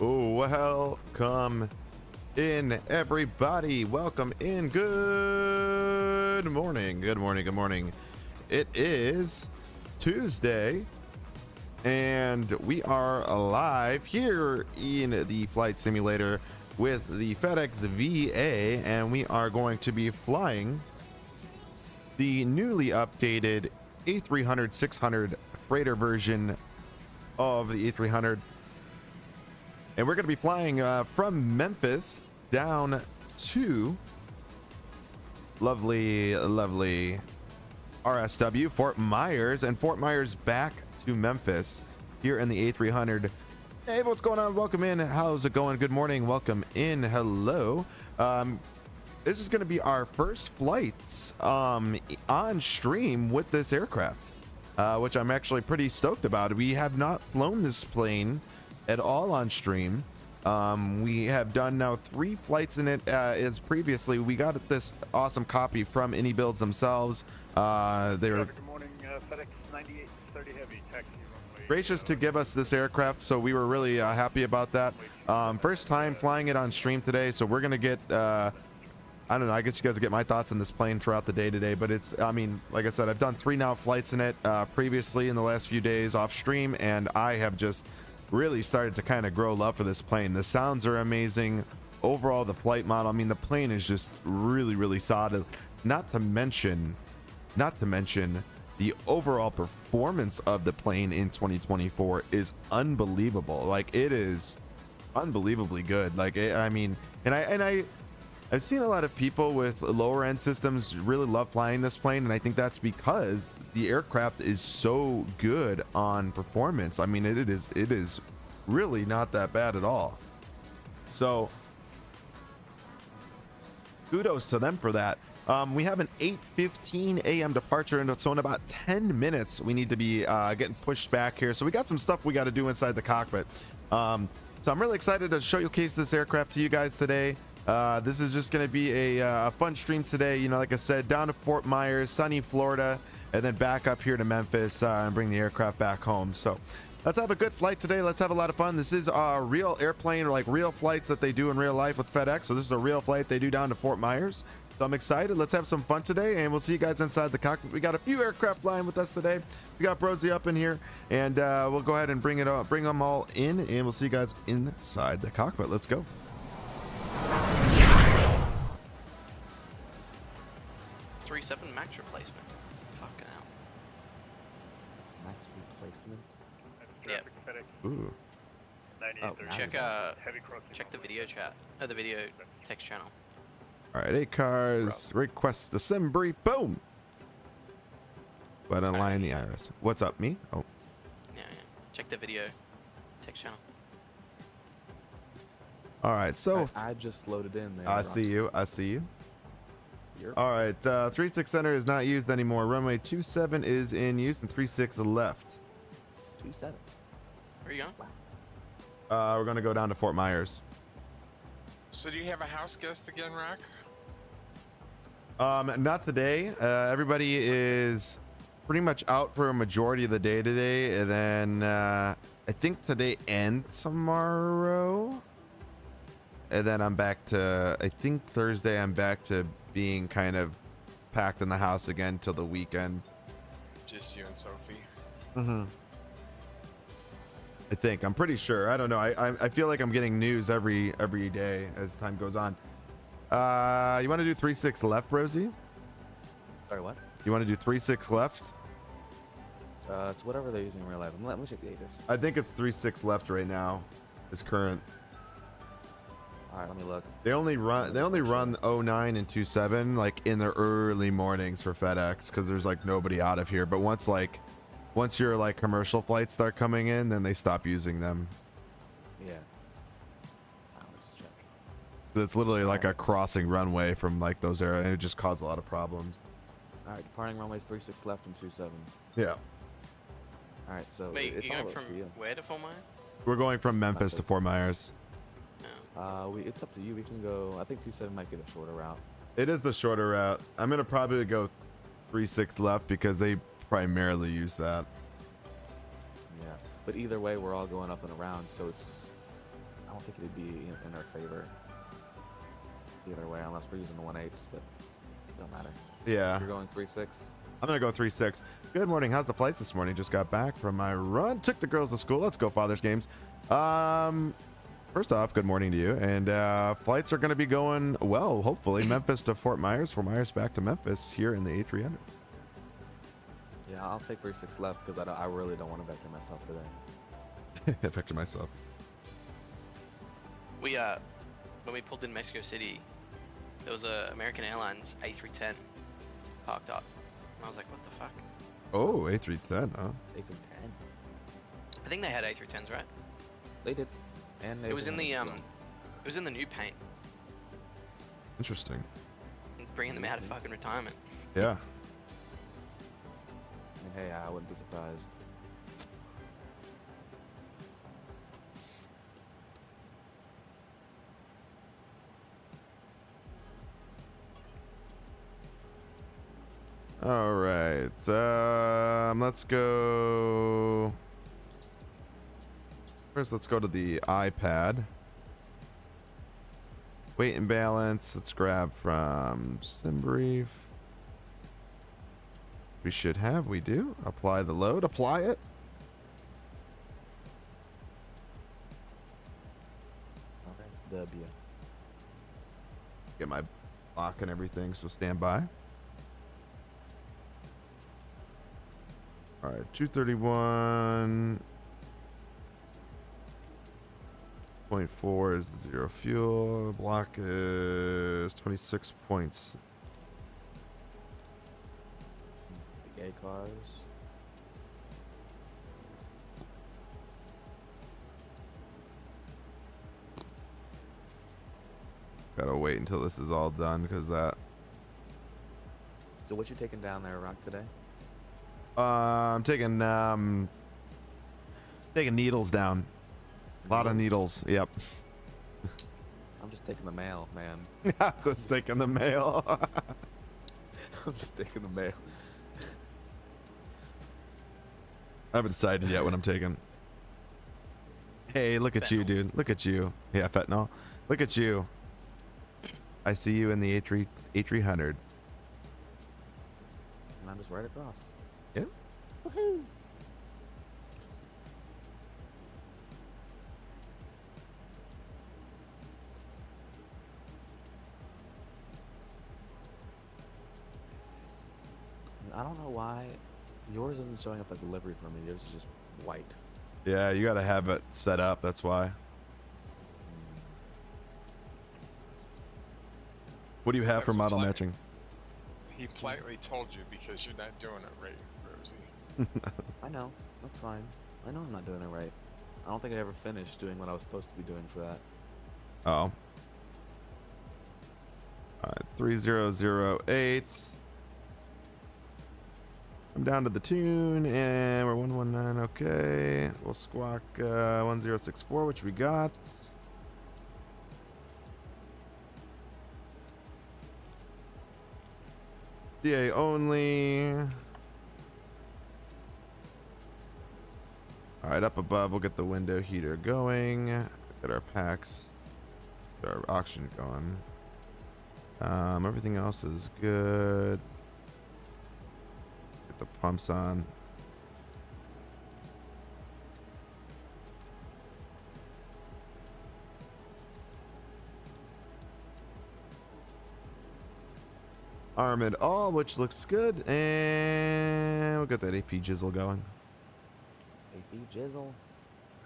Welcome in, everybody. Welcome in. Good morning. Good morning. Good morning. It is Tuesday, and we are live here in the flight simulator with the FedEx VA, and we are going to be flying the newly updated A300-600 freighter version of the A300. And we're going to be flying from Memphis down to lovely RSW, Fort Myers, and Fort Myers back to Memphis here in the A300. Hey, what's going on? Welcome in. How's it going? Good morning. Welcome in. Hello. This is going to be our first flights on stream with this aircraft, which I'm actually pretty stoked about. We have not flown this plane at all on stream. We have done now 3 flights in it. As previously we got this awesome copy from IniBuilds themselves. They were good morning, FedEx 9830 heavy taxi runway, gracious to give us this aircraft, so we were really happy about that. First time flying it on stream today, so we're gonna get I don't know, I guess you guys get my thoughts on this plane throughout the day today, but it's, I mean, like I said, I've done 3 now flights in it previously in the last few days off stream, and I have just really started to kind of grow love for this plane. The sounds are amazing. Overall, the flight model, I mean, the plane is just really solid. Not to mention the overall performance of the plane in 2024 is unbelievable. Like, it is unbelievably good. Like, I mean, I've seen a lot of people with lower end systems really love flying this plane, and I think that's because the aircraft is so good on performance. I mean, it is really not that bad at all. So kudos to them for that. We have an 8:15 a.m. departure, and so in about 10 minutes we need to be getting pushed back here. So we got some stuff we got to do inside the cockpit. So I'm really excited to showcase this aircraft to you guys today. This is just going to be a fun stream today. You know, like I said, down to Fort Myers, sunny Florida, and then back up here to Memphis and bring the aircraft back home. So let's have a good flight today. Let's have a lot of fun. This is a real airplane, like real flights that they do in real life with FedEx. So this is a real flight they do down to Fort Myers. So I'm excited. Let's have some fun today, and we'll see you guys inside the cockpit. We got a few aircraft flying with us today. We got Brosy up in here, and we'll go ahead and bring them all in, and we'll see you guys inside the cockpit. Let's go. 3.7 max replacement. Fucking hell. Max replacement? Yep. Ooh. Check the video chat. The video text channel. All right, 8 cars. Request the sim brief. Boom. But unline the iris. What's up, me? Oh. Yeah. Check the video text channel. All right, so I just loaded in there. I see you. Yep. All right, 36 center is not used anymore. Runway 27 is in use, and 36 left. 27. Where are you going? We're gonna go down to Fort Myers. So do you have a house guest again, Rock? Not today. Everybody is pretty much out for a majority of the day today, and then I think today and tomorrow, and then I'm back to, I think Thursday I'm back to being kind of packed in the house again till the weekend. Just you and Sophie. I think, I'm pretty sure. I don't know. I feel like I'm getting news every day as time goes on. You want to do 3-6 left, Rosie? Sorry, what? You want to do 3-6 left? It's whatever they're using in real life. Let me check the ATIS. I think it's 3-6 left right now is current. All right, let me look. They only run 09 and 27 like in the early mornings for FedEx, because there's like nobody out of here. But once your like commercial flights start coming in, then they stop using them. Yeah. I'll just check. It's literally like a crossing runway from like those areas, and it just caused a lot of problems. All right, departing runways 36 left and 27. Yeah. All right, so Wait, it's you're all going up from to you. where to Fort Myers? We're going from Memphis to Fort Myers. It's up to you. We can go. I think 27 might get a shorter route. It is the shorter route. I'm gonna probably go 3-6 left because they primarily use that. Yeah, but either way, we're all going up and around, so it's I don't think it'd be in our favor either way, unless we're using the 1/8, but it don't matter. Yeah. So you're going 3.6. I'm gonna go 3.6. Good morning. How's the flights this morning? Just got back from my run. Took the girls to school. Let's go, Father's Games. First off, good morning to you. And flights are gonna be going well. Hopefully, Memphis to Fort Myers. Fort Myers back to Memphis here in the A300. Yeah, I'll take 3.6 left because I really don't want to vector myself today. Vector myself. We when we pulled in Mexico City, there was a American Airlines A310 parked up, and I was like, what the fuck? Oh, A310, huh? A310. I think they had A310s, right? They did. And It was in the as well. it was in the new paint, Interesting. bringing them out of fucking retirement. Yeah. I mean, hey, I wouldn't be surprised. All right. Let's go. First, let's go to the iPad. Weight and balance. Let's grab from SimBrief. We should have. We do. Apply the load. Apply it. Okay, it's W. Get my lock and everything, so stand by. All right, 231.4 is the zero fuel. Block is 26 points. The A cars. Gotta wait until this is all done because that. So what you taking down there, Rock, today? I'm taking needles down. A lot of needles. Yep. I'm just taking the mail, man. Just taking the mail. I'm just taking the mail. I haven't decided yet what I'm taking. Hey, look at you, Fentanyl. dude. Look at you. Yeah, fentanyl. Look at you. I see you in the A300. And I'm just right across. Yep. Woohoo! I don't know why yours isn't showing up as delivery for me. Yours is just white. Yeah, you gotta have it set up. That's why. What do you have That's for model like- matching? He politely told you because you're not doing it right, Rosie. I know. That's fine. I know I'm not doing it right. I don't think I ever finished doing what I was supposed to be doing for that. Oh. Alright, 3008. I'm down to the tune and we're 119. Okay. We'll squawk 1064, which we got. DA only. Alright, up above, we'll get the window heater going. Get our packs. Get our auction going. Everything else is good. Get the pumps on. Arm it all, which looks good, and we'll get that AP jizzle going. AP Jizzle.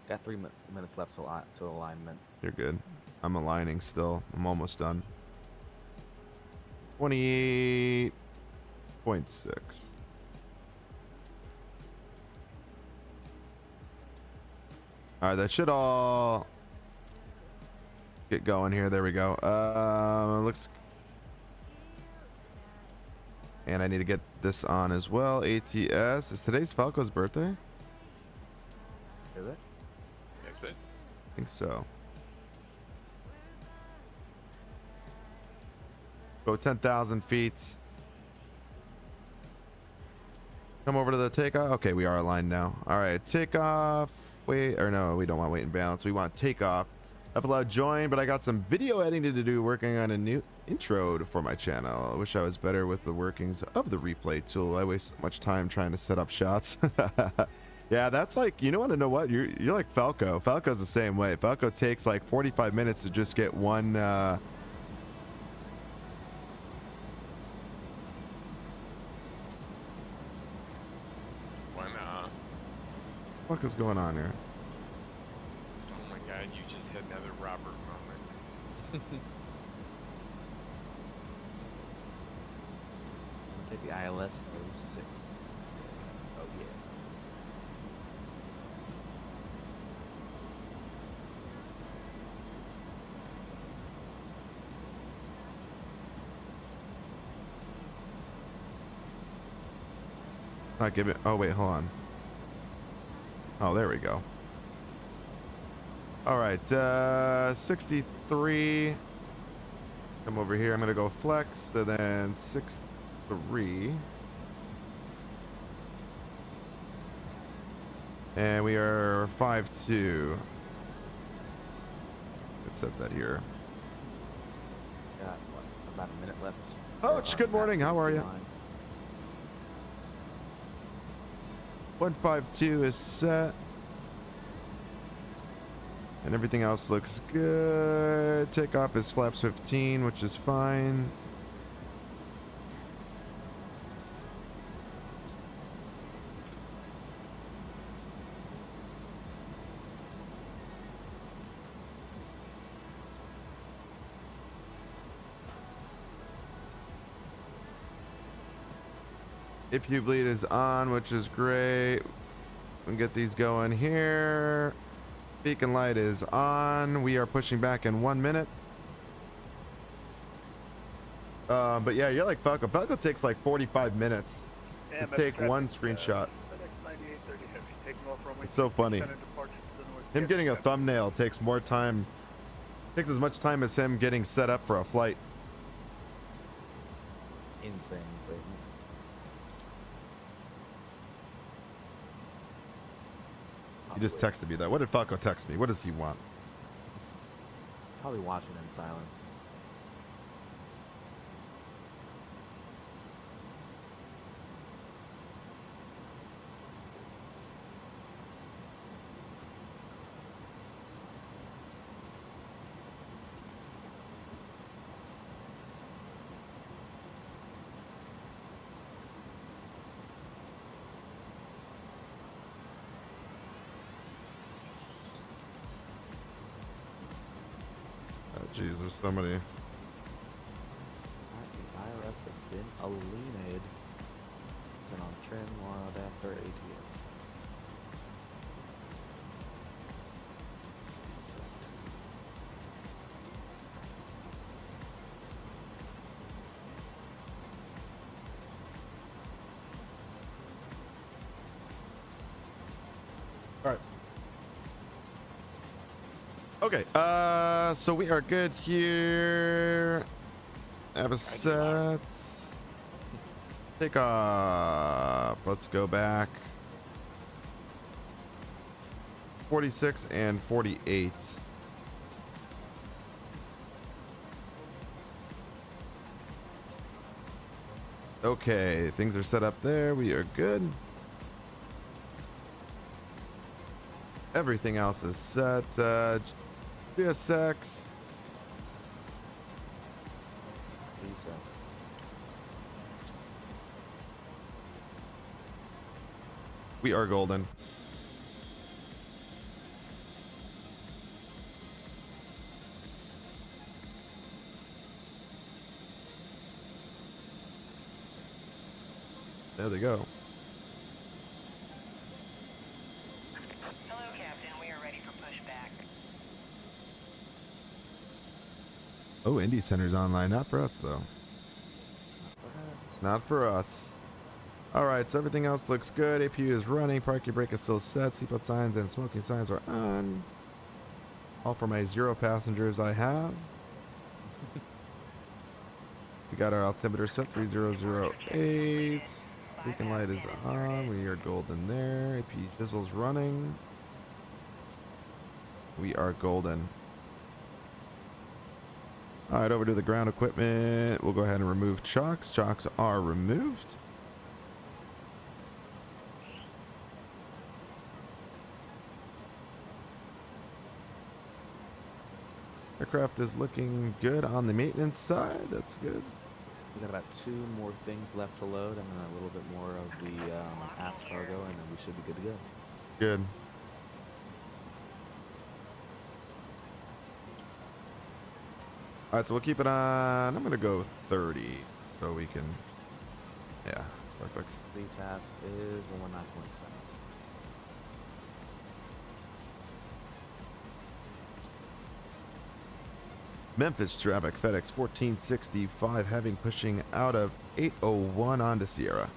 Got 3 minutes left to alignment. You're good. I'm aligning still. I'm almost done. 28.6. All right, that should all get going here. There we go. Looks. And I need to get this on as well. ATS. Is today's Falco's birthday? Is it? That's it. I think so. Go 10,000 feet. Come over to the takeoff. Okay, we are aligned now. All right, takeoff. Wait, or no, we don't want weight and balance. We want takeoff. Upload join, but I got some video editing to do, working on a new intro for my channel. I wish I was better with the workings of the replay tool. I waste so much time trying to set up shots. Yeah, that's like, you want to know what? You're like Falco. Falco's the same way. Falco takes like 45 minutes to just get one what is going on here? Oh my god, you just had another Robert moment. I'll take the ILS 06. Oh yeah. Not give it. Oh wait, hold on. Oh, there we go. All right, 63. Come over here. I'm gonna go flex, and then 63. And we are 5-2. Let's set that here. Got what, about a minute left. Coach, good morning. How are you? 152 is set. And everything else looks good. Takeoff is flaps 15, which is fine. If you bleed is on, which is great. We can get these going here. Beacon light is on. We are pushing back in 1 minute. But yeah, you're like Falco. Falco takes like 45 minutes to take one screenshot. It's so funny. Him getting a thumbnail takes more time. Takes as much time as him getting set up for a flight. Insane, Satan. He just texted me that. What did Falco text me? What does he want? Probably watching in silence. Jeez, there's so many. The IRS has been eliminated. Turn on trim while after ATS. All right. Okay, so we are good here. Have a set. Take off. Let's go back. 46 and 48. Okay, things are set up there. We are good. Everything else is set. GSX. We are golden. There they go. Hello, Captain. We are ready for pushback. Oh, Indy Center's online. Not for us, though. Not for us. Alright, so everything else looks good. APU is running. Parking brake is still set. Seatbelt signs and smoking signs are on. All for my 0 passengers I have. We got our altimeter set 3008. Beacon light is on. We are golden there. APU Jizzle's running. We are golden. All right, over to the ground equipment. We'll go ahead and remove chocks. Chocks are removed. Aircraft is looking good on the maintenance side. That's good. We got about 2 more things left to load, and then a little bit more of the aft cargo, and then we should be good to go. Good. All right, so we'll keep it on. I'm gonna go 30, so we can. Yeah, that's perfect. Speed TAF is 119.7. Memphis traffic, FedEx 1465 having pushing out of 801 onto Sierra.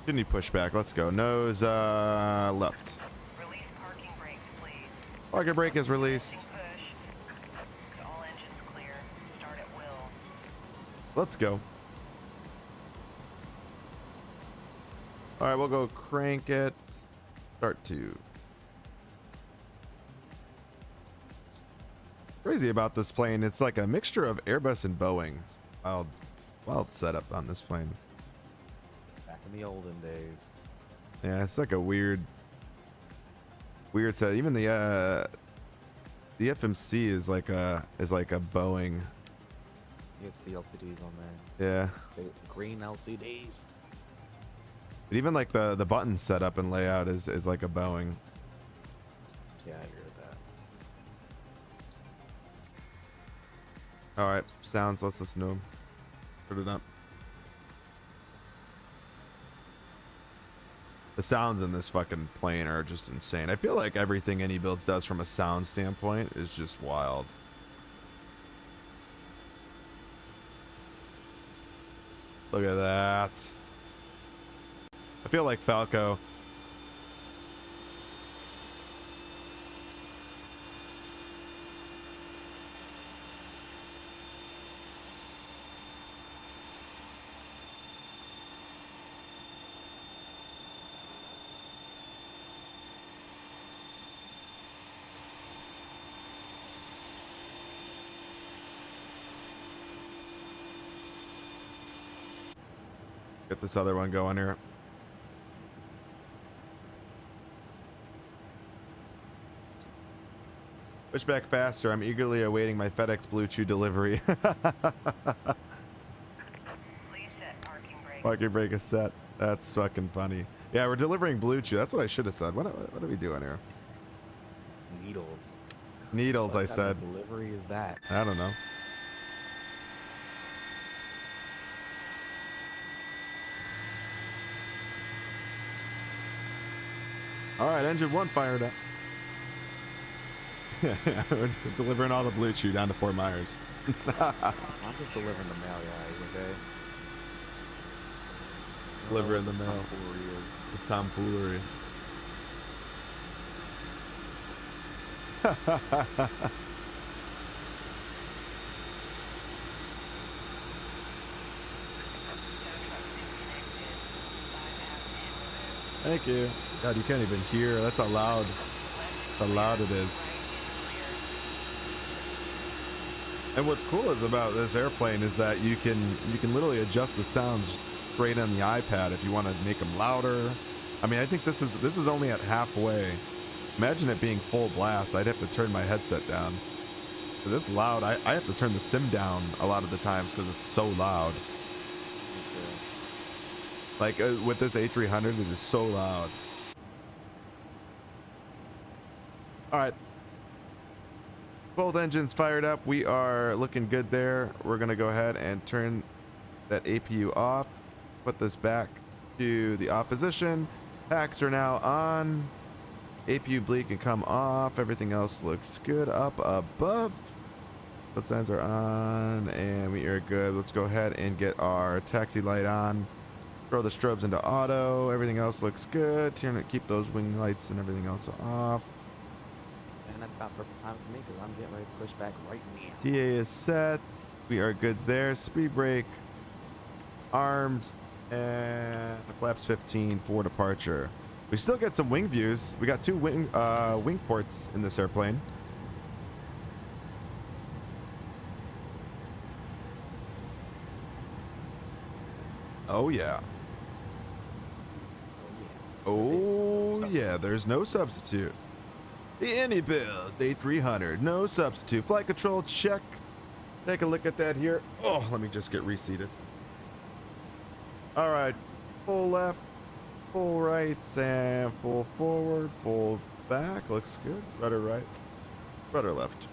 Continue pushback. Let's go. Nose left. Release parking brakes, please. Parking brake is released. Push. All engines clear. Start at will. Let's go. All right, we'll go crank it. Start 2. Crazy about this plane. It's like a mixture of Airbus and Boeing. Wild setup on this plane. Back in the olden days. Yeah, it's like a weird set. Even the FMC is like a Boeing. It's the LCDs on there. Yeah. The green LCDs. But even like the button setup and layout is like a Boeing. Yeah, I agree with that. All right, sounds. Let's listen to them. Put it up. The sounds in this fucking plane are just insane. I feel like everything IniBuilds does from a sound standpoint is just wild. Look at that. I feel like Falco. Get this other one going here. Push back faster. I'm eagerly awaiting my FedEx Blue Chew delivery. Please set parking brake. Parking brake is set. That's fucking funny. Yeah, we're delivering Blue Chew. That's what I should have said. What are we doing here? Needles. Needles, I What kind said. of delivery is that? I don't know. All right, engine 1 fired up. Yeah, we're delivering all the Blue Chew down to Fort Myers. I'm just delivering the mail, guys, okay? Delivering the This mail. tomfoolery is. It's tomfoolery. Thank you. God, you can't even hear. That's how loud it is. And what's cool is about this airplane is that you can literally adjust the sounds straight on the iPad if you want to make them louder. I mean, I think this is only at halfway. Imagine it being full blast. I'd have to turn my headset down. But it's loud. I have to turn the sim down a lot of the times because it's so loud. Like with this A300, it is so loud. All right. Both engines fired up. We are looking good there. We're going to go ahead and turn that APU off. Put this back to the off position. Packs are now on. APU bleed can come off. Everything else looks good up above. Both signs are on and we are good. Let's go ahead and get our taxi light on. Throw the strobes into auto. Everything else looks good. Turn it, keep those wing lights and everything else off. and that's about perfect time for me because I'm getting ready to push back right now. TA is set. We are good there. Speed brake armed, and flaps 15 for departure. We still get some wing views. We got 2 wing ports in this airplane. Oh yeah. Oh yeah, there's no substitute. The IniBuilds A300, no substitute. Flight control check. Take a look at that here. Oh, let me just get reseated. All right, full left, full right, and full forward, full back. Looks good. Rudder right, rudder left.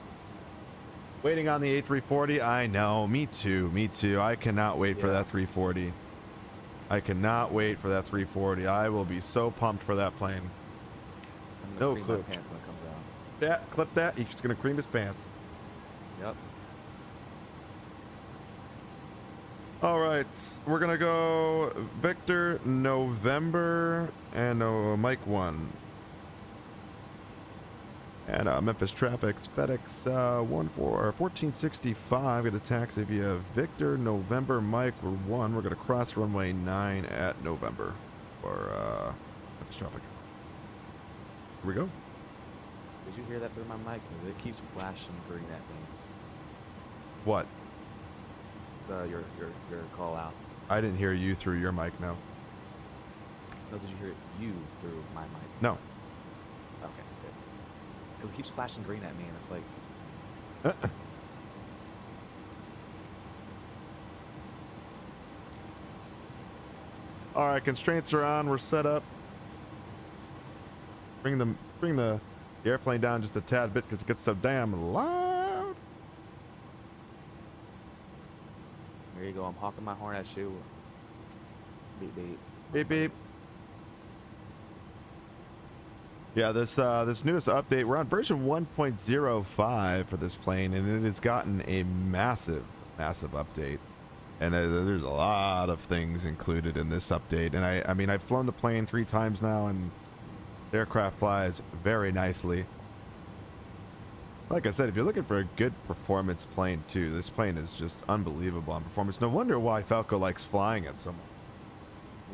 Waiting on the A340. I know, me too, me too. I cannot wait for that 340. I cannot wait for that 340. I will be so pumped for that plane. I'm No gonna cream clue. my pants when it comes out. Yeah, clip that. He's gonna cream his pants. Yep. All right, we're gonna go Victor November and Mike 1. And Memphis Traffic's FedEx 1465 at the taxi via Victor November Mike 1. We're gonna cross runway 9 at November for Memphis Traffic. Here we go. Did you hear that through my mic? 'Cause it keeps flashing green at me. What? Your call out. I didn't hear you through your mic. No. No, did you hear you through my mic? No. Okay, good. Because it keeps flashing green at me, and it's like, All right, constraints are on. We're set up. Bring the airplane down just a tad bit because it gets so damn loud. there you go. I'm honking my horn at you. Beep beep. Beep beep. Yeah, this newest update, we're on version 1.05 for this plane, and it has gotten a massive update. And there's a lot of things included in this update. And I mean, I've flown the plane 3 times now, and the aircraft flies very nicely. Like I said, if you're looking for a good performance plane too, this plane is just unbelievable on performance. No wonder why Falco likes flying it so much.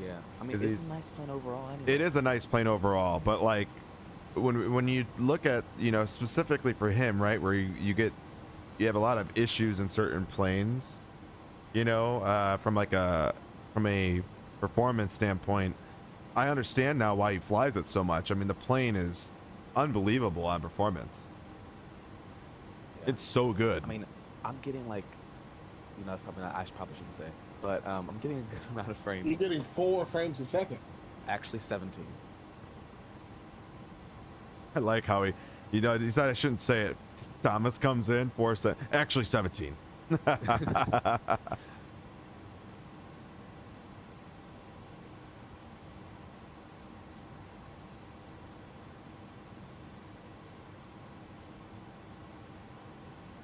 Yeah, I mean, it's a nice plane overall. Anyway. It is a nice plane overall, but like when you look at, you know, specifically for him, right, where you have a lot of issues in certain planes, you know, from a performance standpoint. I understand now why he flies it so much. I mean, the plane is unbelievable on performance. Yeah. It's so good. I mean, I'm getting like, you know, that's probably not, I probably shouldn't say, but I'm getting a good amount of frames. You're getting 4 frames a second. Actually, 17. I like how he said I shouldn't say it. Thomas comes in, actually 17.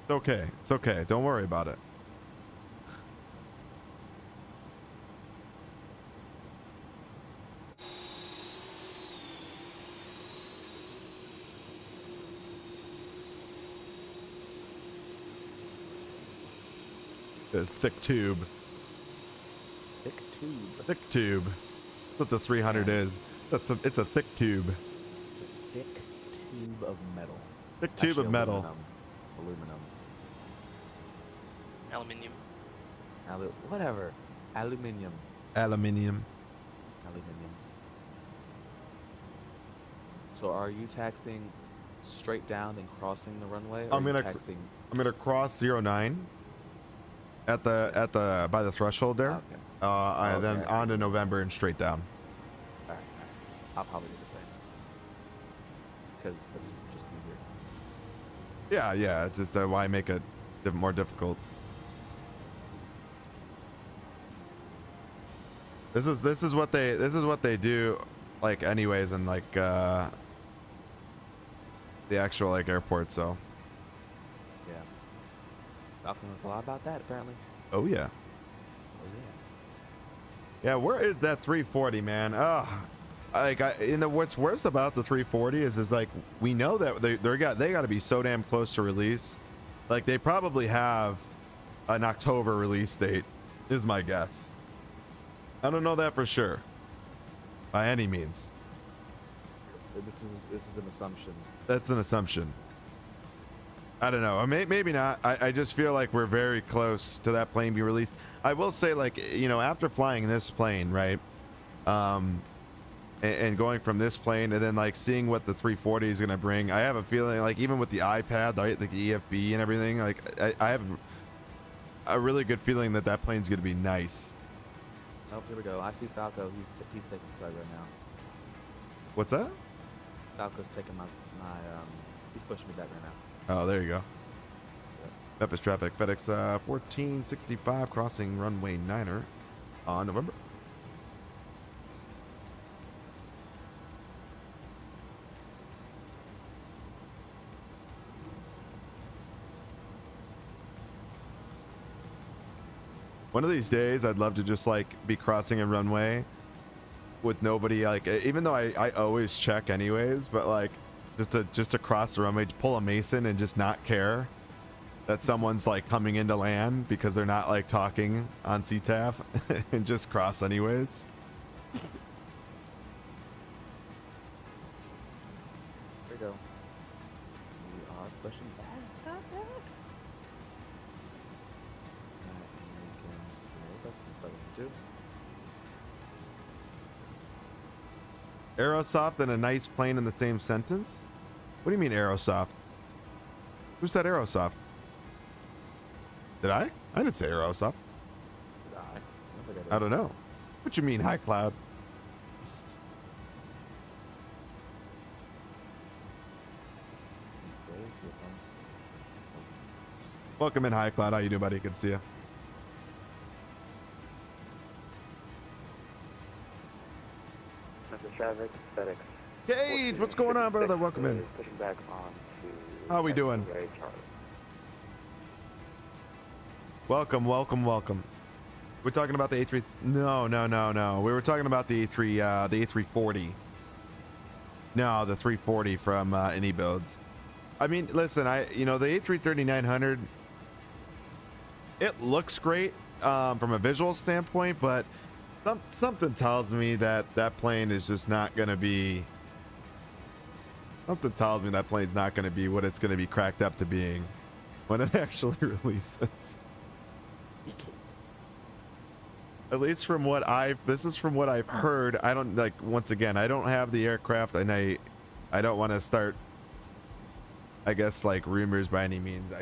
Okay, it's okay. Don't worry about it. This thick tube. Thick tube. Thick tube. That's what the 300 is. It's a thick tube. It's a thick tube of metal. Thick tube Actually, of metal. Aluminum. Aluminium. Whatever. Aluminium. Aluminium. So are you taxiing straight down then crossing the runway? Or I'm gonna cross 09 at the by the threshold there. Okay. Then on to November and straight down. All right. I'll probably do the same. Because that's just easier. Yeah. It's just why make it more difficult. This is what they do, like anyways, in like the actual like airport. So Yeah. Falcon knows a lot about that apparently. oh yeah. Oh yeah. Yeah, where is that 340, man? what's worst about the 340 is like we know that they got to be so damn close to release. Like they probably have an October release date, is my guess. I don't know that for sure, by any means. This is an assumption. That's an assumption. I don't know. Maybe not. I just feel like we're very close to that plane being released. I will say, like, you know, after flying this plane, right, and going from this plane and then like seeing what the 340 is gonna bring, I have a feeling like even with the iPad, right, like the EFB and everything, like I have a really good feeling that that plane's gonna be nice. Oh, here we go. I see Falco. He's taking side right now. What's that? Falco's taking my he's pushing me back right now. Oh, there you go. Memphis traffic, FedEx 1465 crossing runway 9er on November. One of these days, I'd love to just like be crossing a runway with nobody, like, even though I always check anyways, but like just to cross the runway, to pull a Mason and just not care that someone's like coming into land because they're not like talking on CTAF and just cross anyways. Here we go. We are pushing back. Aerosoft and a nice plane in the same sentence? What do you mean Aerosoft? Who said Aerosoft? Did I? I didn't say Aerosoft. Did I? think I did. I don't know. What you mean high cloud? Okay, fuel pumps. Welcome in, high cloud. How you doing, buddy? Good to see you. Traffic, FedEx. Gage, what's going on, brother? Welcome in. Pushing back on to How we doing? Charlie. Welcome, welcome, welcome. We're talking about the A3. No. We were talking about the A3, the A340. No, the 340 from IniBuilds. I mean, listen, the A330-900. It looks great from a visual standpoint, but something tells me that plane is just not going to be. Something tells me that plane's not going to be what it's going to be cracked up to being when it actually releases. At least from what this is from what I've heard. I don't once again, I don't have the aircraft, and I don't want to start, I guess, like rumors by any means.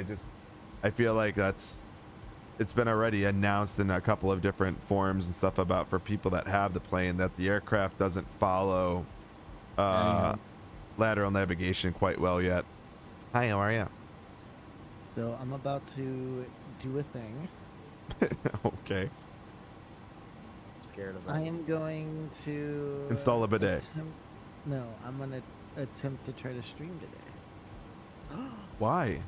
I feel like it's been already announced in a couple of different forums and stuff about, for people that have the plane, that the aircraft doesn't follow lateral navigation quite well yet. Hi, how are you? So I'm about to do a thing. Okay. I'm scared of that. I am going to Install a bidet. I'm gonna attempt to try to stream today. Why?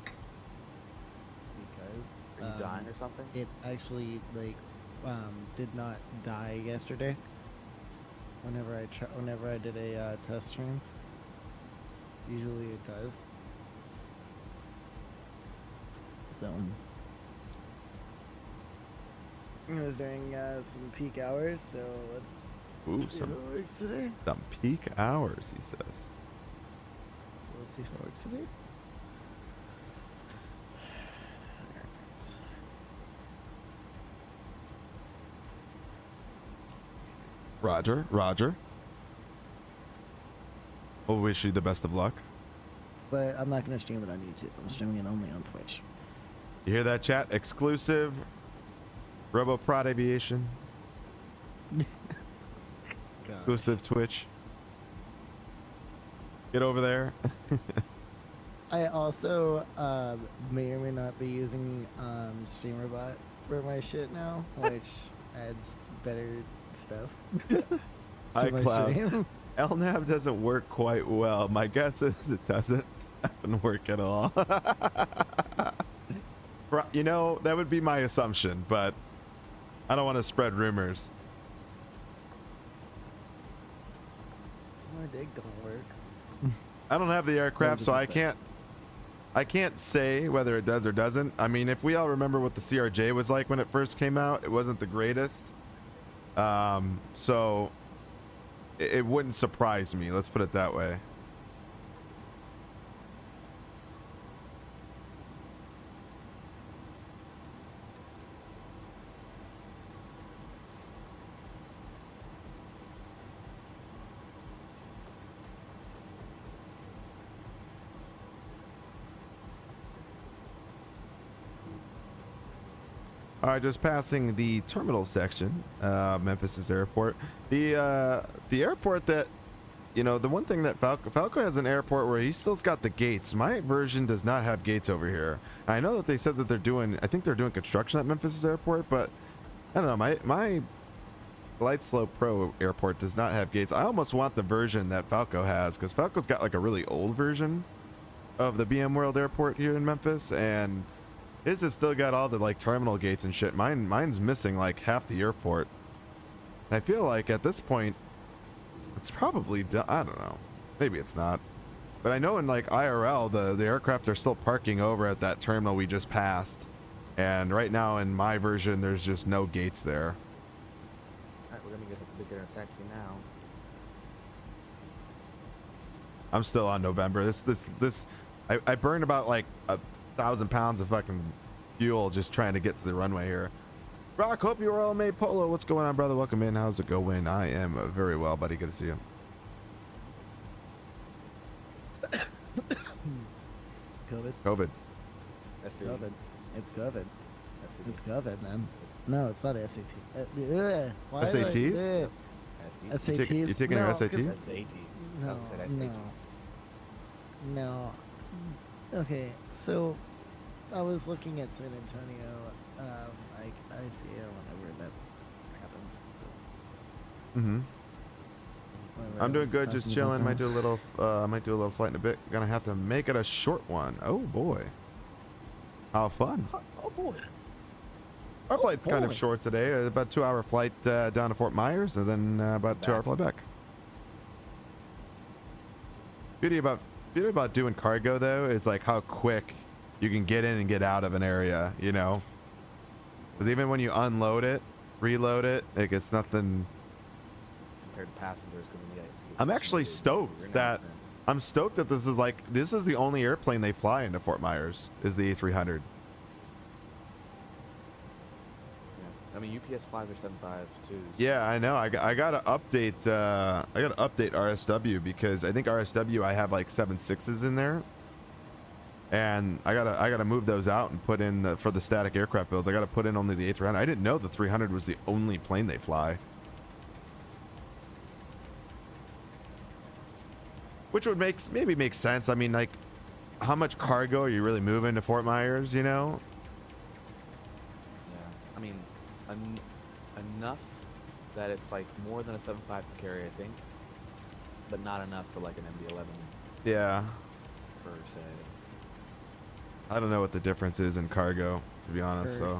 Because Are you dying or something? it actually did not die yesterday. Whenever I did a test stream, usually it does. So it was during some peak hours, so let's see if it works today. Some peak hours, he says. So let's see if it works today. Roger. We'll wish you the best of luck. But I'm not going to stream it on YouTube. I'm streaming it only on Twitch. You hear that, chat? Exclusive RoboProd Aviation. Exclusive Twitch. Get over there. I also may or may not be using StreamerBot for my shit now, which adds better stuff. Hi, my Cloud. stream. LNAV doesn't work quite well. My guess is it doesn't work at all. That would be my assumption, but I don't want to spread rumors. rig don't work. I don't have the aircraft, so I can't say whether it does or doesn't. I mean, if we all remember what the CRJ was like when it first came out, it wasn't the greatest. So it wouldn't surprise me. Let's put it that way. All right, just passing the terminal section, Memphis's airport. The airport that, you know, the one thing that Falco has an airport where he still's got the gates. My version does not have gates over here. I know that they said that I think they're doing construction at Memphis's airport, but I don't know. My Light Slope Pro airport does not have gates. I almost want the version that Falco has, because Falco's got like a really old version of the BM World airport here in Memphis, and his has still got all the like terminal gates and shit. Mine's missing like half the airport. I feel like at this point, it's probably done. I don't know. Maybe it's not. But I know in like IRL, the aircraft are still parking over at that terminal we just passed. And right now in my version, there's just no gates there. Alright, we're gonna get the beginner taxi now. I'm still on November. I burned about like 1,000 pounds of fucking fuel just trying to get to the runway here. Rock, hope you're all made polo. What's going on, brother? Welcome in. How's it going? I am very well, buddy. Good to see you. COVID. That's the COVID. It's COVID. That's the It's COVID, man. No, it's not SAT. Why SATs? Is SATs? You taking your SAT? SATs. No, I said SAT. no. Okay, so I was looking at San Antonio. I see it whenever that happens. So. I'm doing good, just chilling. Might do a little flight in a bit. Gonna have to make it a short one. Oh boy, how fun! Oh boy. Our flight's kind of short today. About 2-hour flight down to Fort Myers, and then about 2-hour flight back. Beauty about doing cargo though is like how quick you can get in and get out of an area, you know, because even when you unload it, reload it, like it's nothing Compared to passengers, I'm actually stoked that this is the only airplane they fly into Fort Myers is the A300. I mean, UPS flies are 75 too. Yeah, I know. I gotta update. RSW because I think RSW I have like 7.6s in there, and I gotta move those out and put in for the static aircraft builds. I gotta put in only the A300. I didn't know the 300 was the only plane they fly, which would maybe make sense. I mean, like, how much cargo are you really moving to Fort Myers? You know? Yeah, I mean. Enough that it's like more than a 7.5 can carry, I think, but not enough for like an MD-11 Yeah. per se. I don't know what the difference is in cargo, to be honest. So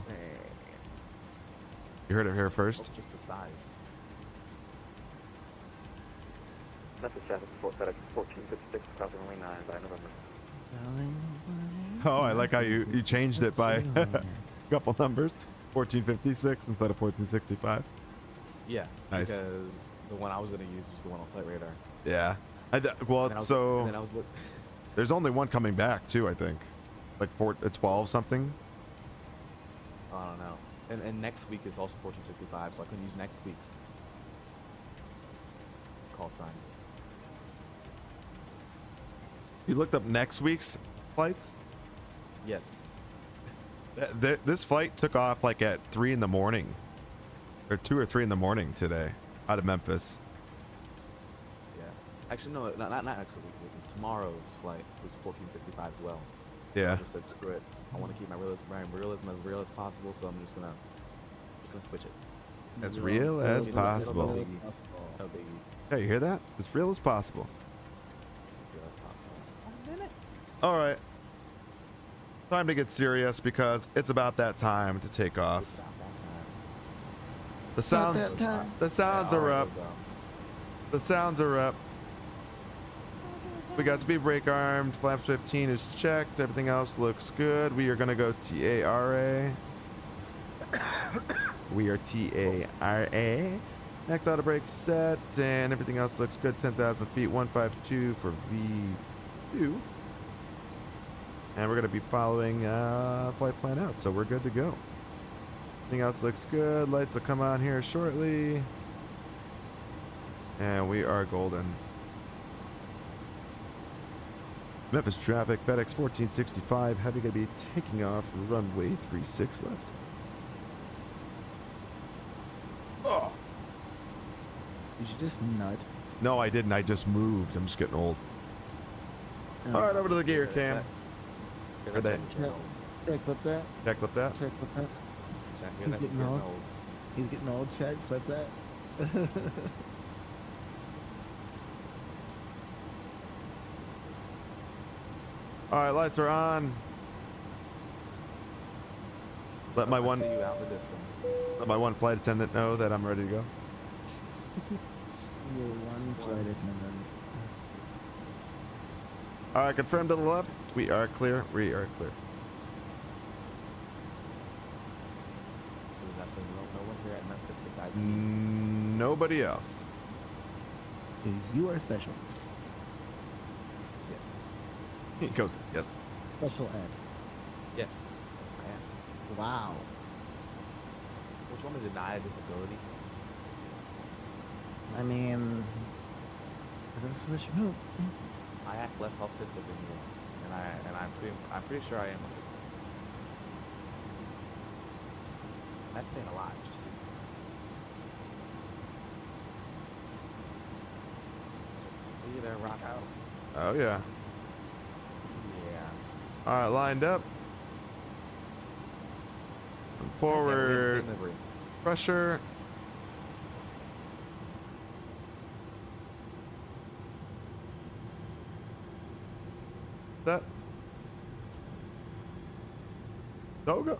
you heard it here first. It's just the size. Message traffic report FedEx 1456 crossing runway 9 by November. Oh, I like how you changed it by a couple numbers. 1456 instead of 1465. Yeah, nice. Because the one I was gonna use was the one on Flight Radar. Yeah. There's only one coming back too, I think, like 12 something. I don't know. And next week is also 1465, so I couldn't use next week's call sign. You looked up next week's flights? Yes. This flight took off like at 3 in the morning, or 2 or 3 in the morning today, out of Memphis. Yeah. Actually, no, not next week. Tomorrow's flight was 1465 as well. Yeah. So I just said screw it. I want to keep my realism as real as possible, so I'm just gonna switch it. As real as possible. No biggie. It's no biggie. Yeah, you hear that? As real as possible. As real as possible. All right. Time to get serious because it's about that time to take off. The sounds are up. The sounds are up. We got speed brake armed. Flaps 15 is checked. Everything else looks good. We are going to go TARA. We are TARA. Next auto brake set, and everything else looks good. 10,000 feet, 152 for V2. And we're going to be following flight plan out, so we're good to go. Everything else looks good. Lights will come on here shortly. And we are golden. Memphis traffic, FedEx 1465, heavy going to be taking off runway 36 left. Oh. Did you just nut? No, I didn't. I just moved. I'm just getting old. Oh. All right, over to the gear cam. Hear Are that? they- Getting old. Chad, clip that. Yeah, clip that. Chad, clip that. Chad, hear He's that? He's getting getting old. old. He's getting old, Chad. Clip that. All right, lights are on. Let my I one see you out in the distance. flight attendant know that I'm ready to go. You're one flight attendant. All right, confirm to the left. We are clear. We are clear. There's absolutely no one here at Memphis besides me. Nobody else. You are special. Yes. He goes, yes. Special ed. Yes. I am. Wow. Don't you want me to deny a disability? I mean, I don't know what you hope. I act less autistic than you, and I'm pretty sure I am autistic. That's saying a lot, just so you know. See you there, rock out. Oh, yeah. Yeah. All right, lined up. And forward. Pressure. That. No go.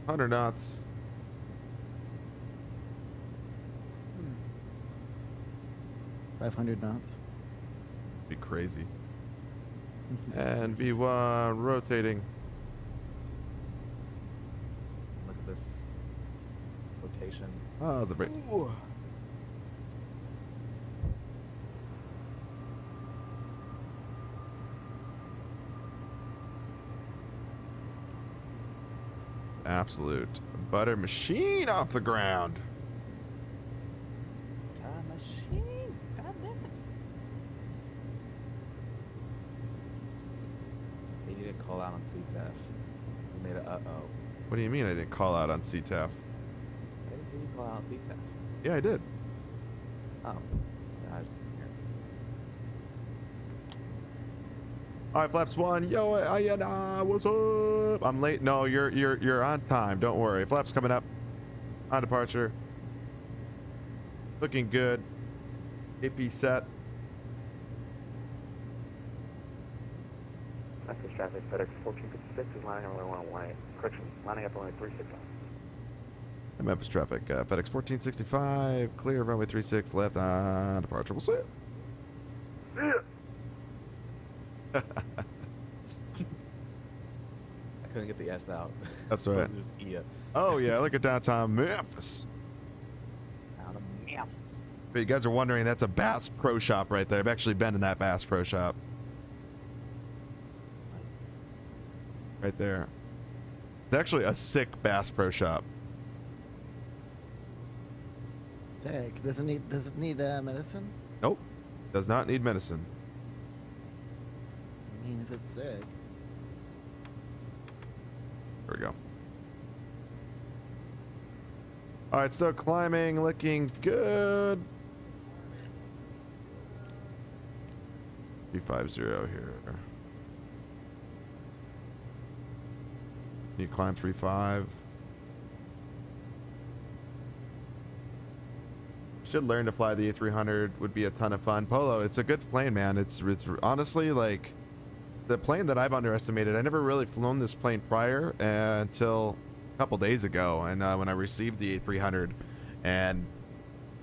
Hundred knots. 500 knots. Be crazy. And V1 rotating. Look at this rotation. Oh, the break. Ooh. Absolute butter machine off the ground. Time machine. God damn it. Hey, you didn't call out on CTF. You made a uh-oh. What do you mean I didn't call out on CTAF? I didn't hear you call out on CTF. Yeah, I did. Oh. Yeah, I was here. All right, flaps 1. Yo, Ayana, what's up? I'm late. No, you're on time. Don't worry. Flaps coming up. On departure. Looking good. AP set. Memphis traffic, FedEx 1456 is lining up only 118. Correction, lining up only 365. Memphis traffic. FedEx 1465. Clear runway 36 left on departure. We'll see it. I couldn't get the S out. That's So right. Just E. Oh, yeah. Look at downtown Memphis. Town of Memphis. But you guys are wondering, that's a Bass Pro Shop right there. I've actually been in that Bass Pro Shop. Nice. Right there. It's actually a sick Bass Pro Shop. Sick. Does it need medicine? Nope. Does not need medicine. I mean, if it's sick. There we go. All right, still climbing, looking good. 350 here. You climb 35. should learn to fly the A300. Would be a ton of fun. Polo, it's a good plane, man. It's honestly like the plane that I've underestimated. I never really flown this plane prior until a couple days ago, and when I received the A300, and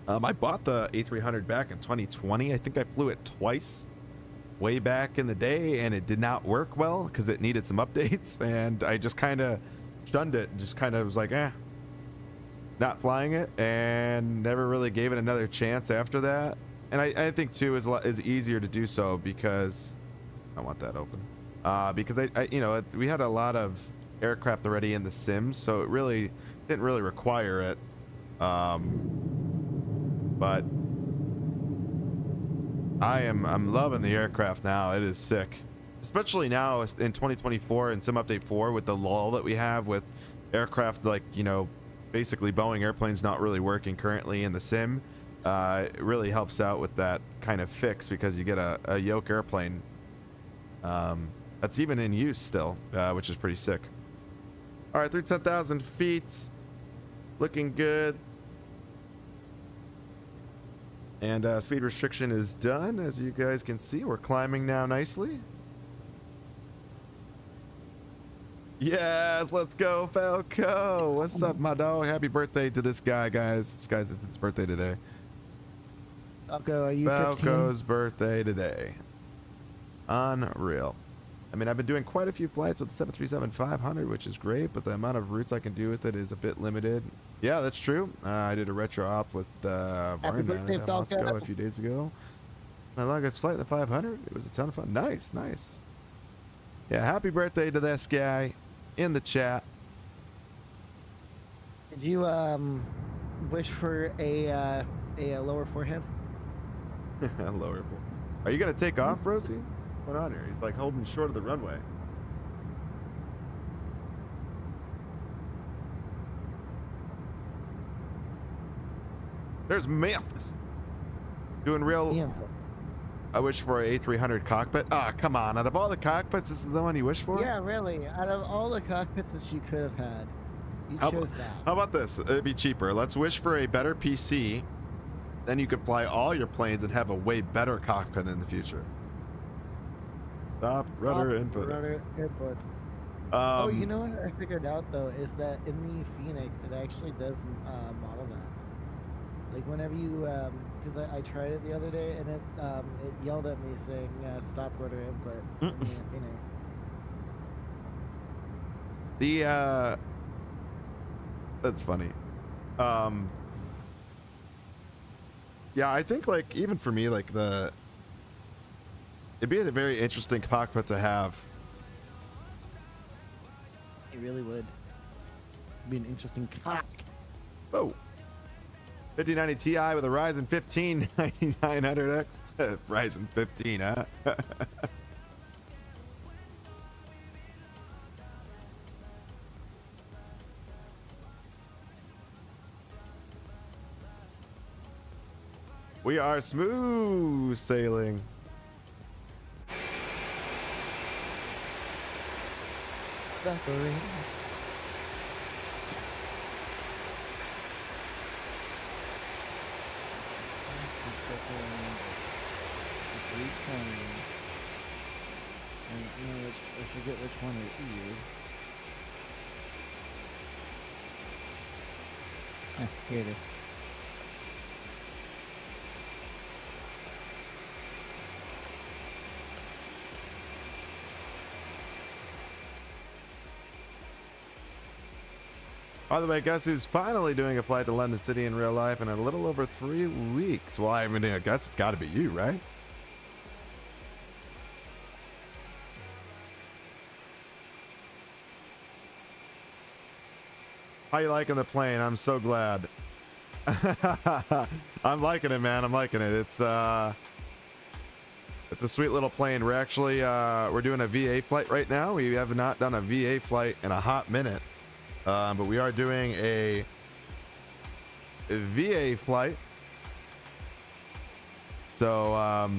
I bought the A300 back in 2020. I think I flew it twice way back in the day, and it did not work well because it needed some updates, and I just kind of shunned it and just kind of was like, not flying it, and never really gave it another chance after that. And I think too is easier to do so because I want that open, because I you know, we had a lot of aircraft already in the sims, so it really didn't really require it. But I'm loving the aircraft now. It is sick, especially now in 2024 in Sim Update 4 with the lull that we have with aircraft, like, you know, basically Boeing airplanes not really working currently in the sim. It really helps out with that kind of fix because you get a yoke airplane that's even in use still, which is pretty sick. All right, through 10,000 feet, looking good. And speed restriction is done. As you guys can see, we're climbing now nicely. Yes, let's go, Falco. What's up, my dog? Happy birthday to this guy, guys. This guy's his birthday today. Falco, are you Falco's 15? birthday today. Unreal. I mean, I've been doing quite a few flights with the 737-500, which is great, but the amount of routes I can do with it is a bit limited. Yeah, that's true. I did a retro op with Varna in Moscow a few days ago. My longest flight in the 500. It was a ton of fun. Nice, nice. Yeah, happy birthday to this guy in the chat. Did you wish for a lower forehead? Lower forehead. Are you gonna take off, Rosie? What's on here? He's like holding short of the runway. There's Memphis. Doing real. Yeah. I wish for a A300 cockpit. Ah, come on. Out of all the cockpits, this is the one you wish for? Yeah, really. Out of all the cockpits that you could have had, you chose that. How about this? It'd be cheaper. Let's wish for a better PC. Then you could fly all your planes and have a way better cockpit in the future. Stop rudder input. Rudder input. Oh, you know what I figured out though is that in the Phoenix it actually does model that. Like whenever you, because I tried it the other day and it yelled at me saying stop rudder input in the Phoenix. That's funny. Yeah, I think like even for me, like it'd be a very interesting cockpit to have. It really would be an interesting cock. Oh, 5090 Ti with a Ryzen 15 9900X. Ryzen 15, huh? We are smooth sailing. Separating. I forget which one it is. Ah, here it is. By the way, guess who's finally doing a flight to London City in real life in a little over 3 weeks? Well, I mean, I guess it's got to be you, right? How you liking the plane? I'm so glad. I'm liking it, man. I'm liking it. It's a sweet little plane. We're actually we're doing a VA flight right now. We have not done a VA flight in a hot minute. But we are doing a VA flight. So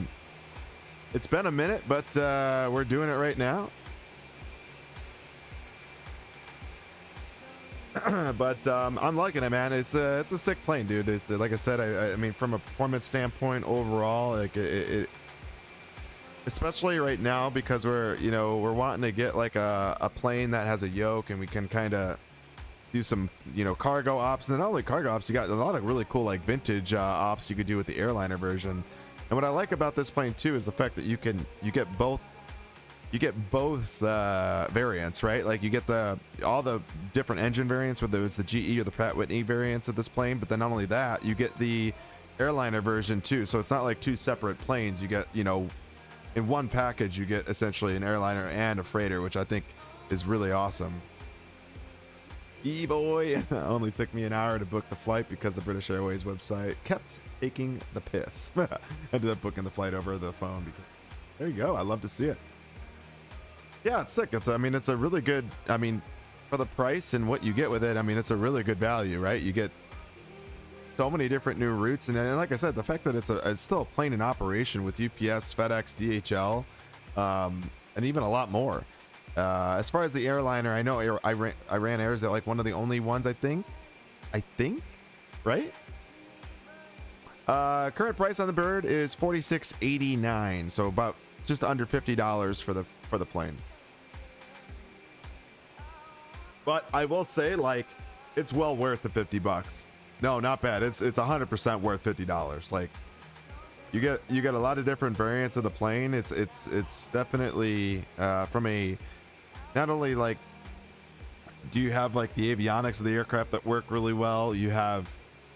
it's been a minute, but we're doing it right now. But I'm liking it, man. It's a sick plane, dude. It's like I said. I mean, from a performance standpoint, overall, like it especially right now, because we're wanting to get like a plane that has a yoke and we can kind of do some cargo ops. And then not only cargo ops, you got a lot of really cool like vintage ops you could do with the airliner version. And what I like about this plane too is the fact that you get both variants, right? Like you get all the different engine variants, whether it's the GE or the Pratt Whitney variants of this plane. But then not only that, you get the airliner version too. So it's not like two separate planes. You get in one package, you get essentially an airliner and a freighter, which I think is really awesome. E-boy. Only took me an hour to book the flight because the British Airways website kept taking the piss. Ended up booking the flight over the phone. Because there you go. I love to see it. Yeah, it's sick. It's a really good, for the price and what you get with it, it's a really good value, right? You get so many different new routes, and like I said, the fact that it's still a plane in operation with UPS, FedEx, DHL, and even a lot more. As far as the airliner, I know Iran Air is like one of the only ones, I think, right? Current price on the bird is $46.89, so about just under $50 for the plane. But I will say, like, it's well worth the $50. No, not bad. It's 100% worth $50. Like, you get a lot of different variants of the plane. It's definitely from a, not only like do you have like the avionics of the aircraft that work really well, you have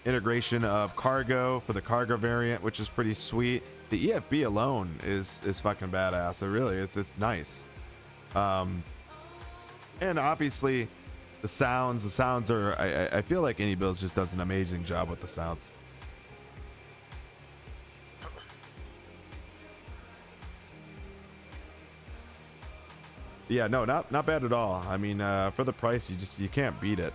integration of cargo for the cargo variant, which is pretty sweet. The EFB alone is fucking badass. It really, it's nice. And obviously the sounds are, I feel like IniBuilds just does an amazing job with the sounds. Yeah, no, not bad at all. I mean, for the price, you can't beat it.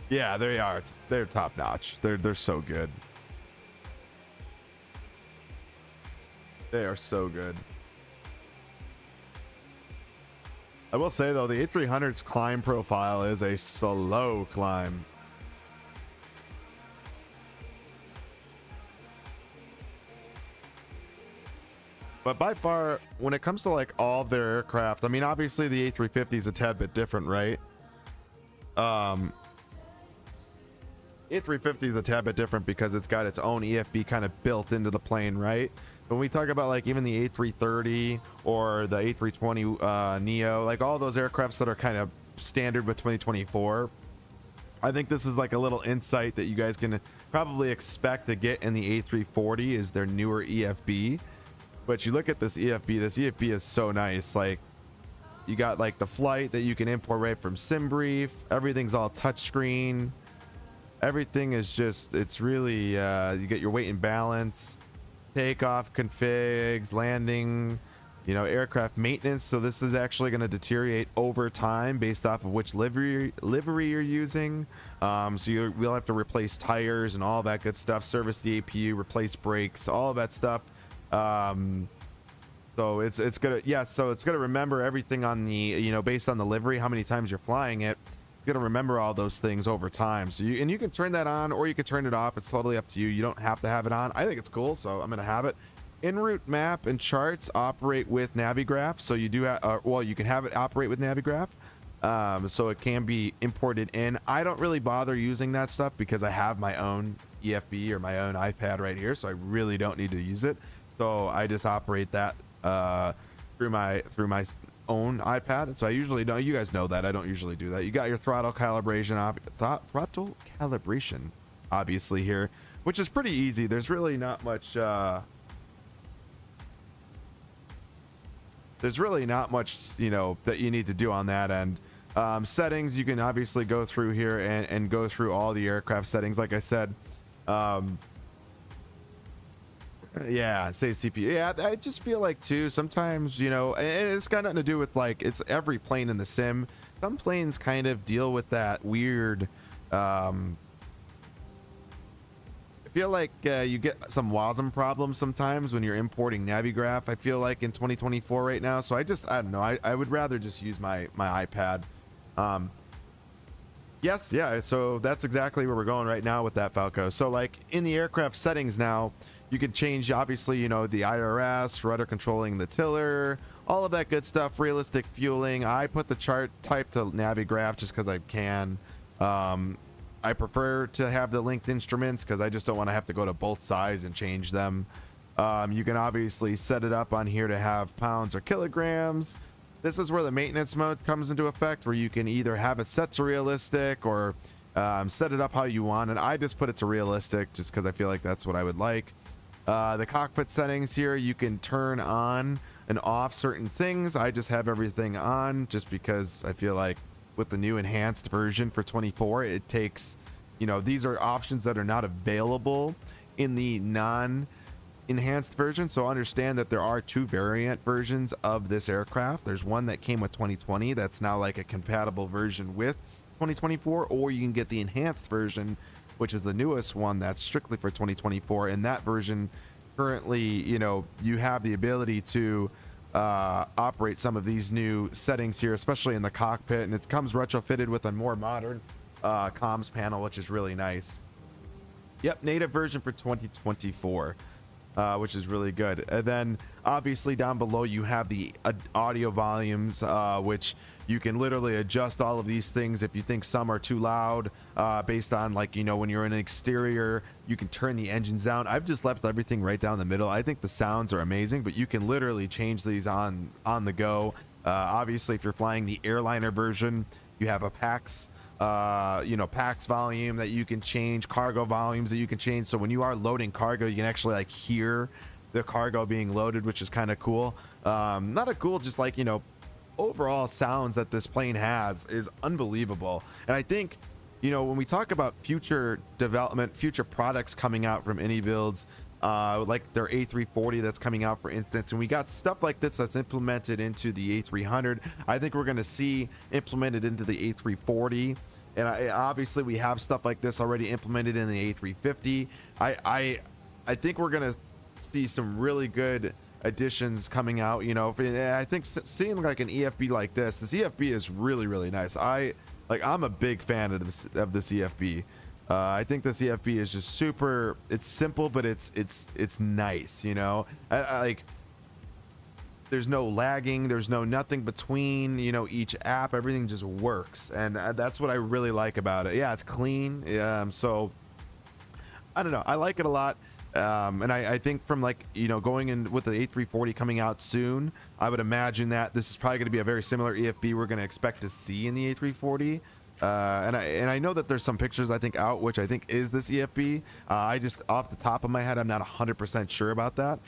Yeah, they are. They're top notch. They're so good. They are so good. I will say though, the A300's climb profile is a slow climb. But by far, when it comes to like all their aircraft, I mean, obviously the A350 is a tad bit different, right? A350 is a tad bit different because it's got its own EFB kind of built into the plane, right? When we talk about like even the A330 or the A320 Neo, like all those aircrafts that are kind of standard with 2024, I think this is like a little insight that you guys can probably expect to get in the A340 is their newer EFB. But you look at this EFB is so nice. Like, you got like the flight that you can import right from SimBrief. Everything's all touchscreen. Everything is just, it's really, you get your weight and balance, takeoff configs, landing, aircraft maintenance. So this is actually going to deteriorate over time based off of which livery you're using. So we'll have to replace tires and all that good stuff, service the APU, replace brakes, all of that stuff. So it's gonna remember everything on the, based on the livery, how many times you're flying it. It's gonna remember all those things over time. So you can turn that on or you can turn it off. It's totally up to you. You don't have to have it on. I think it's cool, so I'm gonna have it. En route map and charts operate with Navigraph, so you do you can have it operate with Navigraph. So it can be imported in. I don't really bother using that stuff because I have my own EFB or my own iPad right here, so I really don't need to use it. So I just operate that through my own iPad. So I usually don't. You guys know that I don't usually do that. You got your throttle calibration, obviously here, which is pretty easy. There's really not much. There's really not much, that you need to do on that end. Settings, you can obviously go through here and go through all the aircraft settings. Like I said, yeah, say CPU. Yeah, I just feel like too sometimes, and it's got nothing to do with like it's every plane in the sim. Some planes kind of deal with that weird feel like you get some WASM problems sometimes when you're importing Navigraph. I feel like in 2024 right now. So I don't know. I would rather just use my iPad. Yes, yeah. So that's exactly where we're going right now with that, Falco. So like in the aircraft settings now, you can change, obviously, you know, the IRS, rudder controlling the tiller, all of that good stuff, realistic fueling. I put the chart type to Navigraph just because I can. I prefer to have the linked instruments because I just don't want to have to go to both sides and change them. You can obviously set it up on here to have pounds or kilograms. This is where the maintenance mode comes into effect, where you can either have it set to realistic or set it up how you want. And I just put it to realistic just because I feel like that's what I would like. The cockpit settings here, you can turn on and off certain things. I just have everything on just because I feel like with the new enhanced version for 24, it takes, you know, these are options that are not available in the non-enhanced version. So understand that there are two variant versions of this aircraft. There's one that came with 2020 that's now like a compatible version with 2024, or you can get the enhanced version, which is the newest one that's strictly for 2024. In that version, currently, you know, you have the ability to operate some of these new settings here, especially in the cockpit, and it comes retrofitted with a more modern comms panel, which is really nice. Yep, native version for 2024, which is really good. And then obviously down below you have the audio volumes, which you can literally adjust all of these things if you think some are too loud, based on, like, you know, when you're in an exterior, you can turn the engines down. I've just left everything right down the middle. I think the sounds are amazing, but you can literally change these on the go. Obviously, if you're flying the airliner version, you have a PAX, you know, PAX volume that you can change, cargo volumes that you can change. So when you are loading cargo, you can actually like hear the cargo being loaded, which is kind of cool. Not a cool, just like, you know, overall sounds that this plane has is unbelievable. And I think, you know, when we talk about future development, future products coming out from IniBuilds, like their A340 that's coming out, for instance, and we got stuff like this that's implemented into the A300. I think we're going to see implemented into the A340, and obviously we have stuff like this already implemented in the A350. I think we're going to see some really good additions coming out. You know, I think seeing like an EFB like this EFB is really nice. I'm a big fan of this EFB. I think this EFB is just super. It's simple, but it's nice. You know, like there's no lagging, there's no nothing between, you know, each app. Everything just works, and that's what I really like about it. Yeah, it's clean. So I don't know, I like it a lot. And I think from, like, you know, going in with the A340 coming out soon, I would imagine that this is probably going to be a very similar EFB we're going to expect to see in the A340. And I know that there's some pictures I think out, which I think is this EFB. I just, off the top of my head, I'm not 100% sure about that.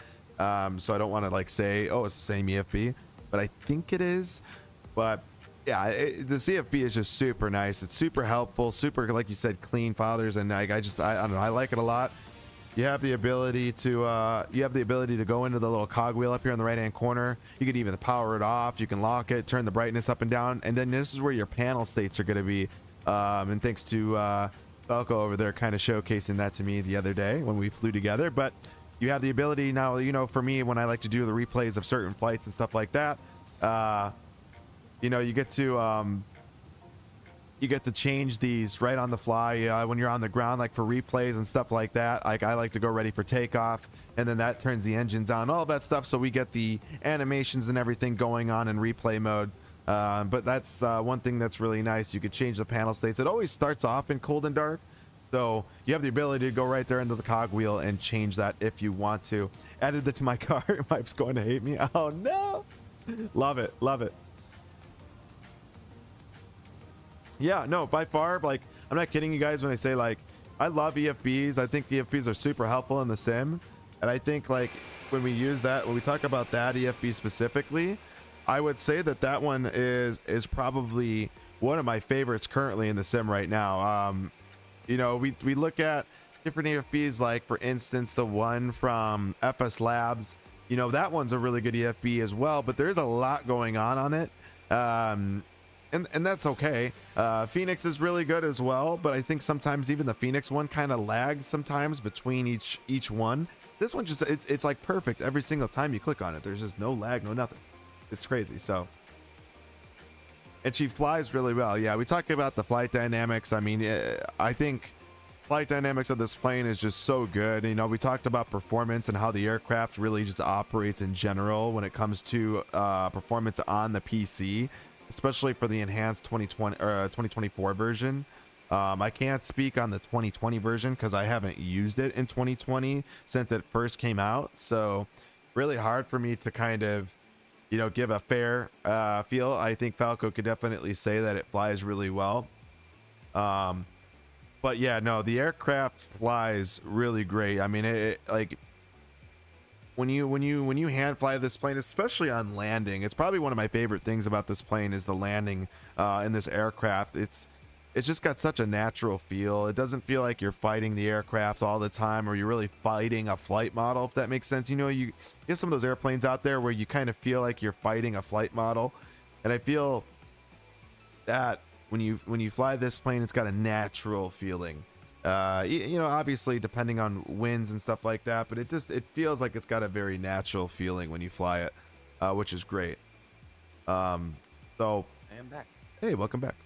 So I don't want to like say, oh, it's the same EFB, but I think it is. But yeah, the CFB is just super nice. It's super helpful, super, like you said, clean fathers, and I don't know, I like it a lot. You have the ability to go into the little cogwheel up here on the right hand corner. You can even power it off, you can lock it, turn the brightness up and down, and then this is where your panel states are going to be. And thanks to Falco over there kind of showcasing that to me the other day when we flew together. But you have the ability now, you know, for me, when I like to do the replays of certain flights and stuff like that, you know, you get to change these right on the fly when you're on the ground, like for replays and stuff like that. Like, I like to go ready for takeoff, and then that turns the engines on, all that stuff, so we get the animations and everything going on in replay mode. But that's one thing that's really nice. You could change the panel states. It always starts off in cold and dark, so you have the ability to go right there into the cogwheel and change that if you want to. Added that to my car. Mike's going to hate me. Oh no. Love it, love it. Yeah, no, by far, like, I'm not kidding you guys when I say, like, I love EFBs. I think EFBs are super helpful in the sim, and I think, like, when we talk about that EFB specifically, I would say that one is probably one of my favorites currently in the sim right now. You know, we look at different EFBs, like, for instance, the one from FS Labs. You know, that one's a really good EFB as well, but there's a lot going on it. and that's okay. Phoenix is really good as well, but I think sometimes even the Phoenix one kind of lags sometimes between each one. This one just it's like perfect every single time you click on it. There's just no lag, no nothing. It's crazy. So, and she flies really well. Yeah, we talked about the flight dynamics. I mean, I think flight dynamics of this plane is just so good. You know, we talked about performance and how the aircraft really just operates in general when it comes to performance on the PC, especially for the enhanced 2020 or 2024 version. I can't speak on the 2020 version because I haven't used it in 2020 since it first came out. So really hard for me to kind of, you know, give a fair feel. I think Falco could definitely say that it flies really well. But yeah, no, the aircraft flies really great. I mean, it like when you hand fly this plane, especially on landing, it's probably one of my favorite things about this plane is the landing in this aircraft. It's just got such a natural feel. It doesn't feel like you're fighting the aircraft all the time, or you're really fighting a flight model, if that makes sense. You know, you have some of those airplanes out there where you kind of feel like you're fighting a flight model, and I feel that when you fly this plane, it's got a natural feeling. You know, obviously depending on winds and stuff like that, but it feels like it's got a very natural feeling when you fly it, which is great. So I am back. hey, welcome back.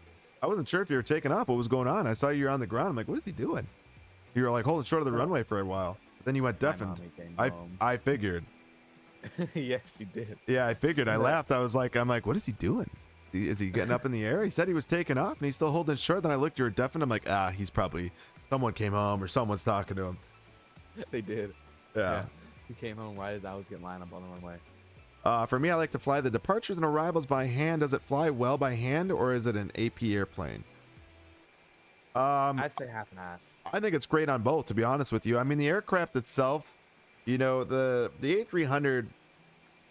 I wasn't sure if you were taking off. What was going on? I saw you were on the ground. I'm like, what is he doing? You were like holding short of the runway for a while. But then you went deafened. I figured. Yes, you did. Yeah, I figured. I laughed. I'm like, what is he doing? Is he getting up in the air? He said he was taking off and he's still holding short. Then I looked, you were deafened. I'm like, he's probably, someone came home or someone's talking to him. They did. Yeah. He came home right as I was getting lined up on the runway. For me, I like to fly the departures and arrivals by hand. Does it fly well by hand, or is it an AP airplane? I'd say half and half. I think it's great on both, to be honest with you. I mean, the aircraft itself, you know, the A300,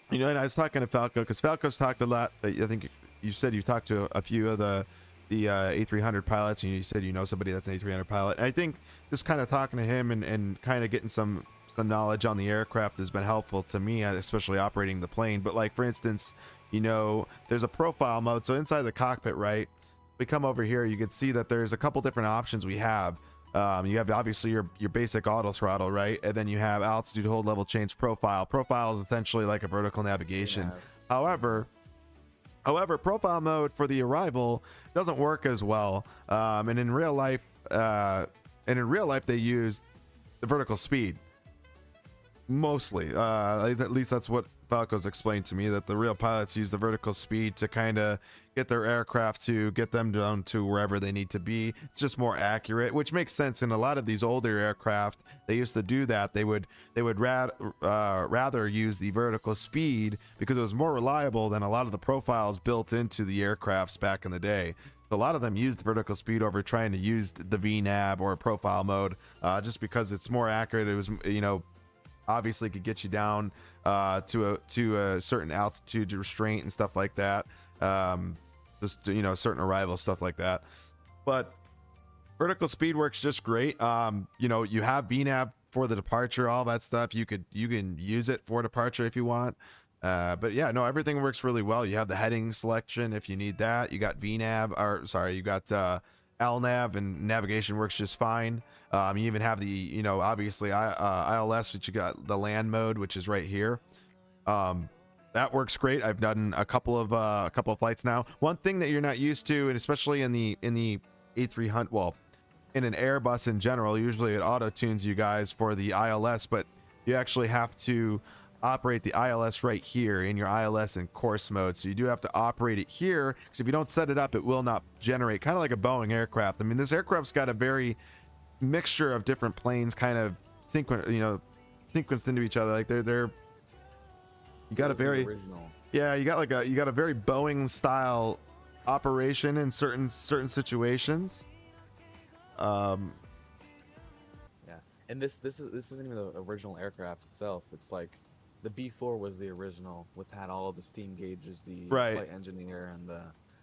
you know, and I was talking to Falco because Falco's talked a lot. I think you said you talked to a few of the A300 pilots, and you said you know somebody that's an A300 pilot. And I think just kind of talking to him and kind of getting some knowledge on the aircraft has been helpful to me, especially operating the plane. But like, for instance, you know, there's a profile mode. So inside the cockpit, right, we come over here, you can see that there's a couple different options we have. You have obviously your basic auto throttle, right? And then you have altitude, hold level, change profile. Profile is essentially like a vertical navigation. Yeah. However, profile mode for the arrival doesn't work as well. And in real life, they use the vertical speed. Mostly, at least that's what Falco's explained to me, that the real pilots use the vertical speed to kind of get their aircraft to get them down to wherever they need to be. It's just more accurate, which makes sense. In a lot of these older aircraft, they used to do that. They would rather use the vertical speed because it was more reliable than a lot of the profiles built into the aircrafts back in the day. So a lot of them used vertical speed over trying to use the VNAV or profile mode, just because it's more accurate. It was, you know, obviously could get you down to a certain altitude restraint and stuff like that. Just, you know, certain arrival stuff like that. But vertical speed works just great. You know, you have VNAV for the departure, all that stuff. You can use it for departure if you want. But yeah, no, everything works really well. You have the heading selection if you need that. You got VNAV, or sorry, you got LNAV, and navigation works just fine. You even have the, you know, obviously ILS, which you got the land mode, which is right here. That works great. I've done a couple of flights now. One thing that you're not used to, and especially in the A300, well, in an Airbus in general, usually it auto tunes you guys for the ILS, but you actually have to operate the ILS right here in your ILS in course mode. So you do have to operate it here, because if you don't set it up, it will not generate, kind of like a Boeing aircraft. I mean, this aircraft's got a very mixture of different planes kind of sequenced into each other. Like they're you got a very original. Yeah, you got a very Boeing style operation in certain situations. Yeah, and this isn't even the original aircraft itself. It's like the B4 was the original, had all of the steam gauges, the flight engineer, and the,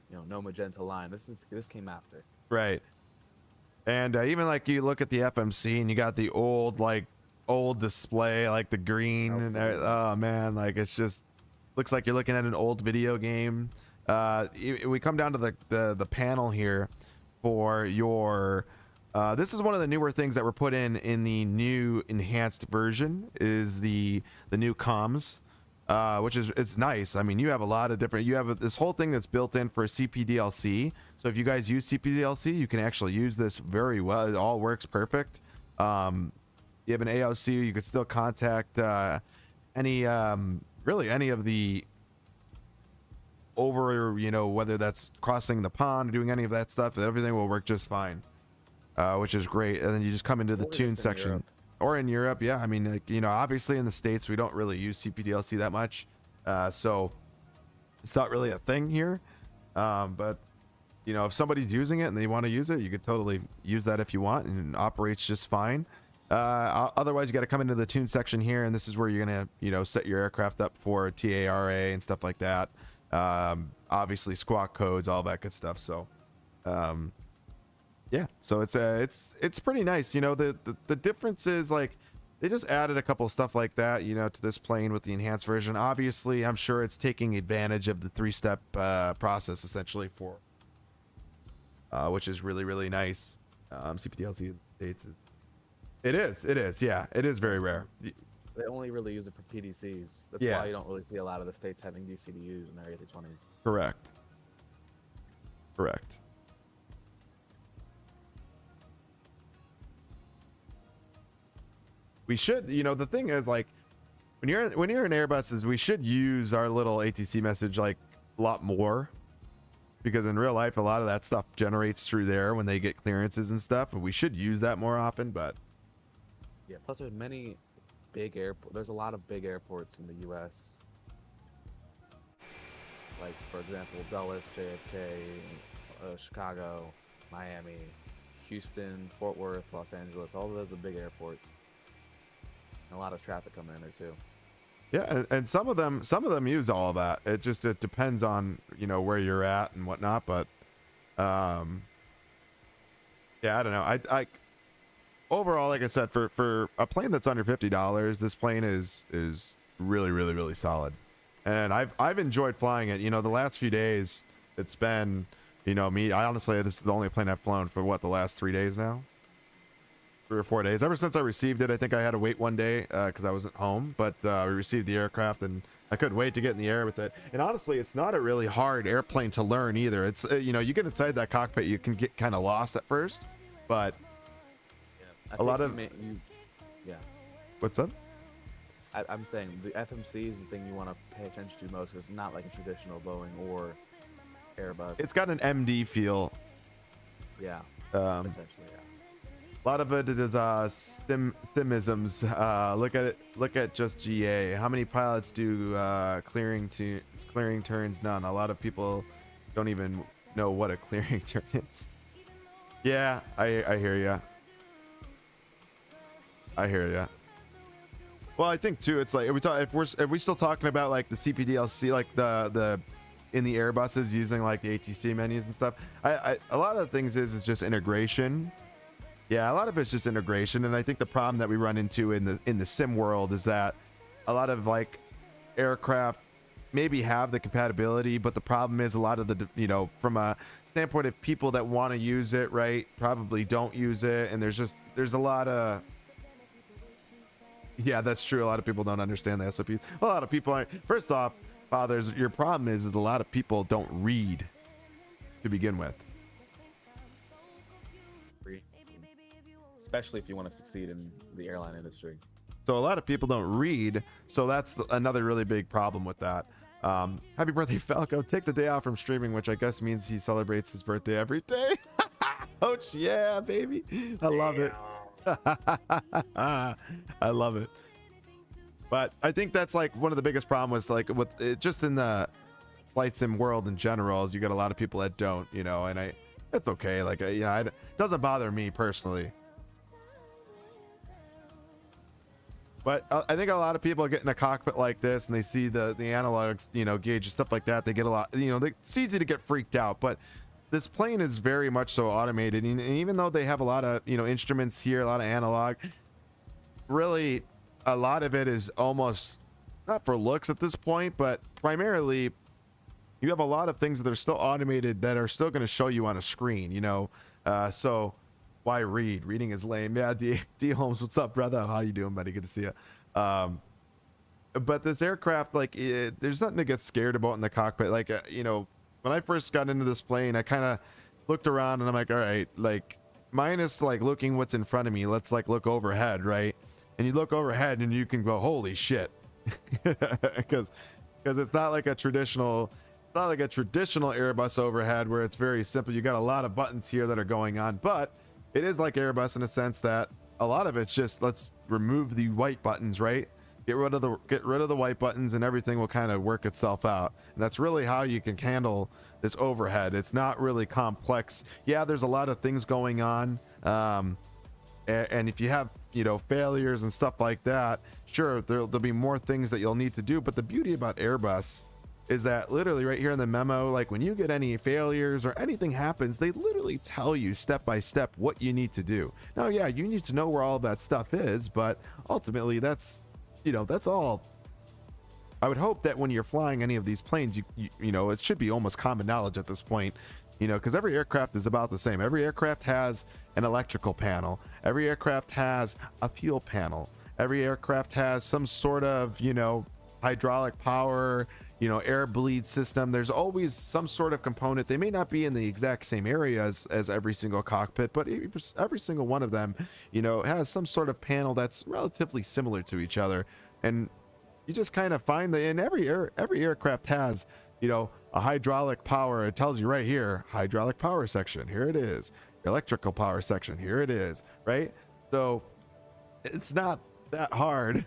you know, no magenta line. This came after. Right. And even like you look at the FMC and you got the old display, like the green, and oh man, like it's just looks like you're looking at an old video game. we come down to the panel here for your this is one of the newer things that were put in the new enhanced version is the new comms, which is it's nice. I mean, you have a lot of different, you have this whole thing that's built in for CPDLC. So if you guys use CPDLC, you can actually use this very well. It all works perfect. You have an AOC, you could still contact any really any of the over, you know, whether that's crossing the pond or doing any of that stuff, everything will work just fine, which is great. And then you just come into the tune section or in Europe. Yeah, I mean, like, you know, obviously in the States we don't really use CPDLC that much, so it's not really a thing here, but you know, if somebody's using it and they want to use it, you could totally use that if you want, and it operates just fine. Otherwise, you got to come into the tune section here, and this is where you're gonna, you know, set your aircraft up for TARA and stuff like that. Obviously squawk codes, all that good stuff. So yeah, so it's pretty nice. You know, the difference is, like, they just added a couple of stuff like that, you know, to this plane with the enhanced version. Obviously, I'm sure it's taking advantage of the 3-step process essentially for which is really nice. CPDLC states it is, yeah, it is very rare. They only really use it for PDCs. That's Yeah. why you don't really see a lot of the states having DCDUs in their A320s. Correct. We should, you know, the thing is, like, when you're in Airbuses, we should use our little ATC message like a lot more, because in real life a lot of that stuff generates through there when they get clearances and stuff, and we should use that more often. But yeah, plus there's many big airports. There's a lot of big airports in the U.S. Like, for example, Dulles, JFK, Chicago, Miami, Houston, Fort Worth, Los Angeles. All of those are big airports. And a lot of traffic coming in there too. yeah, and some of them use all of that. It depends on, you know, where you're at and whatnot. But yeah, I don't know. I overall, like I said, for a plane that's under $50, this plane is really solid, and I've enjoyed flying it. You know, the last few days, it's been, you know, I honestly, this is the only plane I've flown for the last 3 days now, 3 or 4 days. Ever since I received it, I think I had to wait one day because I wasn't home, but we received the aircraft and I couldn't wait to get in the air with it. And honestly, it's not a really hard airplane to learn either. It's you know, you get inside that cockpit, you can get kind of lost at first, but I a lot of yeah. What's up? I'm saying the FMC is the thing you want to pay attention to most, because it's not like a traditional Boeing or Airbus. It's got an MD feel. Yeah. Essentially, yeah. A lot of it is simisms. Look at just GA. How many pilots do clearing turns? None. A lot of people don't even know what a clearing turn is. Yeah, I hear ya. Well, I think too, it's like if we still talking about like the CPDLC, like the in the Airbuses using like the ATC menus and stuff. A lot of the things is just integration. Yeah, a lot of it's just integration, and I think the problem that we run into in the sim world is that a lot of like aircraft maybe have the compatibility, but the problem is a lot of the, you know, from a standpoint of people that want to use it, right, probably don't use it, and there's a lot of, yeah, that's true. A lot of people don't understand the SOPs. A lot of people aren't. First off, fathers, your problem is a lot of people don't read to begin with. Especially if you want to succeed in the airline industry. So a lot of people don't read. So that's another really big problem with that. Happy birthday, Falco. Take the day off from streaming, which I guess means he celebrates his birthday every day. Ouch, yeah, baby. I love it. I love it. But I think that's like one of the biggest problems, like with it, just in the flight sim world in general, is you got a lot of people that don't, you know, and it's okay. Like, you know, it doesn't bother me personally. But I think a lot of people get in a cockpit like this and they see the analogs, you know, gauge and stuff like that. They get a lot, you know, it's easy to get freaked out. But this plane is very much so automated. And even though they have a lot of, you know, instruments here, a lot of analog, really a lot of it is almost not for looks at this point, but primarily you have a lot of things that are still automated that are still going to show you on a screen, you know. So why read? Reading is lame. Yeah, D Holmes, what's up, brother? How you doing, buddy? Good to see you. But this aircraft, like, there's nothing to get scared about in the cockpit. Like, you know, when I first got into this plane, I kind of looked around and I'm like, all right, like, minus like looking what's in front of me, let's like look overhead, right? And you look overhead and you can go, holy shit, because it's not like a traditional Airbus overhead where it's very simple. You got a lot of buttons here that are going on, but it is like Airbus in a sense that a lot of it's just, let's remove the white buttons, right? Get rid of the white buttons and everything will kind of work itself out. And that's really how you can handle this overhead. It's not really complex. Yeah, there's a lot of things going on. And if you have, you know, failures and stuff like that, sure, there'll be more things that you'll need to do. But the beauty about Airbus is that literally right here in the memo, like when you get any failures or anything happens, they literally tell you step by step what you need to do. Now, yeah, you need to know where all of that stuff is, but ultimately that's, you know, that's all. I would hope that when you're flying any of these planes, you know, it should be almost common knowledge at this point, you know, because every aircraft is about the same. Every aircraft has an electrical panel. Every aircraft has a fuel panel. Every aircraft has some sort of, you know, hydraulic power, you know, air bleed system. There's always some sort of component. They may not be in the exact same areas as every single cockpit, but every single one of them, you know, has some sort of panel that's relatively similar to each other. And you just kind of find that in every aircraft has, you know, a hydraulic power. It tells you right here, hydraulic power section, here it is. Electrical power section, here it is, right? So it's not that hard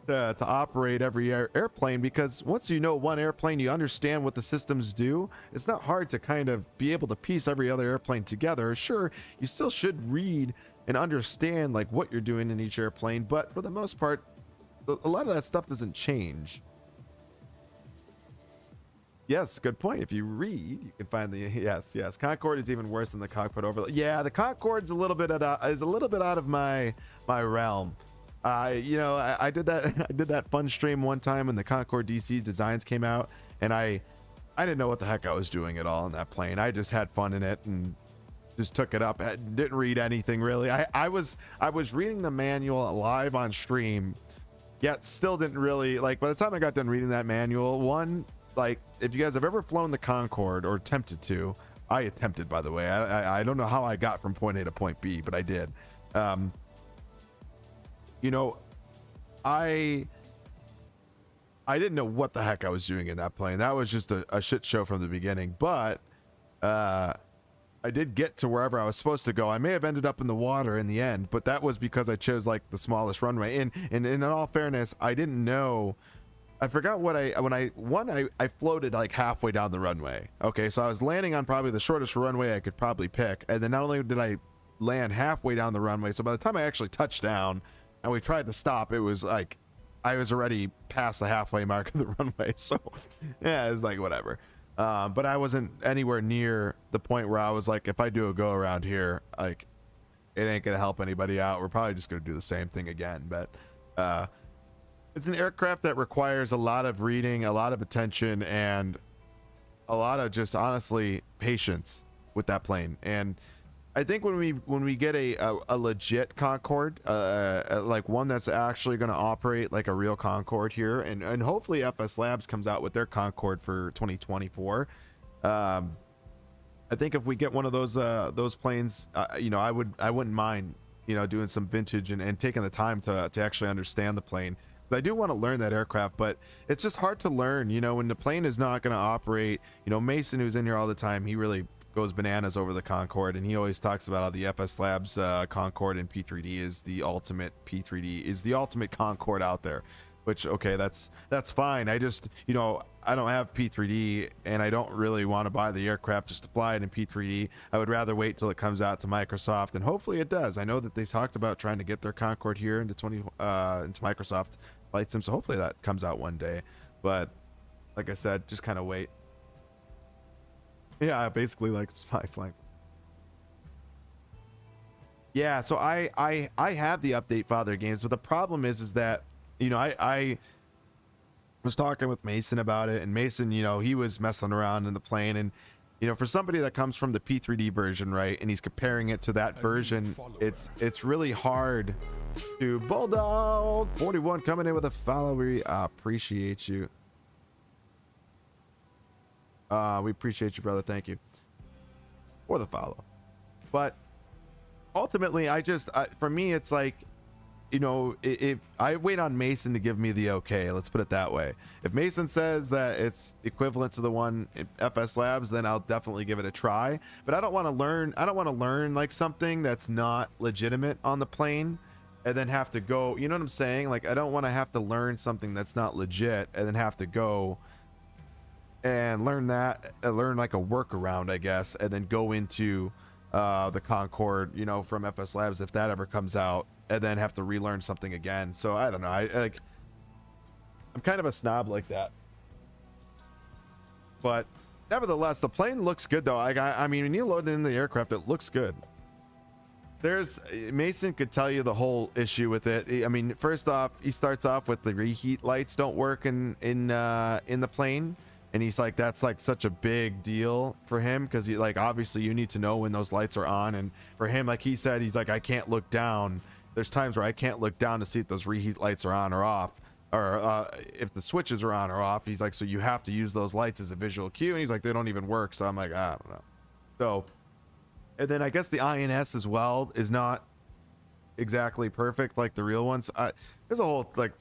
to operate every airplane, because once you know one airplane, you understand what the systems do. It's not hard to kind of be able to piece every other airplane together. Sure, you still should read and understand like what you're doing in each airplane, but for the most part, a lot of that stuff doesn't change. Yes, good point. If you read, you can find the yes. Concorde is even worse than the cockpit overlay. Yeah, the Concorde's a little bit out of my realm. You know, I did that fun stream one time when the Concorde DC designs came out, and I didn't know what the heck I was doing at all in that plane. I just had fun in it and just took it up. I didn't read anything really. I was reading the manual live on stream, yet still didn't really, like, by the time I got done reading that manual, one, like, if you guys have ever flown the Concorde or attempted to, I attempted, by the way. I don't know how I got from point A to point B, but I did. You know, I didn't know what the heck I was doing in that plane. That was just a shit show from the beginning. But I did get to wherever I was supposed to go. I may have ended up in the water in the end, but that was because I chose like the smallest runway. And in all fairness, I didn't know. I forgot what I floated like halfway down the runway. Okay, so I was landing on probably the shortest runway I could probably pick, and then not only did I land halfway down the runway, so by the time I actually touched down and we tried to stop, it was like I was already past the halfway mark of the runway. So yeah, it was like whatever. But I wasn't anywhere near the point where I was like, if I do a go around here, like it ain't gonna help anybody out. We're probably just gonna do the same thing again. But it's an aircraft that requires a lot of reading, a lot of attention, and a lot of just honestly patience with that plane. And I think when we get a legit Concorde, like one that's actually going to operate like a real Concorde here, and hopefully FS Labs comes out with their Concorde for 2024. I think if we get one of those planes, you know, I wouldn't mind, you know, doing some vintage and taking the time to actually understand the plane. I do want to learn that aircraft, but it's just hard to learn, you know, when the plane is not going to operate. You know, Mason, who's in here all the time, he really goes bananas over the Concorde, and he always talks about how the FS Labs Concorde and P3D is the ultimate Concorde out there, which, okay, that's fine. I just, you know, I don't have P3D, and I don't really want to buy the aircraft just to fly it in P3D. I would rather wait till it comes out to Microsoft, and hopefully it does. I know that they talked about trying to get their Concorde here into Microsoft Flight Sim, so hopefully that comes out one day. But like I said, just kind of wait. Yeah, basically like spy flight. Yeah, so I have the update Father games, but the problem is that, you know, was talking with Mason about it, and Mason, you know, he was messing around in the plane, and you know, for somebody that comes from the P3D version, right, and he's comparing it to that version, it's really hard to. Bulldog 41 coming in with a follow. We appreciate you. We appreciate you, brother. Thank you for the follow. But ultimately, for me, it's like, you know, if I wait on Mason to give me the okay, let's put it that way. If Mason says that it's equivalent to the one in FS Labs, then I'll definitely give it a try. But I don't want to learn like something that's not legitimate on the plane and then have to go, you know what I'm saying? Like, I don't want to have to learn something that's not legit and then have to go and learn like a workaround, I guess, and then go into the Concorde, you know, from FS Labs if that ever comes out, and then have to relearn something again. So I don't know. I'm kind of a snob like that. But nevertheless, the plane looks good though. I mean, when you load it in the aircraft, it looks good. Mason could tell you the whole issue with it. I mean, first off, he starts off with the reheat lights don't work in the plane. And he's like, that's like such a big deal for him, because he, like, obviously you need to know when those lights are on. And for him, like he said, he's like, I can't look down. There's times where I can't look down to see if those reheat lights are on or off, or if the switches are on or off. He's like, so you have to use those lights as a visual cue. And he's like, they don't even work. So I'm like, I don't know. So, and then I guess the INS as well is not exactly perfect like the real ones. There's a whole, like,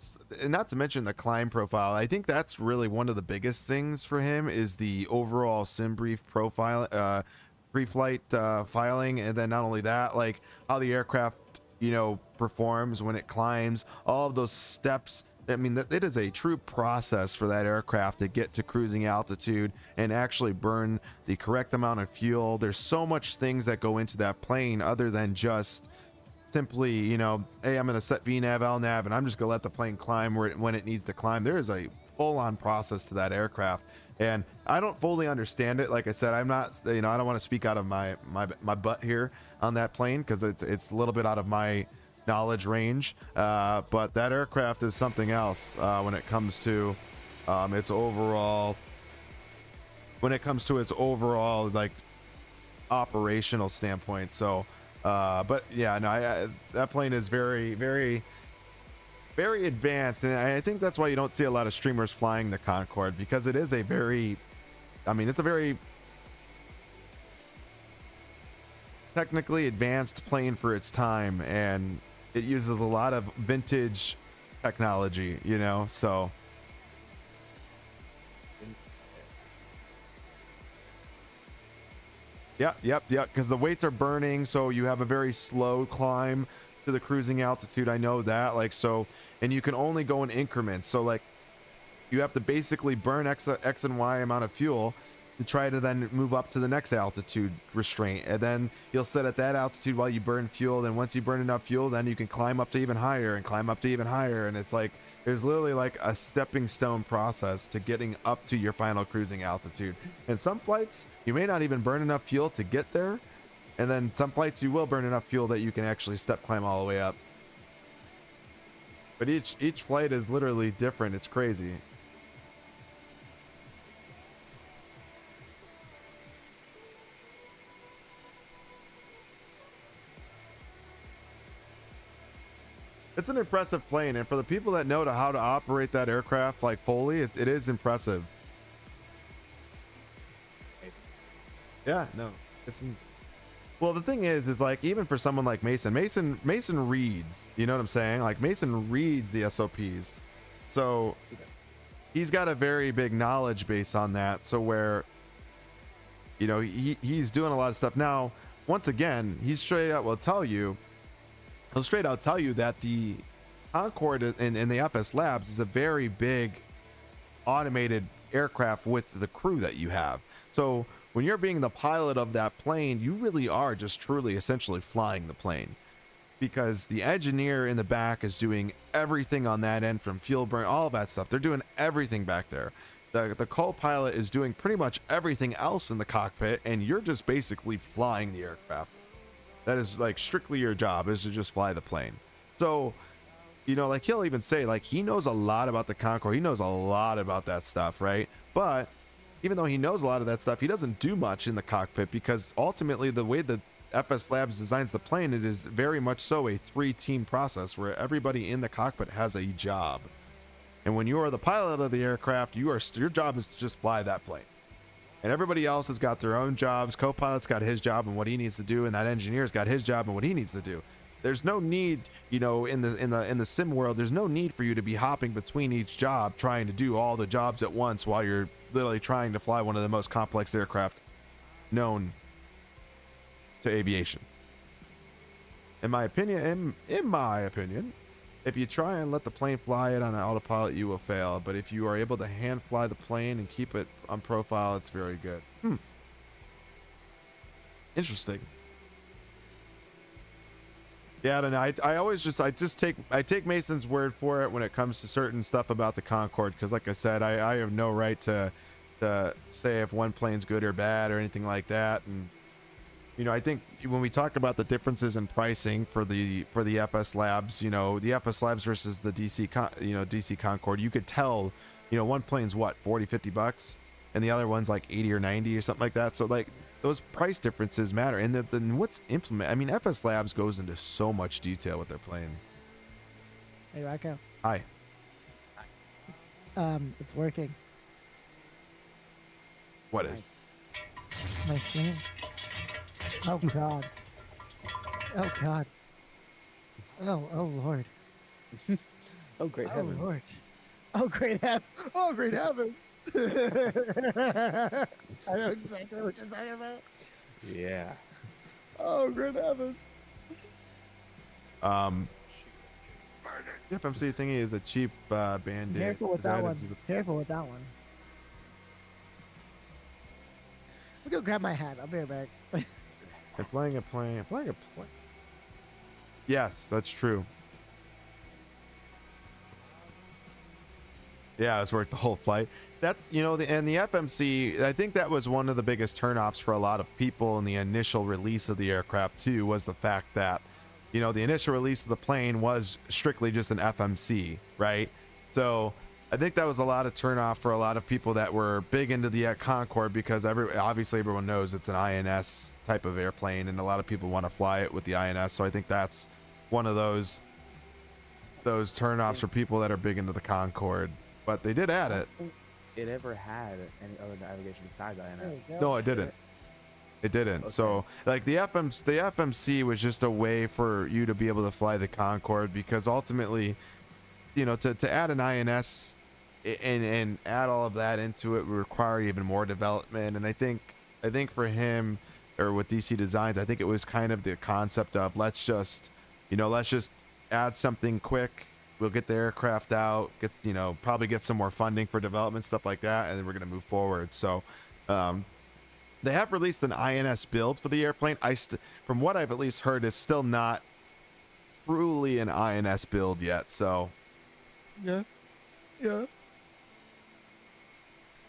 and not to mention the climb profile. I think that's really one of the biggest things for him is the overall sim brief profile, pre-flight filing. And then not only that, like how the aircraft, you know, performs when it climbs, all of those steps. I mean, it is a true process for that aircraft to get to cruising altitude and actually burn the correct amount of fuel. There's so much things that go into that plane other than just simply, you know, hey, I'm going to set VNAV, LNAV, and I'm just going to let the plane climb when it needs to climb. There is a full-on process to that aircraft, and I don't fully understand it. Like I said, I'm not, you know, I don't want to speak out of my butt here on that plane, because it's a little bit out of my knowledge range, but that aircraft is something else when it comes to its overall like operational standpoint. So but yeah, no, that plane is very, very, very advanced, and I think that's why you don't see a lot of streamers flying the Concorde, because it is a very, I mean, it's a very technically advanced plane for its time, and it uses a lot of vintage technology, you know. So yep, because the weights are burning, so you have a very slow climb to the cruising altitude. I know that, like, so, and you can only go in increments, so like you have to basically burn X and Y amount of fuel to try to then move up to the next altitude restraint, and then you'll sit at that altitude while you burn fuel. Then once you burn enough fuel, then you can climb up to even higher and climb up to even higher, and it's like there's literally like a stepping stone process to getting up to your final cruising altitude. And some flights you may not even burn enough fuel to get there, and then some flights you will burn enough fuel that you can actually step climb all the way up. But each flight is literally different. It's crazy. It's an impressive plane, and for the people that know how to operate that aircraft like fully, it is impressive. Yeah, no. Well, the thing is like, even for someone like Mason reads, you know what I'm saying? Like, Mason reads the SOPs. So he's got a very big knowledge base on that. So where, you know, he's doing a lot of stuff. Now, once again, he'll straight out tell you that the Concorde in the FS Labs is a very big automated aircraft with the crew that you have. So when you're being the pilot of that plane, you really are just truly essentially flying the plane, because the engineer in the back is doing everything on that end, from fuel burn, all that stuff. They're doing everything back there. The co-pilot is doing pretty much everything else in the cockpit, and you're just basically flying the aircraft. That is like strictly your job, is to just fly the plane. So, you know, like he'll even say like he knows a lot about the Concorde. He knows a lot about that stuff, right? But even though he knows a lot of that stuff, he doesn't do much in the cockpit because ultimately the way that FS Labs designs the plane, it is very much so a 3-team process where everybody in the cockpit has a job. And when you are the pilot of the aircraft, your job is to just fly that plane. And everybody else has got their own jobs. Co-pilot's got his job and what he needs to do, and that engineer's got his job and what he needs to do. There's no need, you know, in the sim world, there's no need for you to be hopping between each job trying to do all the jobs at once while you're literally trying to fly one of the most complex aircraft known to aviation. In my opinion, if you try and let the plane fly it on an autopilot, you will fail. But if you are able to hand fly the plane and keep it on profile, it's very good. Interesting. Yeah, I don't know. I take Mason's word for it when it comes to certain stuff about the Concorde, because like I said, I have no right to say if one plane's good or bad or anything like that. And you know, I think when we talk about the differences in pricing for the FS Labs, you know, the FS Labs versus the DC Concorde, you could tell, you know, one plane's what, 40-50 bucks and the other one's like 80 or 90 or something like that. So like those price differences matter. And then what's implement, I mean, FS Labs goes into so much detail with their planes. Hey, Rocco. Hi. It's working. What is? My screen. Oh God. Oh God. Oh Lord. Oh great Oh heavens. Lord. Oh great heavens. Oh great heavens. I know exactly what you're talking about. Yeah. Oh great heavens. The FMC thingy is a cheap band-aid. Careful with that one. Careful with that one. I'll go grab my hat. I'll be right back. And flying a plane. Yes, that's true. Yeah, it's worth the whole flight. That's, you know, and the FMC, I think that was one of the biggest turnoffs for a lot of people in the initial release of the aircraft too, was the fact that, you know, the initial release of the plane was strictly just an FMC, right? So I think that was a lot of turnoff for a lot of people that were big into the Concorde, because obviously everyone knows it's an INS type of airplane and a lot of people want to fly it with the INS. So I think that's one of those turnoffs for people that are big into the Concorde. But they did add it. It ever had any other navigation besides INS? No, it didn't. It didn't. Okay. So like the FMC was just a way for you to be able to fly the Concorde, because ultimately, you know, to add an INS and add all of that into it would require even more development. And I think for him, or with DC Designs, I think it was kind of the concept of let's just add something quick. We'll get the aircraft out, probably get some more funding for development, stuff like that, and then we're going to move forward. So they have released an INS build for the airplane. From what I've at least heard, it's still not truly an INS build yet. So yeah.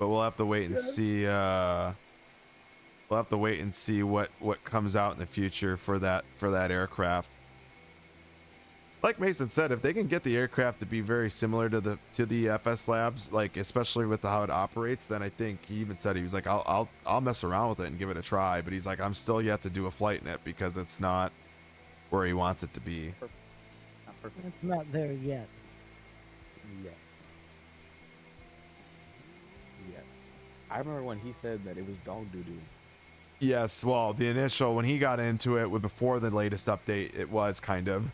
But we'll have to wait and see. We'll have to wait and see what comes out in the future for that aircraft. Like Mason said, if they can get the aircraft to be very similar to the FS Labs, like especially with how it operates, then I think he even said, he was like, I'll mess around with it and give it a try. But he's like, I'm still yet to do a flight in it because it's not where he wants it to be. It's not perfect. It's not there yet. Yet. I remember when he said that it was dog doo-doo. Yes, well, the initial, when he got into it before the latest update, it was kind of.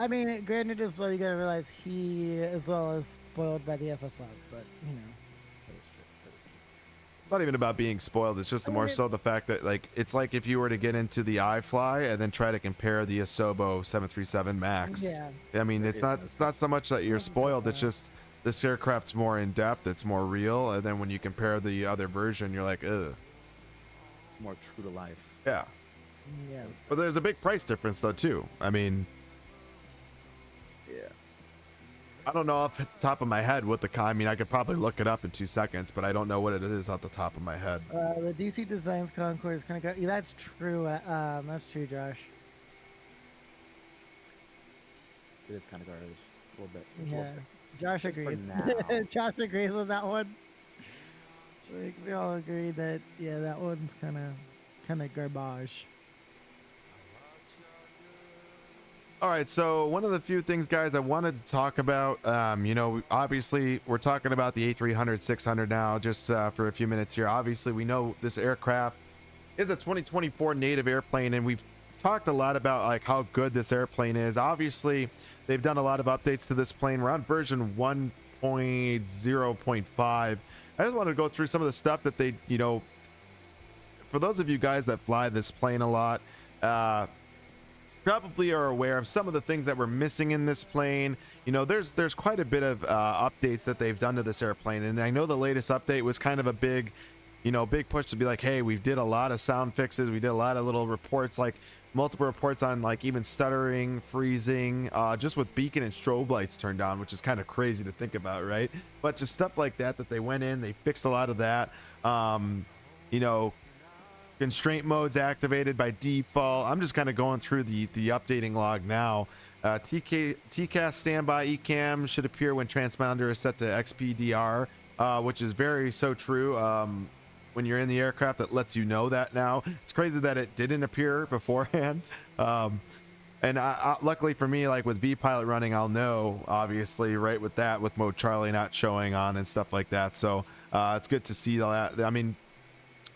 I mean, granted, as well, you gotta realize he as well is spoiled by the FS Labs, but you know. That is true. It's not even about being spoiled. It's just more so the fact that, like, it's like if you were to get into the iFly and then try to compare the Asobo 737 Max. Yeah. I mean, it's not so much that you're spoiled. It's just this aircraft's more in depth. It's more real. And then when you compare the other version, you're like, ugh. It's more true to life. Yeah. Yeah. But there's a big price difference though too. I mean, yeah. I don't know off the top of my head what I mean, I could probably look it up in 2 seconds, but I don't know what it is off the top of my head. The DC Designs Concorde is kind of that's true. That's true, Josh. It is kind of garbage. A little bit. Just a Yeah, little bit. Josh Just for agrees. now. Josh agrees with that one. Like, we all agree that yeah, that one's kind of garbage. All right, so one of the few things, guys, I wanted to talk about, you know, obviously we're talking about the A300-600 now, just for a few minutes here. Obviously, we know this aircraft is a 2024 native airplane, and we've talked a lot about like how good this airplane is. Obviously, they've done a lot of updates to this plane. We're on version 1.0.5. I just want to go through some of the stuff that they, you know, for those of you guys that fly this plane a lot, probably are aware of some of the things that were missing in this plane. You know, there's quite a bit of updates that they've done to this airplane, and I know the latest update was kind of a big, you know, big push to be like, hey, we did a lot of sound fixes, we did a lot of little reports, like multiple reports on like even stuttering, freezing, just with beacon and strobe lights turned on, which is kind of crazy to think about, right? But just stuff like that they went in, they fixed a lot of that. You know, constraint modes activated by default. I'm just kind of going through the updating log now. TCAS standby ECAM should appear when transponder is set to XPDR, which is so true. When you're in the aircraft, that lets you know that now. It's crazy that it didn't appear beforehand. And luckily for me, like with VPilot running, I'll know, obviously, right, with that, with mode Charlie not showing on and stuff like that. So it's good to see that. I mean,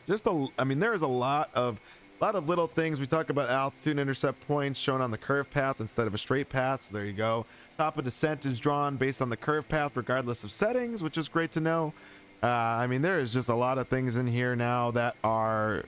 there's a lot of little things. We talk about altitude intercept points shown on the curve path instead of a straight path. So there you go. Top of descent is drawn based on the curve path regardless of settings, which is great to know. I mean, there is just a lot of things in here now that are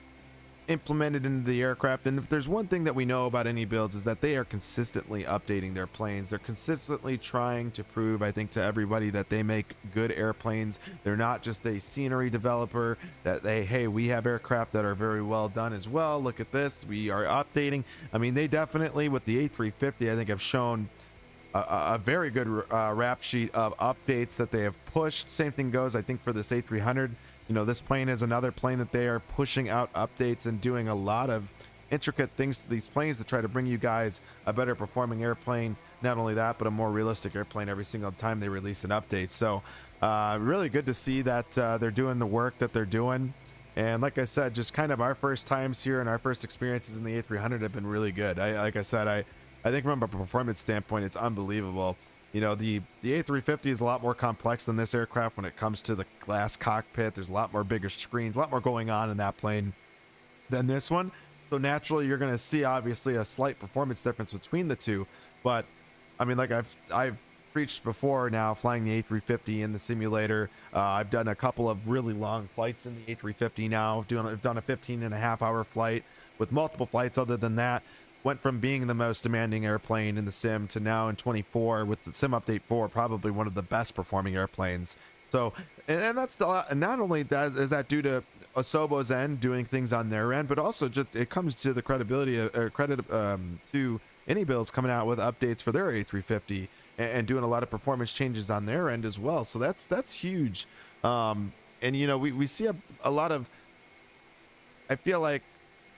implemented into the aircraft. And if there's one thing that we know about IniBuilds is that they are consistently updating their planes. They're consistently trying to prove, I think, to everybody that they make good airplanes. They're not just a scenery developer, that hey, we have aircraft that are very well done as well. Look at this, we are updating. I mean, they definitely, with the A350, I think have shown a very good rap sheet of updates that they have pushed. Same thing goes, I think, for this A300. You know, this plane is another plane that they are pushing out updates and doing a lot of intricate things to these planes to try to bring you guys a better performing airplane. Not only that, but a more realistic airplane every single time they release an update. So really good to see that they're doing the work that they're doing. And like I said, just kind of our first times here and our first experiences in the A300 have been really good. Like I said, I think from a performance standpoint, it's unbelievable. You know, the A350 is a lot more complex than this aircraft when it comes to the glass cockpit. There's a lot more bigger screens, a lot more going on in that plane than this one. So naturally, you're going to see, obviously, a slight performance difference between the two. But, I mean, like I've preached before now, flying the A350 in the simulator. I've done a couple of really long flights in the A350 now. I've done a 15.5-hour flight with multiple flights other than that. Went from being the most demanding airplane in the sim to now in 24 with the sim update 4, probably one of the best performing airplanes. So, and that's and not only that is that due to Asobo's end doing things on their end, but also just it comes to the credibility credit to IniBuilds coming out with updates for their A350 and doing a lot of performance changes on their end as well. So that's huge. And you know, we see a lot of, I feel like,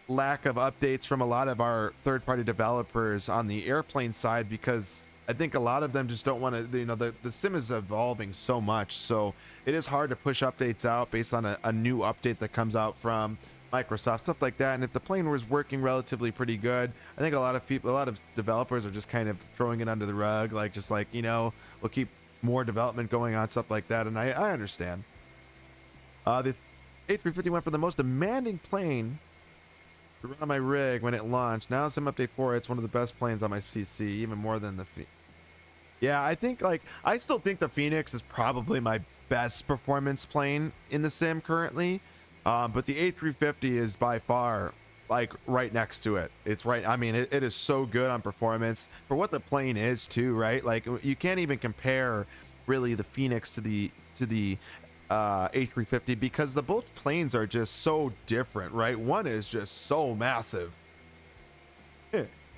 lack of updates from a lot of our third-party developers on the airplane side, because I think a lot of them just don't want to, you know, the sim is evolving so much, so it is hard to push updates out based on a new update that comes out from Microsoft, stuff like that. And if the plane was working relatively pretty good, I think a lot of developers are just kind of throwing it under the rug, like just like, you know, we'll keep more development going on, stuff like that. And I understand. The A350 went for the most demanding plane to run on my rig when it launched. Now sim update 4, it's one of the best planes on my PC, even more than the yeah, I think, like, I still think the Phoenix is probably my best performance plane in the sim currently, but the A350 is by far, like, right next to it. It's right, I mean, it is so good on performance for what the plane is too, right? Like, you can't even compare really the Phoenix to the A350, because the both planes are just so different, right? One is just so massive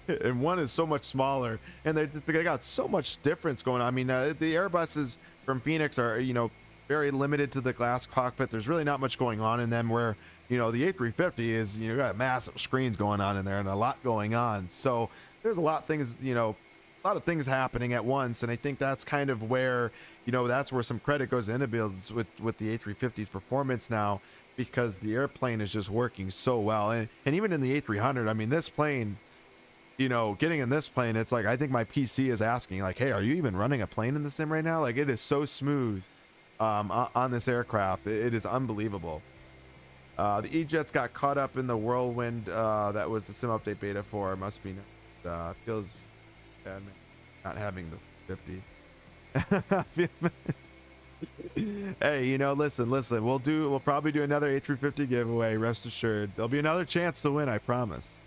and one is so much smaller, and they got so much difference going on. I mean, the Airbuses from Phoenix are, you know, very limited to the glass cockpit. There's really not much going on in them, where, you know, the A350 is, you know, got massive screens going on in there and a lot going on. So there's a lot of things, you know, lot of things happening at once, and I think that's kind of where, you know, that's where some credit goes to IniBuilds with the A350's performance now, because the airplane is just working so well. And even in the A300, I mean, this plane, you know, getting in this plane, it's like, I think my PC is asking, like, hey, are you even running a plane in the sim right now? Like, it is so smooth on this aircraft. It is unbelievable. The E-Jets got caught up in the whirlwind. That was the sim update beta 4. Must be feels bad not having the 50. Hey, you know, listen, we'll probably do another A350 giveaway, rest assured. There'll be another chance to win, I promise.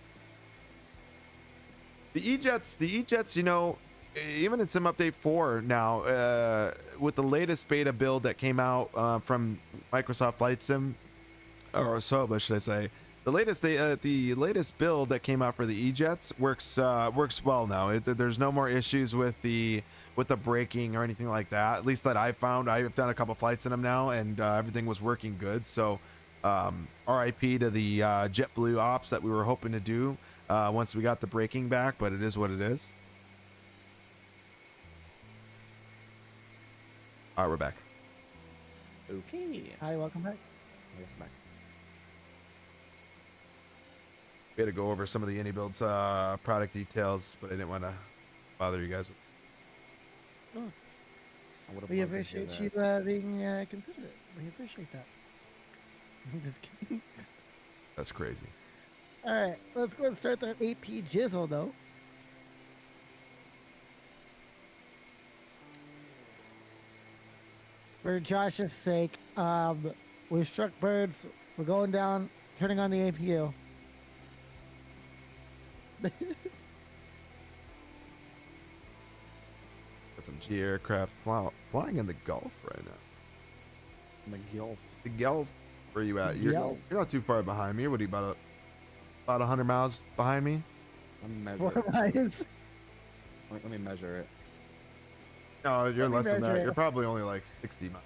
The E-Jets, you know, even in sim update 4 now, with the latest beta build that came out from Microsoft Flight Sim, or Soba, should I say, the latest build that came out for the E-Jets works well now. There's no more issues with the braking or anything like that, at least that I found. I've done a couple flights in them now, and everything was working good. So RIP to the JetBlue ops that we were hoping to do once we got the braking back, but it is what it is. All right, we're back. Okay. Hi, welcome back. Welcome back. We had to go over some of the IniBuilds product details, but I didn't want to bother you guys. Oh. I would've We loved to hear appreciate that. you being considerate. We appreciate that. I'm just kidding. That's crazy. All right, let's go and start that AP jizzle though. For Josh's sake, we struck birds. We're going down, turning on the APU. Got some G aircraft flying in the Gulf right now. The Gulf. Where you at? You're not too far behind me. What are you, about 100 miles behind me? Let me measure it. Miles. Let me measure it. No, you're Let me less than measure that. it. You're probably only like 60 miles.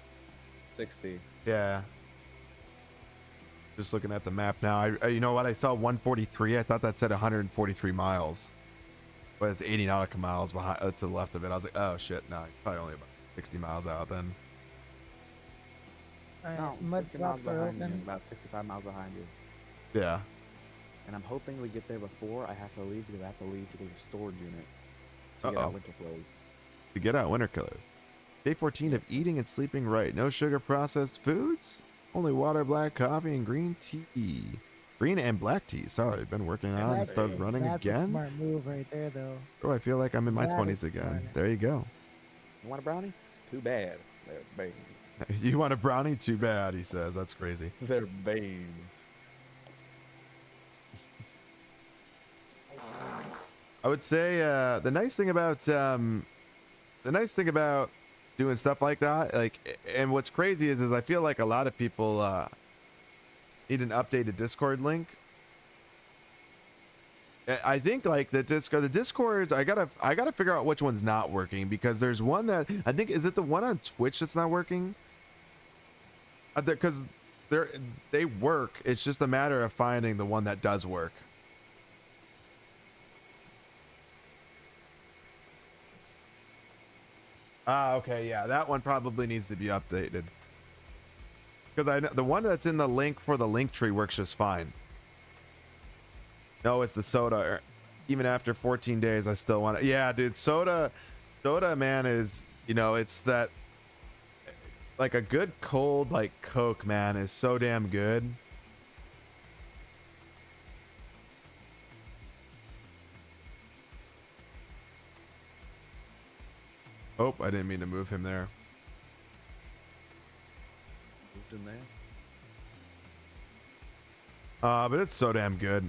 60. Yeah. Just looking at the map now. You know what? I saw 143. I thought that said 143 miles. But it's 80 nautical miles behind to the left of it. I was like, oh shit, no, probably only about 60 miles out then. All right, No, mud 60 miles flaps are behind you. open. About 65 miles behind you. Yeah. And I'm hoping we get there before I have to leave, because I have to leave to go to the storage unit to get Uh-oh. out winter clothes. To get out winter killers. Day 14 of eating and sleeping right. No sugar processed foods. Only water, black coffee, and green tea. Green and black tea. Sorry, been working out and started running That's a again. smart move right there, though. Oh, I feel like I'm in my That 20s is again. smart. There you go. You want a brownie? Too bad. They're babies. You want a brownie? Too bad, he says. That's crazy. They're babes. I would say the nice thing about doing stuff like that, like, and what's crazy is I feel like a lot of people need an updated Discord link. I think like the Discords, I gotta figure out which one's not working, because there's one that I think, is it the one on Twitch that's not working? Because they work. It's just a matter of finding the one that does work. Ah, okay, yeah, that one probably needs to be updated. Because I know the one that's in the link for the link tree works just fine. No, it's the soda. Even after 14 days, I still want it. Yeah, dude, soda, man, is, you know, it's that, like, a good cold, like, Coke, man, is so damn good. Oh, I didn't mean to move him there. Moved in there. But it's so damn good.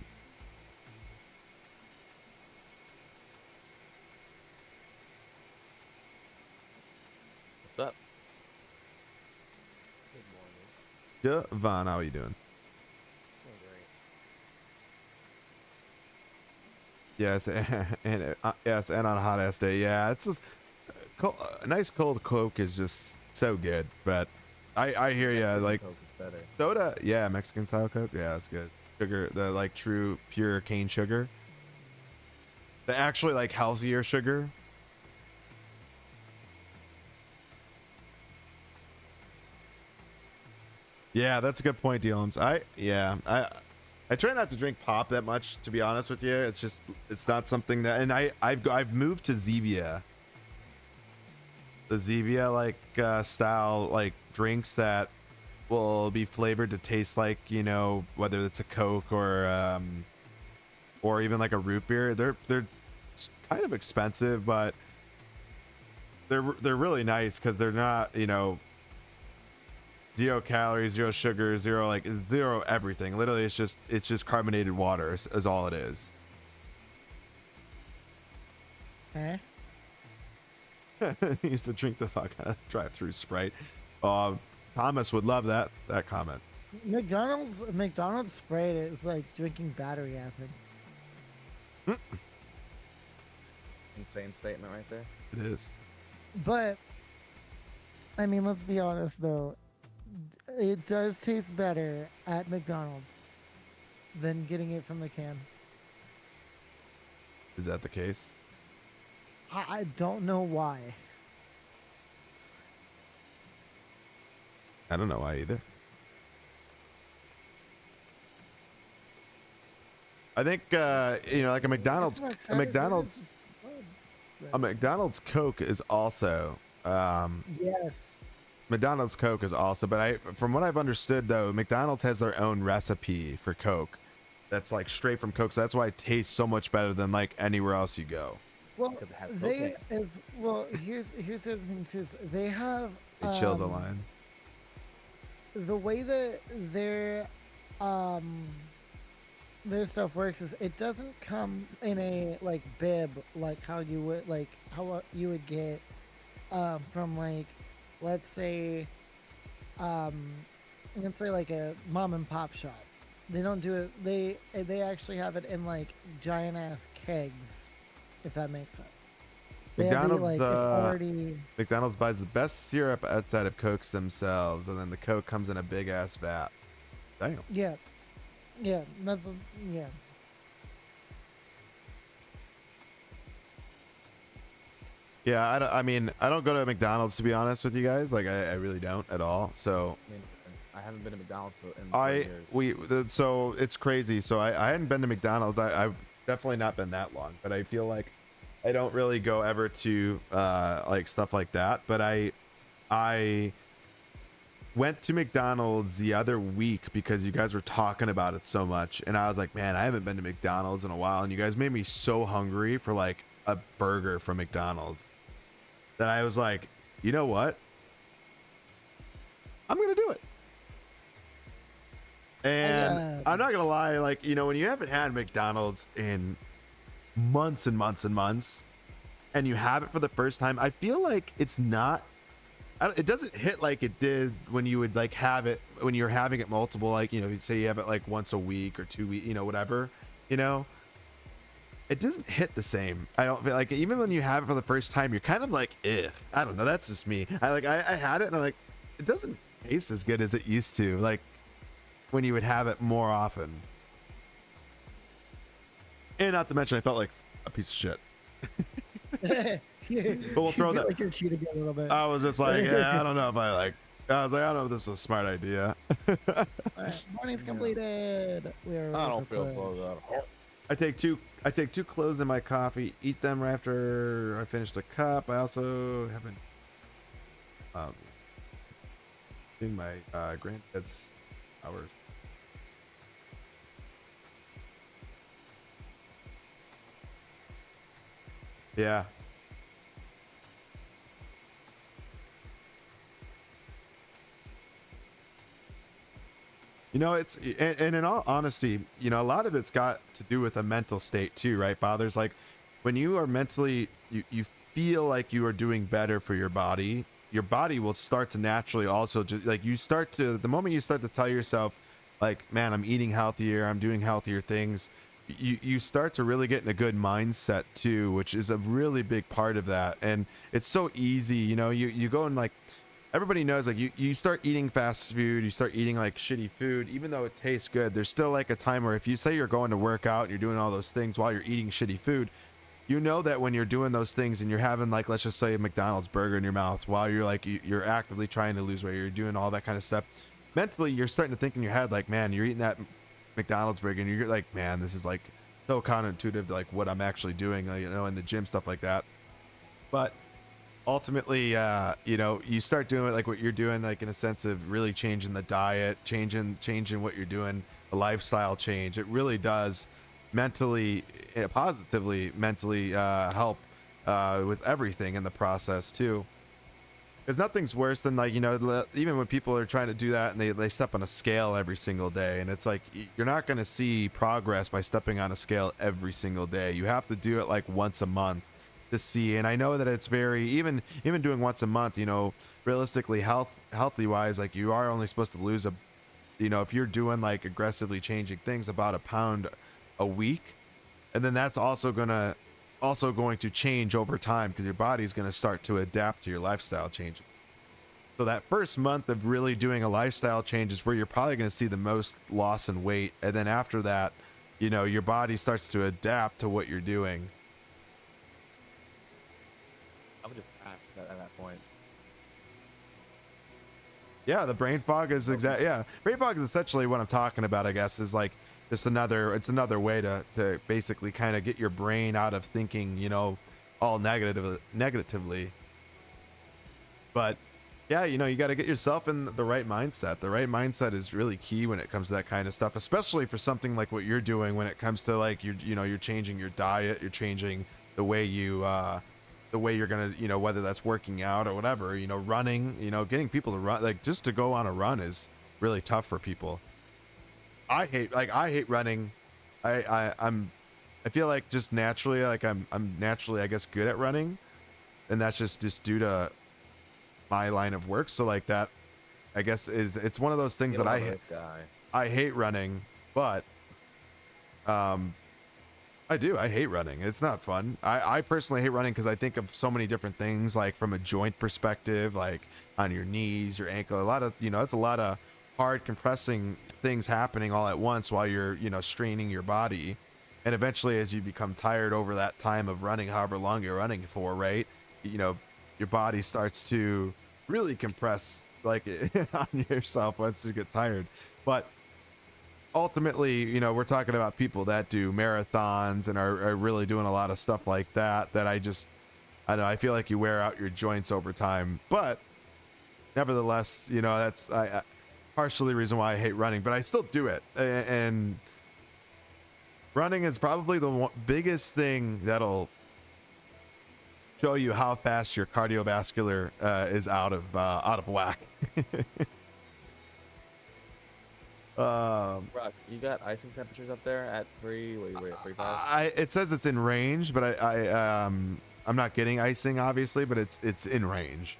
What's up? Devon, how are you doing? Yes, and yes, and on a hot ass day, yeah, it's just a nice cold Coke is just so good. But I hear you, like Coke is better. soda, yeah, Mexican style Coke, yeah, it's good. Sugar, the like true pure cane sugar, the actually like healthier sugar. Yeah, that's a good point, Dealums. I try not to drink pop that much, to be honest with you. It's just it's not something that, and I've moved to Zevia. The Zevia like style like drinks that will be flavored to taste like, you know, whether it's a Coke or even like a root beer. They're kind of expensive, but they're really nice because they're not, you know, 0 calories, 0 sugar, zero everything. Literally, it's just carbonated water is all it is. Eh? He used to drink the fuck out of drive-through Sprite. Thomas would love that comment. McDonald's Sprite is like drinking battery acid. Insane statement right there. It is. But I mean, let's be honest though. It does taste better at McDonald's than getting it from the can. Is that the case? I don't know why. I don't know why either. I think you know, like a McDonald's Coke is also Yes. McDonald's Coke is also, but from what I've understood though, McDonald's has their own recipe for Coke that's like straight from Coke, so that's why it tastes so much better than like anywhere else you go. Well, Because it has they cocaine. here's the other thing too. Is they have They chill the line. the way that their stuff works is it doesn't come in a like bib like how you would get from like let's say like a mom and pop shop. They don't do it. They actually have it in like giant ass kegs, if that makes sense. They have McDonald's it's already. McDonald's buys the best syrup outside of Cokes themselves, and then the Coke comes in a big ass vat. Damn. Yeah, that's yeah. Yeah, I mean, I don't go to McDonald's, to be honest with you guys. Like, I really don't at all. So I mean, I haven't been to McDonald's in 30 years. So it's crazy. So I hadn't been to McDonald's. I've definitely not been that long, but I feel like I don't really go ever to like stuff like that. But I went to McDonald's the other week because you guys were talking about it so much, and I was like, man, I haven't been to McDonald's in a while, and you guys made me so hungry for like a burger from McDonald's that I was like, you know what? I'm gonna do it. And I'm not gonna lie, like, you know, when you haven't had McDonald's in months and months and months, and you have it for the first time, I feel like it's not. It doesn't hit like it did when you would like have it when you're having it multiple, like, you know, you'd say you have it like once a week or 2 weeks, you know, whatever, you know. It doesn't hit the same. I don't feel like, even when you have it for the first time, you're kind of like, I don't know. That's just me. I had it and I'm like, it doesn't taste as good as it used to. Like when you would have it more often. And not to mention, I felt like a piece of shit. But we'll throw that. Like you're cheating a little bit. I was just like, I don't know if I was like, I don't know if this was a smart idea. All right, morning's completed. We are. I don't feel so good. I take two cloves in my coffee, eat them right after I finish the cup. I also haven't seen my granddad's hours. Yeah. You know, it's and in all honesty, you know, a lot of it's got to do with a mental state too, right, fathers? Like when you are mentally, you feel like you are doing better for your body will start to naturally also just like the moment you start to tell yourself like, man, I'm eating healthier, I'm doing healthier things, you start to really get in a good mindset too, which is a really big part of that. And it's so easy, you know, you go and like, everybody knows, like you start eating fast food, you start eating like shitty food, even though it tastes good, there's still like a time where if you say you're going to work out and you're doing all those things while you're eating shitty food, you know that when you're doing those things and you're having like, let's just say a McDonald's burger in your mouth while you're like, you're actively trying to lose weight, you're doing all that kind of stuff, mentally you're starting to think in your head like, man, you're eating that McDonald's burger and you're like, man, this is like so counterintuitive to like what I'm actually doing, you know, in the gym, stuff like that. But ultimately, you know, you start doing it like what you're doing, like in a sense of really changing the diet, changing what you're doing, a lifestyle change. It really does mentally, positively mentally help with everything in the process too. Because nothing's worse than, like, you know, even when people are trying to do that and they step on a scale every single day, and it's like you're not going to see progress by stepping on a scale every single day. You have to do it like once a month to see. And I know that it's very, even doing once a month, you know, realistically healthy wise, like you are only supposed to lose you know, if you're doing like aggressively changing things, about a pound a week. And then that's also going to change over time because your body's going to start to adapt to your lifestyle changes. So that first month of really doing a lifestyle change is where you're probably going to see the most loss in weight. And then after that, you know, your body starts to adapt to what you're doing. I would just pass at that point. Yeah, the brain fog is brain fog is essentially what I'm talking about, I guess, is like just another way to basically kind of get your brain out of thinking, you know, all negatively. But yeah, you know, you got to get yourself in the right mindset. The right mindset is really key when it comes to that kind of stuff, especially for something like what you're doing when it comes to like you're changing your diet, you're changing the way you're gonna, you know, whether that's working out or whatever, you know, running, you know, getting people to run, like just to go on a run is really tough for people. I hate running. I feel like just naturally, like I'm naturally, I guess, good at running, and that's just due to my line of work. So like that, I guess, it's one of those things that I hate running, but I hate running. It's not fun. I personally hate running because I think of so many different things, like from a joint perspective, like on your knees, your ankle, a lot of, you know, it's a lot of hard compressing things happening all at once while you're, you know, straining your body. And eventually, as you become tired over that time of running, however long you're running for, right, you know, your body starts to really compress like on yourself once you get tired. But ultimately, you know, we're talking about people that do marathons and are really doing a lot of stuff like that I don't know, I feel like you wear out your joints over time. But nevertheless, you know, that's partially the reason why I hate running, but I still do it. And running is probably the biggest thing that'll show you how fast your cardiovascular is out of whack. Brock, you got icing temperatures up there at 3.5? It says it's in range, but I'm not getting icing obviously, but it's in range.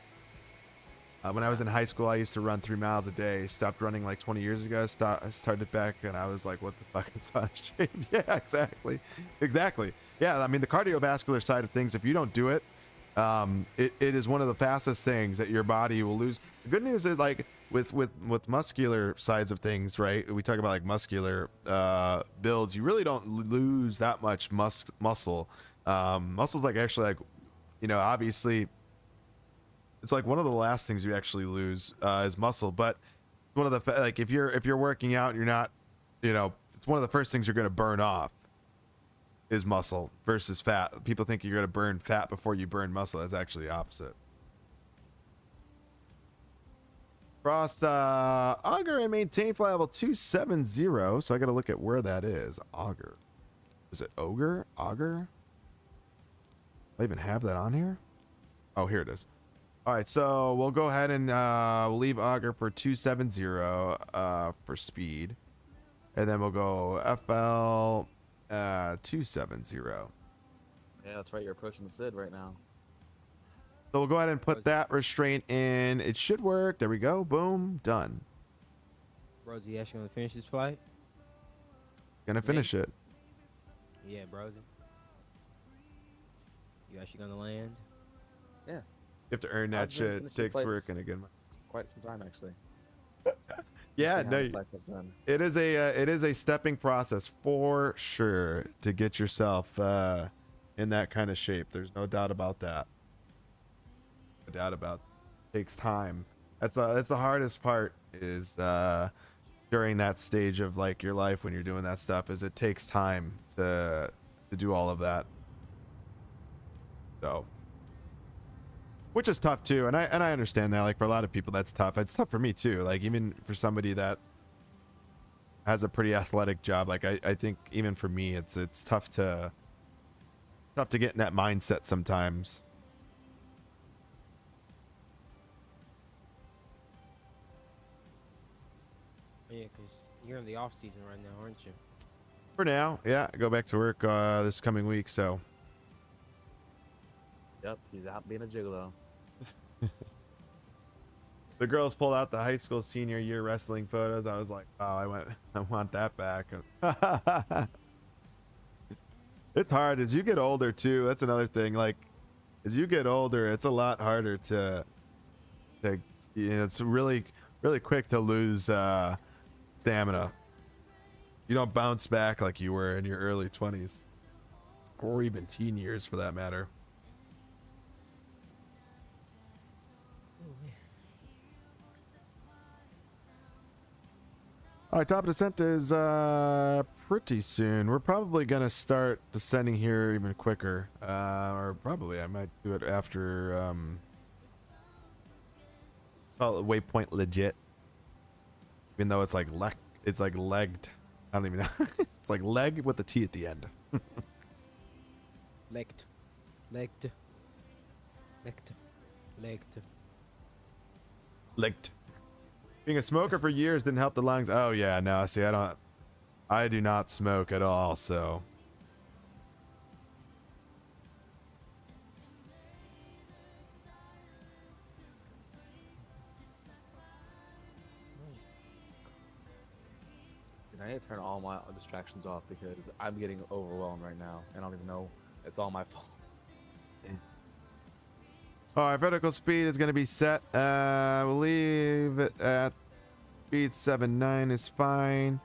When I was in high school, I used to run 3 miles a day. Stopped running like 20 years ago. I started back, and I was like, "What the fuck is out of shape?" Yeah, exactly. Yeah, I mean the cardiovascular side of things. If you don't do it, it is one of the fastest things that your body will lose. The good news is, like with muscular sides of things, right? We talk about like muscular builds. You really don't lose that much muscle. Muscle's like actually, like, you know, obviously it's like one of the last things you actually lose is muscle. But one of the like if you're working out and you're not, you know, it's one of the first things you're going to burn off is muscle versus fat. People think you're going to burn fat before you burn muscle. That's actually the opposite. Frost auger and maintain flight level 270. So I got to look at where that is. Auger. Is it auger? Do I even have that on here? Oh, here it is. All right, so we'll go ahead and we'll leave auger for 270 for speed, and then we'll go FL 270. Yeah, that's right. You're approaching the SID right now. So we'll go ahead and put that restraint in. It should work. There we go. Boom. Done. Brozy, you actually gonna finish this flight? Gonna finish it. Yeah, Brozy. You actually gonna land? Yeah. You have to earn that shit. It takes work and again. Quite some time, actually. Yeah, no, it is a stepping process for sure to get yourself in that kind of shape. There's no doubt about that. No doubt about it. Takes time. That's the hardest part is during that stage of like your life when you're doing that stuff, is it takes time to do all of that. So, which is tough too, and I understand that. Like for a lot of people, that's tough. It's tough for me too. Like even for somebody that has a pretty athletic job, like I think even for me, it's tough to get in that mindset sometimes. Yeah, because you're in the off season right now, aren't you? For now, yeah, I go back to work this coming week, so. Yep, he's out being a gigolo. The girls pulled out the high school senior year wrestling photos. I was like, oh, I want that back. It's hard as you get older too. That's another thing. Like, as you get older, it's a lot harder to it's really quick to lose stamina. You don't bounce back like you were in your early 20s, or even teen years for that matter. All right, top of descent is pretty soon. We're probably gonna start descending here even quicker, or probably I might do it after call it waypoint legit, even though it's like legged. I don't even know. It's like leg with the T at the end. Legged. Being a smoker for years didn't help the lungs. Oh yeah, no. See, I do not smoke at all. So I need to turn all my distractions off because I'm getting overwhelmed right now. I don't even know it's all my fault. all right, vertical speed is going to be set. We'll leave it at speed 7.9 is fine.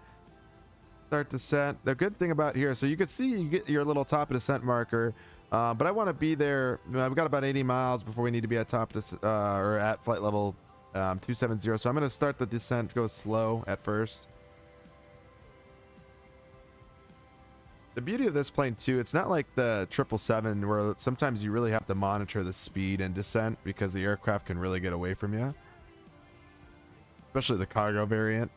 Start descent. The good thing about here, so you can see you get your little top of descent marker, but I want to be there. We've got about 80 miles before we need to be at top or at flight level 270. So I'm going to start the descent, go slow at first. The beauty of this plane too, it's not like the 777 where sometimes you really have to monitor the speed and descent because the aircraft can really get away from you, especially the cargo variant.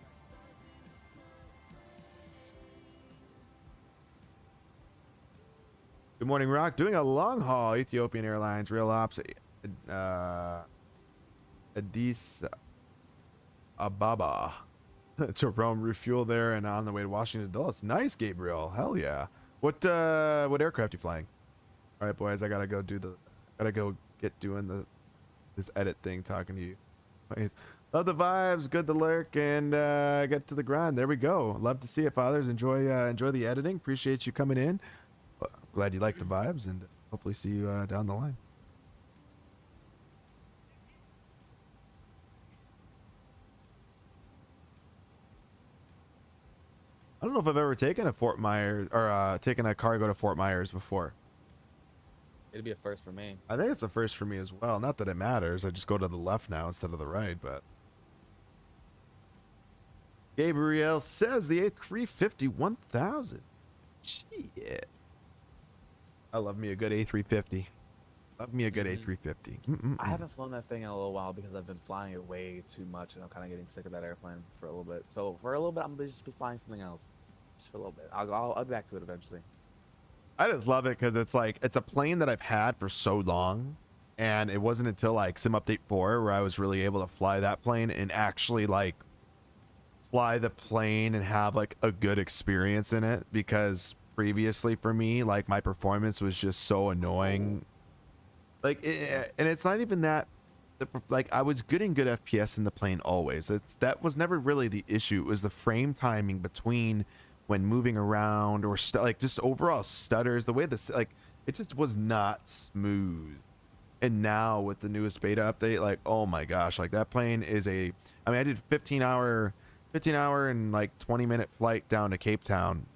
Good morning, Rock. Doing a long haul, Ethiopian Airlines, real ops, Addis Ababa. To Rome, refuel there, and on the way to Washington Dulles. Nice, Gabriel. Hell yeah. What aircraft you flying? All right, boys. I gotta go get doing this edit thing, talking to you. Nice. Love the vibes. Good to lurk and get to the grind. There we go. Love to see it, fathers. Enjoy the editing. Appreciate you coming in. Glad you like the vibes, and hopefully see you down the line. I don't know if I've ever taken a Fort Myers or taken a cargo to Fort Myers before. It'd be a first for me. I think it's the first for me as well. Not that it matters. I just go to the left now instead of the right, but. Gabriel says the A350 1000. Shit. I love me a good A350. Love me a good A350. I haven't flown that thing in a little while because I've been flying it way too much, and I'm kind of getting sick of that airplane for a little bit. So for a little bit, I'm gonna just be flying something else, just for a little bit. I'll be back to it eventually. I just love it because it's like it's a plane that I've had for so long, and it wasn't until like Sim Update 4 where I was really able to fly that plane and actually like fly the plane and have like a good experience in it, because previously for me, like my performance was just so annoying. Like, and it's not even that, like I was getting good FPS in the plane always. That was never really the issue. It was the frame timing between when moving around or like just overall stutters. The way this, like, it just was not smooth. And now with the newest beta update, like, oh my gosh, like that plane is I mean, I did 15 hour and like 20-minute flight down to Cape Town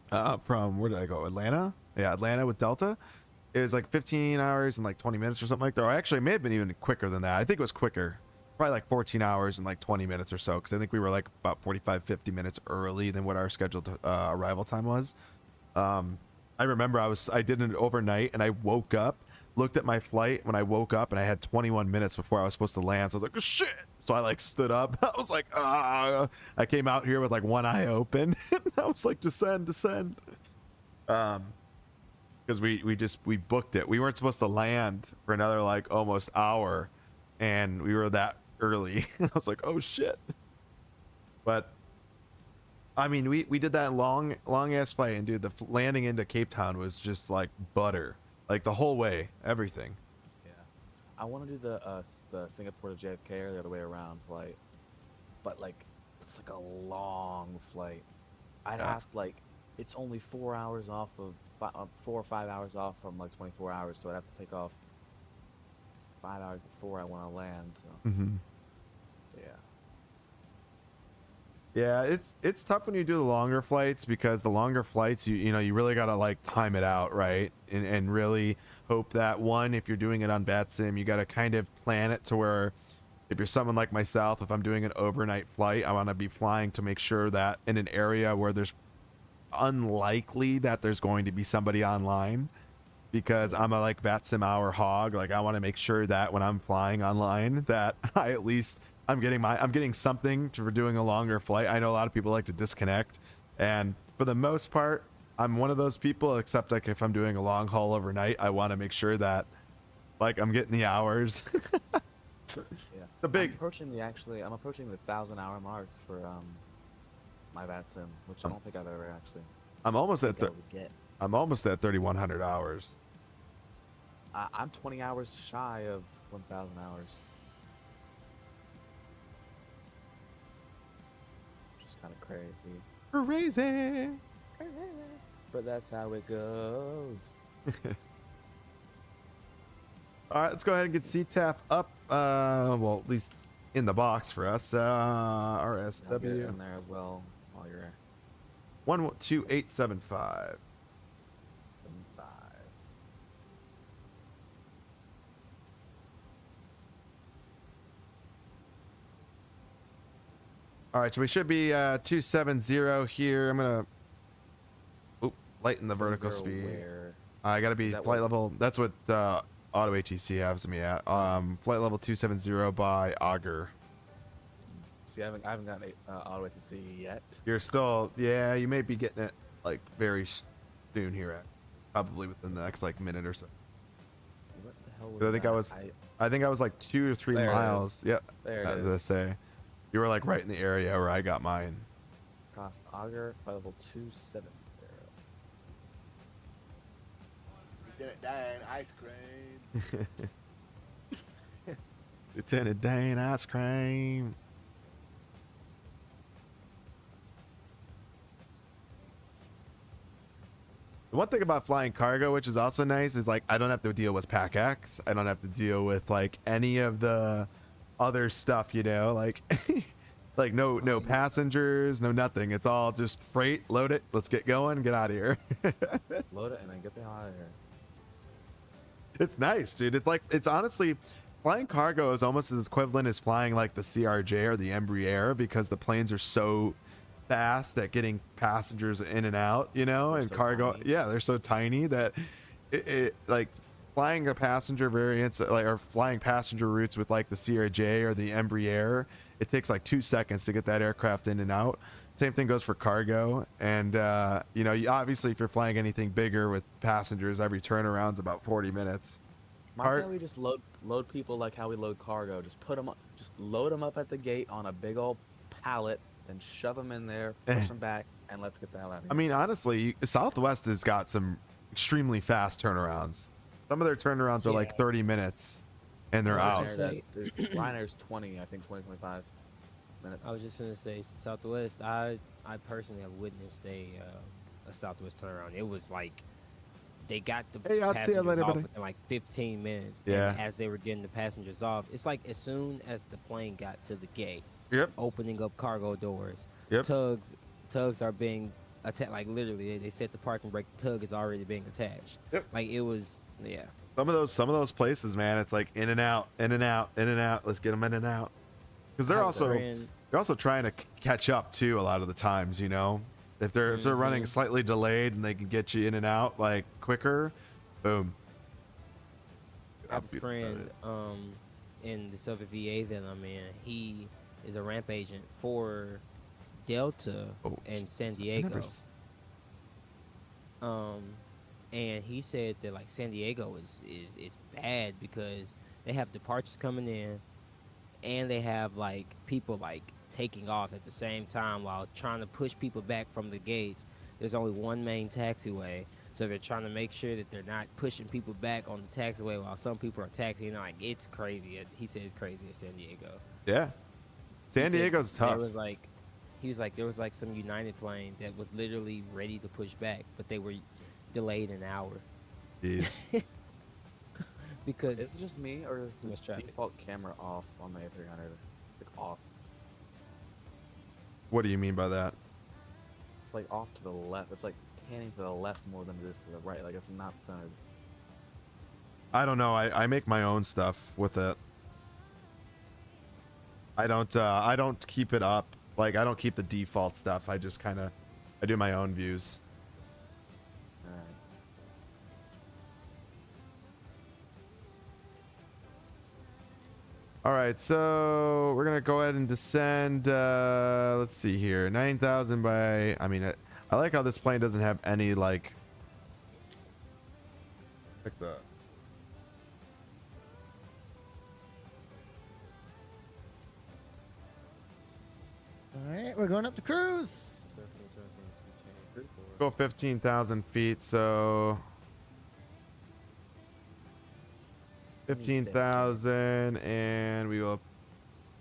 from, where did I go? Atlanta? Yeah, Atlanta with Delta. It was like 15 hours and like 20 minutes or something like that. Or actually, it may have been even quicker than that. I think it was quicker. probably like 14 hours and like 20 minutes or so, because I think we were like about 45-50 minutes early than what our scheduled arrival time was. I remember I did it overnight, and I woke up, looked at my flight when I woke up, and I had 21 minutes before I was supposed to land. So I was like, oh, shit. So I like stood up. I was like, ah. I came out here with like one eye open. I was like, descend. Because we booked it. We weren't supposed to land for another like almost hour, and we were that early. I was like, oh shit. But I mean, we did that long ass flight, and dude, the landing into Cape Town was just like butter, like the whole way, everything. Yeah, I want to do the Singapore to JFK or the other way around flight, but like it's like a long flight. I'd have to like, it's only 4 hours off of 4 or 5 hours off from like 24 hours, so I'd have to take off 5 hours before I want to land. So yeah, it's tough when you do the longer flights, because the longer flights, you know you really gotta like time it out, right, and really hope that, one, if you're doing it on Vatsim, you gotta kind of plan it to where, if you're someone like myself, if I'm doing an overnight flight, I want to be flying to make sure that in an area where there's unlikely that there's going to be somebody online, because I'm a like Vatsim hour hog. Like I want to make sure that when I'm flying online, that I at least I'm getting something for doing a longer flight. I know a lot of people like to disconnect, and for the most part, I'm one of those people, except like if I'm doing a long haul overnight, I want to make sure that like I'm getting the hours. yeah. The big I'm approaching the 1,000-hour mark for my Vatsim, which I don't think I've ever actually. I'm almost at get. I'm almost at 3,100 hours. I'm 20 hours shy of 1,000 hours. Which is kind of crazy. Crazy. But that's how it goes. All right, let's go ahead and get CTAP up. Well, at least in the box for us. I'll get RSW in there as well while you're 12875. 75. All right, so we should be 270 here. I'm gonna lighten the vertical 70 speed. where? I gotta be Is that flight what- level. That's what Auto ATC has me at. Flight level 270 by Augur. See, I haven't gotten auto ATC yet. You're still, yeah, you may be getting it like very soon here, at probably within the next like minute or so. What the hell was I think that? I think I was like 2 or 3 There it miles. is. Yep. There it As I is. say, you were like right in the area where I got mine. Cost Augur, flight level 270. Lieutenant Dan, ice cream. Lieutenant Dan ice cream. The one thing about flying cargo, which is also nice, is like I don't have to deal with Pack X. I don't have to deal with like any of the other stuff, you know, like like no passengers, no nothing. It's all just freight, load it, let's get going, get out of here. Load it and then get the hell out of here. It's nice, dude. It's like, it's honestly, flying cargo is almost as equivalent as flying like the CRJ or the Embraer, because the planes are so fast at getting passengers in and out, you know, They're and so cargo. tiny. Yeah, they're so tiny that it like flying a passenger variants, like, or flying passenger routes with like the CRJ or the Embraer, it takes like 2 seconds to get that aircraft in and out. Same thing goes for cargo. And you know, obviously if you're flying anything bigger with passengers, every turnaround's about 40 minutes. Why can't we just load people like how we load cargo? Just just load them up at the gate on a big old pallet, then shove them in there, push them back, and let's get the hell out of here. I mean, honestly, Southwest has got some extremely fast turnarounds. Some of their turnarounds are like 30 minutes and they're out. Ryanair's 20, I think 20, 25 minutes. I was just gonna say Southwest. I personally have witnessed a Southwest turnaround. It was like they got the Hey, I'd see you passengers later, off buddy. in like 15 minutes. Yeah. And as they were getting the passengers off, it's like as soon as the plane got to the gate, Yep. opening up cargo doors. Yep. Tugs are being attacked. Like literally, they set the parking brake. The tug is already being attached. Yep. Like it was, yeah. Some of those places, man, it's like in and out, in and out, in and out. Let's get them in and out. Because I have a friend- they're also trying to catch up too a lot of the times, you know. If they're running slightly delayed and they can get you in and out like quicker, boom. I have a friend in the Southern VA that I'm in. He is a ramp agent for Delta and San Diego. And he said that like San Diego is bad because they have departures coming in, and they have like people like taking off at the same time while trying to push people back from the gates. There's only one main taxiway, so they're trying to make sure that they're not pushing people back on the taxiway while some people are taxiing. Like, it's crazy. He said it's crazy at San Diego. Yeah, San Diego's tough. He was like there was like some United plane that was literally ready to push back, but they were delayed an hour. Jeez. Because is it just me, or is the default camera off on the A300? It's like off. What do you mean by that? It's like off to the left. It's like panning to the left more than it is to the right. Like it's not centered. I don't know. I make my own stuff with it. I don't keep it up. Like, I don't keep the default stuff. I just kind of, I do my own views. All right, so we're gonna go ahead and descend. Let's see here, 9,000 by. I mean, I like how this plane doesn't have any like the. All right, we're going up to cruise. Go 15,000 feet, so 15,000, and we will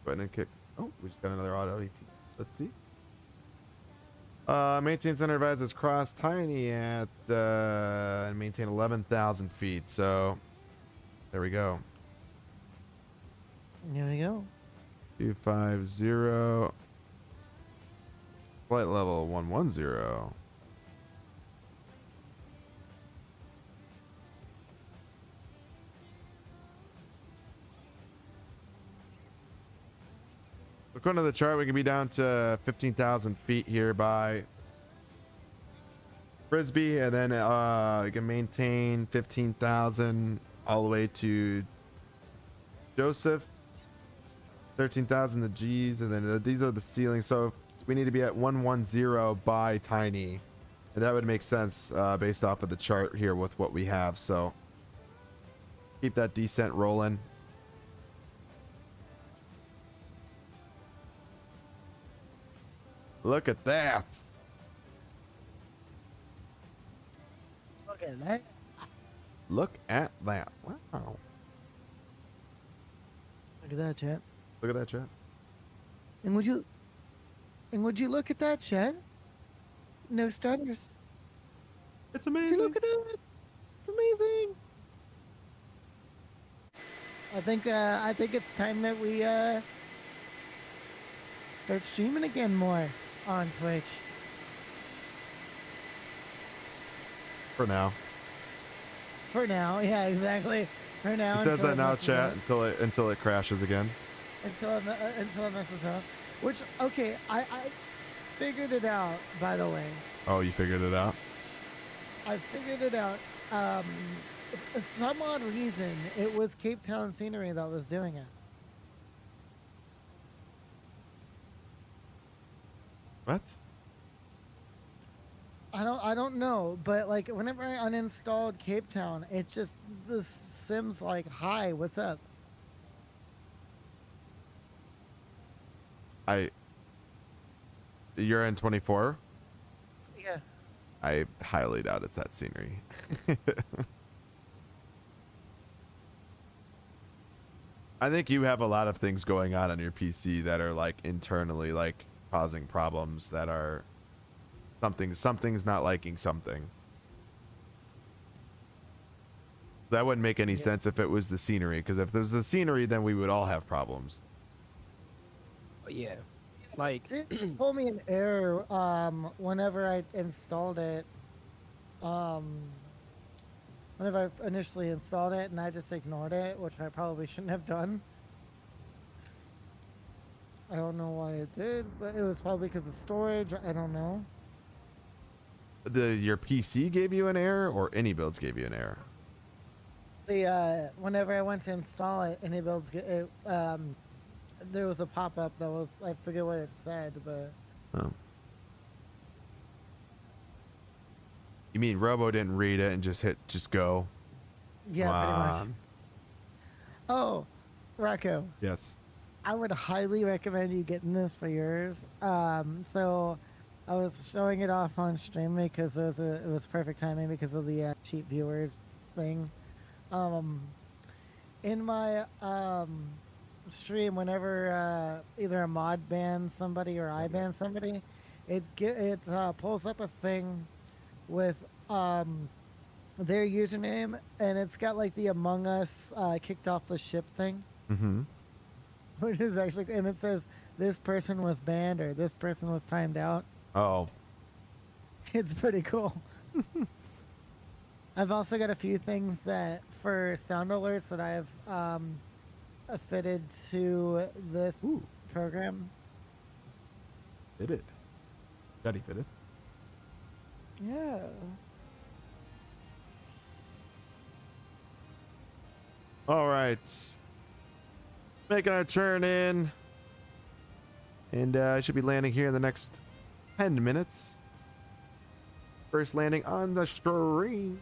go ahead and kick. Oh, we just got another auto AT. Let's see. Maintain center advisors cross tiny at and maintain 11,000 feet. So there we go. Here we go. 250. Flight level 110. According to the chart, we can be down to 15,000 feet here by Frisbee, and then we can maintain 15,000 all the way to Joseph, 13,000 the G's, and then these are the ceilings. So we need to be at 110 by Tiny, and that would make sense based off of the chart here with what we have. So keep that descent rolling. Look at that. Look at that. Look at that. Wow. Look at that, chat. Look at that, chat. And would you look at that, chat? No stutters. It's amazing. Look at it. It's amazing. I think it's time that we start streaming again more on Twitch. For now. For now, yeah, exactly. For now. He says that now, chat, until it crashes again. Until it messes up. Which, okay, I figured it out, by the way. Oh, you figured it out? I figured it out. For some odd reason, it was Cape Town scenery that was doing it. What? I don't know, but like whenever I uninstalled Cape Town, it just the sim's like, "Hi, what's up?" You're in 24? Yeah. I highly doubt it's that scenery. I think you have a lot of things going on your PC that are like internally like causing problems that are something's not liking something. That wouldn't make any sense if it was the scenery, because if there's the scenery, then we would all have problems. Yeah. Like It told me an error whenever I installed it. Whenever I initially installed it, and I just ignored it, which I probably shouldn't have done. I don't know why it did, but it was probably because of storage. I don't know. Your PC gave you an error, or IniBuilds gave you an error? The whenever I went to install it, IniBuilds there was a pop-up that was, I forget what it said, but Oh. You mean Robo didn't read it and just hit go? yeah, pretty much. Oh, Rocco, Yes. I would highly recommend you getting this for yours. So I was showing it off on stream because it was perfect timing because of the cheap viewers thing. In my stream, whenever either a mod bans somebody or I ban somebody, it pulls up a thing with their username, and it's got like the Among Us kicked off the ship thing. Mm-hmm. Which is actually, and it says this person was banned or this person was timed out. Oh. It's pretty cool. I've also got a few things that for sound alerts that I've fitted to this program. Fitted. Got it fitted. Yeah. All right. Making our turn in. And I should be landing here in the next 10 minutes. First landing on the stream.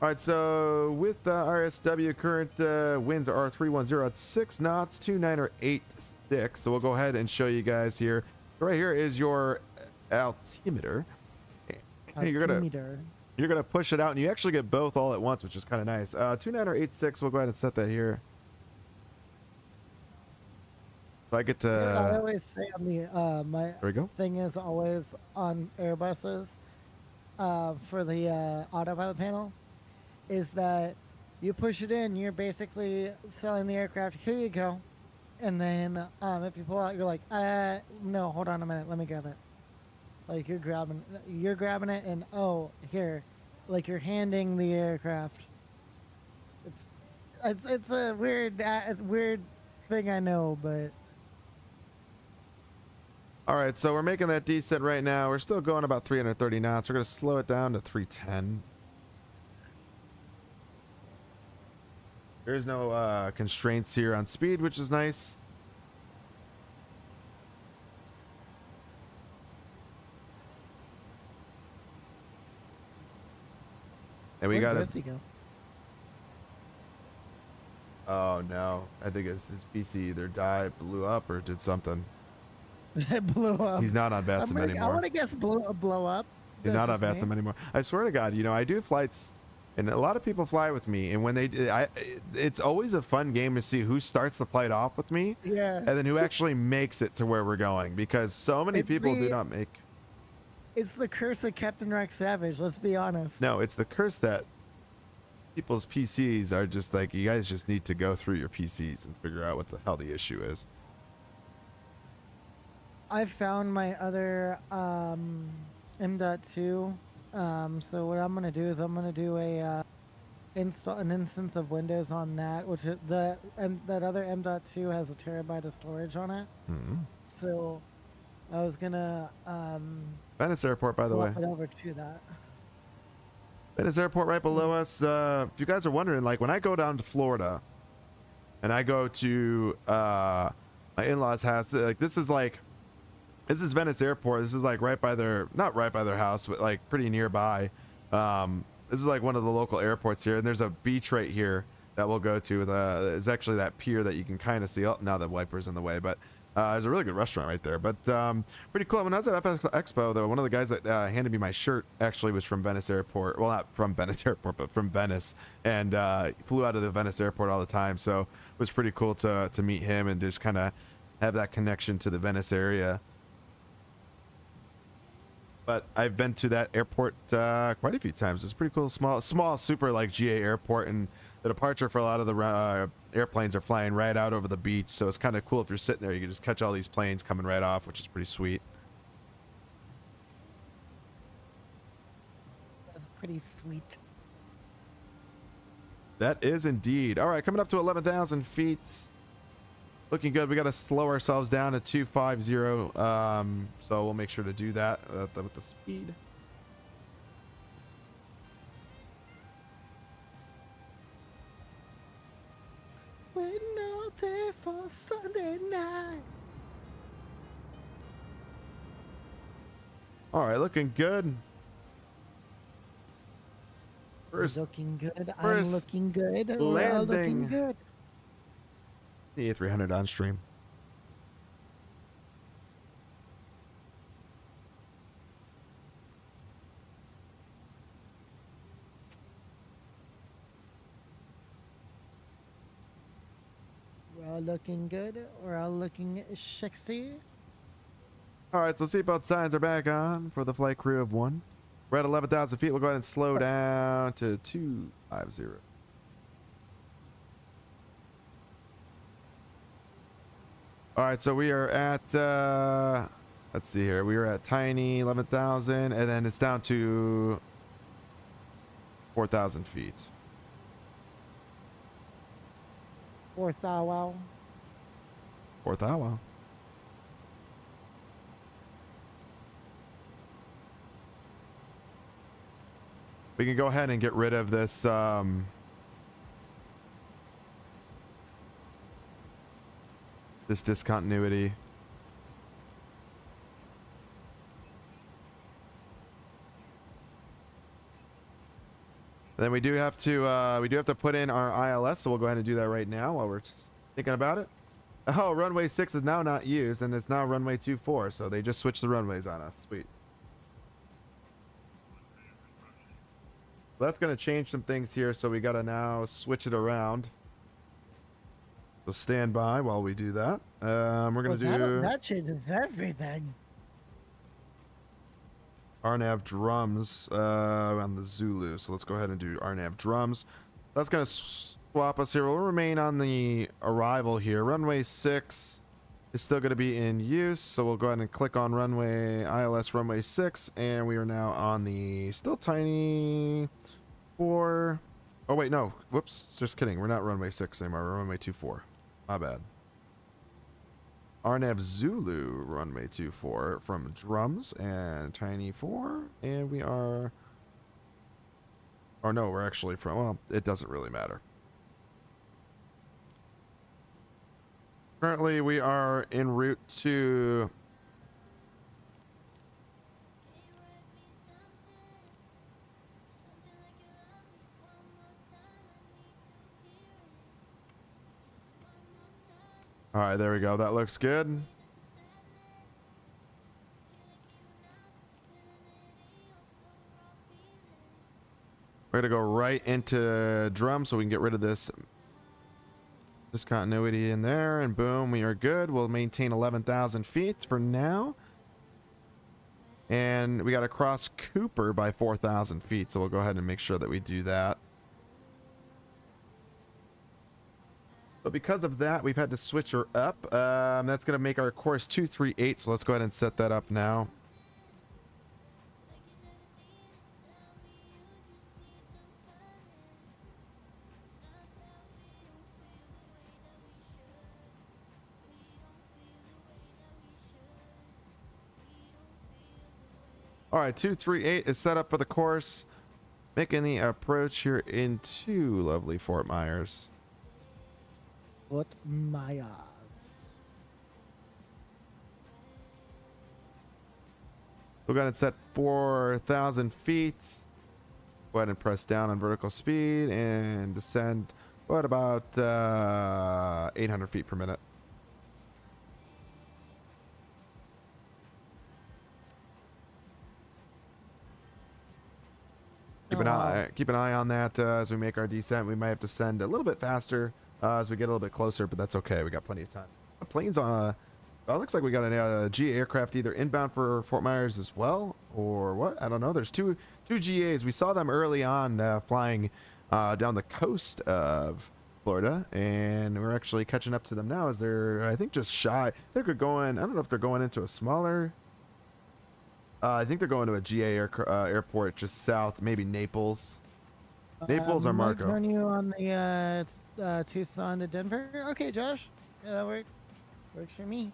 All right, so with RSW, current winds are 310 at 6 knots, 298.6. So we'll go ahead and show you guys here. Right here is your altimeter. You're gonna push it out, and you actually get both all at once, which is kind of nice. 29086. We'll go ahead and set that here. So I get to. I always say on the my There we go. thing is always on Airbuses for the autopilot panel is that you push it in, you're basically selling the aircraft. Here you go, and then if you pull out, you're like, no, hold on a minute, let me grab it. Like you're grabbing it, and oh, here, like you're handing the aircraft. It's a weird thing, I know, but. All right, so we're making that descent right now. We're still going about 330 knots. We're going to slow it down to 310. There's no constraints here on speed, which is nice. And we got Where'd Jesse go? Oh no, I think his PC either died, blew up, or did something. It blew up. He's not on Vatsim anymore. I want to guess blow up. He's That's not on just me. Vatsim anymore. I swear to God, you know, I do flights, and a lot of people fly with me, and when it's always a fun game to see who starts the flight off with me, Yeah. and then who actually makes it to where we're going, because so many people do not make. It's the curse of Captain Rex Savage. Let's be honest. No, it's the curse that people's PCs are just like, you guys just need to go through your PCs and figure out what the hell the issue is. I found my other M.2. So what I'm gonna do is I'm gonna do a install an instance of Windows on that, which is that other M.2 has a terabyte of storage on it. Mm-hmm. So I was gonna Venice Airport, by the way. swap it over to that. Venice Airport right below us. If you guys are wondering, like when I go down to Florida and I go to my in-laws' house, like this is Venice Airport. This is like right by not right by their house, but like pretty nearby. This is like one of the local airports here, and there's a beach right here that we'll go to. It's actually that pier that you can kind of see. Oh, now the wiper's in the way, but there's a really good restaurant right there. But pretty cool. When I was at FX Expo, though, one of the guys that handed me my shirt actually was from Venice Airport. Well, not from Venice Airport, but from Venice, and he flew out of the Venice Airport all the time. So it was pretty cool to meet him and just kind of have that connection to the Venice area. But I've been to that airport quite a few times. It's pretty cool, small, super like GA airport, and the departure for a lot of the airplanes are flying right out over the beach. So it's kind of cool if you're sitting there, you can just catch all these planes coming right off, which is pretty sweet. That's pretty sweet. That is indeed. All right, coming up to 11,000 feet. Looking good. We got to slow ourselves down to 250. So we'll make sure to do that with the speed. Waiting all day for Sunday night. All right, looking good. First, Looking good. I'm first looking good. We're all looking landing. good. The A300 on stream. We're all looking good. We're all looking sexy. All right, so seatbelt signs are back on for the flight crew of 1. We're at 11,000 feet. We'll go ahead and slow down to 250. All right, so we are at, let's see here. We are at tiny 11,000, and then it's down to 4,000 feet. Fourth hour. 4,000. We can go ahead and get rid of this, this discontinuity. Then we do have to put in our ILS, so we'll go ahead and do that right now while we're thinking about it. Oh, runway 6 is now not used, and it's now runway 24, so they just switched the runways on us. Sweet. That's going to change some things here, so we got to now switch it around. So stand by while we do that. We're going to do that changes everything. RNAV drums on the Zulu. So let's go ahead and do RNAV drums. That's going to swap us here. We'll remain on the arrival here. Runway 6 is still going to be in use. So we'll go ahead and click on runway ILS runway 6. And we are now on the still tiny 4. Oh, wait, no. Whoops. Just kidding. We're not runway 6 anymore. We're runway 24. My bad. RNAV Zulu runway 24 from drums and tiny 4, and we are, or no, we're actually from, well, it doesn't really matter. Currently we are en route to all right, there we go. That looks good. We're going to go right into drum so we can get rid of this discontinuity in there. And boom, we are good. We'll maintain 11,000 feet for now. And we got to cross Cooper by 4,000 feet. So we'll go ahead and make sure that we do that. But because of that, we've had to switch her up. That's going to make our course 238. So let's go ahead and set that up now. All right, 238 is set up for the course. Making the approach here into lovely Fort Myers. Fort Myers. We're going to set 4,000 feet. Go ahead and press down on vertical speed and descend at about 800 feet per minute. Keep an eye on that as we make our descent. We might have to send a little bit faster as we get a little bit closer, but that's okay. We got plenty of time. Planes on it looks like we got a GA aircraft either inbound for Fort Myers as well, or what? I don't know. There's two GAs. We saw them early on flying down the coast of Florida, and we're actually catching up to them now as they're, I think, just shy. They're going, I don't know if they're going into a smaller, I think they're going to a GA airport just south, maybe Naples. Naples or Marco. Join you on the Tucson to Denver. Okay, Josh. Yeah, that works. Works for me.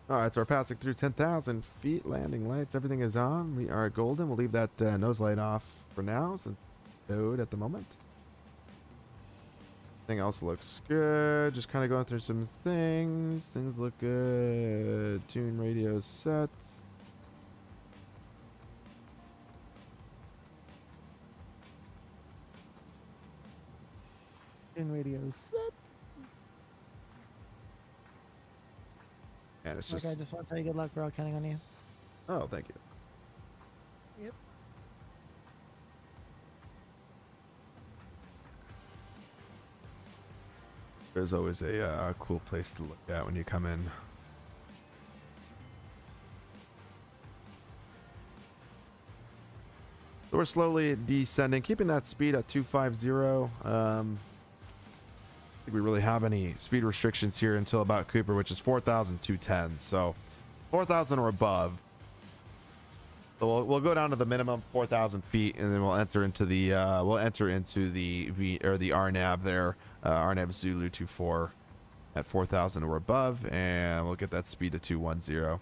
All right, so we're passing through 10,000 feet. Landing lights, everything is on. We are golden. We'll leave that nose light off for now since it's load at the moment. Everything else looks good. Just kind of going through some things. Things look good. Tune radio set. In radio set. And it's Look, just. I just want to tell you good luck. We're all counting on you. Oh, thank you. Yep. There's always a cool place to look at when you come in. So we're slowly descending, keeping that speed at 250. I think we really have any speed restrictions here until about Cooper, which is 4,210. So 4,000 or above. So we'll go down to the minimum 4,000 feet, and then we'll enter into the the RNAV there, RNAV Zulu 24 at 4,000 or above, and we'll get that speed to 210.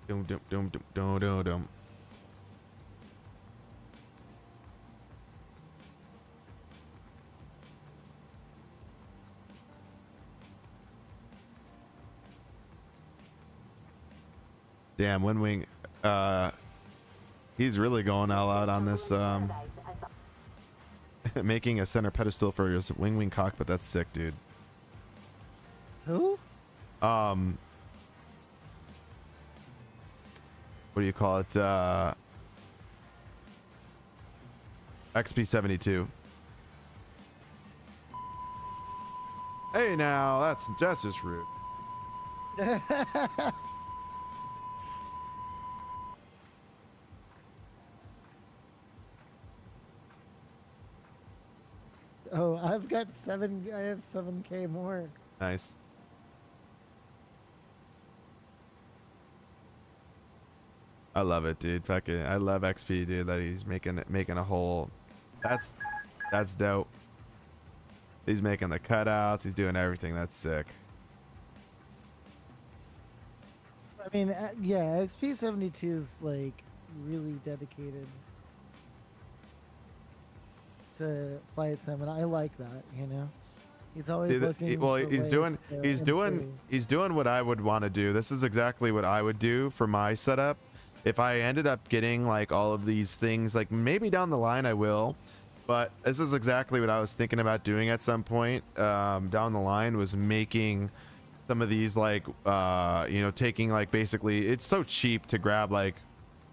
Dum dum dum dum dum dum dum. Damn, Wing, he's really going all out on this, making a center pedestal for his wing cockpit. That's sick, dude. Who? What do you call it? XP72. Hey, now that's just rude. Oh, I've got I have 7K more. Nice. I love it, dude. Fucking, I love XP, dude. That he's making a whole. That's dope. He's making the cutouts. He's doing everything. That's sick. I mean, yeah, XP72 is like really dedicated to flight sim, and I like that. You know, he's always Dude, looking. well, for he's ways doing to he's doing improve. he's doing what I would want to do. This is exactly what I would do for my setup. If I ended up getting like all of these things, like maybe down the line I will, but this is exactly what I was thinking about doing at some point down the line, was making some of these like you know, taking like, basically it's so cheap to grab like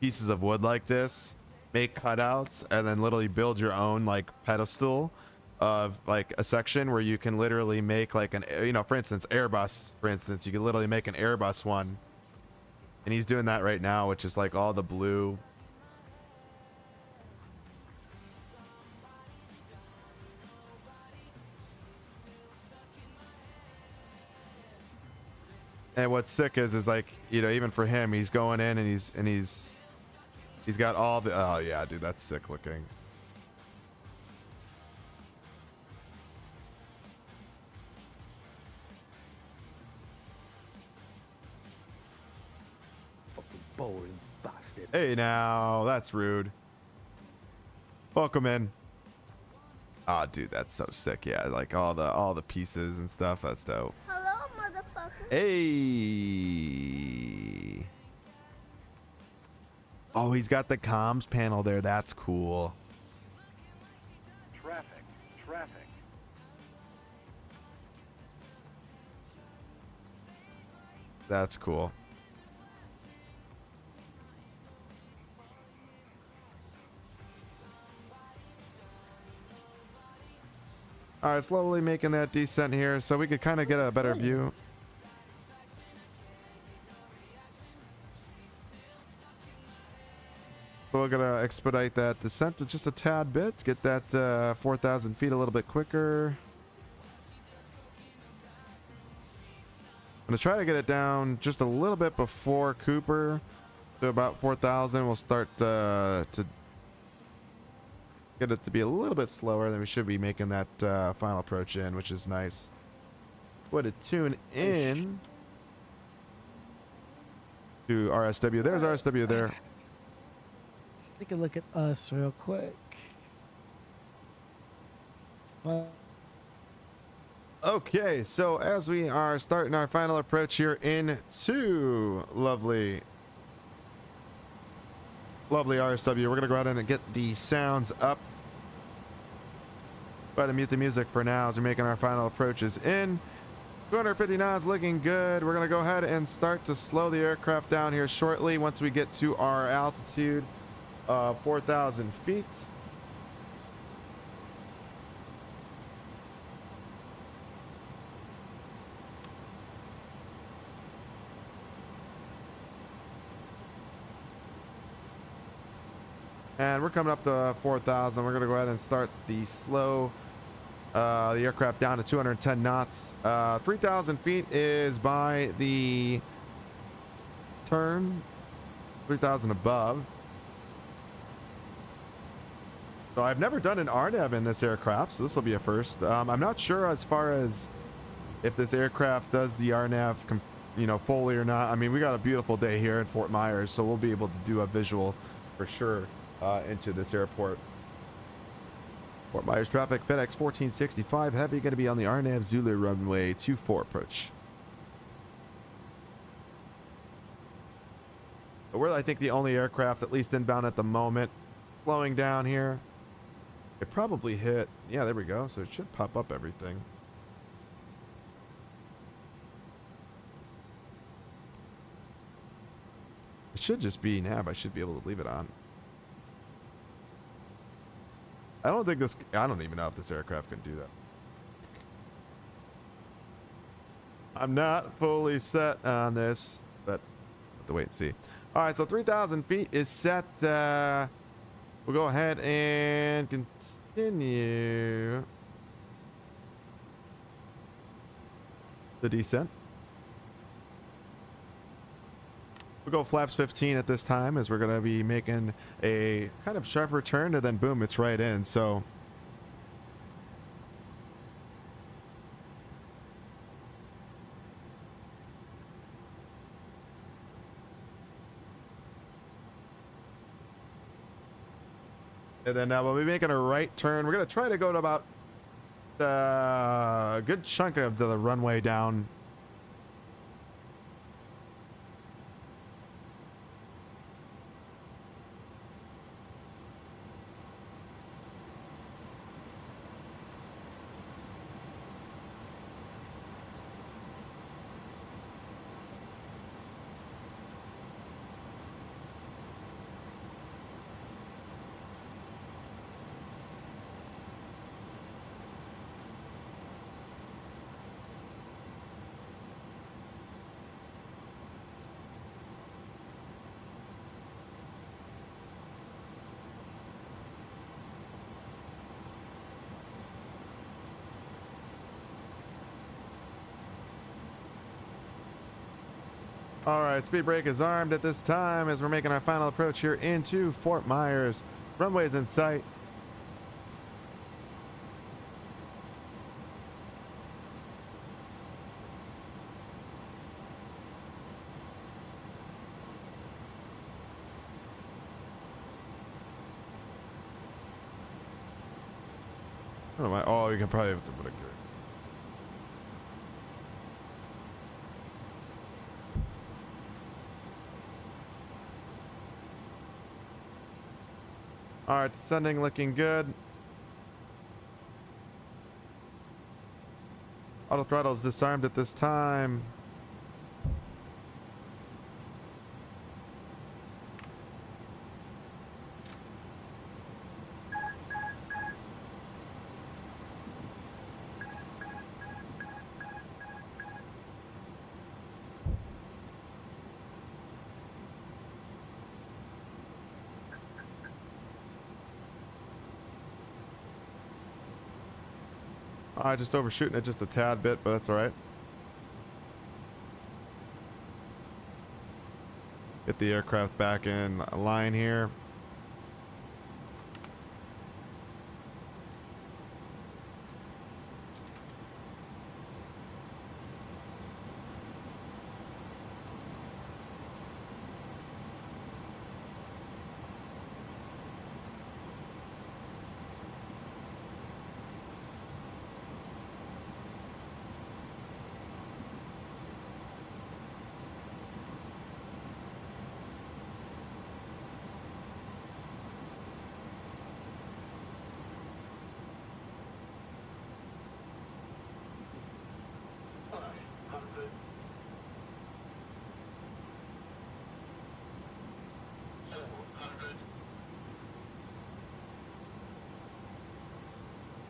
pieces of wood like this, make cutouts, and then literally build your own like pedestal of like a section where you can literally make like an, you know, for instance, Airbus, for instance, you can literally make an Airbus one. And he's doing that right now, which is like all the blue. And what's sick is like, you know, even for him, he's going in and he's got all the, oh yeah, dude, that's sick looking. Boring bastard. Hey now, that's rude. Welcome in. Oh, dude, that's so sick. Yeah, like all the pieces and stuff. That's dope. Hello, motherfucker. Hey. Oh, he's got the comms panel there. That's cool. Traffic. That's cool. All right, slowly making that descent here so we could kind of get a better view. So we're gonna expedite that descent to just a tad bit, get that 4,000 feet a little bit quicker. gonna try to get it down just a little bit before Cooper, to about 4,000. We'll start to get it to be a little bit slower. Then we should be making that final approach in, which is nice. Way to tune in to RSW. There's RSW there. Let's take a look at us real quick. Okay, so as we are starting our final approach here into lovely RSW, we're gonna go ahead and get the sounds up. Go ahead and mute the music for now as we're making our final approaches in. 250 knots, looking good. We're gonna go ahead and start to slow the aircraft down here shortly once we get to our altitude of 4,000 feet. And we're coming up to 4,000. We're going to go ahead and start the slow, the aircraft down to 210 knots. 3,000 feet is by the turn, 3,000 above. So I've never done an RNAV in this aircraft, so this will be a first. I'm not sure as far as if this aircraft does the RNAV, fully or not. I mean, we got a beautiful day here in Fort Myers, so we'll be able to do a visual for sure. Into this airport. Fort Myers traffic, FedEx 1465 Heavy, going to be on the RNAV Zulu runway 24 approach. But we're, I think, the only aircraft, at least inbound at the moment, slowing down here. It probably hit, yeah, there we go. So it should pop up everything. It should just be nav. I should be able to leave it on. I don't even know if this aircraft can do that. I'm not fully set on this, but we'll have to wait and see. All right, so 3,000 feet is set. We'll go ahead and continue the descent. We'll go flaps 15 at this time, as we're going to be making a kind of sharper turn, and then boom, it's right in. So and then we'll be making a right turn. We're going to try to go to about a good chunk of the runway down. All right, speed brake is armed at this time as we're making our final approach here into Fort Myers. Runway's in sight. Oh, you can probably have to put a gear. All right, descending, looking good. Auto throttle is disarmed at this time. Just overshooting it just a tad bit, but that's all right. Get the aircraft back in line here.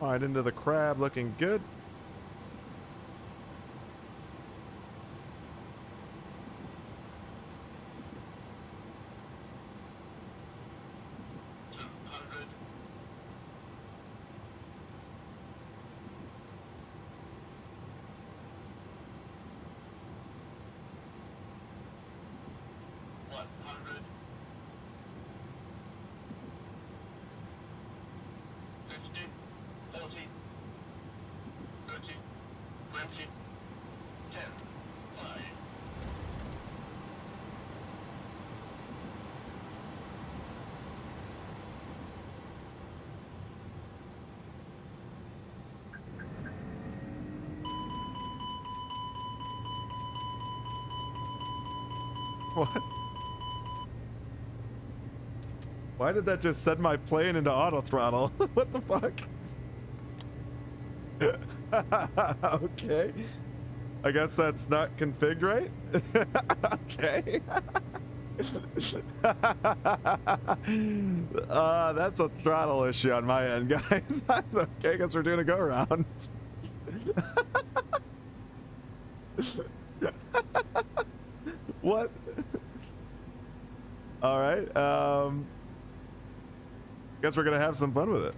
All right, into the crab, looking good. What? Why did that just send my plane into auto throttle? What the fuck? Okay. I guess that's not configured right. Okay. That's a throttle issue on my end, guys. That's okay, because we're doing a go around. What? All right. Guess we're gonna have some fun with it.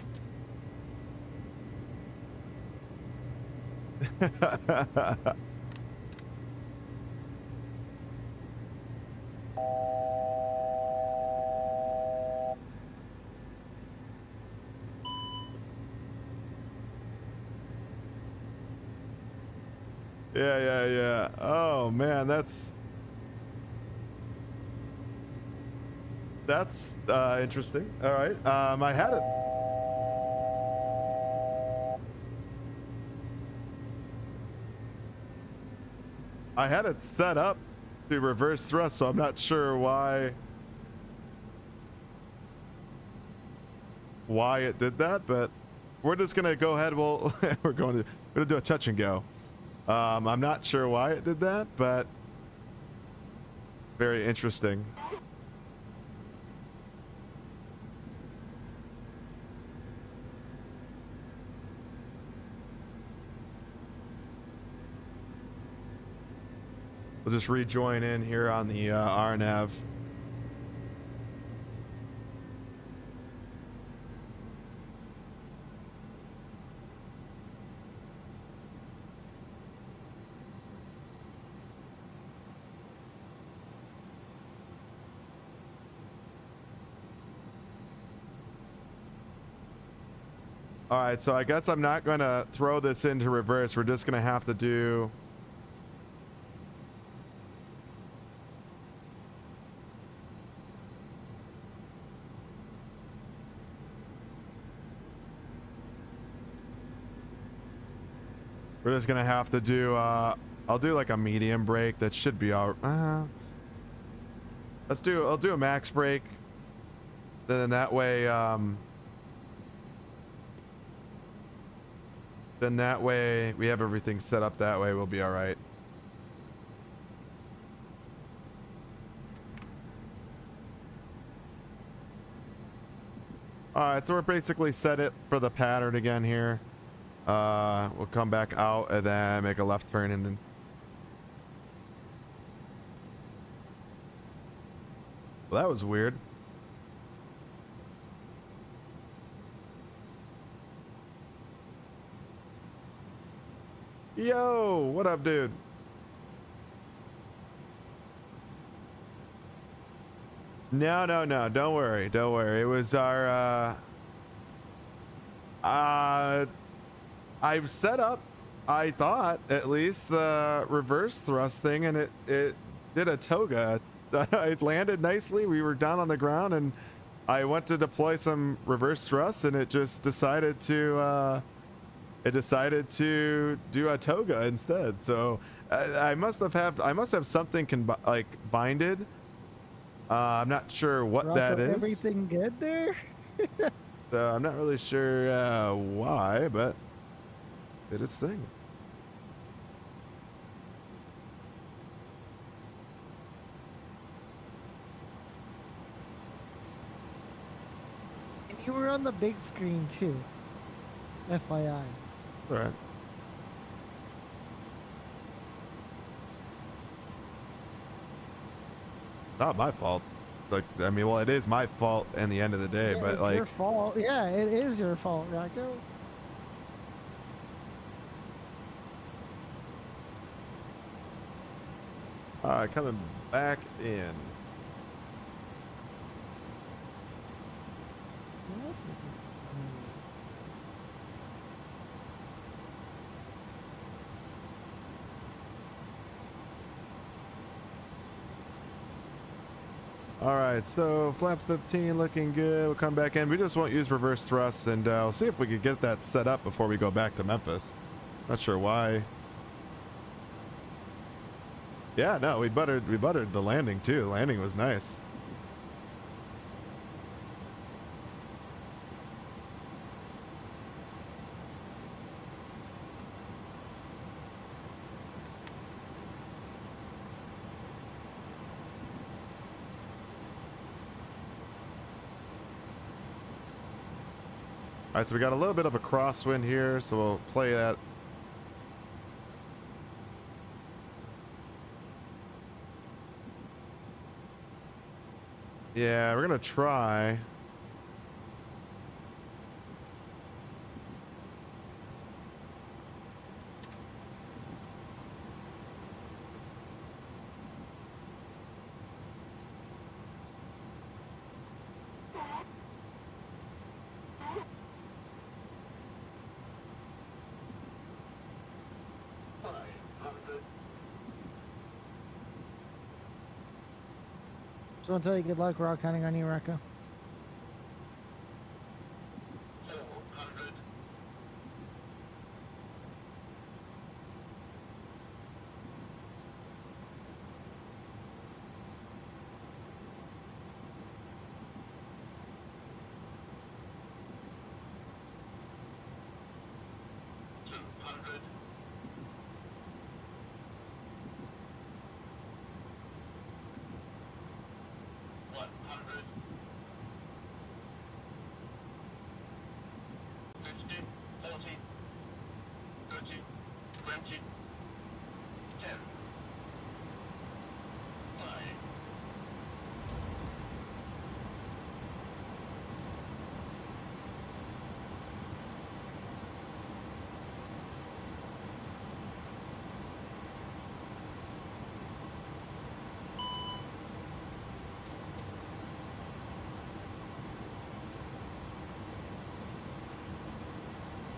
Yeah. Oh man, that's interesting. All right. I had it set up to reverse thrust, so I'm not sure why it did that, but we're just gonna go ahead. We're gonna do a touch and go. I'm not sure why it did that, but very interesting. We'll just rejoin in here on the RNAV. All right, so I guess I'm not going to throw this into reverse. We're just going to have to do... We're just gonna have to do, I'll do like a medium brake. That should be all, I'll do a max brake. Then that way, we have everything set up that way. We'll be all right. All right, so we're basically set it for the pattern again here. We'll come back out and then make a left turn and then well, that was weird. Yo, what up, dude? No, no, no. Don't worry. Don't worry. It was our. I've set up, I thought at least, the reverse thrust thing, and it did a toga. It landed nicely. We were down on the ground, and I went to deploy some reverse thrust, and it just decided to do a toga instead. So I must have something like binded. I'm not sure what Rocco, that is. everything good there? So I'm not really sure why, but it did its thing. And you were on the big screen too. FYI. All right. Not my fault. Like, I mean, well, it is my fault in the end of the day, Yeah, but it's like, your fault. Yeah, it is your fault, Rocco. all right, coming back in. What else is this news? All right, so flaps 15 looking good. We'll come back in. We just won't use reverse thrust, and we'll see if we could get that set up before we go back to Memphis. Not sure why. Yeah, no, we buttered the landing too. The landing was nice. All right, so we got a little bit of a crosswind here, so we'll play that. Yeah, we're gonna try. Just want to tell you good luck. We're all counting on you, Rocco.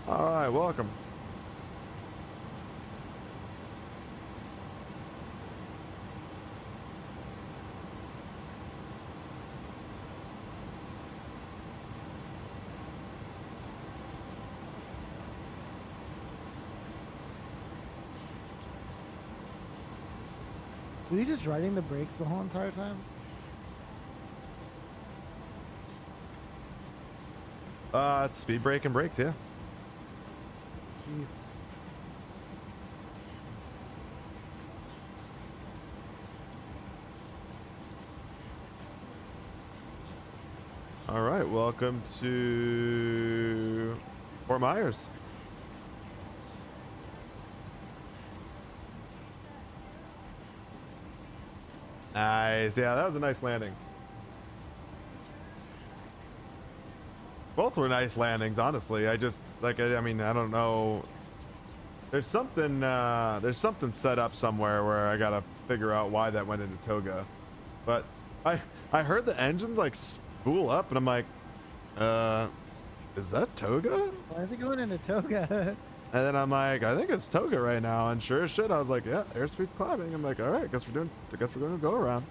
All right, welcome. Were you just riding the brakes the whole entire time? It's speed brake and brakes, yeah. Jeez. All right, welcome to Fort Myers. Nice, yeah, that was a nice landing. Both were nice landings, honestly. I just, like, I mean, I don't know. There's something set up somewhere where I gotta figure out why that went into Toga. But I heard the engine like spool up, and I'm like, is that Toga? Why is it going into Toga? And then I'm like, I think it's Toga right now. And sure as shit, I was like, yeah, airspeed's climbing. I'm like, all right, I guess we're going to go around.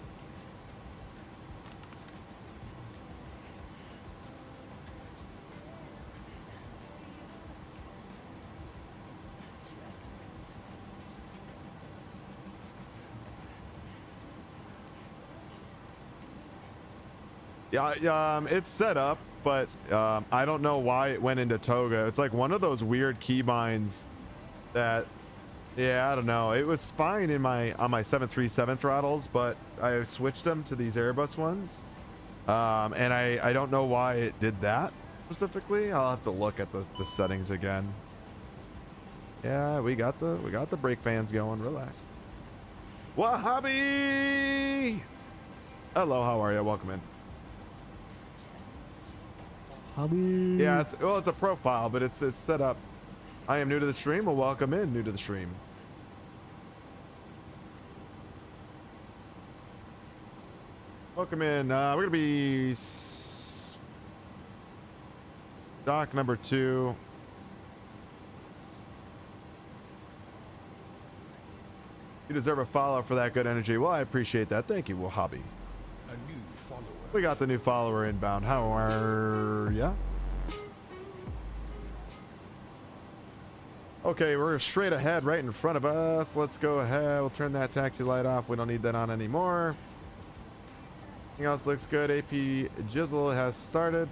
Yeah, it's set up, but I don't know why it went into Toga. It's like one of those weird keybinds that, yeah, I don't know. It was fine in on my 737 throttles, but I switched them to these Airbus ones, and I don't know why it did that specifically. I'll have to look at the settings again. Yeah, we got the brake fans going. Relax. Wahhabi! Hello, how are you? Welcome in. Hobby. Yeah, it's a profile, but it's set up. I am new to the stream. Well, welcome in, new to the stream. Welcome in. We're gonna be dock number 2. You deserve a follow for that good energy. Well, I appreciate that. Thank you, Wahhabi. A new follower. We got the new follower inbound. How are ya? Okay, we're straight ahead right in front of us. Let's go ahead. We'll turn that taxi light off. We don't need that on anymore. Everything else looks good. AP Jizzle has started.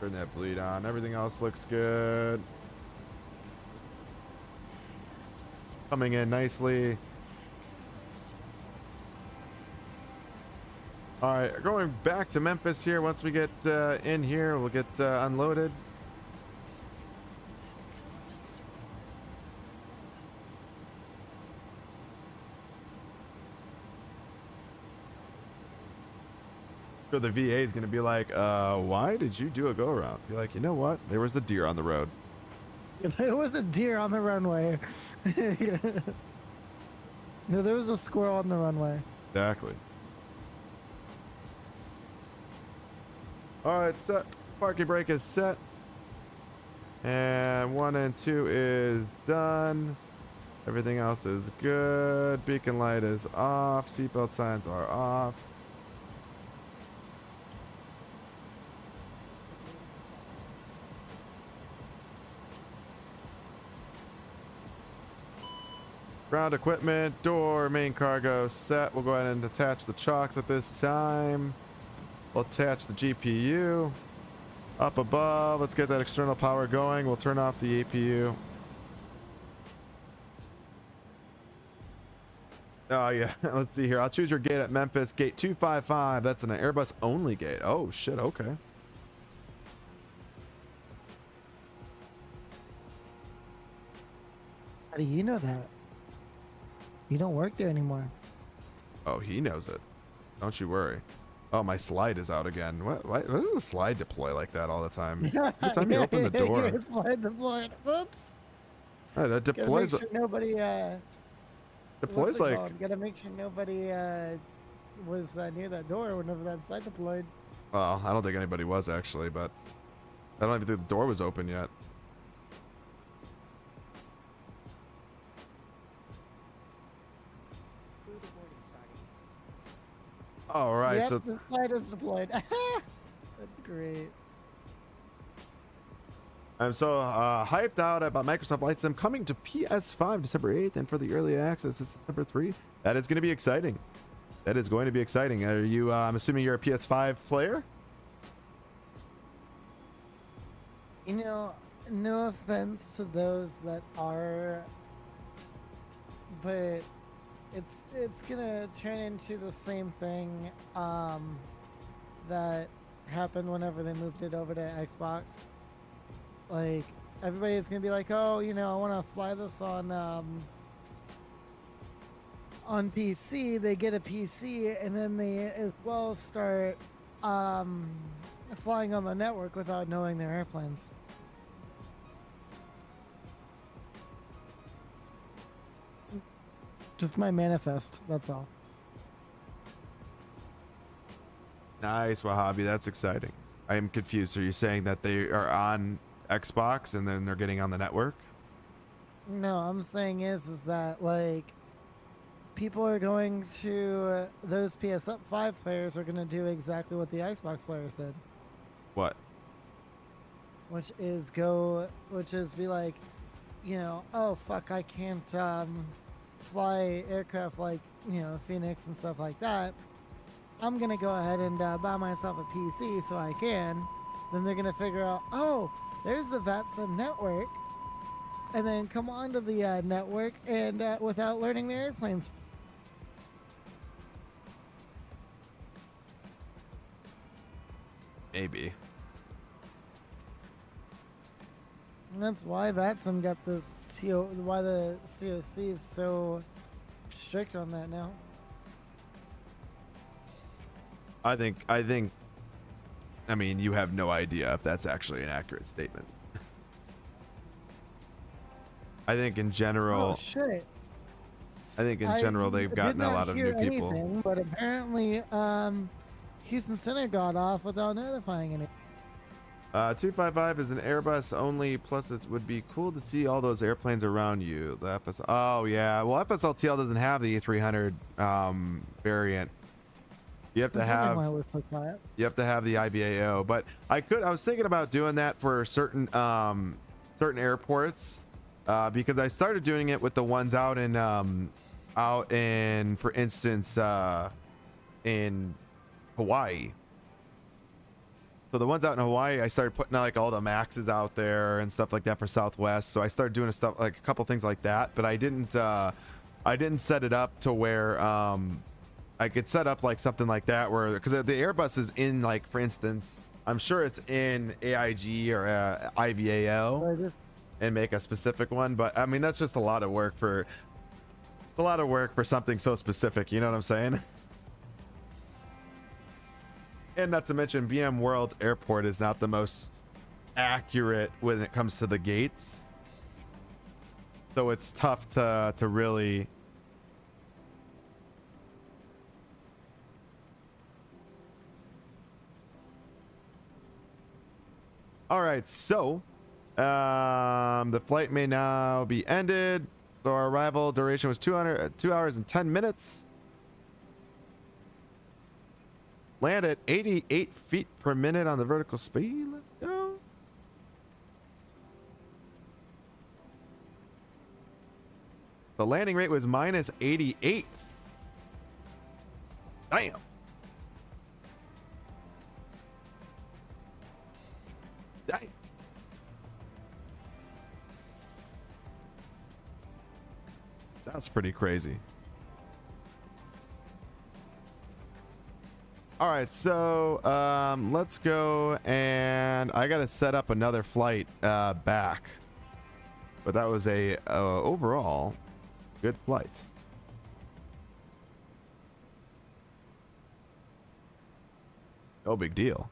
Turn that bleed on. Everything else looks good. Coming in nicely. All right, going back to Memphis here. Once we get in here, we'll get unloaded. So the VA is going to be like, why did you do a go around? Be like, you know what? There was a deer on the road. There was a deer on the runway. No, there was a squirrel on the runway. Exactly. All right, set. Parking brake is set. And 1 and 2 is done. Everything else is good. Beacon light is off. Seatbelt signs are off. Ground equipment, door, main cargo set. We'll go ahead and attach the chocks at this time. We'll attach the GPU. Up above, let's get that external power going. We'll turn off the APU. Oh yeah, let's see here. I'll choose your gate at Memphis, gate 255. That's an Airbus only gate. Oh shit, okay. How do you know that? You don't work there anymore. Oh, he knows it. Don't you worry. Oh, my slide is out again. What does the slide deploy like that all the time? Every time you open the door. Your slide deployed. Whoops. Oh, that deploys. Gotta make sure nobody. Deploys like. Called? Gotta make sure nobody was near that door whenever that slide deployed. Well, I don't think anybody was actually, but I don't even think the door was open yet. All right, yep, so the slide is deployed. That's great. I'm so hyped out about Microsoft Flight Sim coming to PS5 December 8th, and for the early access, it's December 3. That is going to be exciting. That is going to be exciting. Are you? I'm assuming you're a PS5 player. You know, no offense to those that are, but it's gonna turn into the same thing that happened whenever they moved it over to Xbox. Like, everybody's gonna be like, oh, you know, I want to fly this on PC. They get a PC, and then they as well start flying on the network without knowing their airplanes. Just my manifest. That's all. Nice, Wahhabi. That's exciting. I am confused. Are you saying that they are on Xbox and then they're getting on the network? No, I'm saying is that like people are going to those PS5 players are going to do exactly what the Xbox players did, What? which is be like, you know, oh fuck, I can't fly aircraft like, you know, Phoenix and stuff like that. I'm gonna go ahead and buy myself a PC so I can. Then they're gonna figure out, oh, there's the Vatsim network, and then come onto the network and without learning the airplanes. Maybe. And that's why Vatsim got why the COC is so strict on that now. I mean, you have no idea if that's actually an accurate statement. I think in general. Oh shit. I think in general they've gotten a lot of new people. Anything, but apparently, Houston Center got off without notifying any. 255 is an Airbus only. Plus, it would be cool to see all those airplanes around you. The FS. Oh yeah. Well, FSLTL doesn't have the A300 variant. You have to have the IBAO. But I was thinking about doing that for certain airports because I started doing it with the ones out in for instance in Hawaii. So the ones out in Hawaii, I started putting like all the Maxes out there and stuff like that for Southwest. So I started doing stuff like a couple things like that, but I didn't set it up to where I could set up like something like that where, because the Airbus is in, like, for instance, I'm sure it's in AIG or IVAO and make a specific one. But I mean, that's just a lot of work for something so specific. You know what I'm saying? And not to mention BM World Airport is not the most accurate when it comes to the gates. So it's tough to really. All right, so the flight may now be ended. So our arrival duration was 2 hours and 10 minutes. Land at 88 feet per minute on the vertical speed. Let's go. The landing rate was minus 88. Damn. Damn. That's pretty crazy. All right, so let's go, and I gotta set up another flight back, but that was a overall good flight. No big deal.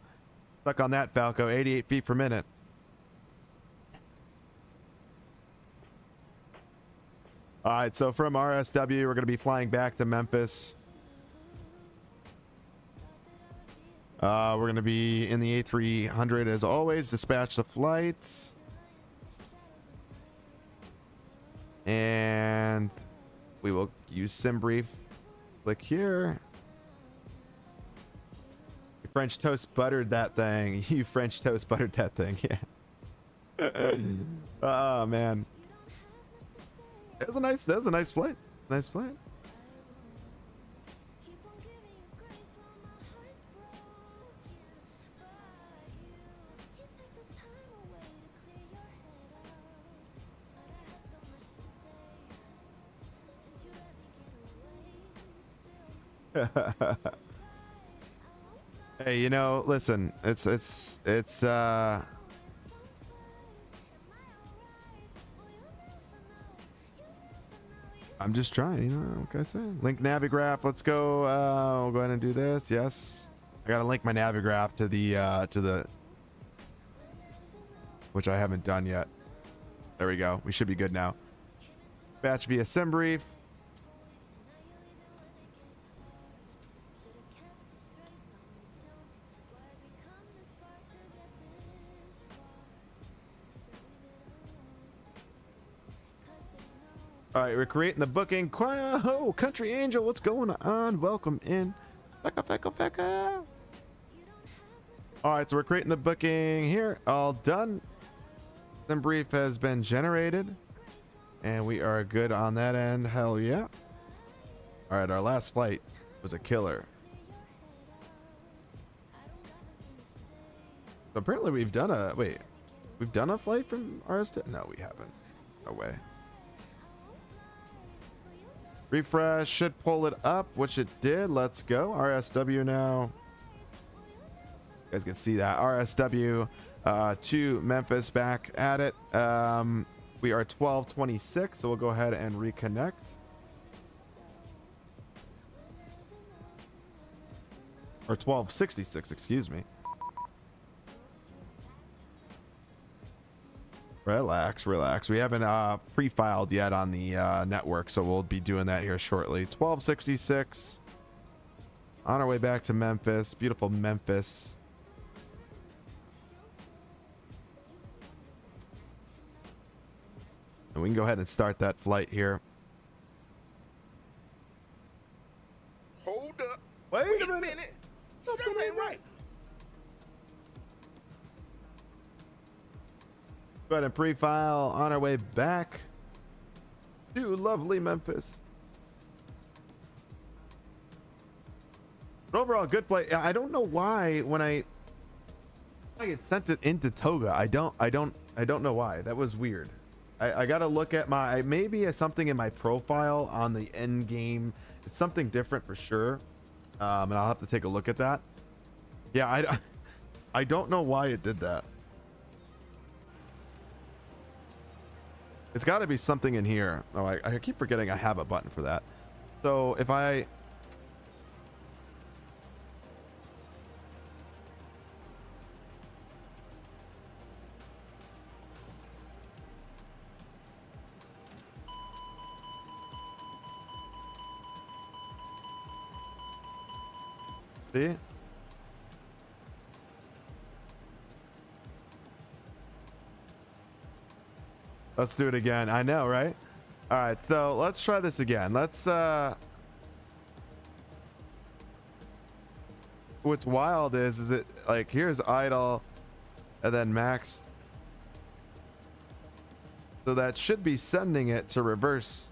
Stuck on that, Falco. 88 feet per minute. All right, so from RSW, we're gonna be flying back to Memphis. We're going to be in the A300 as always, dispatch the flights. And we will use SimBrief. Click here. You French toast buttered that thing. You French toast buttered that thing. Yeah. Oh, man. That was a nice flight. Nice flight. Hey, you know, listen, it's I'm just trying, you know, what can I say? Link Navigraph, let's go. We'll go ahead and do this. Yes. I gotta link my Navigraph to the which I haven't done yet. There we go. We should be good now. Batch via SimBrief. All right, we're creating the booking. Oh, Country Angel, what's going on? Welcome in. Fecka. All right, so we're creating the booking here. All done. Sim brief has been generated, and we are good on that end. Hell yeah. All right, our last flight was a killer. So apparently we've done a flight from RST. No, we haven't. No way. Refresh should pull it up, which it did. Let's go. RSW now. You guys can see that. RSW to Memphis, back at it. We are 12:26, so we'll go ahead and reconnect. Or 12:66, excuse me. Relax. We haven't pre-filed yet on the network, so we'll be doing that here shortly. 12:66. On our way back to Memphis. Beautiful Memphis. And we can go ahead and start that flight here. Hold up. Wait a minute. Something ain't right. Go ahead and pre-file on our way back to lovely Memphis. But overall, good flight. I don't know why when I had sent it into Toga. I don't know why. That was weird. I gotta look at my maybe something in my profile on the end game. It's something different for sure, and I'll have to take a look at that. Yeah, I don't know why it did that. It's got to be something in here. Oh, I keep forgetting I have a button for that. So if I see? Let's do it again. I know, right? All right, so let's try this again. Let's what's wild is it like here's idle and then max. So that should be sending it to reverse.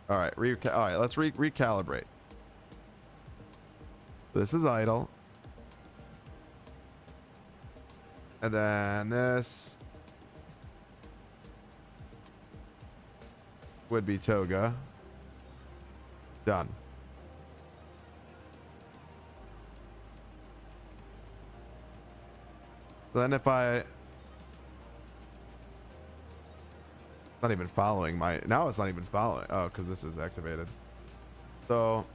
All right, all right, let's recalibrate. This is idle. And then this would be Toga. Done. Then if I not even following my now it's not even following. Oh, because this is activated. So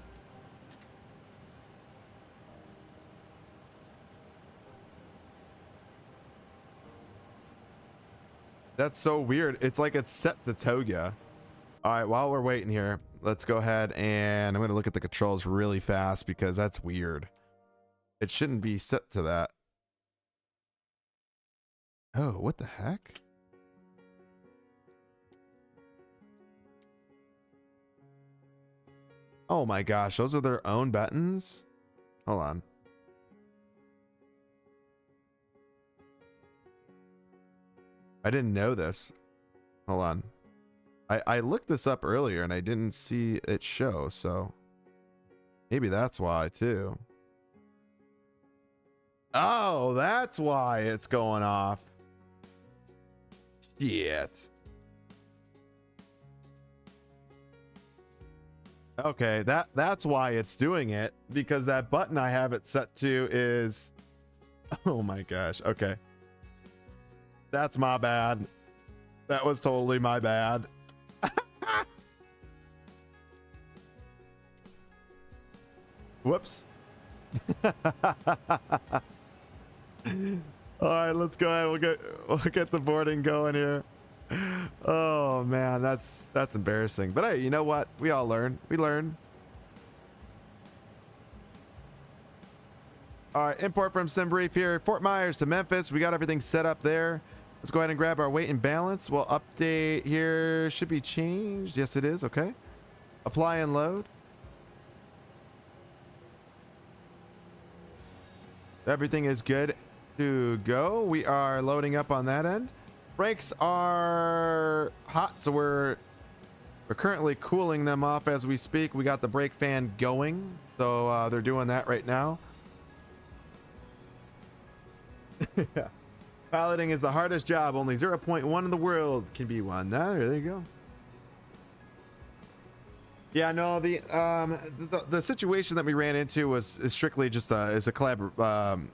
that's so weird. It's like it's set to Toga. All right, while we're waiting here, let's go ahead and I'm going to look at the controls really fast because that's weird. It shouldn't be set to that. Oh, what the heck? Oh my gosh, those are their own buttons? Hold on. I didn't know this. Hold on. I looked this up earlier and I didn't see it show, so maybe that's why too. Oh, that's why it's going off. Shit. Okay, that's why it's doing it, because that button I have it set to is oh my gosh. Okay. That's my bad. That was totally my bad. Whoops. All right, let's go ahead. We'll get the boarding going here. Oh man, that's embarrassing. But hey, you know what? We all learn. We learn. All right, import from SimBrief here. Fort Myers to Memphis. We got everything set up there. Let's go ahead and grab our weight and balance. We'll update here. Should be changed. Yes, it is. Okay. Apply and load. Everything is good to go. We are loading up on that end. Brakes are hot, so we're currently cooling them off as we speak. We got the brake fan going, so they're doing that right now. Piloting is the hardest job. Only 0.1 in the world can be one. There you go. Yeah, no, the situation that we ran into is strictly just is a collab,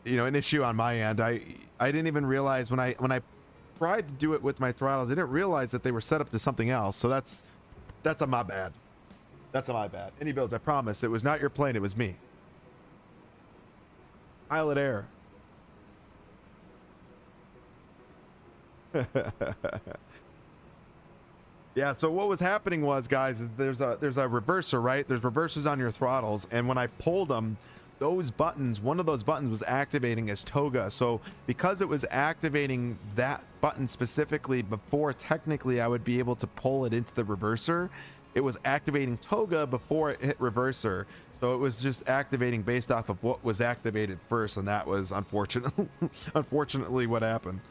an issue on my end. I didn't even realize when I tried to do it with my throttles, I didn't realize that they were set up to something else. So that's a my bad. That's a my bad. IniBuilds, I promise, it was not your plane, it was me. Pilot error. Yeah, so what was happening was, guys, there's a reverser, right? There's reversers on your throttles, and when I pulled them, those buttons, one of those buttons was activating as toga. So because it was activating that button specifically before technically I would be able to pull it into the reverser, it was activating toga before it hit reverser. So it was just activating based off of what was activated first, and that was unfortunately what happened.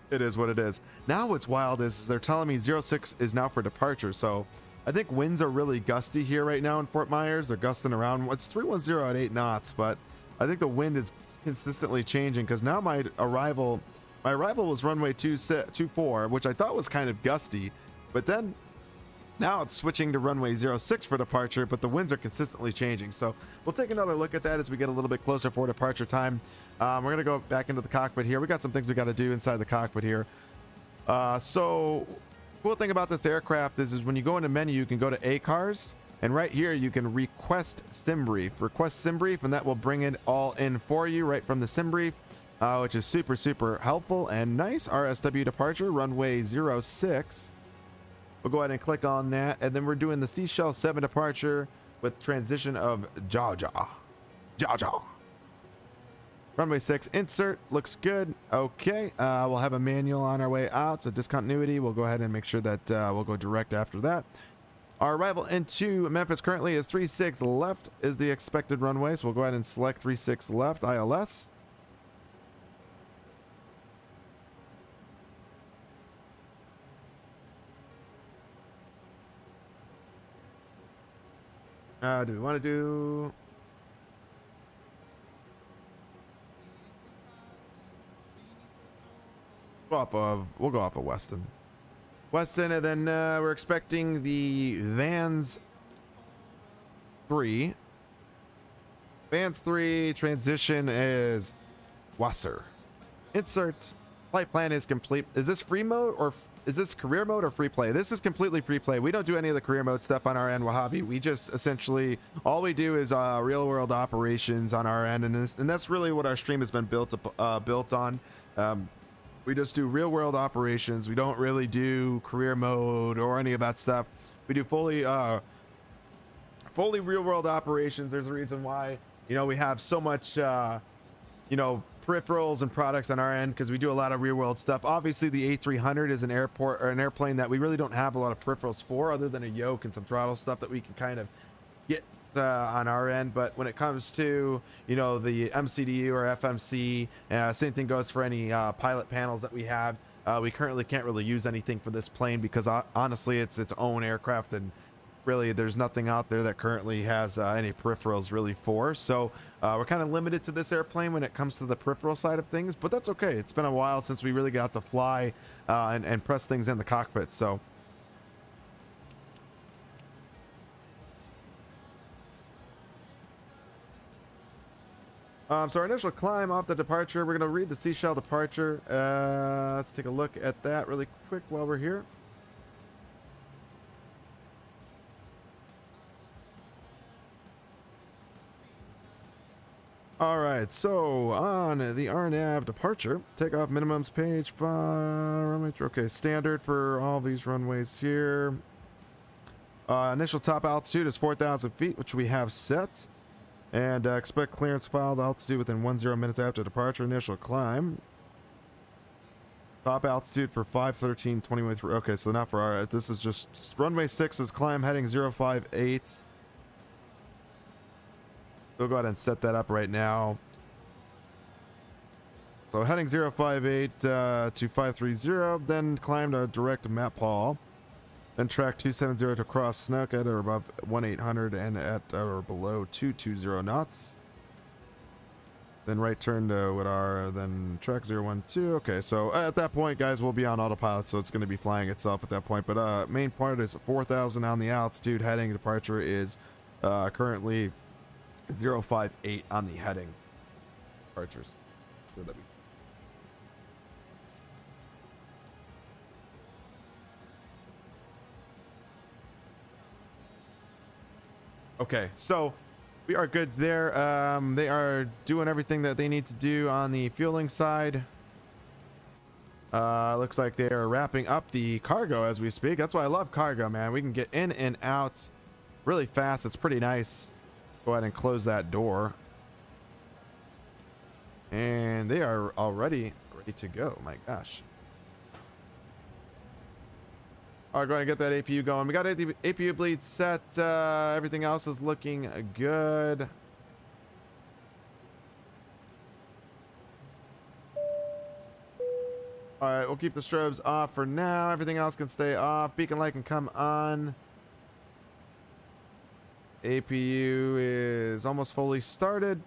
It is what it is. Now what's wild is they're telling me 06 is now for departure. So I think winds are really gusty here right now in Fort Myers. They're gusting around. It's 310 at 8 knots, but I think the wind is consistently changing because now my arrival was runway 24, which I thought was kind of gusty, but then now it's switching to runway 06 for departure, but the winds are consistently changing. So we'll take another look at that as we get a little bit closer for departure time. We're going to go back into the cockpit here. We got some things we got to do inside the cockpit here. So cool thing about this aircraft is when you go into menu, you can go to ACARS, and right here you can request sim brief, and that will bring it all in for you right from the sim brief, which is super helpful and nice. RSW departure, runway 06. We'll go ahead and click on that, and then we're doing the Seashell 7 departure with transition of Jaja. Runway 6 insert looks good. Okay, we'll have a manual on our way out, so discontinuity, we'll go ahead and make sure that we'll go direct after that. Our arrival into Memphis currently is 36 left is the expected runway, so we'll go ahead and select 36 left ILS. Do we want to do... We'll go off of Weston, and then we're expecting the Vans 3. Vans 3 transition is Wasser. Insert. Flight plan is complete. Is this free mode or is this career mode or free play? This is completely free play. We don't do any of the career mode stuff on our end, Wahhabi. We just essentially, all we do is real world operations on our end, and that's really what our stream has been built on. We just do real world operations. We don't really do career mode or any of that stuff. We do fully real world operations. There's a reason why, we have so much, peripherals and products on our end, because we do a lot of real world stuff. Obviously the A300 is an airplane that we really don't have a lot of peripherals for, other than a yoke and some throttle stuff that we can kind of get on our end. But when it comes to the MCDU or FMC, same thing goes for any pilot panels that we have. We currently can't really use anything for this plane because honestly it's its own aircraft, and really there's nothing out there that currently has any peripherals really for. So we're kind of limited to this airplane when it comes to the peripheral side of things, but that's okay. It's been a while since we really got to fly and press things in the cockpit. So so our initial climb off the departure, we're going to read the Seashell departure. Let's take a look at that really quick while we're here. All right, so on the RNAV departure, takeoff minimums page 5. Okay, standard for all these runways here. Initial top altitude is 4,000 feet, which we have set. And expect clearance filed altitude within 10 minutes after departure. Initial climb. Top altitude for 513, 20 okay, so not for our, this is just runway 6 is climb heading 058. We'll go ahead and set that up right now. So heading 058 to 530, then climb to direct map hall. Then track 270 to cross Snook at or above 1800 and at or below 220 knots. Then right turn to what are then track 012. Okay, so at that point, guys, we'll be on autopilot, so it's going to be flying itself at that point. But main part is 4,000 on the altitude. Heading departure is currently 058 on the heading departures. Okay, so we are good there. They are doing everything that they need to do on the fueling side. Looks like they are wrapping up the cargo as we speak. That's why I love cargo, man. We can get in and out really fast. It's pretty nice. Go ahead and close that door. And they are already ready to go. My gosh. All right, go ahead and get that APU going. We got APU bleed set. Everything else is looking good. All right, we'll keep the strobes off for now. Everything else can stay off. Beacon light can come on. APU is almost fully started.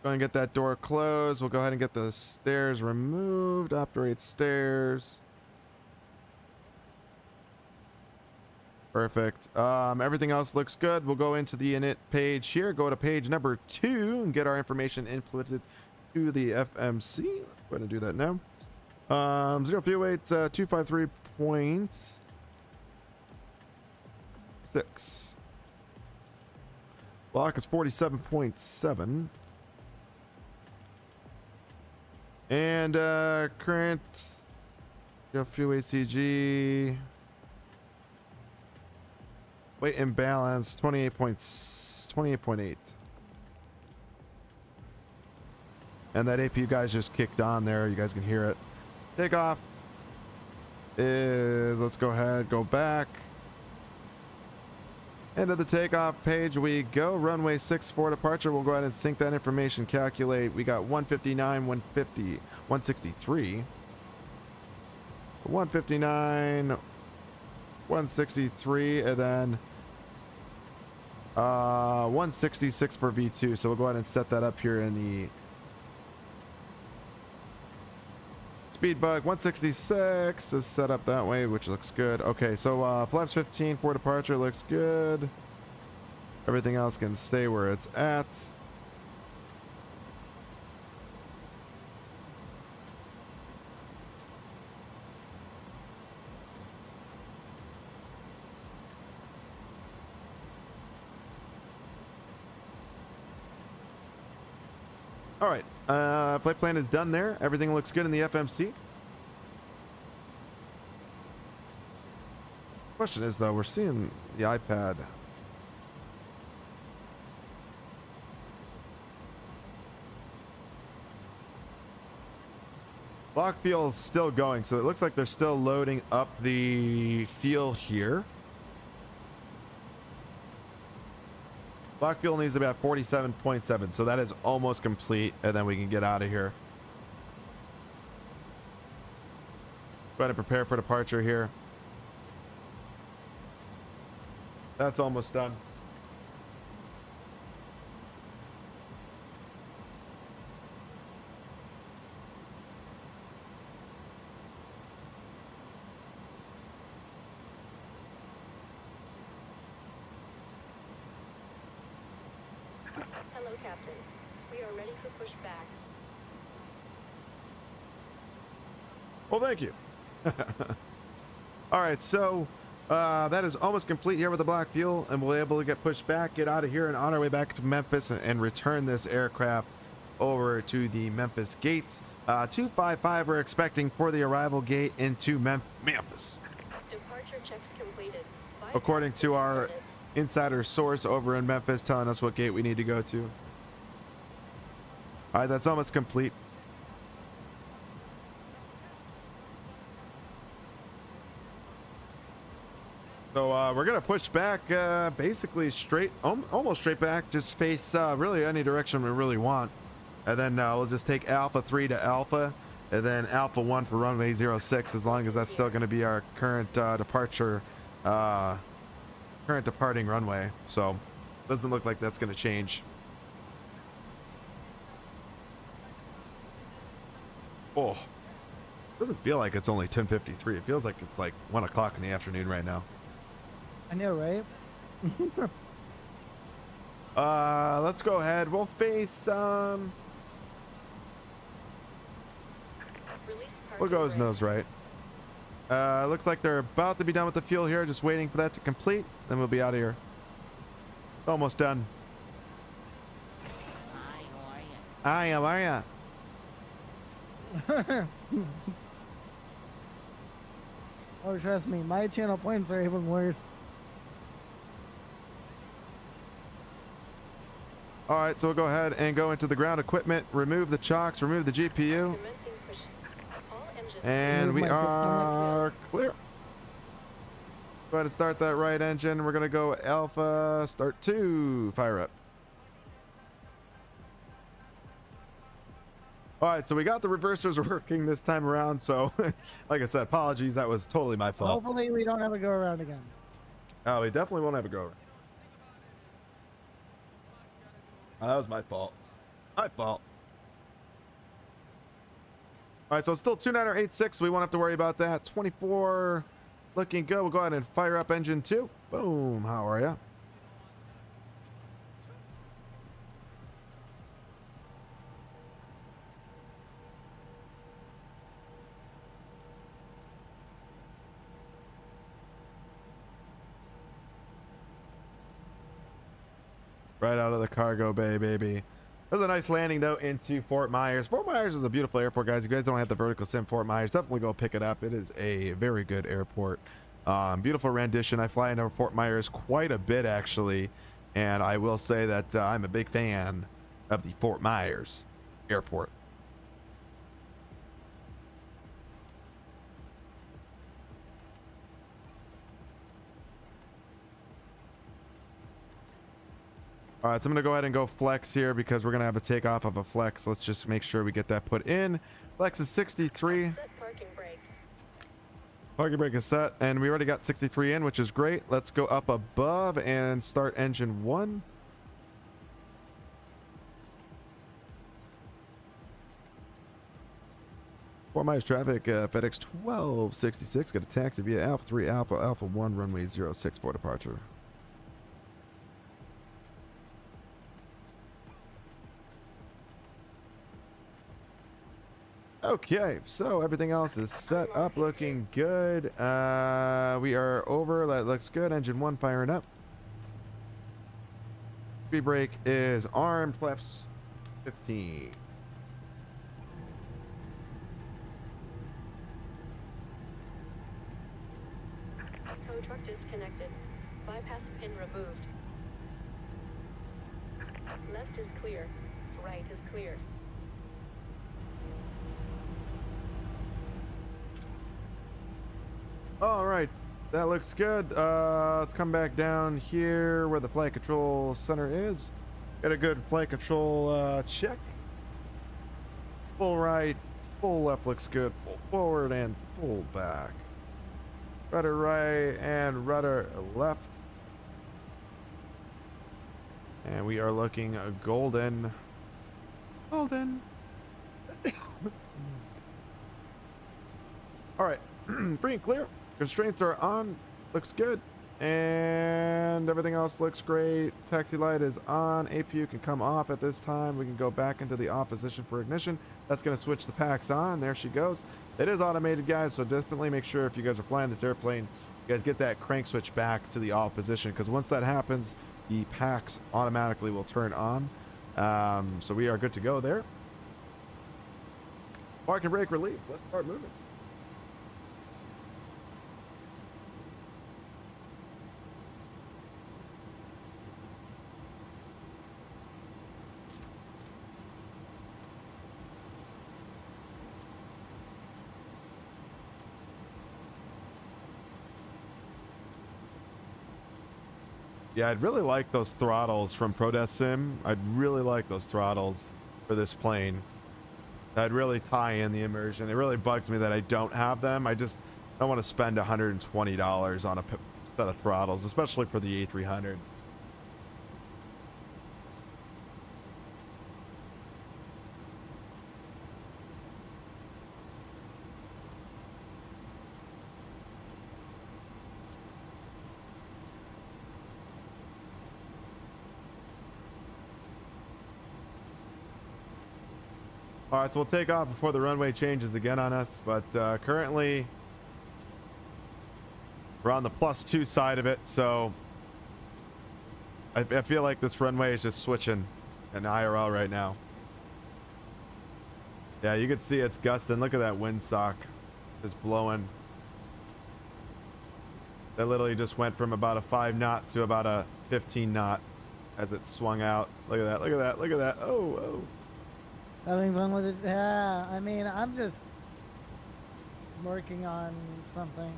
Go ahead and get that door closed. We'll go ahead and get the stairs removed. Operate stairs. Perfect. Everything else looks good. We'll go into the init page here. Go to page number 2 and get our information inputted to the FMC. Go ahead and do that now. 0 fuel weight 253.6. Block is 47.7. And current fuel weight CG. Weight imbalance 28.8. And that APU guys just kicked on there. You guys can hear it. Takeoff is, let's go ahead, go back. Into the takeoff page we go. Runway 6 for departure. We'll go ahead and sync that information, calculate. We got 159, 150, 163. 159, 163, and then 166 for V2. So we'll go ahead and set that up here in the speed bug. 166 is set up that way, which looks good. Okay, so flaps 15 for departure looks good. Everything else can stay where it's at. All right, flight plan is done there. Everything looks good in the FMC. Question is though, we're seeing the iPad. Block fuel is still going, so it looks like they're still loading up the fuel here. Block fuel needs about 47.7, so that is almost complete, and then we can get out of here. Go ahead and prepare for departure here. That's almost done. Hello, Captain. We are ready for pushback. Well, thank you. All right, so that is almost complete here with the black fuel, and we'll be able to get pushed back, get out of here, and on our way back to Memphis and return this aircraft over to the Memphis gates. 255 we're expecting for the arrival gate into Memphis. Departure checks completed. According to our insider source over in Memphis telling us what gate we need to go to. All right, that's almost complete. So we're gonna push back, basically straight, almost straight back. Just face really any direction we really want, and then we'll just take Alpha 3 to Alpha, and then Alpha 1 for runway 06. As long as that's still going to be our current departure, current departing runway. So doesn't look like that's going to change. Oh, doesn't feel like it's only 10:53. It feels like it's like 1 o'clock in the afternoon right now. I know, right? Let's go ahead. We'll face we'll go his nose right. Looks like they're about to be done with the fuel here. Just waiting for that to complete. Then we'll be out of here. Almost done. Hi, how are ya? Oh, trust me, my channel points are even worse. All right, so we'll go ahead and go into the ground equipment, remove the chocks, remove the GPU, and we are clear. Go ahead and start that right engine. We're gonna go Alpha, start 2, fire up. All right, so we got the reversers working this time around. So, like I said, apologies. That was totally my fault. Hopefully we don't have a go around again. Oh, we definitely won't have a go around. Oh, that was my fault. My fault. All right, so it's still 2986. We won't have to worry about that. 24 looking good. We'll go ahead and fire up engine 2. Boom. How are ya? Right out of the cargo bay, baby. It was a nice landing, though, into Fort Myers. Fort Myers is a beautiful airport, guys. If you guys don't have the vertical sim Fort Myers, definitely go pick it up. It is a very good airport. Beautiful rendition. I fly into Fort Myers quite a bit, actually. And I will say that I'm a big fan of the Fort Myers airport. All right, so I'm going to go ahead and go flex here because we're going to have a takeoff of a flex. Let's just make sure we get that put in. Flex is 63. Parking brake is set, and we already got 63 in, which is great. Let's go up above and start engine 1. Fort Myers traffic, FedEx 1266. Got a taxi via Alpha 3 Alpha 1 runway 06 for departure. Okay, so everything else is set up, looking good. We are over. That looks good. Engine 1 firing up. Speed brake is armed. Flaps 15. Tow truck disconnected. Bypass pin removed. Left is clear. Right is clear. All right, that looks good. Let's come back down here where the flight control center is. Get a good flight control check. Full right, full left looks good. Full forward and full back. Rudder right and rudder left. And we are looking golden. Golden. All right, free and clear. Constraints are on. Looks good. And everything else looks great. Taxi light is on. APU can come off at this time. We can go back into the off position for ignition. That's going to switch the packs on. There she goes. It is automated, guys, so definitely make sure if you guys are flying this airplane, you guys get that crank switch back to the off position, because once that happens, the packs automatically will turn on. So we are good to go there. Park and brake release. Let's start moving. Yeah, I'd really like those throttles from Sim. I'd really like those throttles for this plane. That'd really tie in the immersion. It really bugs me that I don't have them. I just don't want to spend $120 on a set of throttles, especially for the A300. All right, so we'll take off before the runway changes again on us, but currently we're on the +2 side of it, so I feel like this runway is just switching in IRL right now. Yeah, you can see it's gusting. Look at that windsock just blowing. That literally just went from about a 5 knot to about a 15 knot as it swung out. Look at that, look at that, look at that. Oh, oh. Having fun with it. Yeah, I mean, I'm just working on something.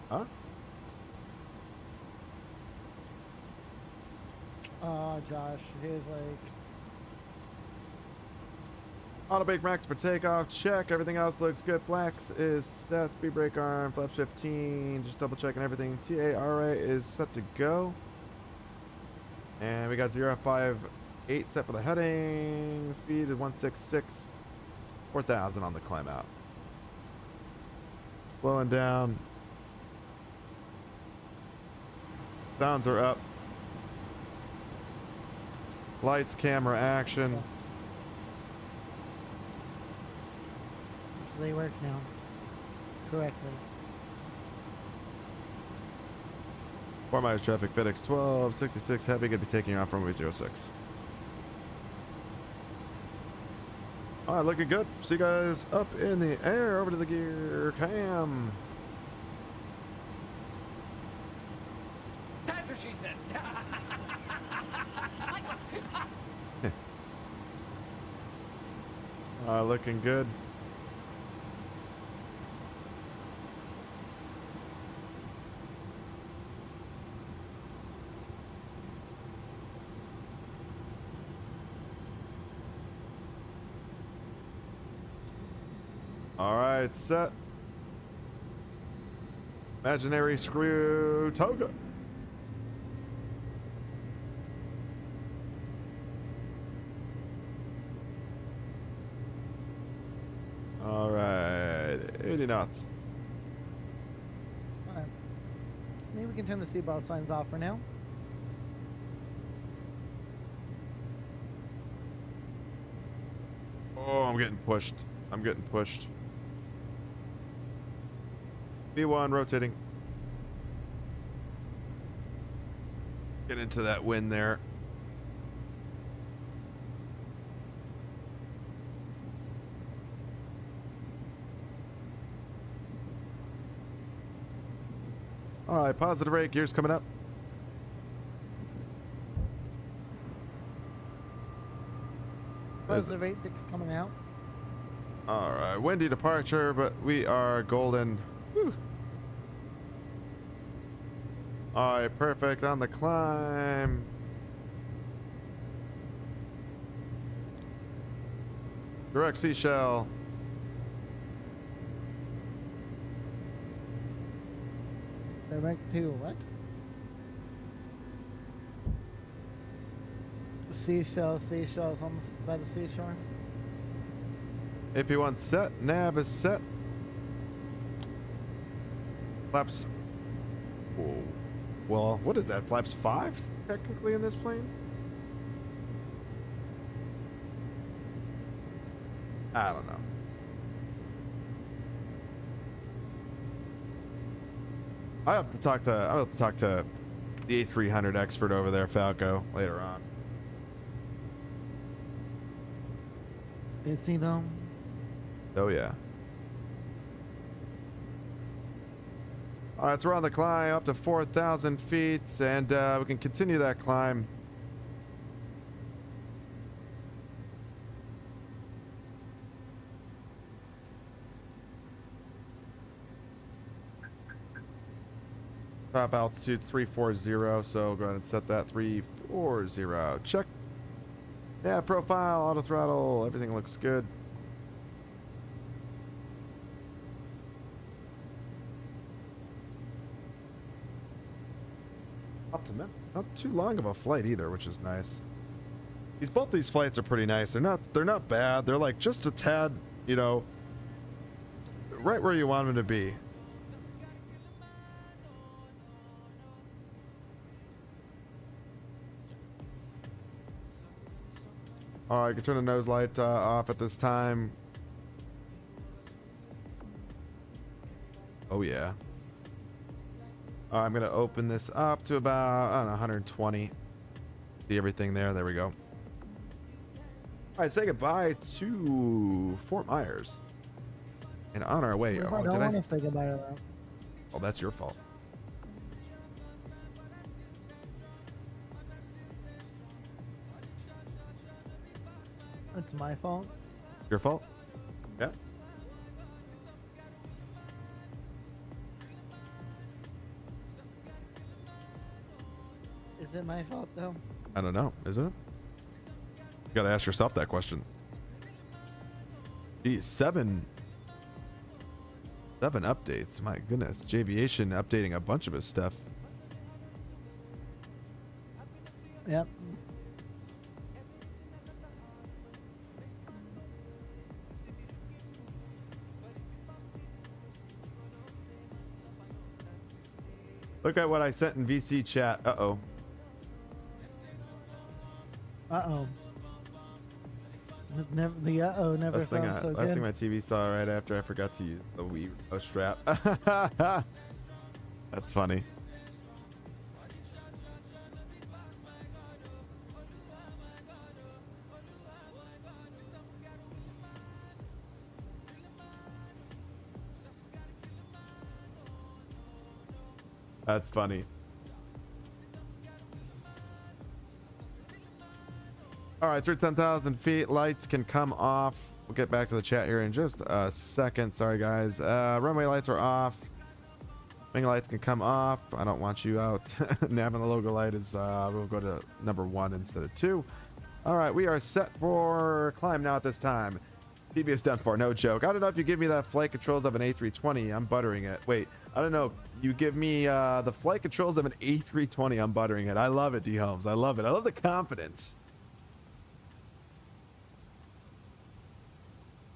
Huh? Oh, Josh, he's like... Auto brake max for takeoff, check. Everything else looks good. Flex is set. Speed brake arm, flaps 15. Just double checking everything. TARA is set to go. And we got 058 set for the heading. Speed is 166. 4,000 on the climb out. Slowing down. Sounds are up. Lights, camera, action. So they work now. Correctly. 4 miles traffic, FedEx 1266 heavy, gonna be taking off runway 06. All right, looking good. See you guys up in the air. Over to the gear cam. That's what she said. Looking good. All right, set. Imaginary screw toga. All right, 80 knots. All right. Maybe we can turn the seatbelt signs off for now. Oh, I'm getting pushed. I'm getting pushed. B1 rotating. Get into that wind there. All right, positive rate, gears coming up. Positive rate dick's coming out. All right, windy departure, but we are golden. Whew. All right, perfect on the climb. Direct seashell. Direct to what? Seashells on by the seashore. AP1 set, nav is set. Flaps. Whoa. Well, what is that? Flaps 5 technically in this plane? I don't know. I'll have to talk to the A300 expert over there, Falco, later on. Is he though? Oh yeah. All right, so we're on the climb up to 4,000 feet, and we can continue that climb. Top altitude's 340, so go ahead and set that 340. Check. Yeah, profile, auto throttle, everything looks good. Not too long of a flight either, which is nice. Both these flights are pretty nice. They're not bad. They're like just a tad, you know, right where you want them to be. All right, I can turn the nose light off at this time. Oh yeah. I'm gonna open this up to about, I don't know, 120. See everything there. There we go. All right, say goodbye to Fort Myers. And on our way. I don't want to say goodbye to that. Oh, that's your fault. It's my fault. Your fault? Yeah. Is it my fault though? I don't know. Is it? You gotta ask yourself that question. Geez, seven updates. My goodness. Javiation updating a bunch of his stuff. Yep. Look at what I sent in VC chat. Uh-oh. Uh-oh. The uh-oh never sounds so last good. thing my TV saw right after I forgot to use the Wii strap. That's funny. That's funny. All right, through 10,000 feet, lights can come off. We'll get back to the chat here in just a second. Sorry, guys. Runway lights are off. Wing lights can come off. I don't want you out. Nav and the logo light is, we'll go to number 1 instead of 2. All right, we are set for climb now at this time. TV is done for, no joke. I don't know if you give me that flight controls of an A320, I'm buttering it. Wait, I don't know. You give me the flight controls of an A320, I'm buttering it. I love it, D. Holmes. I love it. I love the confidence.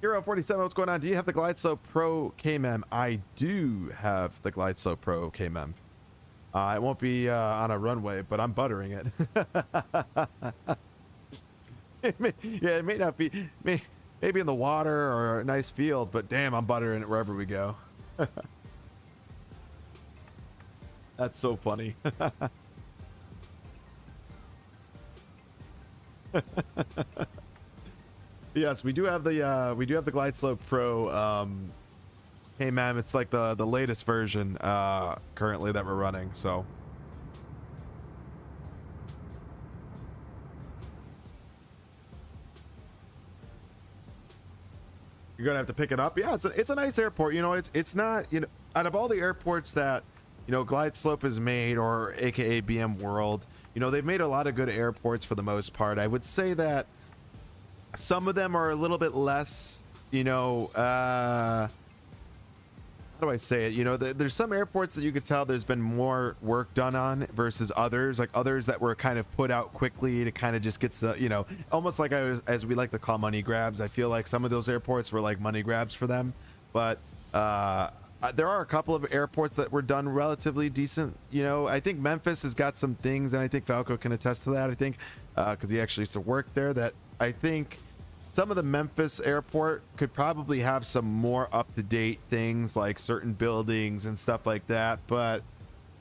Hero 47, what's going on? Do you have the Glide Slope Pro KMEM? I do have the Glide Slope Pro KMEM. It won't be on a runway, but I'm buttering it. It may not be, maybe in the water or a nice field, but damn, I'm buttering it wherever we go. That's so funny. Yes, we do have the Glide Slope Pro KMEM. It's like the latest version currently that we're running, so you're gonna have to pick it up. Yeah, it's a nice airport. You know, it's not, you know, out of all the airports that, you know, Glide Slope has made, or aka BM World, you know, they've made a lot of good airports for the most part. I would say that some of them are a little bit less, you know, how do I say it? You know, there's some airports that you could tell there's been more work done on versus others, like others that were kind of put out quickly to kind of just get, you know, almost like as we like to call money grabs. I feel like some of those airports were like money grabs for them, but there are a couple of airports that were done relatively decent. You know, I think Memphis has got some things, and I think Falco can attest to that. I think because he actually used to work there, that I think some of the Memphis airport could probably have some more up-to-date things, like certain buildings and stuff like that. But,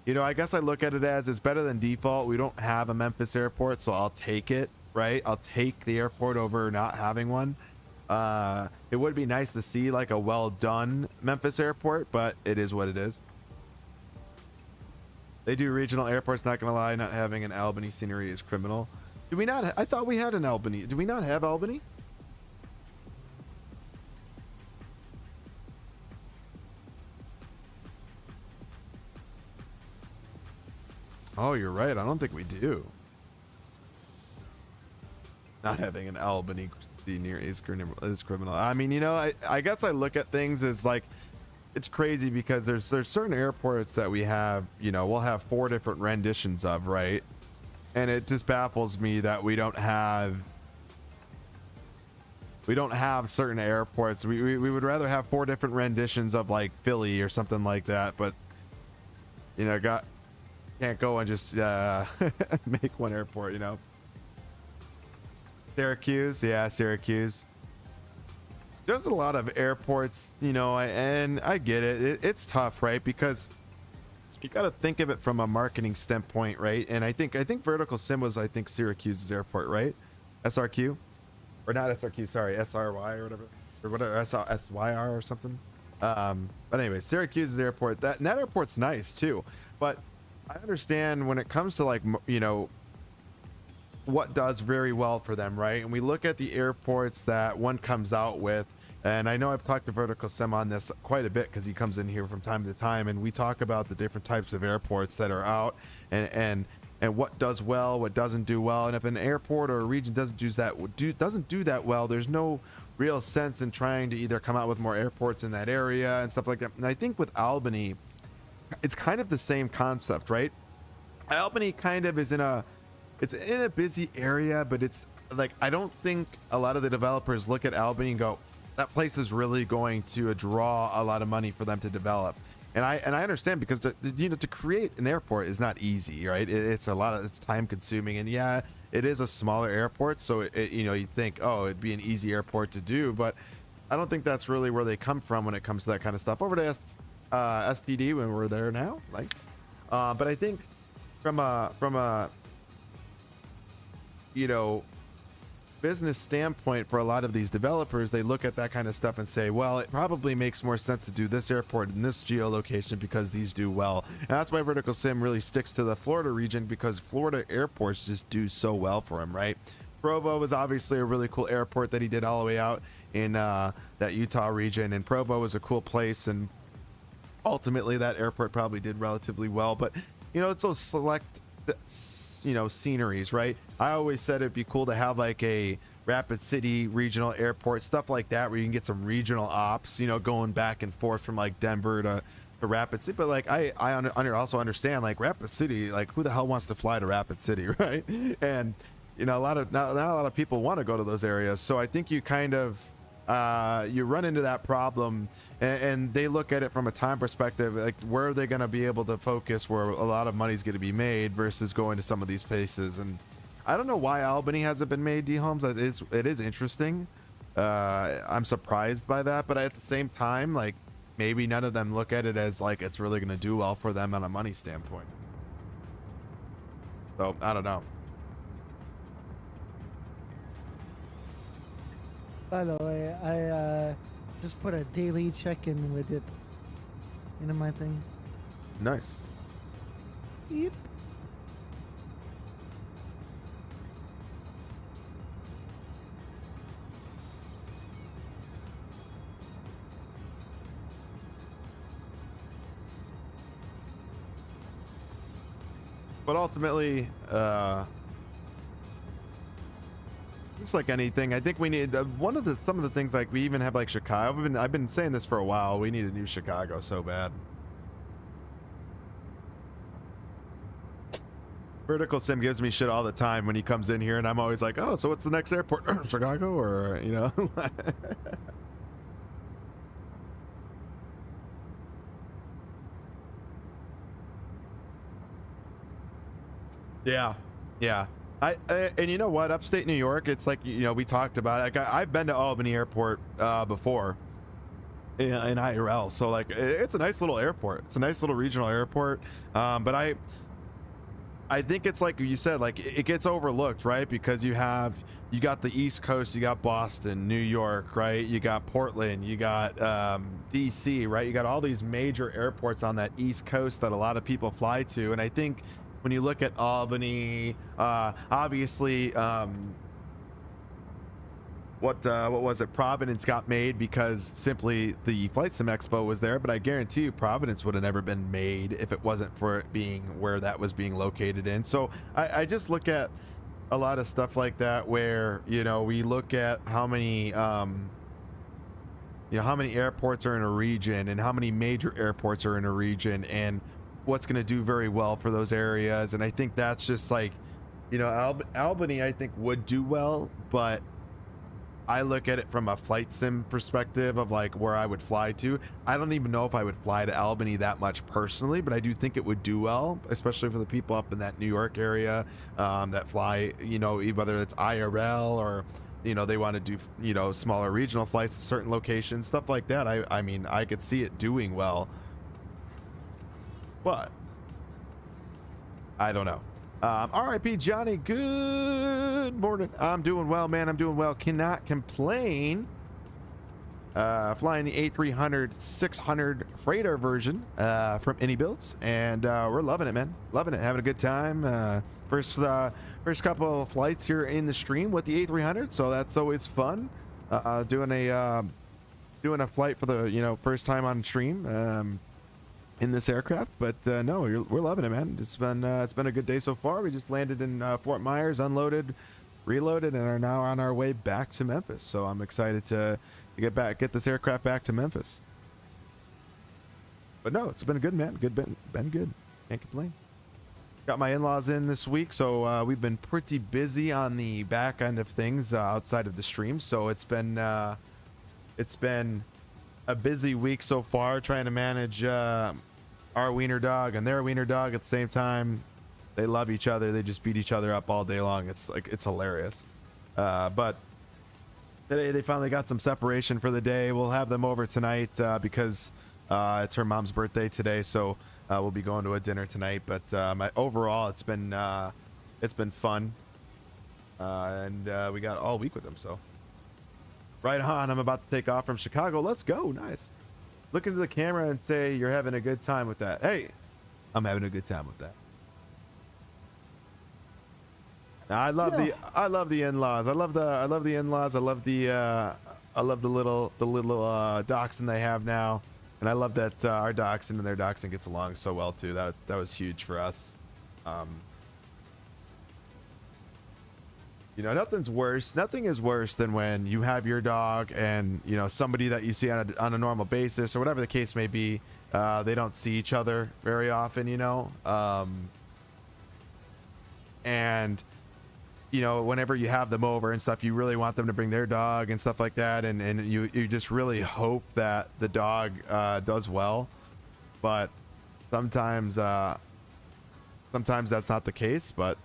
you know, I guess I look at it as it's better than default. We don't have a Memphis airport, so I'll take it, right? I'll take the airport over not having one. It would be nice to see like a well-done Memphis airport, but it is what it is. They do regional airports, not gonna lie. Not having an Albany scenery is criminal. Do we not? I thought we had an Albany. Do we not have Albany? Oh, you're right. I don't think we do. Not having an Albany near is criminal. I mean, you know, I guess I look at things as like, it's crazy because there's certain airports that we have, you know, we'll have 4 different renditions of, right? And it just baffles me that we don't have certain airports. We would rather have 4 different renditions of like Philly or something like that, but you know, can't go and just make one airport, you know. Syracuse, yeah, Syracuse. There's a lot of airports, you know, and I get it. It's tough, right? Because you got to think of it from a marketing standpoint, right? And I think Vertical Sim was, I think, Syracuse's airport, right? SRQ, or not SRQ, sorry, SRY or whatever, SYR or something. But anyway, Syracuse's airport. That airport's nice too. But I understand when it comes to like, you know, what does very well for them, right? And we look at the airports that one comes out with, and I know I've talked to Vertical Sim on this quite a bit because he comes in here from time to time, and we talk about the different types of airports that are out and what does well, what doesn't do well. And if an airport or a region doesn't do that well, there's no real sense in trying to either come out with more airports in that area and stuff like that. And I think with Albany, it's kind of the same concept, right? Albany kind of is in a busy area, but it's like, I don't think a lot of the developers look at Albany and go, that place is really going to draw a lot of money for them to develop. And I understand, because to create an airport is not easy, right? It's time consuming, and yeah, it is a smaller airport, so you know, you'd think, oh, it'd be an easy airport to do, but I don't think that's really where they come from when it comes to that kind of stuff. Over to STD when we're there now, nice. But I think from a you know, business standpoint, for a lot of these developers, they look at that kind of stuff and say, well, it probably makes more sense to do this airport in this geolocation because these do well. And that's why Vertical Sim really sticks to the Florida region, because Florida airports just do so well for him, right? Provo was obviously a really cool airport that he did all the way out in that Utah region, and Provo was a cool place, and ultimately that airport probably did relatively well. But you know, it's those select, you know, sceneries, right? I always said it'd be cool to have like a Rapid City regional airport, stuff like that, where you can get some regional ops, you know, going back and forth from like Denver to Rapid City. But like I also understand, like, Rapid City, like, who the hell wants to fly to Rapid City, right? And you know, not a lot of people want to go to those areas. So I think you kind of you run into that problem, and they look at it from a time perspective, like, where are they going to be able to focus where a lot of money's going to be made versus going to some of these places. And I don't know why Albany hasn't been made, D-Holmes. It is interesting. I'm surprised by that, but at the same time, like, maybe none of them look at it as like it's really going to do well for them on a money standpoint. So I don't know. By the way, I just put a daily check-in widget into my thing. Nice. Yep. But ultimately, just like anything, I think we need some of the things, like, we even have like Chicago. I've been saying this for a while. We need a new Chicago so bad. Vertical Sim gives me shit all the time when he comes in here, and I'm always like, oh, so what's the next airport? Chicago, or, you know? Yeah. And you know what? Upstate New York, it's like, you know, we talked about it. Like, I've been to Albany Airport before in IRL, so like, it's a nice little airport. It's a nice little regional airport. But I think it's like you said, like, it gets overlooked, right? Because you got the East Coast, you got Boston, New York, right? You got Portland, you got DC, right? You got all these major airports on that East Coast that a lot of people fly to. And I think when you look at Albany, obviously, what was it? Providence got made because simply the Flight Sim Expo was there, but I guarantee you Providence would have never been made if it wasn't for it being where that was being located in. So I just look at a lot of stuff like that where, you know, we look at how many, you know, how many airports are in a region and how many major airports are in a region and what's going to do very well for those areas. And I think that's just like, you know, Albany, I think would do well, but I look at it from a flight sim perspective of like where I would fly to. I don't even know if I would fly to Albany that much personally, but I do think it would do well, especially for the people up in that New York area that fly, you know, whether it's IRL or, you know, they want to do, you know, smaller regional flights to certain locations, stuff like that. I mean, I could see it doing well, but I don't know. RIP Johnny, good morning. I'm doing well, man. I'm doing well. Cannot complain. Flying the A300-600 freighter version from IniBuilds, and we're loving it, man. Loving it, having a good time. First couple of flights here in the stream with the A300, so that's always fun. Doing a flight for the, you know, first time on stream. In this aircraft, but no, we're loving it, man. It's been a good day so far. We just landed in Fort Myers, unloaded, reloaded, and are now on our way back to Memphis. So I'm excited to get this aircraft back to Memphis. But no, it's been good, man. Been good. Can't complain. Got my in-laws in this week, so we've been pretty busy on the back end of things outside of the stream. So it's been a busy week so far, trying to manage our wiener dog and their wiener dog at the same time. They love each other. They just beat each other up all day long. It's hilarious. But today they finally got some separation for the day. We'll have them over tonight because it's her mom's birthday today. So we'll be going to a dinner tonight. But overall, it's been fun. And we got all week with them. So right on. I'm about to take off from Chicago. Let's go. Nice. Look into the camera and say you're having a good time with that. Hey, I'm having a good time with that. Now, I love the in-laws. I love the in-laws. I love the little dachshund they have now, and I love that our dachshund and their dachshund gets along so well too. That was huge for us. You know, nothing is worse than when you have your dog and, you know, somebody that you see on a normal basis or whatever the case may be, they don't see each other very often, you know. And, you know, whenever you have them over and stuff, you really want them to bring their dog and stuff like that. And you just really hope that the dog does well. But sometimes that's not the case. But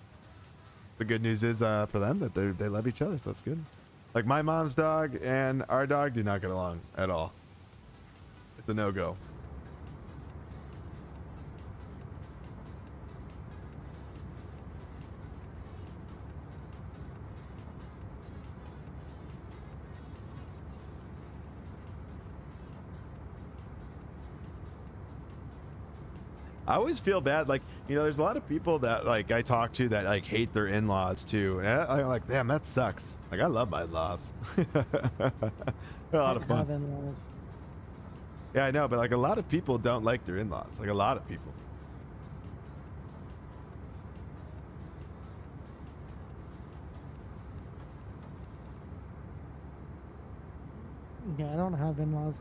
the good news is for them that they love each other, so that's good. Like my mom's dog and our dog do not get along at all. It's a no-go. I always feel bad, like, you know, there's a lot of people that like I talk to that like hate their in-laws too, and I'm like, damn, that sucks. Like, I love my in-laws. They're a lot of fun. In-laws. Yeah, I know, but like a lot of people don't like their in-laws. Like a lot of people. Yeah, I don't have in-laws.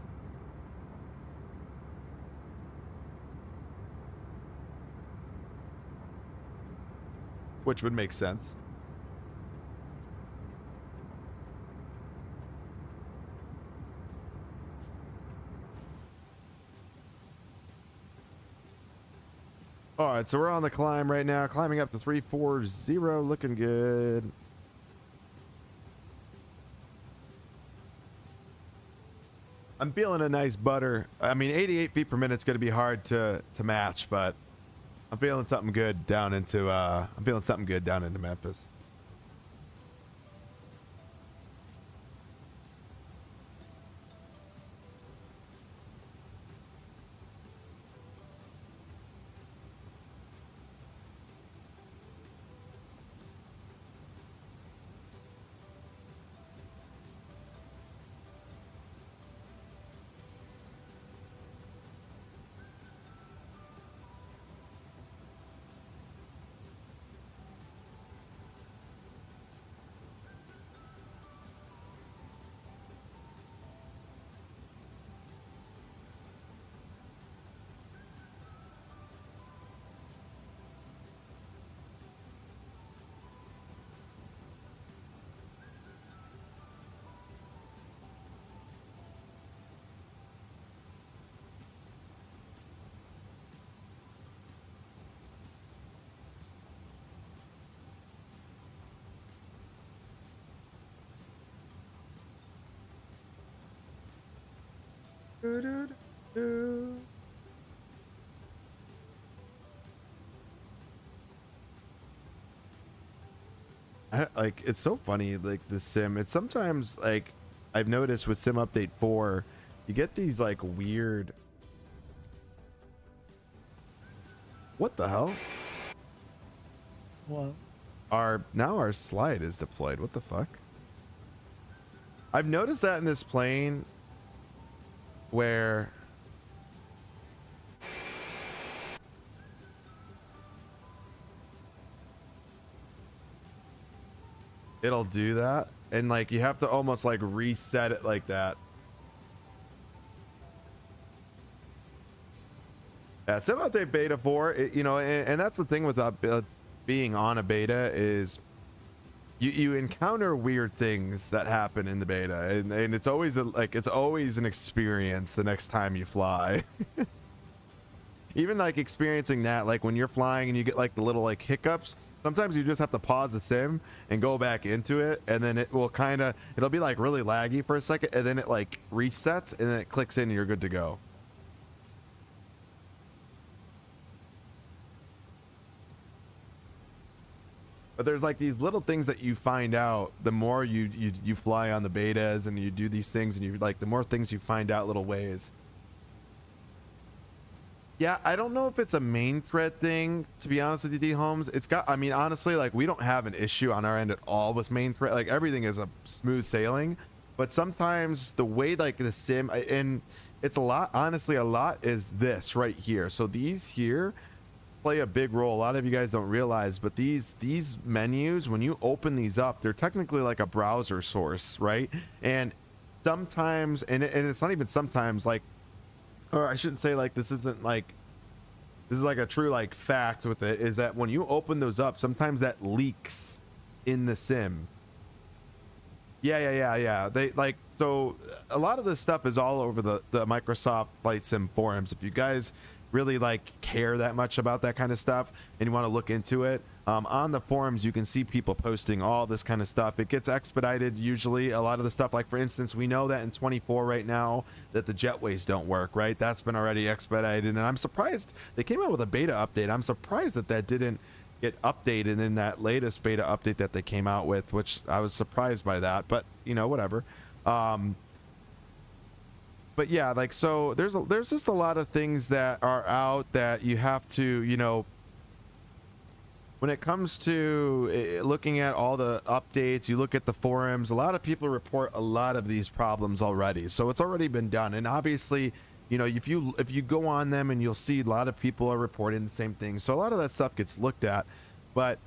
Which would make sense. All right, so we're on the climb right now, climbing up to 340, looking good. I'm feeling a nice butter. I mean, 88 feet per minute is going to be hard to match, but I'm feeling something good down into Memphis. Like, it's so funny, like the sim, it's sometimes like I've noticed with sim update 4, you get these like weird, what the hell? What? Now our slide is deployed. What the fuck? I've noticed that in this plane where it'll do that, and like you have to almost like reset it like that. Yeah, sim update beta 4, you know, and that's the thing with being on a beta is you encounter weird things that happen in the beta, and it's always it's always an experience the next time you fly. Even like experiencing that, like when you're flying and you get like the little like hiccups, sometimes you just have to pause the sim and go back into it, and then it will it'll be like really laggy for a second, and then it like resets, and then it clicks in and you're good to go. But there's like these little things that you find out the more you fly on the betas and you do these things, and you like the more things you find out, little ways. Yeah, I don't know if it's a main thread thing, to be honest with you, D Holmes. It's got, I mean, honestly, like we don't have an issue on our end at all with main thread. Like everything is a smooth sailing, but sometimes the way like the sim, and it's a lot, honestly, a lot is this right here. So these here play a big role. A lot of you guys don't realize, but these menus, when you open these up, they're technically like a browser source, right? And sometimes, and it's not even sometimes, like, or I shouldn't say like this isn't like, this is like a true like fact with it, is that when you open those up, sometimes that leaks in the sim. Yeah. They like, so a lot of this stuff is all over the Microsoft Flight Sim forums. If you guys really like care that much about that kind of stuff and you want to look into it, on the forums you can see people posting all this kind of stuff. It gets expedited usually, a lot of the stuff. Like for instance, we know that in 24 right now that the jetways don't work, right? That's been already expedited, and I'm surprised they came out with a beta update. I'm surprised that didn't get updated in that latest beta update that they came out with, which I was surprised by that, but you know, whatever. But yeah, like, so there's just a lot of things that are out that you have to, you know, when it comes to looking at all the updates, you look at the forums, a lot of people report a lot of these problems already. So it's already been done. And obviously, you know, if you go on them, and you'll see a lot of people are reporting the same thing. So a lot of that stuff gets looked at. But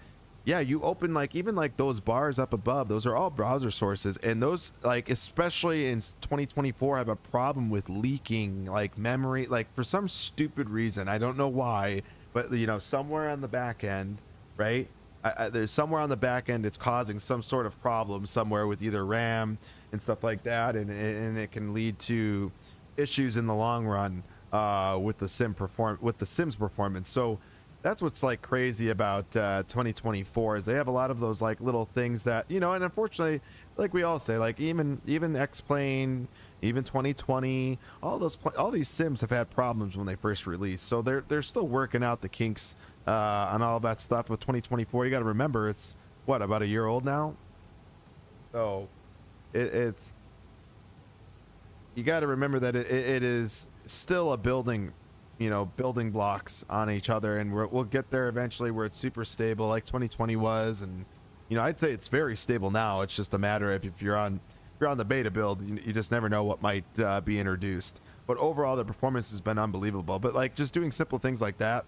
yeah, you open like even like those bars up above, those are all browser sources, and those, like, especially in 2024, have a problem with leaking like memory, like for some stupid reason. I don't know why, but you know, somewhere on the back end, right? There's somewhere on the back end it's causing some sort of problem somewhere with either RAM and stuff like that, and it can lead to issues in the long run with the sim's performance. So that's what's like crazy about 2024, is they have a lot of those like little things that, you know, and unfortunately, like we all say, like even X-Plane, even 2020, all these sims have had problems when they first released. So they're still working out the kinks on all that stuff with 2024. You got to remember, it's what, about a year old now. So it's, you got to remember that it is still a building, you know, building blocks on each other, and we'll get there eventually where it's super stable like 2020 was. And you know, I'd say it's very stable now. It's just a matter of if you're on the beta build, you just never know what might be introduced. But overall, the performance has been unbelievable. But like just doing simple things like that,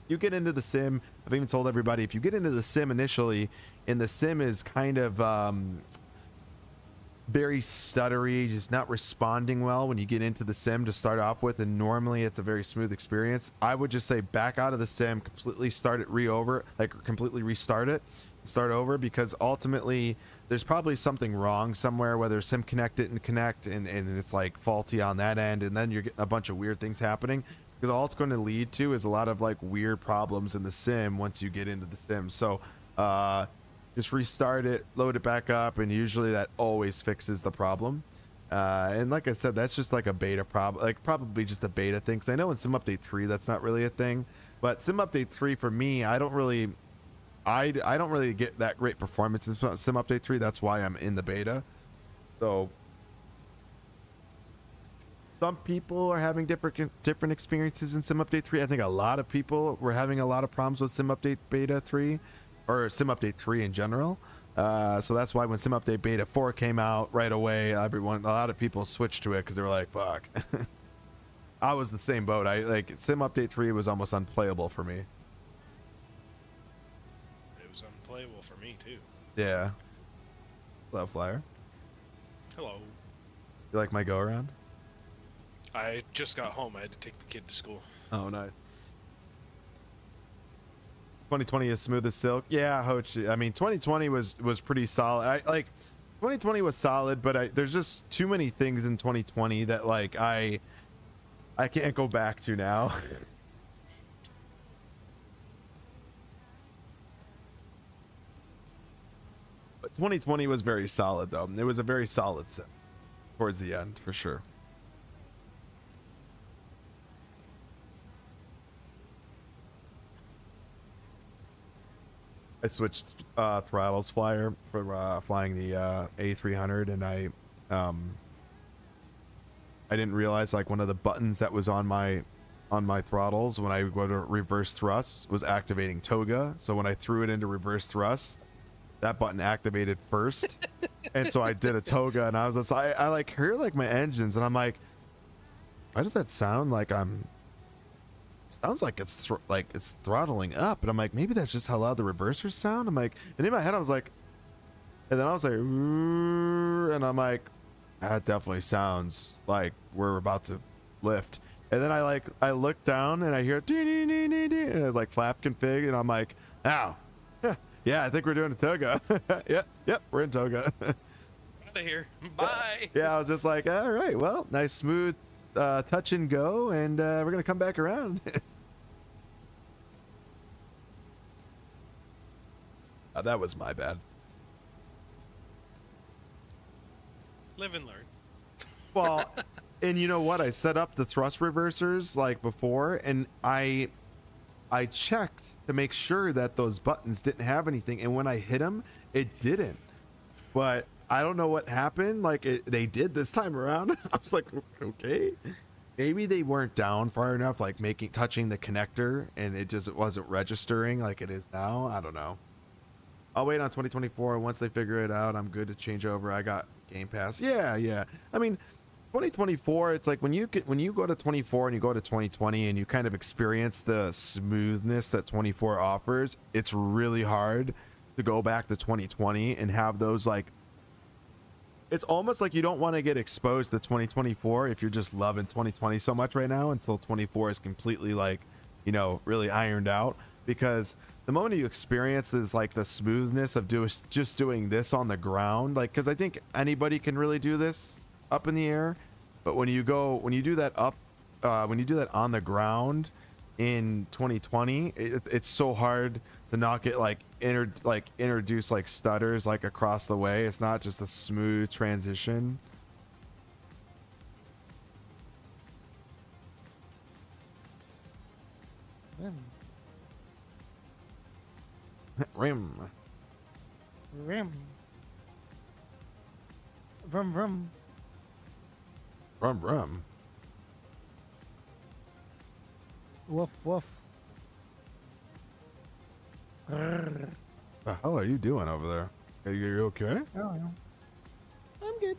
you get into the sim. I've even told everybody, if you get into the sim initially, and the sim is kind of very stuttery, just not responding well when you get into the sim to start off with, and normally it's a very smooth experience, I would just say back out of the sim, completely start it completely restart it, start over, because ultimately there's probably something wrong somewhere, whether sim connect and it's like faulty on that end, and then you're getting a bunch of weird things happening, because all it's going to lead to is a lot of like weird problems in the sim once you get into the sim. So just restart it, load it back up, and usually that always fixes the problem. And like I said, that's just like a beta probably just a beta thing. Cause I know in Sim Update 3, that's not really a thing, but Sim Update 3 for me, I don't really get that great performance in Sim Update 3. That's why I'm in the beta. So some people are having different experiences in Sim Update 3. I think a lot of people were having a lot of problems with Sim Update Beta 3 or Sim Update 3 in general. So that's why when Sim Update Beta 4 came out right away, a lot of people switched to it because they were like, fuck. I was the same boat. Sim Update 3 was almost unplayable for me. It was unplayable for me too. Yeah. Hello, Flyer. Hello. You like my go around? I just got home. I had to take the kid to school. Oh, nice. 2020 is smooth as silk. Yeah, Hochi. I mean, 2020 was pretty solid. 2020 was solid, but there's just too many things in 2020 that like I can't go back to now. But 2020 was very solid though. It was a very solid set towards the end for sure. I switched throttles flyer for flying the A300, and I didn't realize like one of the buttons that was on my throttles when I go to reverse thrust was activating toga. So when I threw it into reverse thrust, that button activated first, and so I did a toga, and I was just I like hear like my engines, and I'm like, why does that sound like sounds like it's throttling up? And I'm like, maybe that's just how loud the reversers sound. I'm like, and in my head I was like, and then I was like, and I'm like, that definitely sounds like we're about to lift. And then I look down and I hear and it's like flap config, and I'm like, ow. Yeah, I think we're doing a toga. Yep, we're in toga. Out of here. Bye. Yeah, I was just like, all right, well, nice smooth touch and go, and we're gonna come back around. That was my bad. Live and learn. Well, and you know what? I set up the thrust reversers like before, and I checked to make sure that those buttons didn't have anything, and when I hit them, it didn't. But I don't know what happened. Like they did this time around. I was like, okay, maybe they weren't down far enough, like touching the connector, and it wasn't registering like it is now. I don't know. I'll wait on 2024. Once they figure it out, I'm good to change over. I got Game Pass. Yeah. I mean, 2024. It's like when you go to 24 and you go to 2020 and you kind of experience the smoothness that 24 offers. It's really hard to go back to 2020 and have those like. It's almost like you don't want to get exposed to 2024 if you're just loving 2020 so much right now until 24 is completely like, really ironed out, because the moment you experience is like the smoothness of just doing this on the ground, like, because I think anybody can really do this up in the air, but when you do that on the ground in 2020, it's so hard to not get introduce like stutters like across the way. It's not just a smooth transition. Rim. Rim. Vroom vroom. Rum rum. Woof woof. Grrr. The hell are you doing over there? Are you okay? Oh no. I'm good.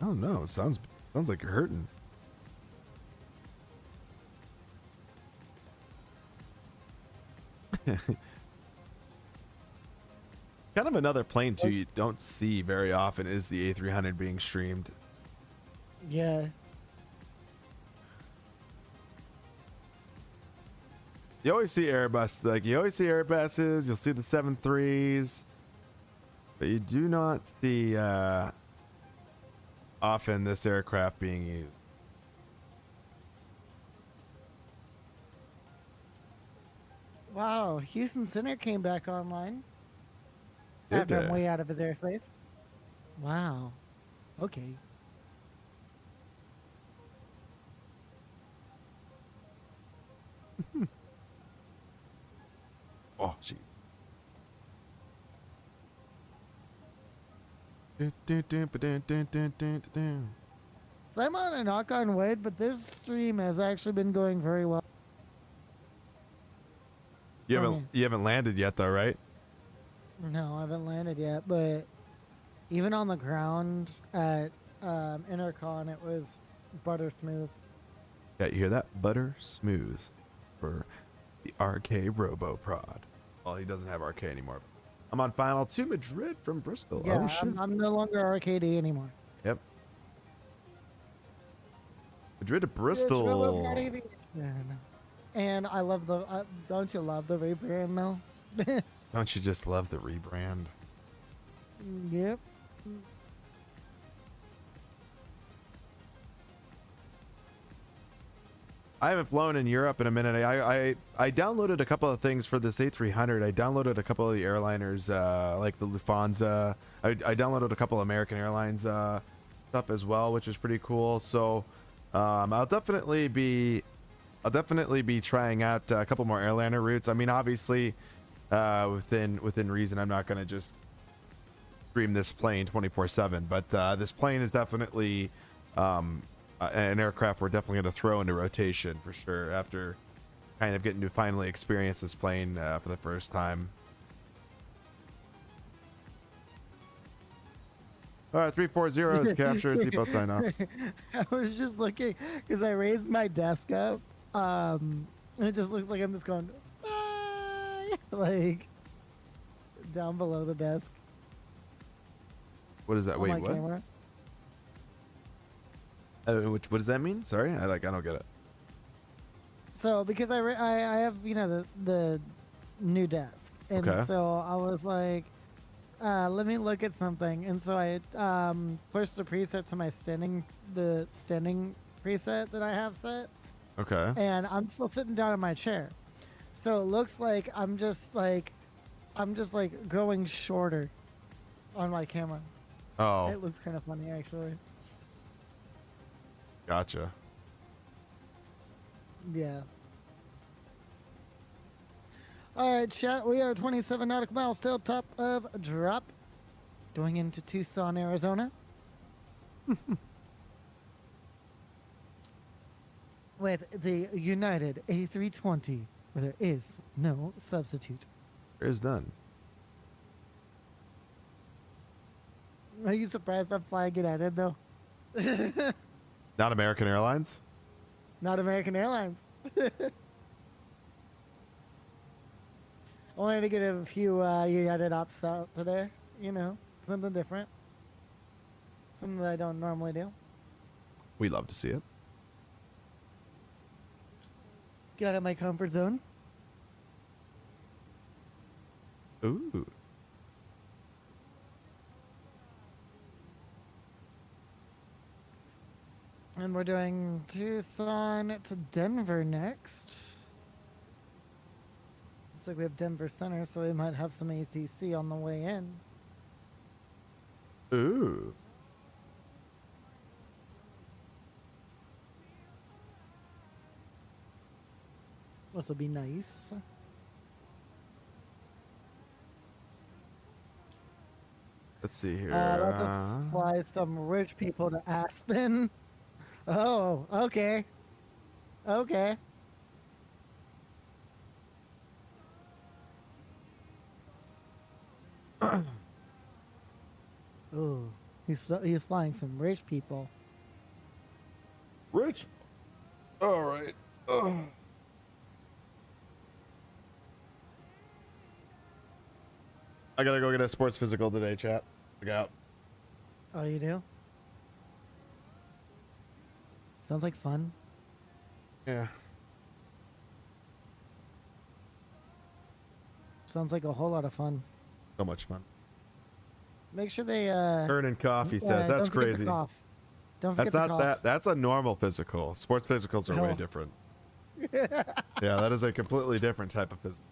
I don't know. Sounds like you're hurting. Kind of another plane too you don't see very often is the A300 being streamed. Yeah. You always see Airbuses, you'll see the 7.3s, but you do not see often this aircraft being used. Wow, Houston Center came back online. Did After I'm they? way out of his airspace. Wow. Okay. Oh, gee. So I'm on a knock on wood, but this stream has actually been going very well. You haven't landed yet though, right? No, I haven't landed yet, but even on the ground at Intercon, it was butter smooth. Yeah, you hear that? Butter smooth for the RK Robo Prod. Well, he doesn't have RK anymore. I'm on final to Madrid from Bristol. Yeah, Oh, shit. I'm no longer RKD anymore. Yep. Madrid to Yes, Bristol. Robo Prod Aviation. And I love the. Don't you love the rebrand though? Don't you just love the rebrand? Yep. I haven't flown in Europe in a minute. I downloaded a couple of things for this A300. I downloaded a couple of the airliners, like the Lufthansa. I downloaded a couple of American Airlines stuff as well, which is pretty cool. So I'll definitely be trying out a couple more airliner routes. I mean, obviously, within reason, I'm not going to just stream this plane 24/7, but this plane is definitely an aircraft we're definitely going to throw into rotation for sure after kind of getting to finally experience this plane for the first time. All right, 340 is captured. Seatbelt sign off. I was just looking because I raised my desk up, and it just looks like I'm just going, bye, like down below the desk. What is that? on Wait, my what? camera. What does that mean? Sorry, I don't get it. So because I have the new desk, and Okay. so I was like, let me look at something, and so I pushed the preset to the standing preset that I have set, Okay. and I'm still sitting down in my chair, so it looks like I'm just like growing shorter on my camera. Oh, It looks kind of funny actually. gotcha. Yeah. All right, chat. We are 27 nautical miles still top of drop, going into Tucson, Arizona. With the United A320, where there is no substitute. Is done. Are you surprised I'm flying United though? Not American Airlines. Not American Airlines. I wanted to get a few United ops out today. Something different. Something that I don't normally do. We love to see it. Get out of my comfort zone. Ooh. And we're doing Tucson to Denver next. Looks like we have Denver Center, so we might have some ATC on the way in. Ooh. Which will be nice. Let's see here. About to fly some rich people to Aspen. Oh, okay. Okay. Oh, he's flying some rich people. Rich. All right. I gotta go get a sports physical today, chat. Look out. Oh, you do? Sounds like fun. Yeah. Sounds like a whole lot of fun. So much fun. Make sure they Earning coffee says that's don't forget crazy. the cough. Don't That's forget not the that. That's a normal physical. Sports physicals are way Oh. different. cough. Yeah, that is a completely different type of physical.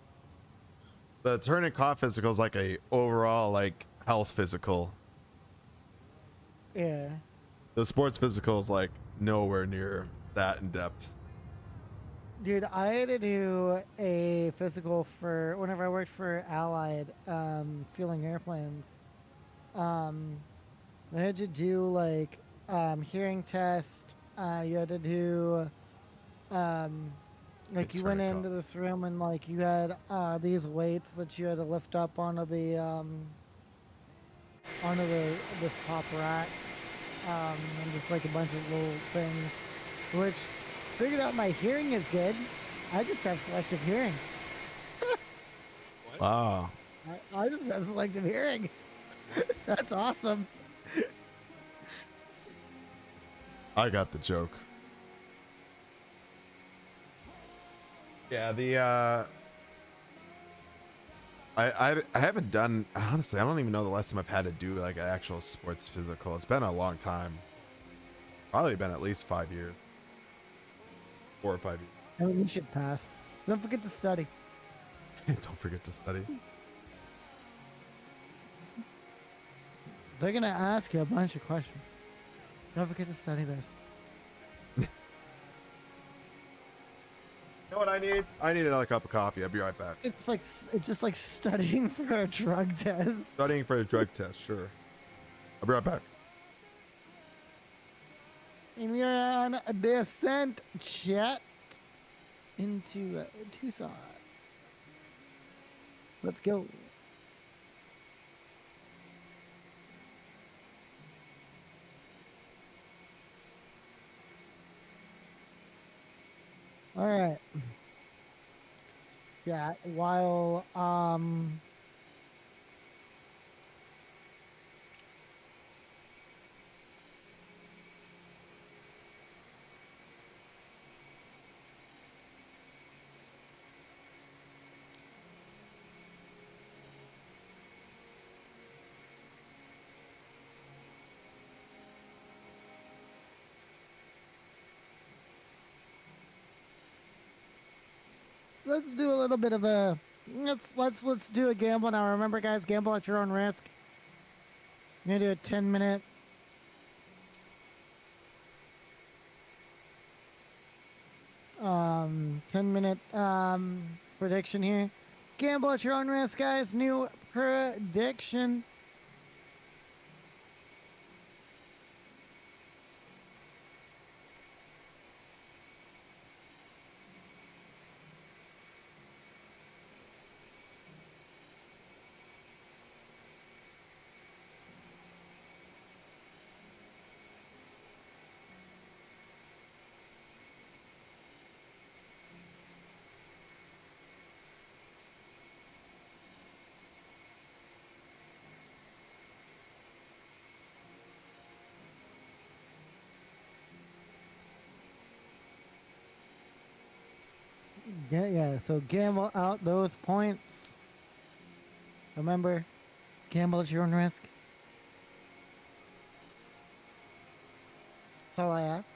The turn and cough physical is like a overall like health physical. Yeah. The sports physical is like nowhere near that in depth. Dude, I had to do a physical for whenever I worked for Allied, fueling airplanes. I had to do like hearing test. You had to do like It's you went very into this room and like you had these weights that you had to lift up onto the this top rack, and just like a bunch of little things, which figured out my hearing is good. I just have selective hearing. Wow. I just have selective hearing. That's awesome. I got the joke. Yeah, the I haven't done, honestly, I don't even know the last time I've had to do like an actual sports physical. It's been a long time. Probably been at least 5 years. 4 or 5 years. I mean, you should pass. Don't forget to study. Don't forget to study. They're gonna ask you a bunch of questions. Don't forget to study this. You know what I need? I need another cup of coffee. I'll be right back. It's just like studying for a drug test. Studying for a drug test, sure. I'll be right back. And we are on a descent jet into Tucson. Let's go. All right. Yeah, while let's do a little bit of a let's do a gamble now. Remember, guys, gamble at your own risk. I'm gonna do a 10-minute. 10-minute prediction here. Gamble at your own risk, guys. New prediction. Yeah, so gamble out those points. Remember, gamble at your own risk. That's all I ask.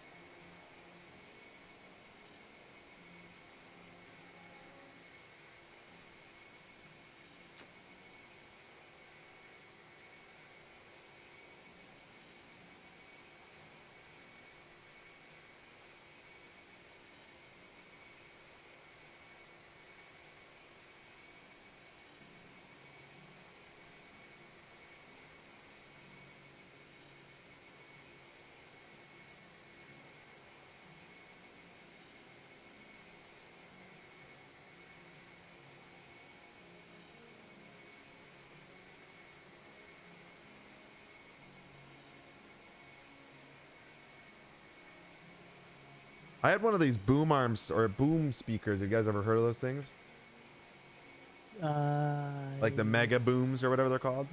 I had one of these boom arms or boom speakers. Have you guys ever heard of those things? Like the mega booms or whatever they're called?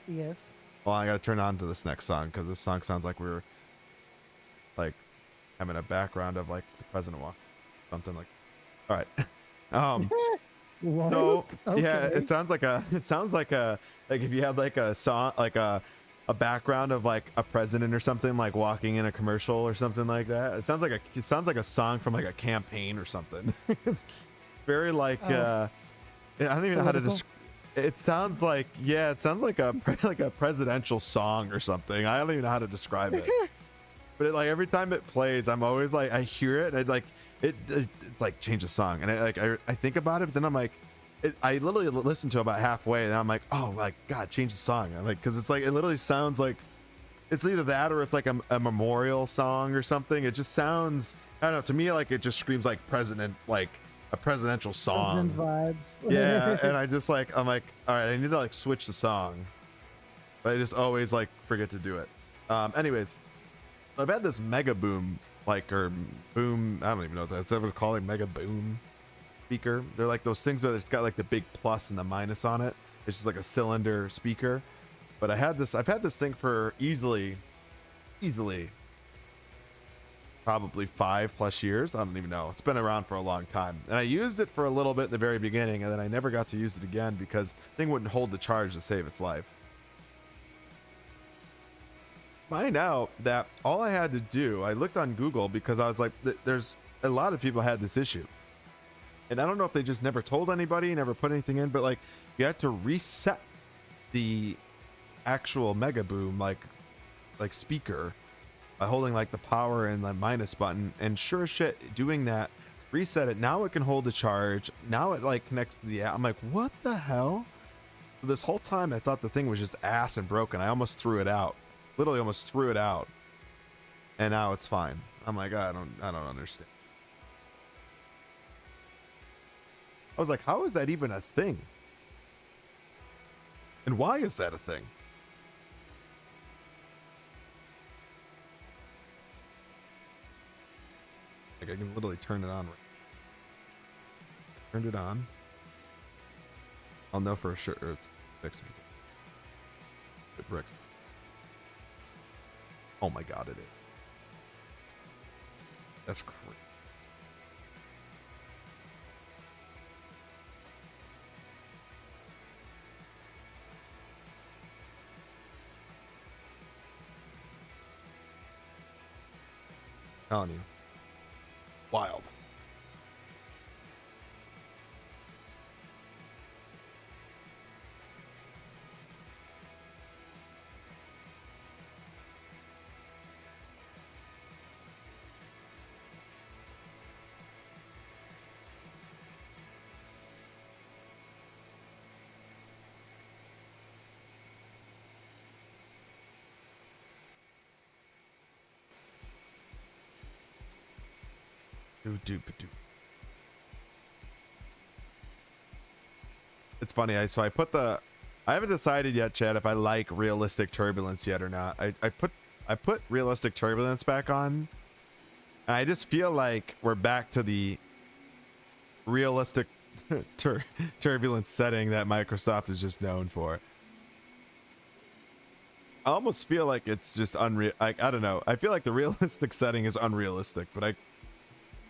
Yes. Well, I gotta turn on to this next song because this song sounds like we're like having a background of like the president walk, something like. All right. So yeah, it sounds like if you had like a song like a background of like a president or something like walking in a commercial or something like that. It sounds like a song from like a campaign or something. Very like I don't even know how to describe. It sounds like, yeah, it sounds like a like a presidential song or something. I don't even know how to describe it. But it, like every time it plays, I'm always like, I hear it and it like it's like change the song, and I think about it, but then I'm like, I literally listen to about halfway and I'm like, oh my god, change the song. I'm like, because it's like it literally sounds like it's either that or it's like a memorial song or something. It just sounds, I don't know, to me like it just screams like president, like a presidential song. President vibes. Yeah, and I'm like, all right, I need to like switch the song, but I just always like forget to do it. Anyways, I've had this mega boom, like, or boom, I don't even know what that's ever called, mega boom speaker. They're like those things where it's got like the big plus and the minus on it. It's just like a cylinder speaker. But I've had this thing for easily probably 5+ years. I don't even know. It's been around for a long time. And I used it for a little bit in the very beginning, and then I never got to use it again because the thing wouldn't hold the charge to save its life. Find out that all I had to do, I looked on Google because I was like, there's a lot of people had this issue. And I don't know if they just never told anybody, never put anything in, but like you had to reset the actual mega boom like speaker by holding like the power and the minus button, and sure as shit doing that, reset it. Now it can hold the charge. Now it like connects to the app. I'm like, what the hell? So this whole time I thought the thing was just ass and broken. I almost threw it out. Literally almost threw it out. And now it's fine. I'm like, I don't understand. I was like, how is that even a thing? And why is that a thing? Like I can literally turn it on. Turned it on. I'll know for sure it's fixed. It bricks. Oh my god, it is. That's crazy. Telling you. Wild. It's funny. I haven't decided yet, Chad, if I like realistic turbulence yet or not. I put realistic turbulence back on, and I just feel like we're back to the realistic turbulence setting that Microsoft is just known for. I almost feel like it's just unreal. Like, I don't know. I feel like the realistic setting is unrealistic, but I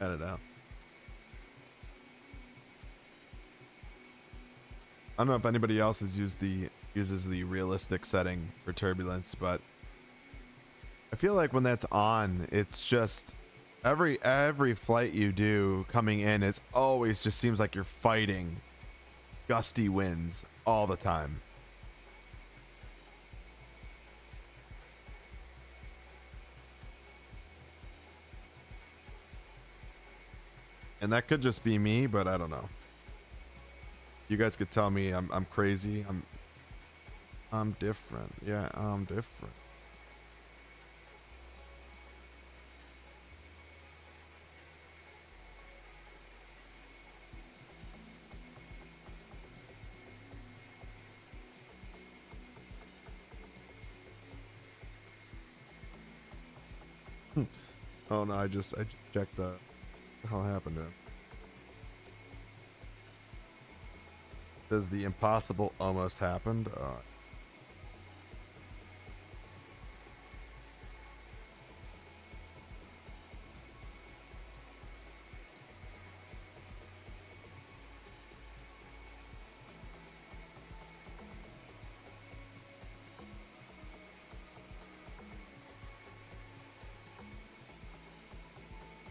don't know. I don't know if anybody else has uses the realistic setting for turbulence, but I feel like when that's on, it's just every flight you do coming in is always just seems like you're fighting gusty winds all the time. And that could just be me, but I don't know. You guys could tell me I'm crazy. I'm different. Yeah, I'm different. Oh no, I just checked what the hell happened to him. Does the impossible almost happened?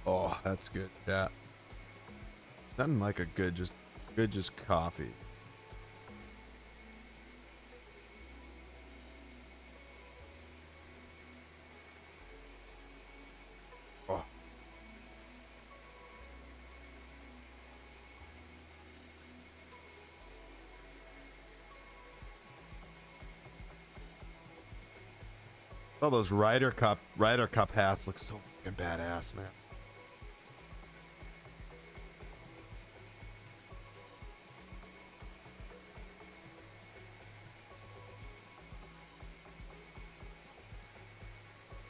Oh, that's good. Yeah. Nothing like a good just coffee. Oh, those Ryder Cup hats look so fucking badass, man.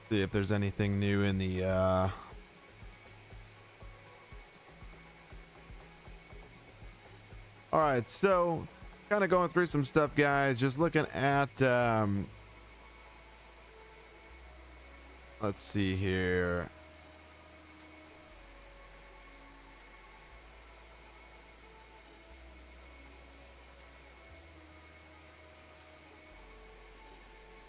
See if there's anything new in the all right, so kind of going through some stuff, guys. Just looking at let's see here.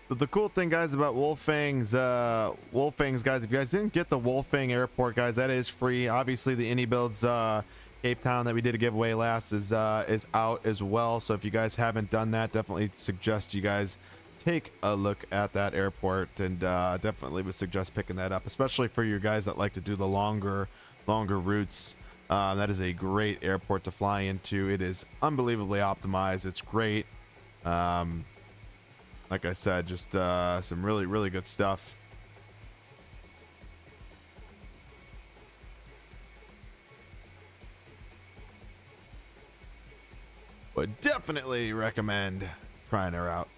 But the cool thing, guys, about Wolfang's guys, if you guys didn't get the Wolfang airport, guys, that is free. Obviously the IniBuilds Cape Town that we did a giveaway last is out as well. So if you guys haven't done that, definitely suggest you guys take a look at that airport, and definitely would suggest picking that up, especially for you guys that like to do the longer routes. That is a great airport to fly into. It is unbelievably optimized. It's great. Like I said, just some really good stuff. Would definitely recommend trying her out.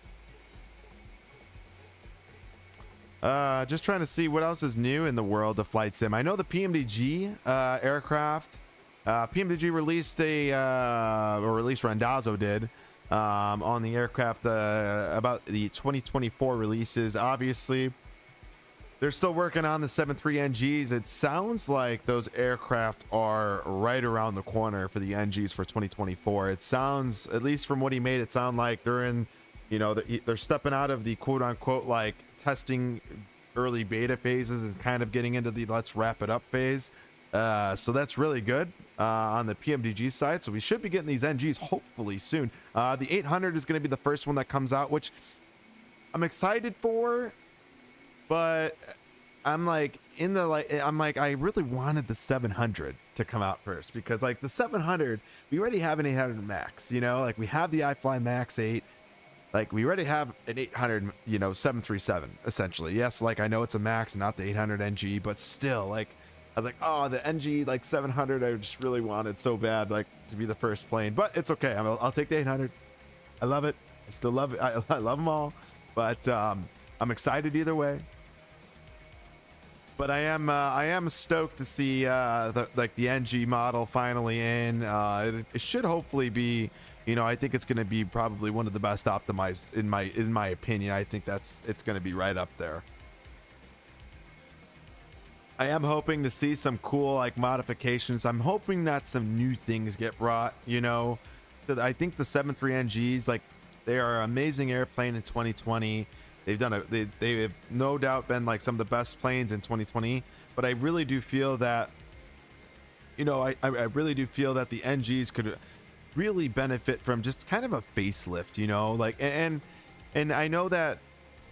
Just trying to see what else is new in the world of flight sim. I know the PMDG aircraft. PMDG released or at least Randazzo did, on the aircraft about the 2024 releases. Obviously, they're still working on the 7.3 NGs. It sounds like those aircraft are right around the corner for the NGs for 2024. It sounds, at least from what he made it sound like, they're in, you know, they're stepping out of the quote unquote like testing early beta phases and kind of getting into the let's wrap it up phase. So that's really good on the PMDG side. So we should be getting these NGs hopefully soon. The 800 is going to be the first one that comes out, which I'm excited for, but I'm like I really wanted the 700 to come out first, because like the 700, we already have an 800 Max, you know, like we have the iFly Max 8. Like we already have an 800, you know, 737 essentially. Yes, like I know it's a Max and not the 800 NG, but still, like I was like, oh, the NG like 700, I just really wanted so bad, like to be the first plane. But it's okay. I'll take the 800. I love it. I still love it. I love them all. But I'm excited either way. But I am stoked to see the NG model finally in. It should hopefully be, you know, I think it's going to be probably one of the best optimized in my opinion. I think it's going to be right up there. I am hoping to see some cool like modifications. I'm hoping that some new things get brought, you know. I think the 7.3 NGs, like, they are an amazing airplane in 2020. They've done they have no doubt been like some of the best planes in 2020, but I really do feel that, you know, I really do feel that the NGs could really benefit from just kind of a facelift, you know, like, and I know that,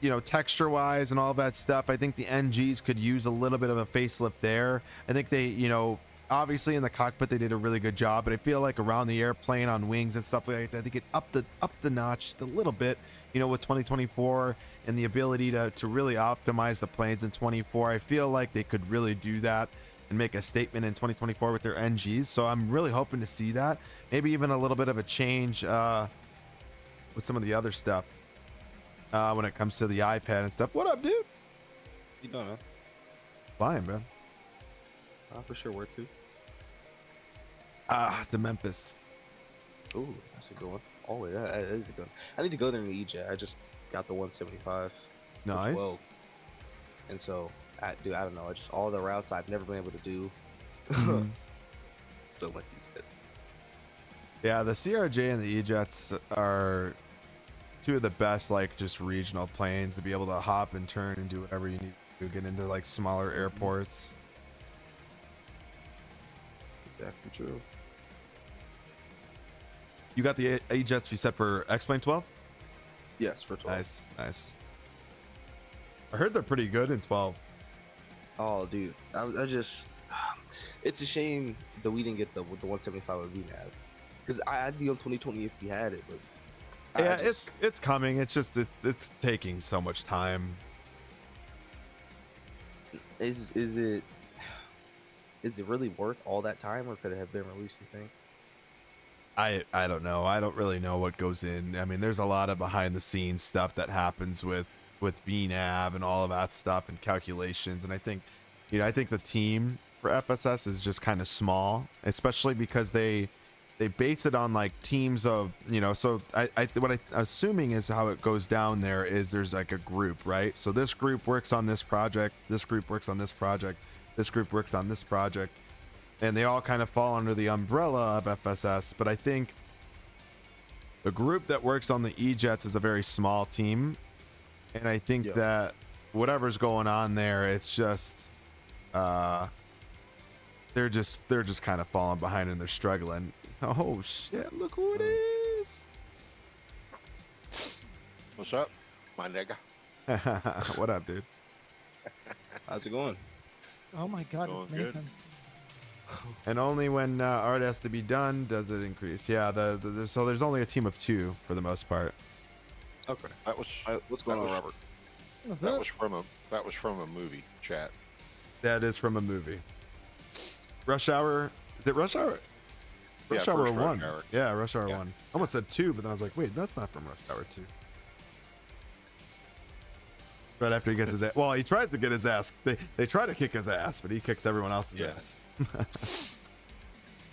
you know, texture wise and all that stuff, I think the NGs could use a little bit of a facelift there. I think they, you know, obviously in the cockpit they did a really good job, but I feel like around the airplane on wings and stuff like that, I think it up the notch just a little bit, you know, with 2024 and the ability to really optimize the planes in 24. I feel like they could really do that and make a statement in 2024 with their NGs. So I'm really hoping to see that. Maybe even a little bit of a change with some of the other stuff when it comes to the iPad and stuff. What up, dude? You doing, man? Flying, man. For sure. Where to? To Memphis. Ooh, that's a good one. Oh, yeah, that is a good one. I need to go there in the EJ. I just got the 175. Nice. 12. And so, I don't know. Just all the routes I've never been able to do. So much easier. Yeah, the CRJ and the E-Jets are two of the best, like, just regional planes to be able to hop and turn and do whatever you need to get into, like, smaller airports. Exactly true. You got the E-Jets you said for X-Plane 12? Yes, for 12. Nice, nice. I heard they're pretty good in 12. Oh, dude. I just... It's a shame that we didn't get the 175 with VNAV. Because I'd be on 2020 if we had it, but... Yeah, it's coming. It's just it's taking so much time. Is it really worth all that time, or could it have been released? You think? I don't know. I don't really know what goes in. I mean, there's a lot of behind the scenes stuff that happens with VNAV and all of that stuff and calculations. And I think, I think the team for FSS is just kind of small, especially because they base it on like teams of, so what I'm assuming is how it goes down there is there's like a group, right? So this group works on this project, this group works on this project, this group works on this project, and they all kind of fall under the umbrella of FSS. But I think the group that works on the E-Jets is a very small team, and I think that whatever's going on there, it's just they're just kind of falling behind and they're struggling. Oh shit, look who it is. What's up, my nigga? What up, dude? How's it going? Oh my God, Going it's good. Mason. And only when art has to be done does it increase. Yeah, so there's only a team of 2 for the most part. Okay. That was What's going on, was- Robert? What's that up? was from a movie chat. That is from a movie. Rush Hour. Is it Rush Hour? Yeah, Rush Hour first Rush 1. Hour. Yeah, Rush Hour Yeah. 1. I almost said 2, but then I was like, wait, that's not from Rush Hour 2. Right after he gets his ass. Well, he tries to get his ass. They try to kick his ass, but he kicks everyone else's ass.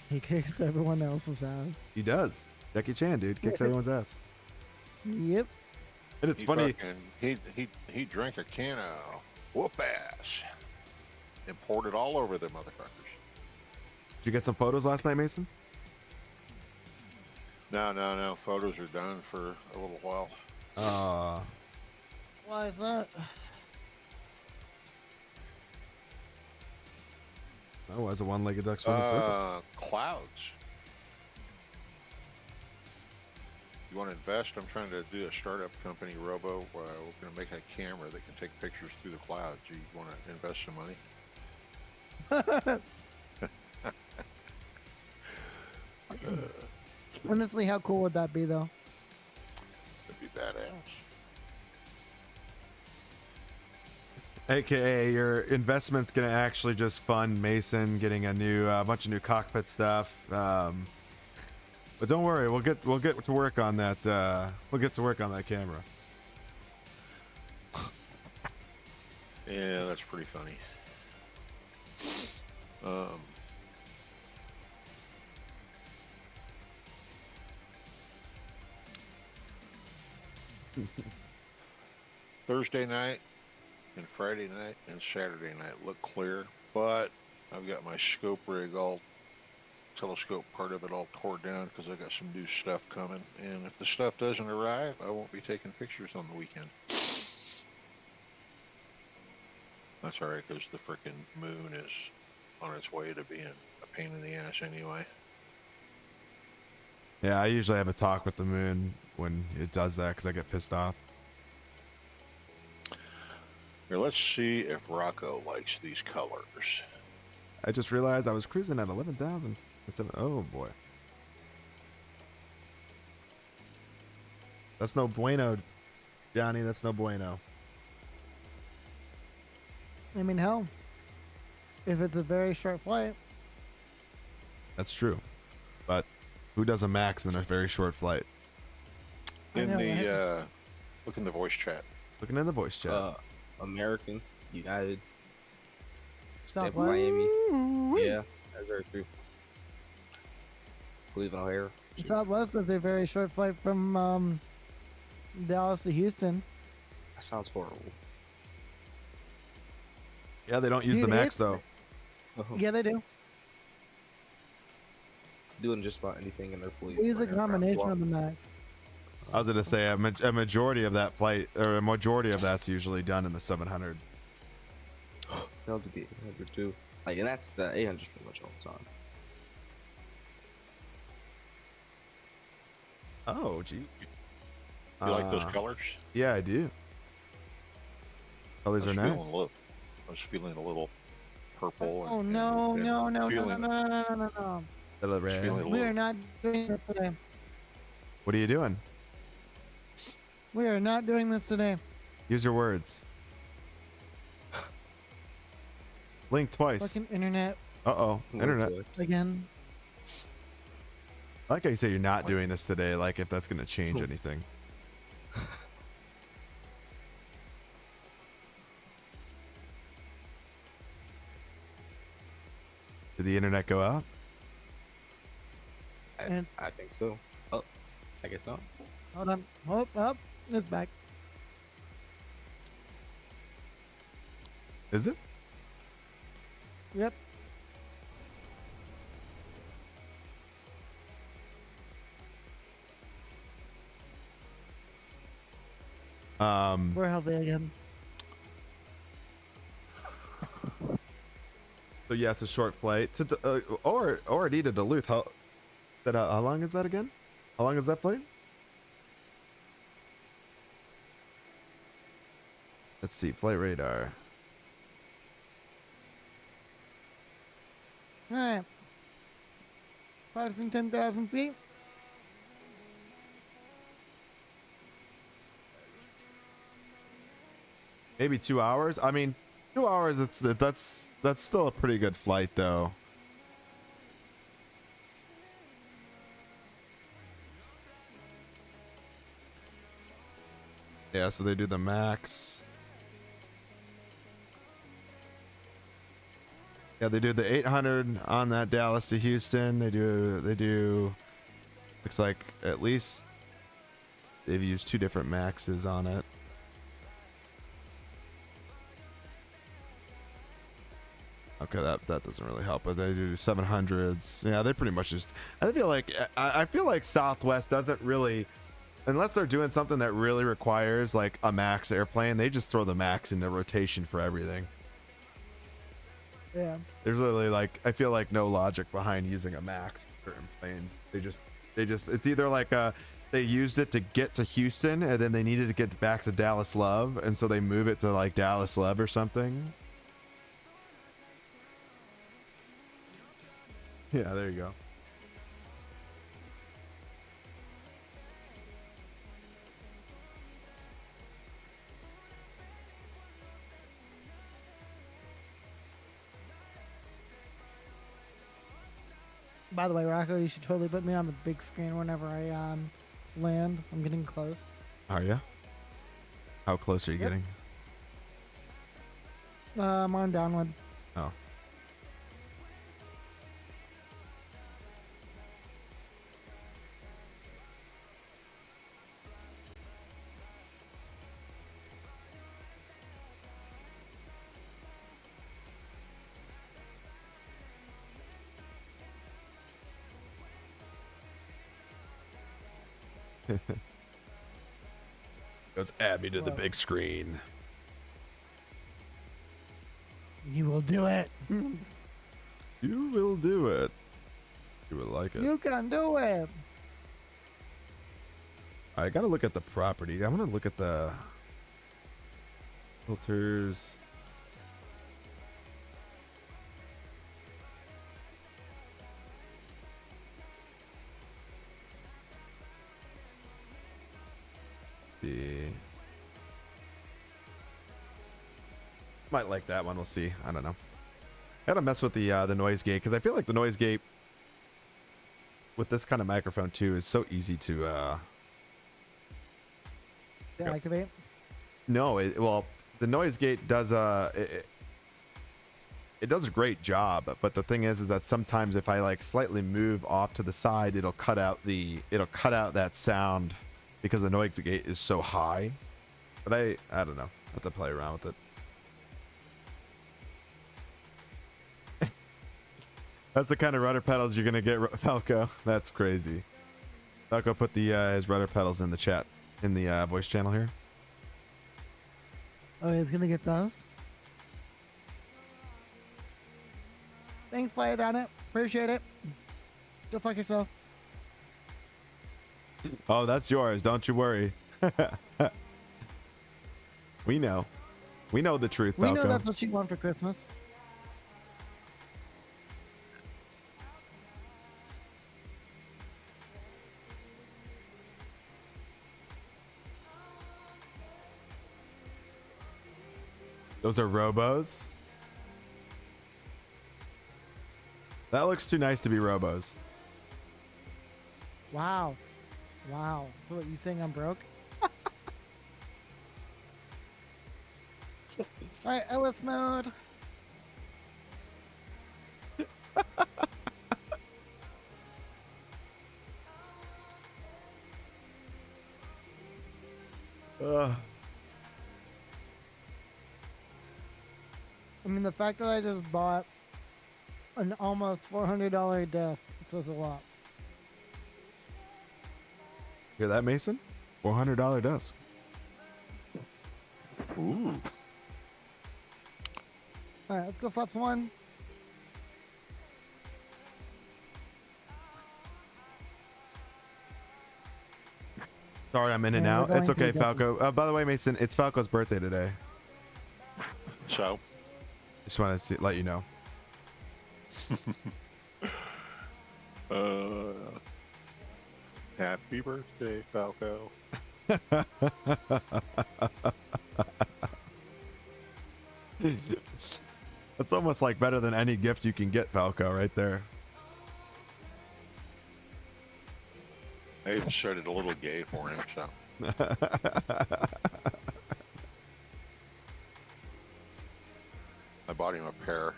He kicks everyone else's ass. He does. Jackie Chan, dude, kicks everyone's ass. Yep. And it's He funny. He drank a can of whoop ass and poured it all over the motherfuckers. Did you get some photos last night, Mason? No. Photos are done for a little while. Why is that? Oh, as a one-legged duck swimming circles. Clouds. You want to invest? I'm trying to do a startup company, Robo. We're going to make a camera that can take pictures through the clouds. You want to invest some money? Honestly, how cool would that be, though? That'd be badass. AKA your investment's gonna actually just fund Mason getting a bunch of new cockpit stuff. But don't worry, we'll get to work on that. We'll get to work on that camera. Yeah, that's pretty funny. Thursday night and Friday night and Saturday night look clear, but I've got my scope rig all, telescope part of it all tore down because I got some new stuff coming, and if the stuff doesn't arrive, I won't be taking pictures on the weekend. That's alright, because the frickin' moon is on its way to being a pain in the ass anyway. Yeah, I usually have a talk with the moon when it does that because I get pissed off. Here, let's see if Rocco likes these colors. I just realized I was cruising at 11,000. Oh boy, that's no bueno, Johnny. That's no bueno. I mean, hell, if it's a very short flight. That's true, but who does a max in a very short flight? In the look in the voice chat. Looking in the voice chat. American, United, Southwest. Miami. Yeah, that's very true. Cleveland O'Hare. Southwest is a very short flight from Dallas to Houston. That sounds horrible. Yeah, they don't use the Dude, max it's- though. Yeah, they do. Doing just about anything in their fleet. They use a for aircraft combination block. of the max. I was gonna say a majority of that flight, or a majority of that's usually done in the 700. That'll be 800 too. Like, and that's the 800 pretty much all the time. Oh, gee. You like those colors? Yeah, I do. Colors are nice. I was feeling a little purple. Oh and, no, and no, no, no, no, feeling, no, no, no, no, no. Hello, Ray. feeling a We are little, not doing this today. What are you doing? We are not doing this today. Use your words. Link twice. Fucking internet Uh-oh. Internet. again. I like how you say you're not doing this today, like if that's going to change anything. Did the internet go out? I think so. Oh, I guess not. Hold on. Oh, it's back. Is it? Yep. We're healthy again. So yes, a short flight to already to Duluth. How long is that again? How long is that flight? Let's see, flight radar. All right. Passing 10,000 feet. Maybe 2 hours. I mean, 2 hours. That's still a pretty good flight, though. Yeah, so they do the max. Yeah, they do the 800 on that Dallas to Houston. They do. Looks like at least they've used 2 different maxes on it. Okay, that doesn't really help, but they do 700s. Yeah, they pretty much just. I feel like Southwest doesn't really, unless they're doing something that really requires like a max airplane, they just throw the max into rotation for everything. Yeah. There's really I feel like no logic behind using a max for certain planes. They just it's either like they used it to get to Houston and then they needed to get back to Dallas Love, and so they move it to like Dallas Love or something. Yeah, there you go. By the way, Rocco, you should totally put me on the big screen whenever I land. I'm getting close. Are you? How close are you getting? I'm on downwind. Oh. Goes add me to the big screen. You will do it. You will do it. You will like it. You can do it. I gotta look at the property. I'm gonna look at the filters. See. Might like that one. We'll see. I don't know. Gotta mess with the noise gate, because I feel like the noise gate with this kind of microphone too is so easy to activate. No, well, the noise gate does it does a great job, but the thing is that sometimes if I like slightly move off to the side, it'll cut out that sound because the noise gate is so high. But I don't know. I have to play around with it. That's the kind of rudder pedals you're gonna get, Falco. That's crazy. Falco put his rudder pedals in the chat, in the voice channel here. Oh, he's gonna get those. Thanks, Slide on it. Appreciate it. Go fuck yourself. Oh, that's yours. Don't you worry. We know. We know the truth, Falco. We know that's what you want for Christmas. Those are robos. That looks too nice to be Robos. Wow. Wow. So what, you saying I'm broke? Alright, Ellis mode. I mean, the fact that I just bought an almost $400 desk says a lot. Hear that, Mason? $400 desk. Ooh. Alright, let's go flaps one. Sorry, I'm in and Yeah, we're out. It's going okay, through Falco. By the way, Mason, it's Falco's birthday today. So? Just want to let you know. Happy birthday, Falco. That's almost like better than any gift you can get, Falco, right there. I even started a little gay for him, so. I bought him a pair.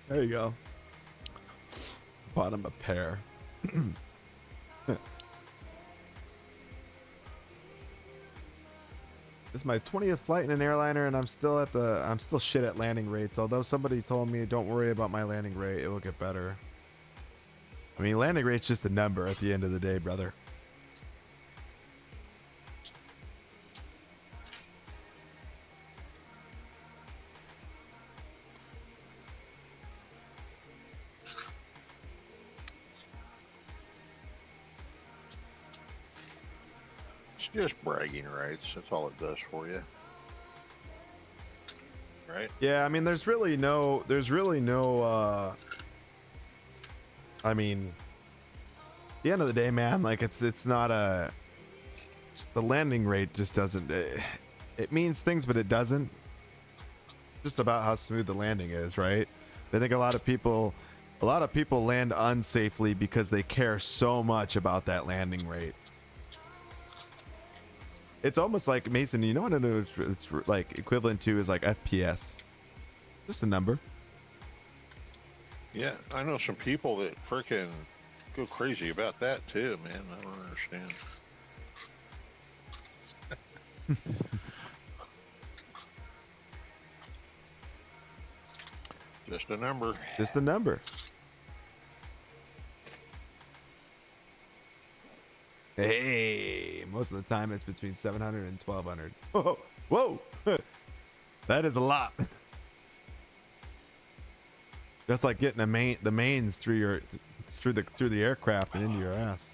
There you go. Bought him a pair. This is my 20th flight in an airliner, and I'm still shit at landing rates. Although somebody told me, don't worry about my landing rate, it will get better. I mean, landing rate's just a number at the end of the day, brother. It's just bragging rights. That's all it does for you. Right? Yeah, I mean, there's really no, I mean, at the end of the day, man, like it's not the landing rate just doesn't, it means things, but it doesn't. Just about how smooth the landing is, right? I think a lot of people land unsafely because they care so much about that landing rate. It's almost like, Mason, you know what it's like equivalent to is like FPS. Just a number. Yeah, I know some people that freaking go crazy about that too, man. I don't understand. Just a number. Just a number. Hey, most of the time it's between 700 and 1200. Whoa, whoa. That is a lot. That's like getting the mains through the aircraft and into your ass.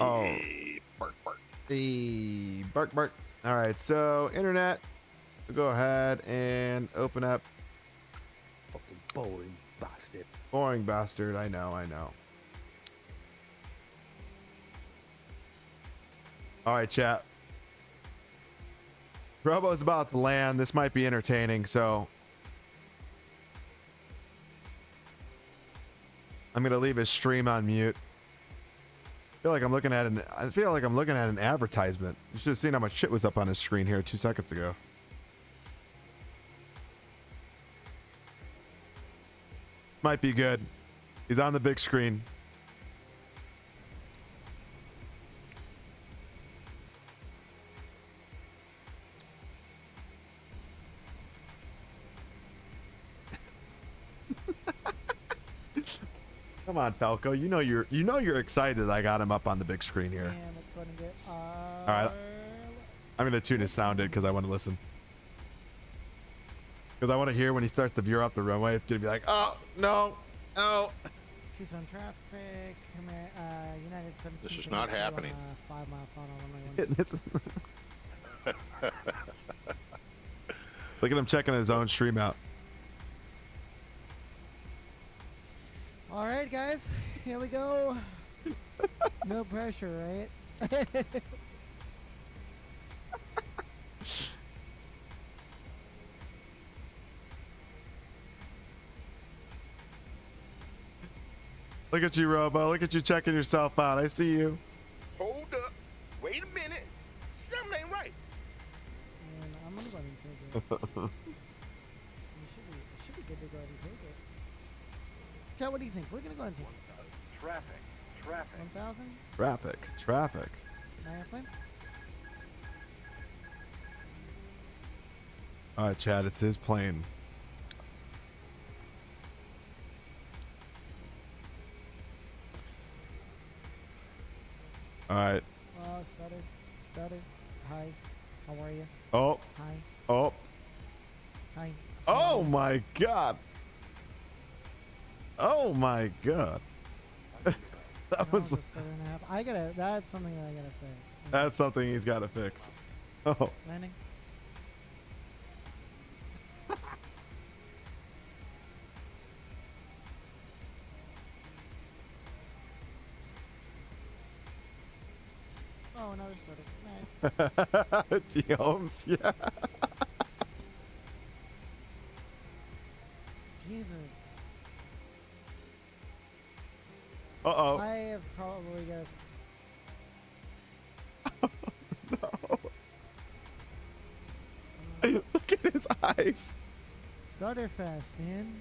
Oh, bark, bark. The bark, bark. All right, so internet, go ahead and open up. Fucking boring bastard. Boring bastard. I know. All right, chat. Robo's about to land. This might be entertaining, so I'm gonna leave his stream on mute. I feel like I'm looking at an advertisement. You should have seen how much shit was up on his screen here 2 seconds ago. Might be good. He's on the big screen. Come on, Falco. You know you're excited I got him up on the big screen here. And let's go ahead and get All right. I'm gonna tune his sound in because I want to listen. Because I want to hear when he starts to veer up the runway. It's gonna be like, oh no, oh. Tucson traffic. United 17. This is not happening. 5 mile final. This is Look at him checking his own stream out. guys. Here we go. No pressure, right? Look at you, Robo. Look at you checking yourself out. I see you. Hold up. Wait a minute. Something ain't right. And I'm gonna go ahead and take it. It should be good to go ahead and take it. Chat, what do you think? We're gonna go ahead and take it. Traffic. 1,000? Traffic. My airplane? All right, Chad, it's his plane. All right. Oh, stutter. Hi. How are you? Oh. Hi. Oh. Hi. Oh my God. Oh my God. That was. No, it's a stutter and a half. That's something that I gotta fix. That's something he's got to fix. Oh. Landing. Oh, another stutter. Nice. T-Holmes, yeah. Jesus. Uh-oh. I have probably guessed. No. Look at his eyes. Stutter fast, man.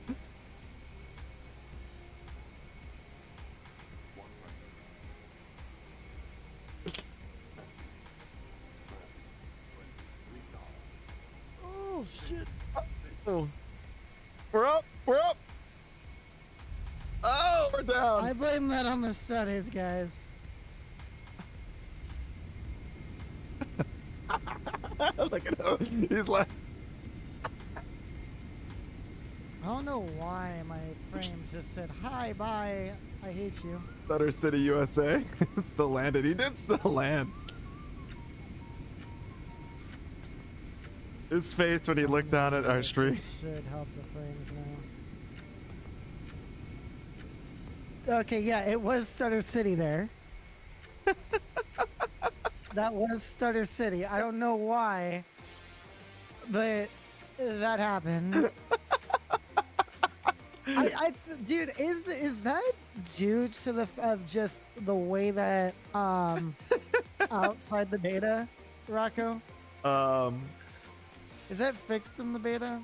Oh, shit. Oh. We're up. Oh, we're down. I blame that on the stutters, guys. Look at him. He's like. I don't know why my frames just said, hi, bye, I hate you. Stutter City, USA. Still landed. He did still land. His face when he looked down at our stream. Should help the frames now. Okay, yeah, it was Stutter City there. That was Stutter City. I don't know why, but that happened. Dude, is that due to the of just the way that outside the beta, Rocco? Is that fixed in the beta?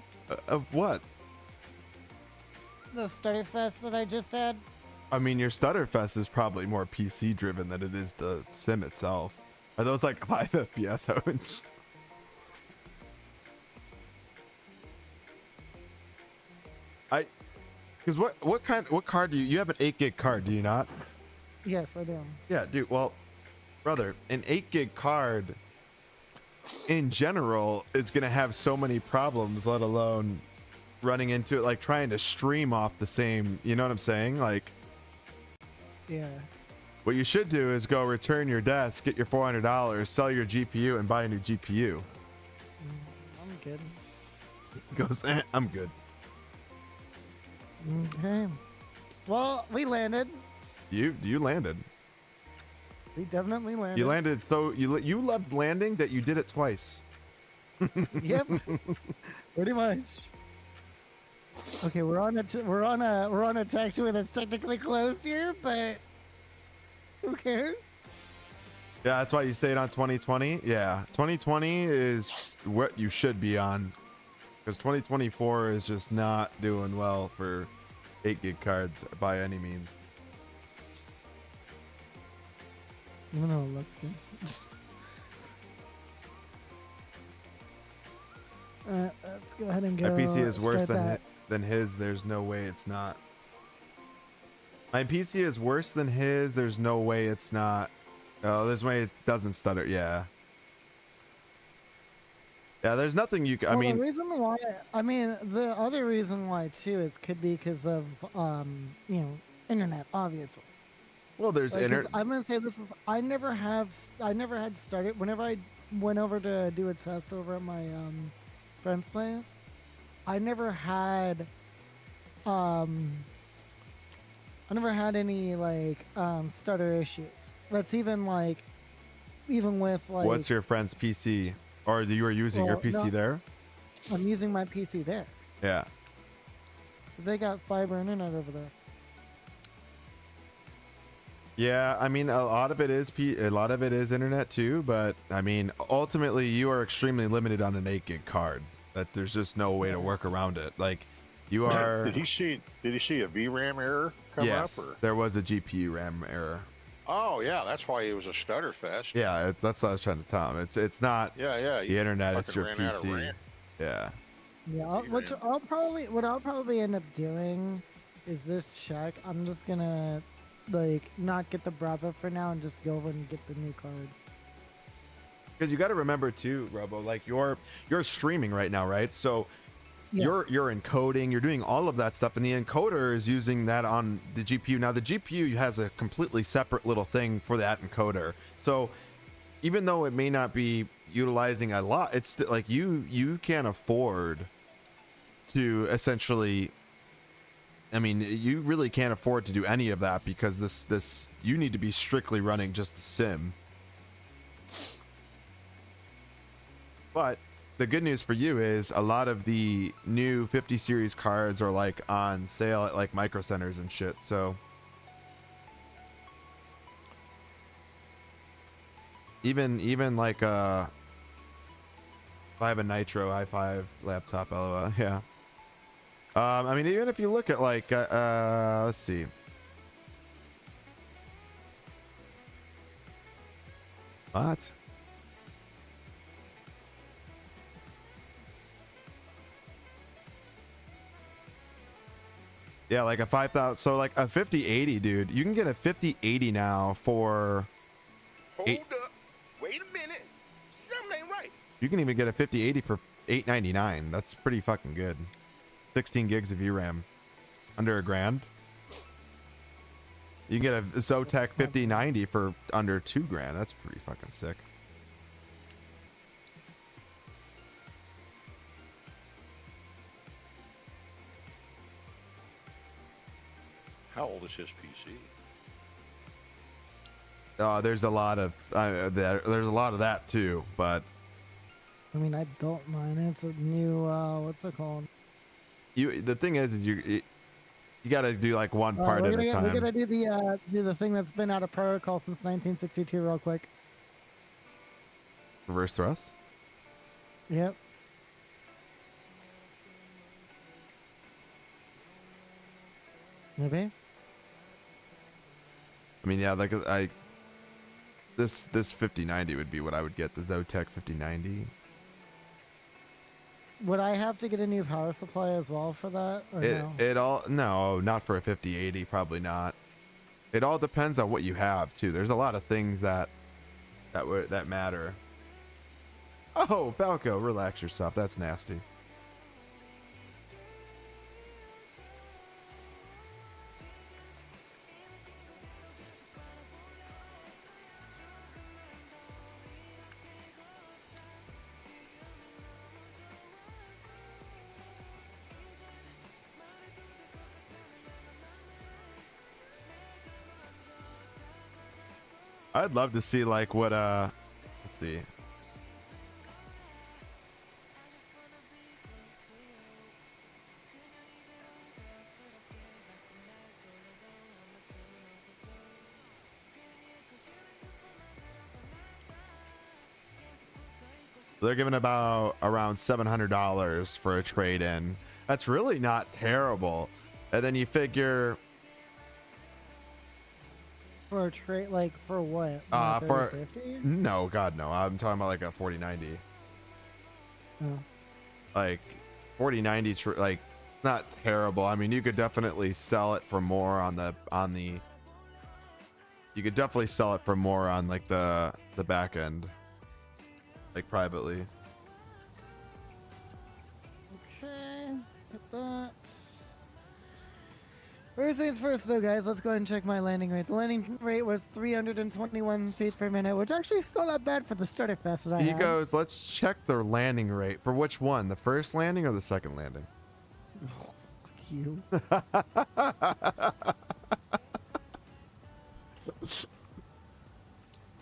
Of what? The Stutterfest that I just had? I mean, your Stutterfest is probably more PC driven than it is the sim itself. Are those like 5 FPS homes? Because what card do you have? An 8 gig card, do you not? Yes, I do. Yeah, dude. Well, brother, an 8 gig card in general is gonna have so many problems, let alone running into it, like trying to stream off the same. You know what I'm saying? Like, yeah. What you should do is go return your desk, get your $400, sell your GPU, and buy a new GPU. I'm good. Goes, I'm good. Okay. Well, we landed. You landed. We definitely landed. You landed. So you loved landing that you did it twice. Yep. Pretty much. Okay, we're on a taxiway that's technically closed here, but who cares? Yeah, that's why you stayed on 2020. Yeah, 2020 is what you should be on, because 2024 is just not doing well for 8 gig cards by any means. Even though it looks good. Let's go ahead and go. My PC is worse start than his. There's no way it's not. My PC is worse than his. There's no way it's not. Oh, there's no way it doesn't stutter. Yeah. Yeah, there's nothing you can. Well, I mean, the reason why, the other reason why too is could be because of internet, obviously. Well, there's internet. I'm gonna say this is. I never had started. Whenever I went over to do a test over at my friend's place, I never had I never had any like stutter issues. That's even like, even with like. What's your friend's PC? Or you were using your PC no, there? I'm using my PC there. Yeah. Cause they got fiber internet over there. Yeah, I mean, a lot of it is internet too, but I mean, ultimately you are extremely limited on an 8 gig card. That there's just no way to work around it. Like, you are. Did he see a VRAM error come Yes, up? Or? there was a GPU RAM error. Oh yeah, that's why it was a stutter fest. Yeah, that's what I was trying to tell him. It's not. Yeah. The internet, it's your ran out of PC. RAM. Yeah. Yeah, what I'll probably end up doing is this check. I'm just gonna like not get the Bravo for now and just go over and get the new card. Because you got to remember too, Robo, like you're streaming right now, right? So you're encoding, you're doing all of that stuff, and the encoder is using that on the GPU. Now the GPU has a completely separate little thing for that encoder. So even though it may not be utilizing a lot, it's still like you can't afford to essentially. I mean, you really can't afford to do any of that because this you need to be strictly running just the sim. But the good news for you is a lot of the new 50 series cards are like on sale at like Micro Centers and shit. So even like if I have a Nitro i5 laptop, LOL, yeah. I mean, even if you look at like let's see. What? Yeah, like a 5,000. So like a 5080, dude. You can get a 5080 now for. Hold up. Wait a minute. Something ain't right. You can even get a 5080 for $899. That's pretty fucking good. 16 gigs of VRAM, under $1,000. You can get a Zotac 5090 for under $2,000. That's pretty fucking sick. How old is his PC? There's a lot of there's a lot of that too, but I mean, I don't mind. It's a new what's it called? The thing is you got to do like one part at a time. We're gonna do the thing that's been out of protocol since 1962 real quick. Reverse thrust. Yep. Maybe. I mean, yeah, like this 5090 would be what I would get, the Zotac 5090. Would I have to get a new power supply as well for that? Or no, not for a 5080, probably not. It all depends on what you have too. There's a lot of things that matter. Oh, Falco, relax yourself. That's nasty. I'd love to see like what let's see. They're giving about around $700 for a trade-in. That's really not terrible. And then you figure for a trade, like for what? for 3050? no, God no. I'm talking about like a 4090. Oh. Like 4090, like not terrible. I mean, you could definitely sell it for more on the. You could definitely sell it for more on like the back end, like privately. Okay, get that. First things first, though, guys. Let's go ahead and check my landing rate. The landing rate was 321 feet per minute, which actually is still not bad for the starter fast that I He had. goes, let's check the landing rate. For which one? The first landing or the second landing? Oh, fuck you.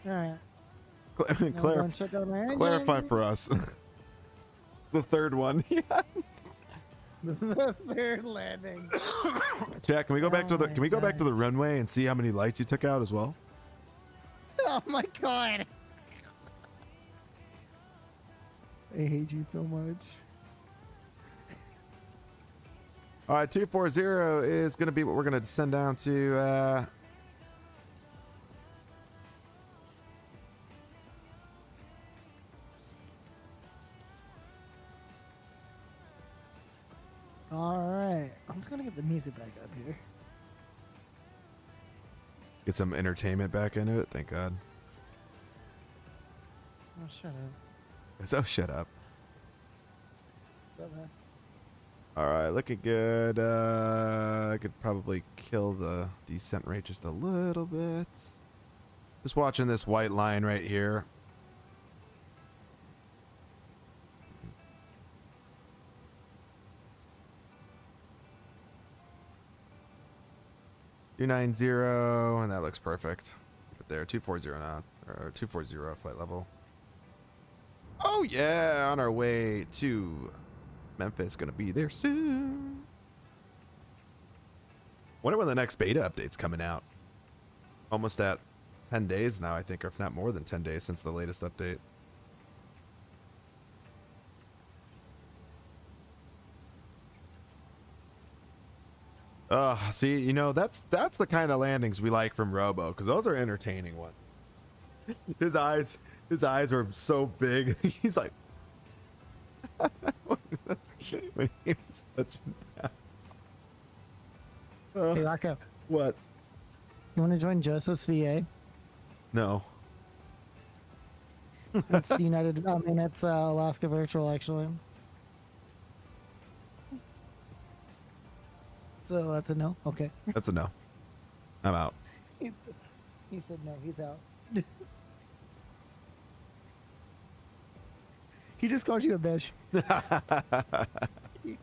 Alright. Clarify for us. The third one. Yeah. The third landing. Jack, can we go back to the runway and see how many lights you took out as well? Oh my god. I hate you so much. All right, 240 is going to be what we're going to descend down to. All right. I'm just going to get the music back up here. Get some entertainment back into it. Thank God. Oh, shut up. So shut up. What's up, man? All right, looking good. I could probably kill the descent rate just a little bit. Just watching this white line right here. $290, and that looks perfect. But there, 240 now, or 240 flight level. Oh yeah, on our way to Memphis, gonna be there soon. Wonder when the next beta update's coming out. Almost at 10 days now, I think, or if not more than 10 days since the latest update. See, you know, that's the kind of landings we like from Robo, because those are entertaining ones. His eyes were so big. He's like, when he was touching down. Hey, Rocco. What? You want to join Joseph's VA? No. It's United. I mean, it's Alaska Virtual, actually. So that's a no? Okay. That's a no. I'm out. He said no, he's out. He just called you a bitch. He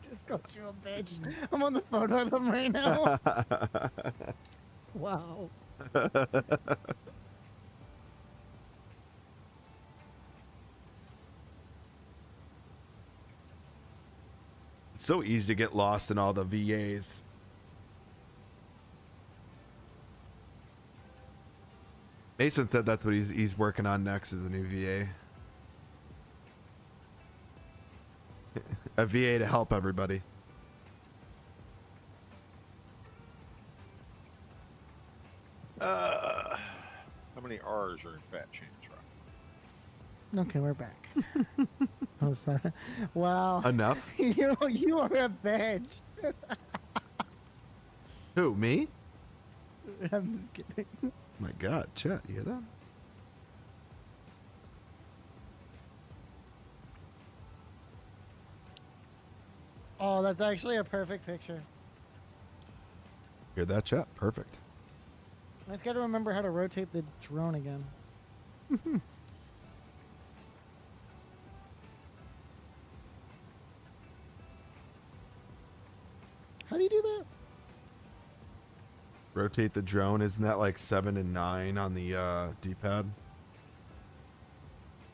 just called you a bitch. I'm on the phone with him right now. Wow. It's so easy to get lost in all the VAs. Mason said that's what he's working on next, is a new VA. A VA to help everybody. How many R's are in Fat Chance, right? Okay, we're back. Oh, sorry. Wow. Enough? You are a bitch. Who, me? I'm just kidding. My God, chat, you hear that? Oh, that's actually a perfect picture. Hear that, chat? Perfect. I just got to remember how to rotate the drone again. How do you do that? Rotate the drone. Isn't that like 7 and 9 on the D-pad?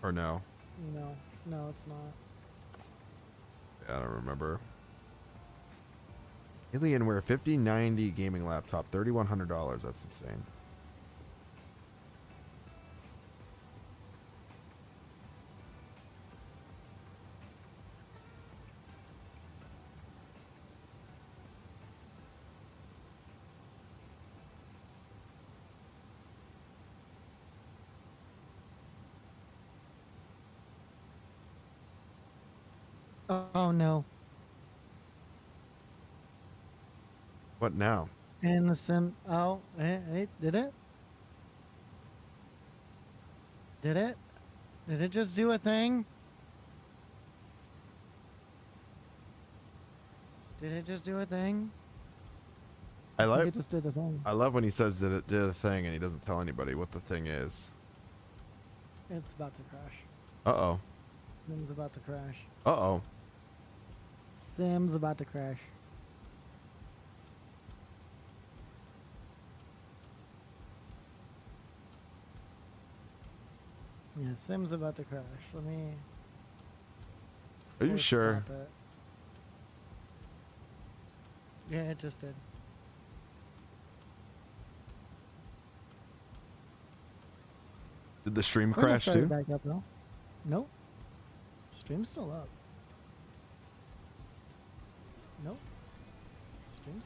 Or no? No, it's not. Yeah, I don't remember. Alienware 5090 gaming laptop, $3,100. That's insane. Oh no. What now? And the sim. Oh, hey, did it? Did it? Did it just do a thing? Did it just do a thing? I like. It just did a thing. I love when he says that it did a thing and he doesn't tell anybody what the thing is. It's about to crash. Uh-oh. Sim's about to crash. Uh-oh. Sim's about to crash. Yeah, Sim's about to crash. Let me. Are you force sure? stop it. Yeah, it just did. Did the stream We're gonna crash start it too? back up though. Nope. Stream's still up. Nope. Stream's.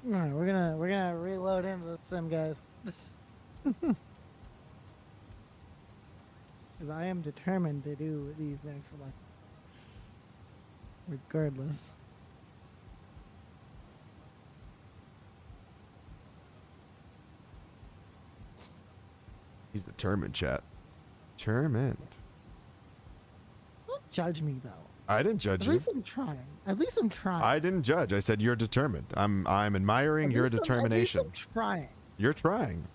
All right, we're gonna reload into the sim, guys. Because I am determined to do these next one, regardless. He's determined, chat. Determined. Don't judge me though. I didn't judge At you. least I'm trying. At least I'm trying. I didn't judge. I said you're determined. I'm admiring your determination. At least I'm trying. You're trying.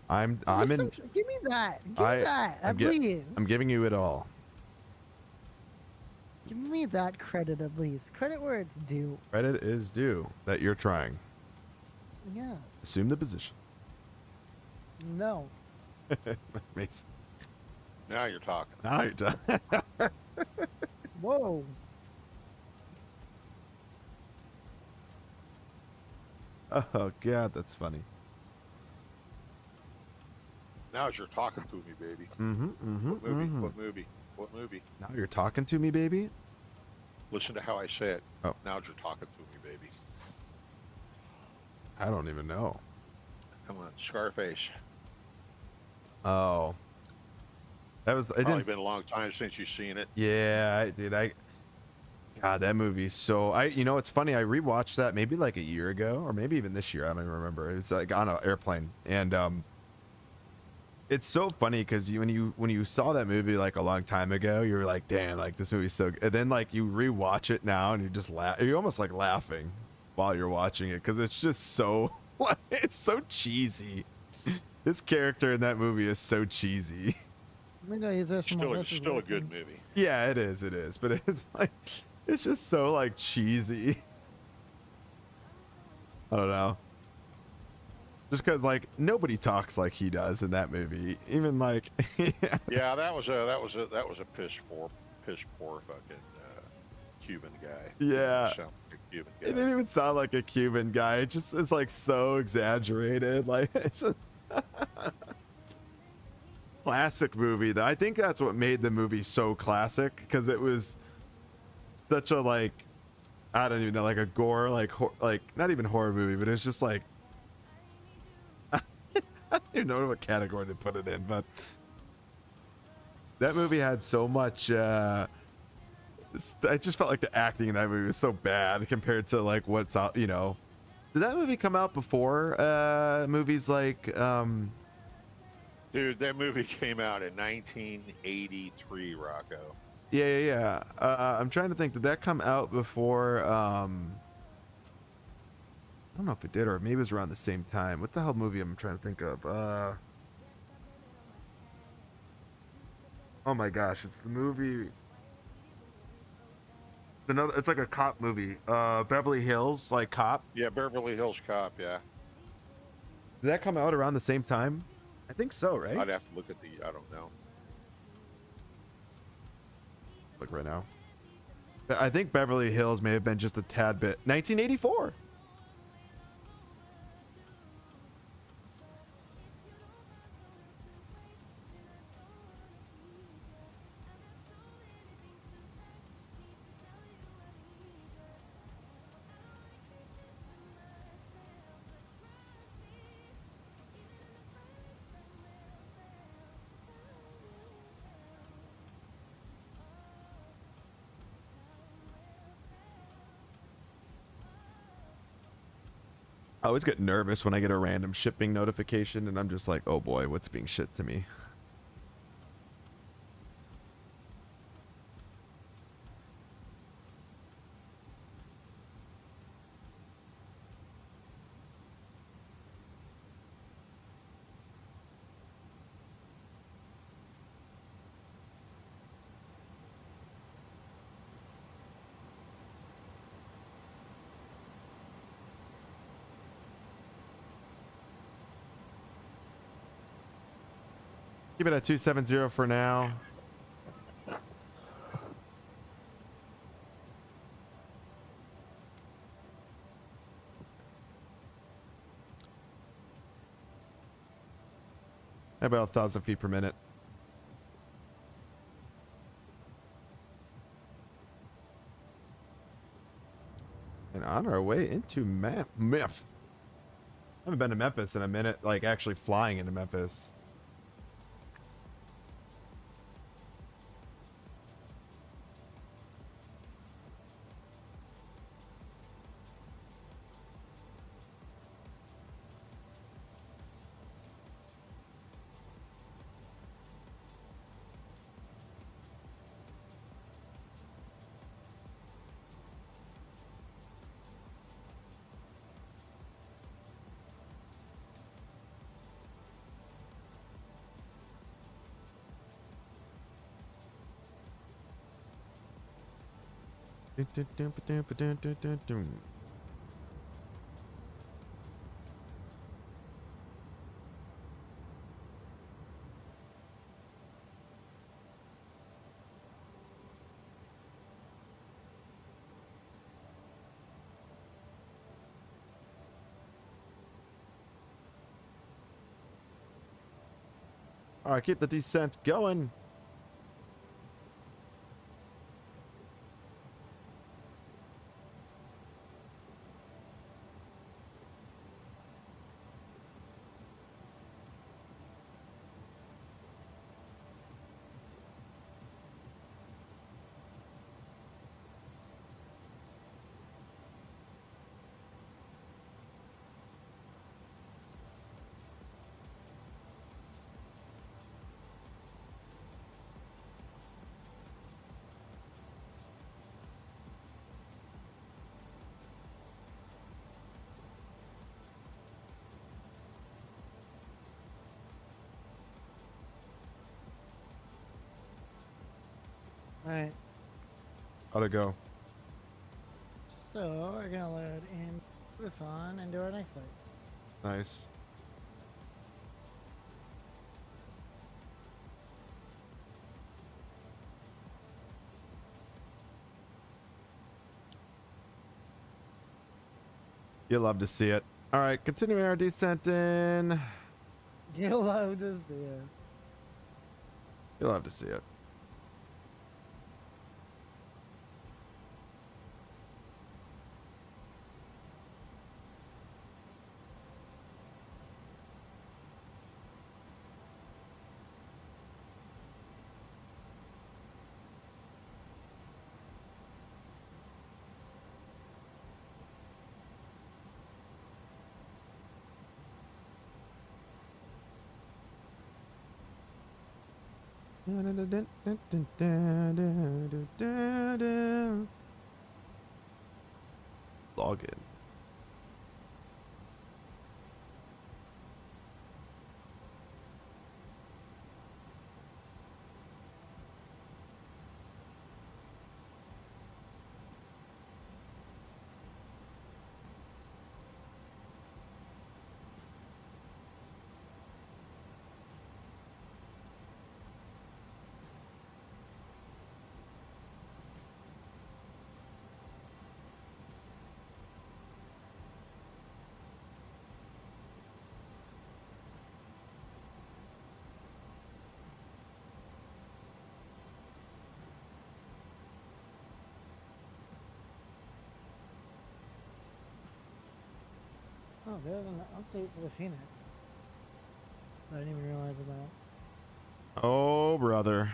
I'm At least in. I'm give me that. Give me that. Please. I'm giving you it all. Give me that credit at least. Credit where it's due. Credit is due that you're trying. Yeah. Assume the position. No. Mason. Now you're talking. Now you're talking. Whoa. Oh God, that's funny. Now you're talking to me, baby. Mm-hmm. What movie? What movie? What movie? Now you're talking to me, baby. Listen to how I say it. Oh. Now you're talking to me, baby. I don't even know. Come on, Scarface. Oh. That was. It Probably didn't. been a long time since you've seen it. Yeah, God, that movie is so. You know, it's funny. I rewatched that maybe like a year ago, or maybe even this year. I don't even remember. It was like on an airplane, and it's so funny because when you saw that movie like a long time ago, you were like, damn, like this movie's so good. And then like you rewatch it now, and you just laugh. You're almost like laughing while you're watching it because it's just so. It's so cheesy. His character in that movie is so cheesy. Still a good movie. Yeah, it is. It is, but it's like it's just so like cheesy. I don't know. Just because like nobody talks like he does in that movie, even like. Yeah, that was a piss poor fucking Cuban guy. Yeah. Sound like a Cuban guy. It didn't even sound like a Cuban guy. It just it's like so exaggerated. Like it's just classic movie. I think that's what made the movie so classic because it was such a like I don't even know like a gore like not even horror movie, but it's just like I don't even know what category to put it in, but that movie had so much. I just felt like the acting in that movie was so bad compared to like what's out. You know, did that movie come out before movies like? Dude, that movie came out in 1983, Rocco. Yeah. I'm trying to think. Did that come out before? I don't know if it did, or maybe it was around the same time. What the hell movie I'm trying to think of? Oh my gosh, it's the movie. It's like a cop movie. Beverly Hills, like Cop. Yeah, Beverly Hills Cop. Yeah. Did that come out around the same time? I think so, right? I'd have to look at the. I don't know. Look right now. I think Beverly Hills may have been just a tad bit. 1984. I always get nervous when I get a random shipping notification and I'm just like, oh boy, what's being shipped to me? Keep it at 270 for now. About 1,000 feet per minute. And on our way into Memphis. I haven't been to Memphis in a minute, like actually flying into Memphis. All right, keep the descent going. Alright, How'd it go? so we're gonna load in this on and do our next site. Nice. You'll love to see it. All right, continuing our descent in. You'll love to see it. You'll love to see it. Login. Oh, there's an update for the Phoenix that I didn't even realize about. Oh, brother.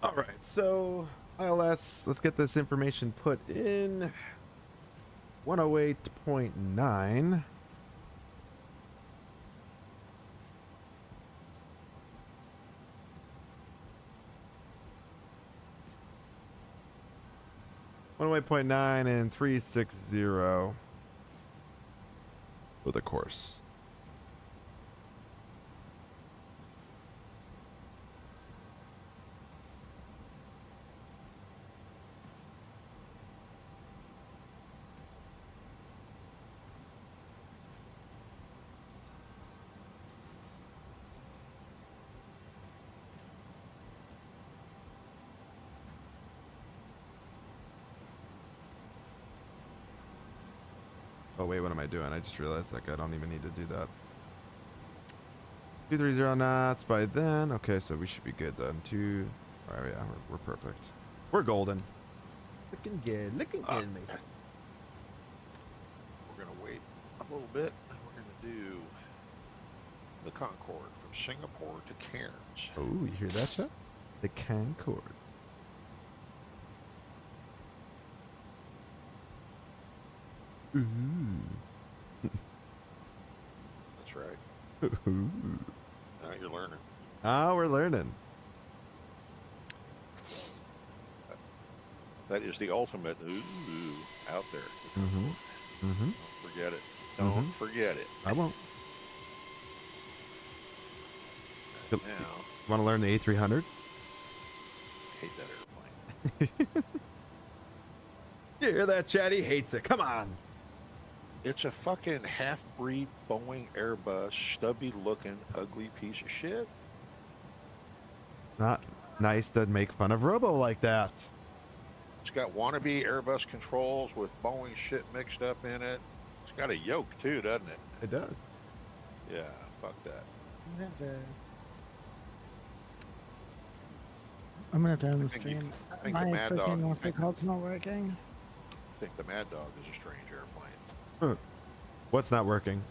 All right, so ILS, let's get this information put in. 108.9. .9 and 360 with a course. Oh wait, what am I doing? I just realized like I don't even need to do that. 230 knots by then. Okay, so we should be good then. All right, yeah, we're perfect. We're golden. Looking good. Looking good, Mason. We're gonna wait a little bit, and we're gonna do the Concorde from Singapore to Cairns. Oh, you hear that, Chuck? The Concorde. Ooh. That's right. Ooh. Now you're learning. Ah, we're learning. That is the ultimate ooh out there. Mm-hmm. Mm-hmm. Don't forget it. Don't forget it. I won't. Now, Want to learn the A300? hate that airplane. You hear that, Chad? He hates it. Come on. It's a fucking half-breed Boeing Airbus, stubby-looking, ugly piece of shit. Not nice to make fun of Robo like that. It's got wannabe Airbus controls with Boeing shit mixed up in it. It's got a yoke too, doesn't it? It does. Yeah, fuck that. I'm gonna turn the I think you- stream. I think My the Mad Dog- freaking what's I think- it called? It's not working. I think the Mad Dog is a strange airplane. Huh. What's not working?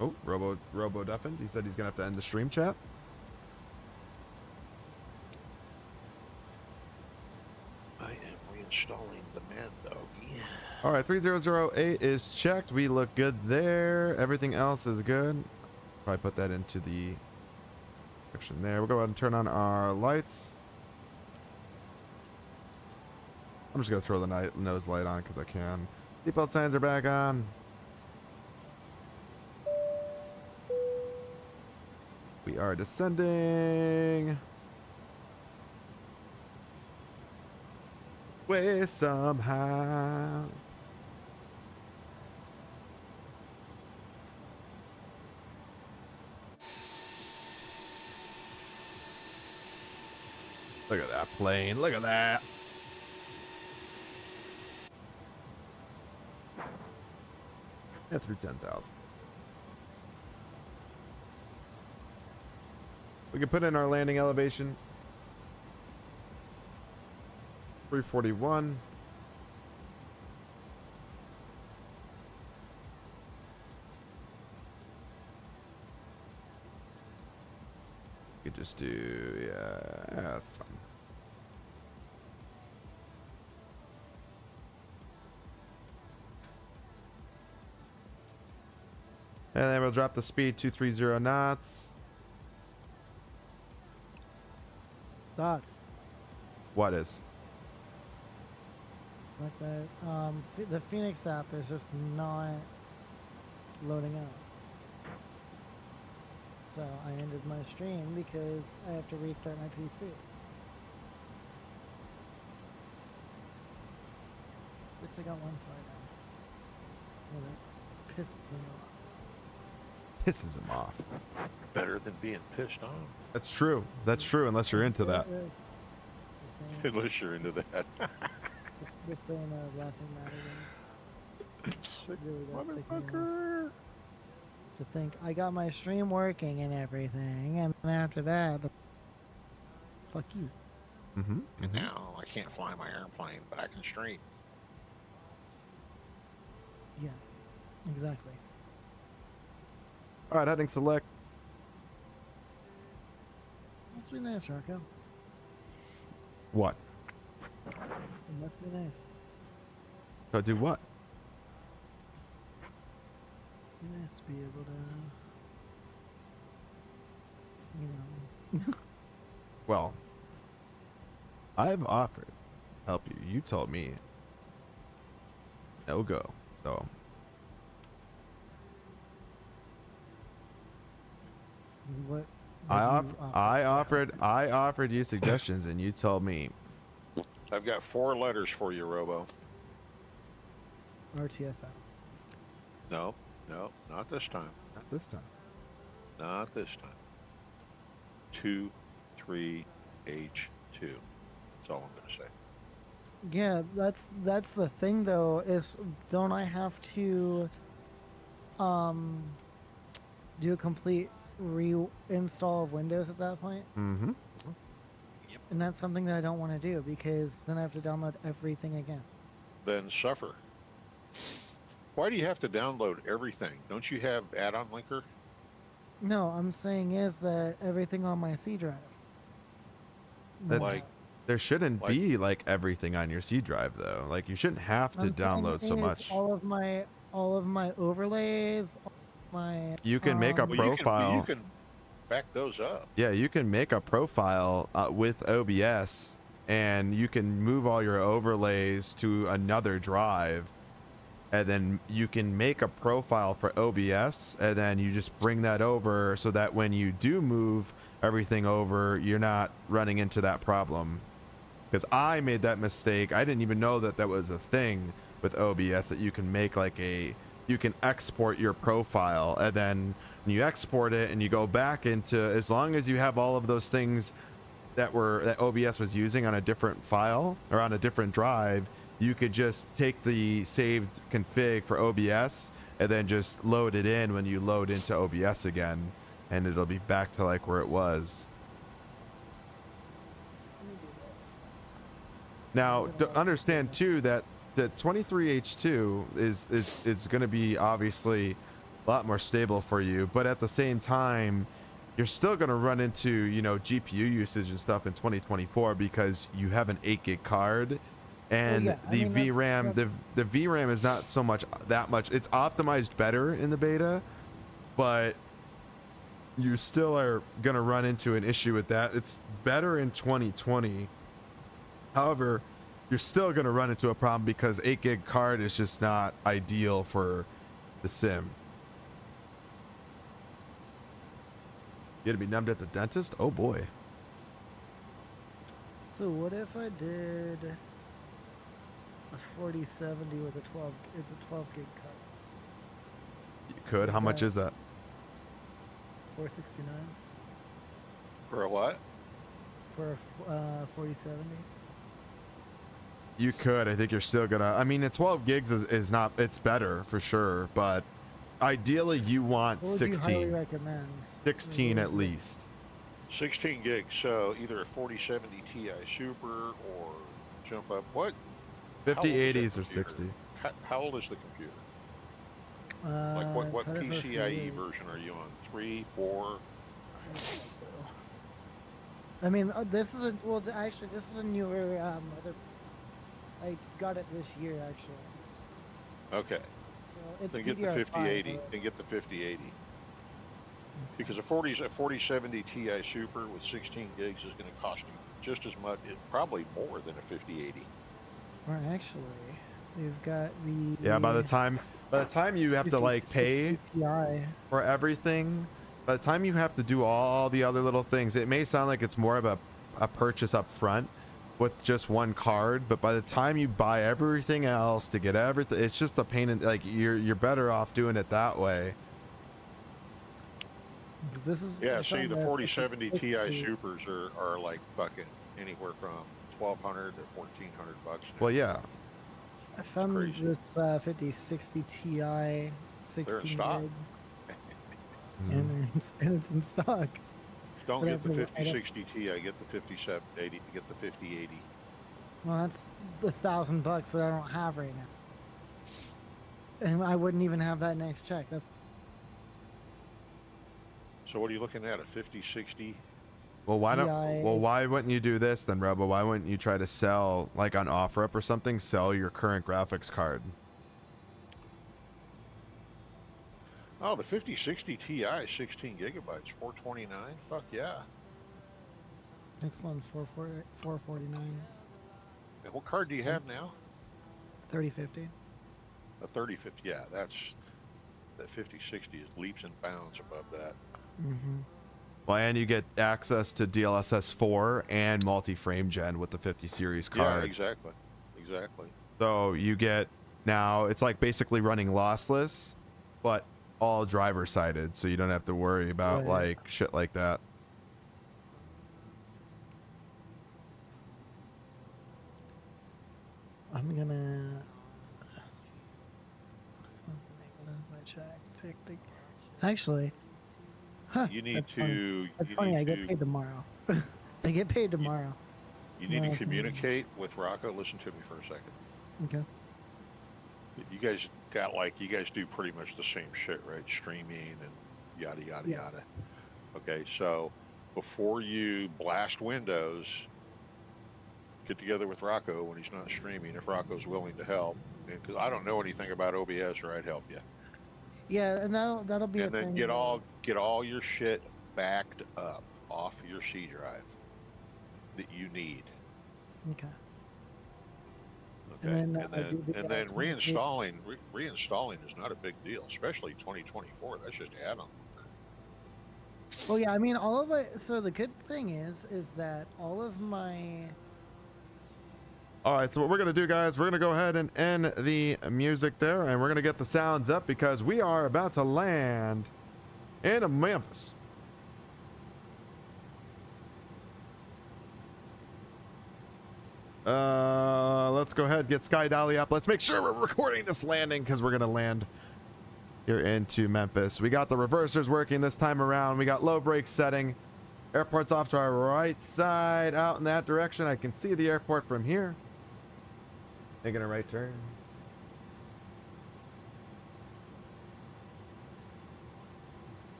Oh, Robo Duffin. He said he's gonna have to end the stream chat. I am reinstalling the Mad Doggy. All right, 3008 is checked. We look good there. Everything else is good. Probably put that into the section there. We'll go ahead and turn on our lights. I'm just gonna throw the nose light on because I can. Seatbelt signs are back on. We are descending. Way somehow. Look at that plane. Look at that. Yeah, through 10,000. We can put in our landing elevation. 341. We could just do, yeah, that's fine. And then we'll drop the speed 230 knots. Sucks. What is? Like that. The Phoenix app is just not loading up. So I ended my stream because I have to restart my PC. At least I got one flight now. Yeah, that pisses me off. Pisses him off. Better than being pissed off. That's true. That's true, unless you're into that. Unless you're into that. They're saying laughing mad again. Really does stick me off. Motherfucker. To think I got my stream working and everything, and then after that, fuck you. Mm-hmm. And now I can't fly my airplane, but I can stream. Yeah, exactly. All right, heading select must be nice, Rocco. What? It must be nice. So do what? Be nice to be able to, you know. Well, I've offered help you. You told me no go. So What? I offered you suggestions, and you told me I've got 4 letters for you, Robo. RTFL. No, no, not this time. not this time. Not this time. 23H2. That's all I'm gonna say. Yeah, that's the thing though, is don't I have to do a complete reinstall of Windows at that point? Mm-hmm. And that's something that I don't want to do because then I have to download everything again. Then suffer. Why do you have to download everything? Don't you have add-on linker? No, I'm saying is that everything on my C drive. That, Like, there shouldn't be like everything on your C drive though. Like you shouldn't have to I'm saying download so is much. all of my overlays, all of my You can make a well, profile. you can back those up. Yeah, you can make a profile with OBS, and you can move all your overlays to another drive, and then you can make a profile for OBS, and then you just bring that over so that when you do move everything over, you're not running into that problem. Because I made that mistake. I didn't even know that that was a thing with OBS, that you can make like you can export your profile, and then you export it and you go back into, as long as you have all of those things that OBS was using on a different file or on a different drive, you could just take the saved config for OBS and then just load it in when you load into OBS again, and it'll be back to like where it was. Now, understand too that the 23H2 is going to be obviously a lot more stable for you, but at the same time, you're still going to run into, you know, GPU usage and stuff in 2024 because you have an 8 gig card, and the VRAM, the VRAM is not so much that much. It's optimized better in the beta, but you still are going to run into an issue with that. It's better in 2020. However, you're still going to run into a problem because 8 gig card is just not ideal for the sim. You gonna be numbed at the dentist? Oh boy. So what if I did a 4070 with a 12? It's a 12 gig card. You could. How much is that? 469 For a what? for a 4070. You could. I think you're still gonna. I mean, the 12 gigs is not. It's better for sure, but ideally you want What would 16. you highly recommend? 16 at least. 16 gigs, so either a 4070 Ti Super or jump up. What? 5080s or 60. How old is the computer? Like what PCIe version are you on? 3, 4? I mean, this is a actually this is a newer mother. I got it this year actually. Okay. So it's then get the DDR5, 5080. Then get the 5080. Because a 4070 Ti Super with 16 gigs is going to cost you just as much, probably more than a 5080. Or actually, they've got the Yeah. By the time you have to like pay Ti. for everything, by the time you have to do all the other little things, it may sound like it's more of a purchase up front with just one card, but by the time you buy everything else to get everything, it's just a pain in, like you're better off doing it that way. This is See, the 4070 Ti Supers are like bucking anywhere from 1,200 to 1,400 bucks now. Well, yeah. I found this 5060 Ti 16 stock. gig, and it's in stock. Don't But get the I've never- 5060 Ti, get the 5080, get the 5080. Well, that's $1,000 that I don't have right now, and I wouldn't even have that next check. That's So what are you looking at, a 5060 Well, why don't? TI. Well, why wouldn't you do this then, Rebel? Why wouldn't you try to sell, like on OfferUp or something, sell your current graphics card? Oh, the 5060 Ti is 16 gigabytes, 429. Fuck yeah. This one's 449. And what card do you have now? 3050. A 3050. Yeah, that 5060 is leaps and bounds above that. Mm-hmm. Well, and you get access to DLSS 4 and multi-frame gen with the 50 series card. Yeah, exactly. Exactly. So you get, now it's like basically running lossless, but all driver sided, so you don't have to worry about like shit like that. I'm gonna. When's my check? Tick. Actually, You need that's to. Funny. That's you funny. need I to, get paid tomorrow. I get paid tomorrow. You need to Okay. communicate with Rocco. Listen to me for a second. Okay. You guys you guys do pretty much the same shit, right? Streaming and yada yada Yeah. yada. Okay, so before you blast Windows, get together with Rocco when he's not streaming, if Rocco's willing to help. Because I don't know anything about OBS, or I'd help you. Yeah, and that'll be And a then thing. get all your shit backed up off your C drive that you need. Okay. Okay, And then, I do the and then guys- reinstalling is not a big deal, especially 2024. That's just add-on. Well, yeah, I mean, all of it. So the good thing is that all of my. All right, so what we're gonna do, guys, we're gonna go ahead and end the music there, and we're gonna get the sounds up because we are about to land in Memphis. Let's go ahead and get Sky Dolly up. Let's make sure we're recording this landing because we're gonna land here into Memphis. We got the reversers working this time around. We got low brake setting. Airport's off to our right side, out in that direction. I can see the airport from here. Making a right turn.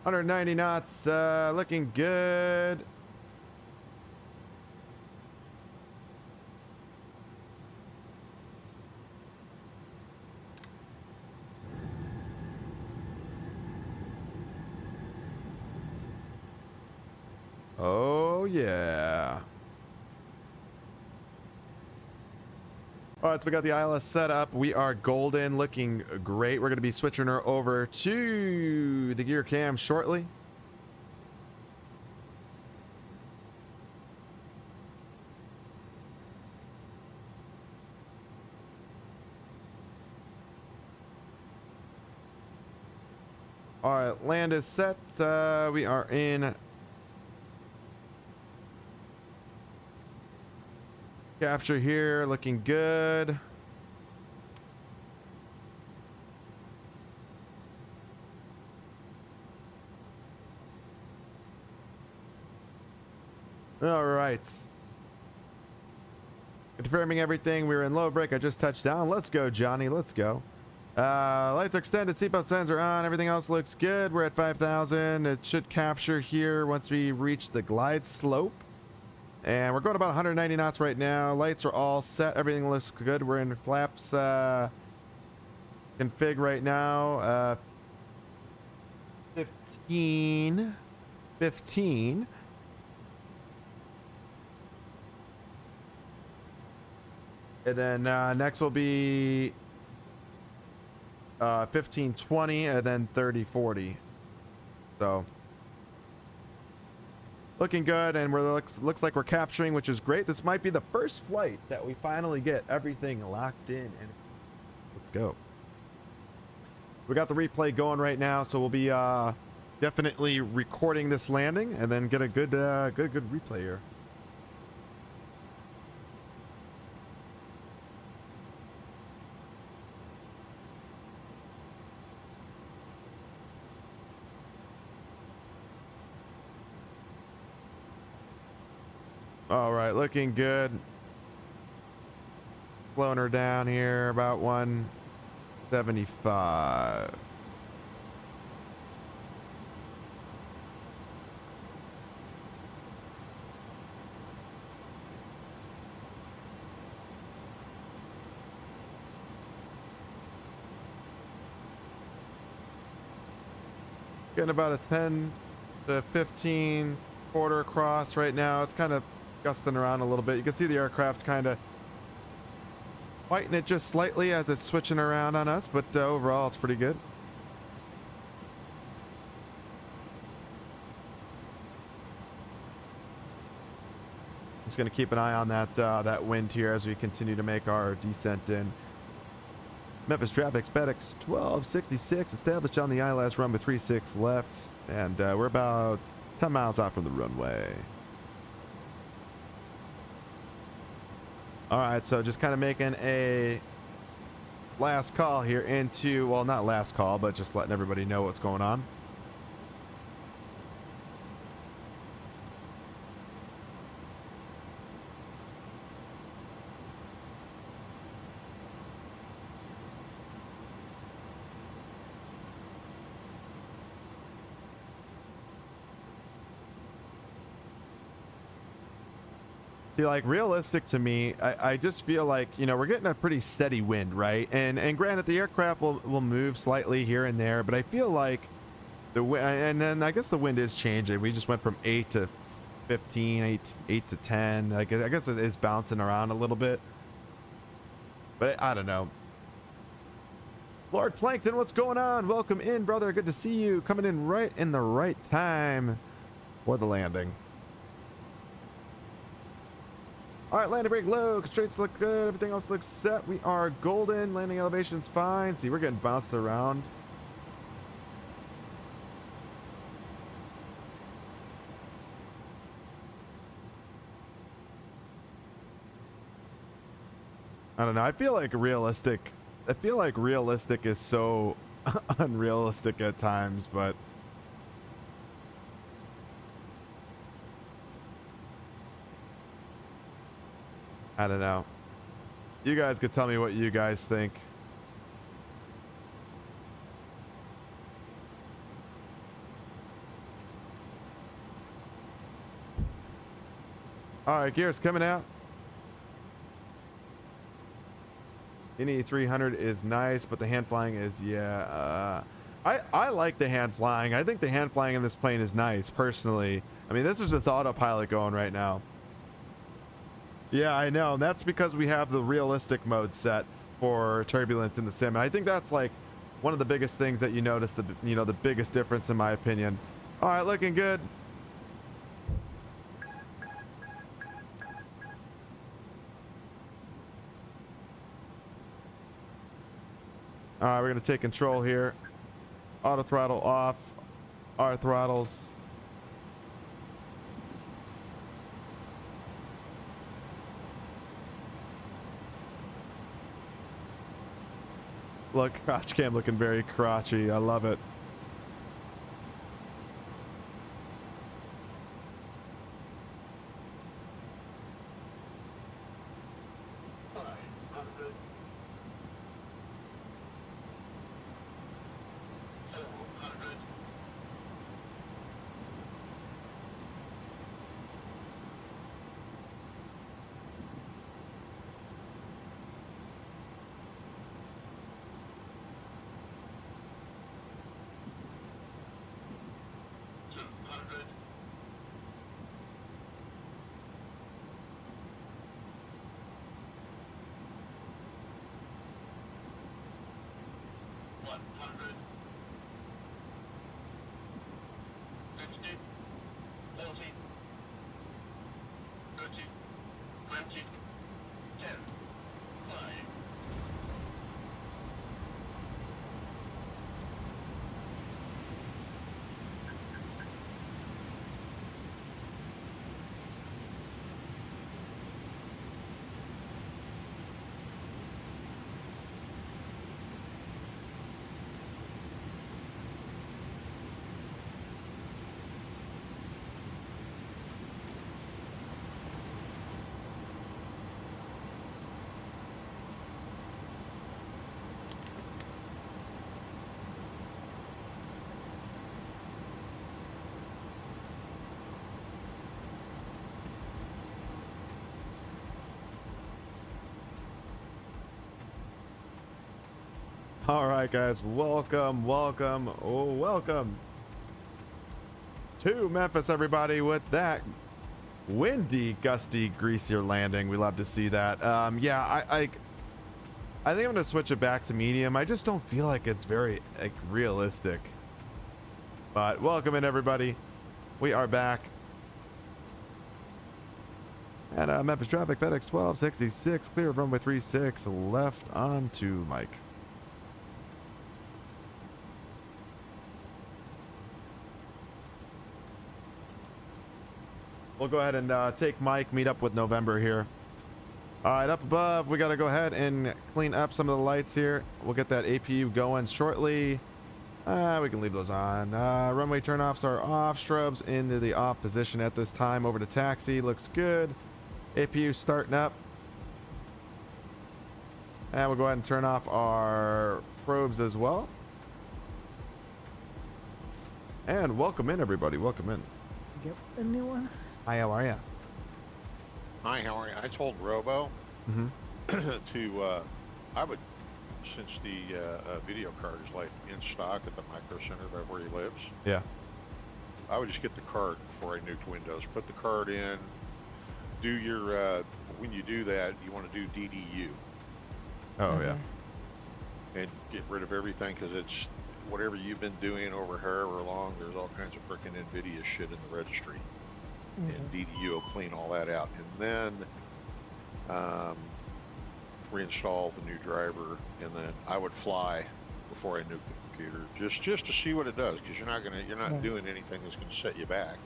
$190 knots, looking good. Oh yeah. All right, so we got the ILS set up. We are golden, looking great. We're going to be switching her over to the gear cam shortly. All right, land is set. We are in capture here, looking good. All right. Confirming everything. We were in low brake. I just touched down. Let's go, Johnny. Let's go. Lights are extended. Seatbelt sensor on. Everything else looks good. We're at 5,000. It should capture here once we reach the glide slope. And we're going about 190 knots right now. Lights are all set. Everything looks good. We're in flaps config right now. 15. And then next will be 1520 and then 3040. So looking good, and looks like we're capturing, which is great. This might be the first flight that we finally get everything locked in, and let's go. We got the replay going right now, so we'll be definitely recording this landing and then get a good replay here. All right, looking good. Slowing her down here about 175. Getting about a 10 to 15 quarter across right now. It's kind of gusting around a little bit. You can see the aircraft kind of fighting it just slightly as it's switching around on us, but overall it's pretty good. Just going to keep an eye on that wind here as we continue to make our descent in. Memphis traffic, FedEx 1266, established on the ILS runway 36 left, and we're about 10 miles out from the runway. All right, so just kind of making a last call here into, well, not last call, but just letting everybody know what's going on. See, like, realistic to me, I just feel like, you know, we're getting a pretty steady wind, right? And granted, the aircraft will move slightly here and there, but I feel like the wind, and then I guess the wind is changing. We just went from 8 to 15, 8 to 10. I guess it is bouncing around a little bit, but I don't know. Lord Plankton, what's going on? Welcome in, brother. Good to see you. Coming in right in the right time for the landing. All right, landing brake low, constraints look good, everything else looks set. We are golden, landing elevation's fine. See, we're getting bounced around. I don't know, I feel like realistic is so unrealistic at times, but I don't know. You guys could tell me what you guys think. All right, gears coming out. IniBuilds 300 is nice, but the hand flying is, yeah. I like the hand flying. I think the hand flying in this plane is nice, personally. I mean, this is just autopilot going right now. Yeah, I know. And that's because we have the realistic mode set for turbulence in the sim. And I think that's like one of the biggest things that you notice, the biggest difference in my opinion. All right, looking good. All right, we're going to take control here. Auto throttle off. Our throttles. Look, crotch cam looking very crotchy. I love it. All right, guys, welcome to Memphis, everybody, with that windy, gusty, greasier landing. We love to see that. Yeah, I think I'm gonna switch it back to medium. I just don't feel like it's very realistic. But welcome in, everybody. We are back. And Memphis traffic, FedEx 1266, clear of runway 36, left onto Mike. We'll go ahead and take Mike, meet up with November here. All right, up above, we got to go ahead and clean up some of the lights here. We'll get that APU going shortly. We can leave those on. Runway turnoffs are off. Strobes into the off position at this time. Over to taxi, looks good. APU starting up. And we'll go ahead and turn off our probes as well. And welcome in, everybody. Welcome in. Get a new one. Hi, how are you? Hi, how are you? I told Robo Mm-hmm. I would, since the video card is like in stock at the Micro Center right where he lives, Yeah. I would just get the card before I nuked Windows. Put the card in, do your, when you do that, you want to do DDU. Oh, yeah. And get rid of everything, because it's whatever you've been doing over however long, there's all kinds of freaking NVIDIA shit in the registry. And DDU will clean all that out. And then reinstall the new driver, and then I would fly before I nuke the computer, just to see what it does, because you're not doing anything that's gonna set you back.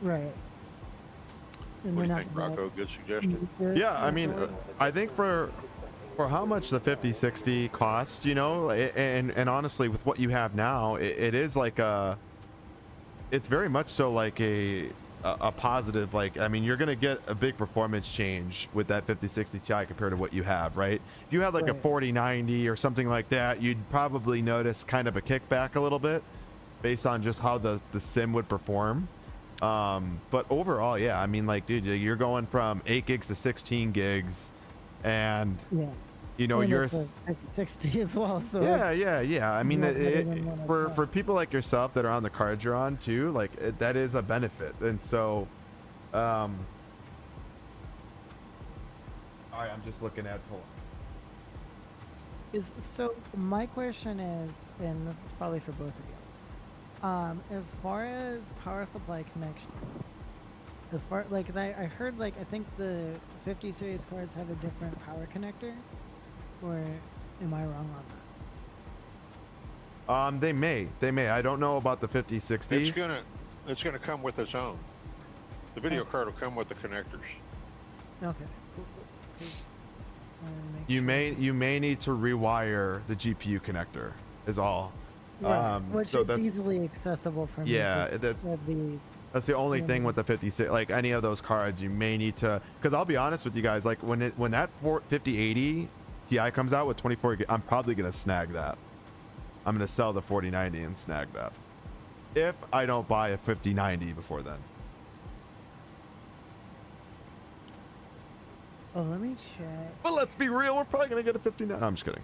Right. What do you think, Rocco? Good suggestion. Yeah, I mean, I think for how much the 5060 costs, you know, and honestly, with what you have now, it is like it's very much so like a positive. Like, I mean, you're gonna get a big performance change with that 5060 Ti compared to what you have, right? If you had like a 4090 or something like that, you'd probably notice kind of a kickback a little bit based on just how the sim would perform. But overall, yeah, I mean, like, dude, you're going from 8 gigs to 16 gigs, and you know, you're 60 as well. So yeah. I mean, for people like yourself that are on the cards you're on too, like that is a benefit. And so, all right, I'm just looking at. So my question is, and this is probably for both of you. As far as power supply connection, as far like, cause I heard like I think the 50 series cards have a different power connector. Or am I wrong on that? They may. I don't know about the 5060. It's gonna come with its own. The video card will come with the connectors. Okay. You may need to rewire the GPU connector. Is all. Right. Which so it's easily accessible from. Yeah, that's the only thing with the 56. Like any of those cards, you may need to. Because I'll be honest with you guys, like when that 5080 Ti comes out with 24 gig, I'm probably gonna snag that. I'm gonna sell the 4090 and snag that, if I don't buy a 5090 before then. Oh, let me check. But let's be real, we're probably gonna get a 59. I'm just kidding.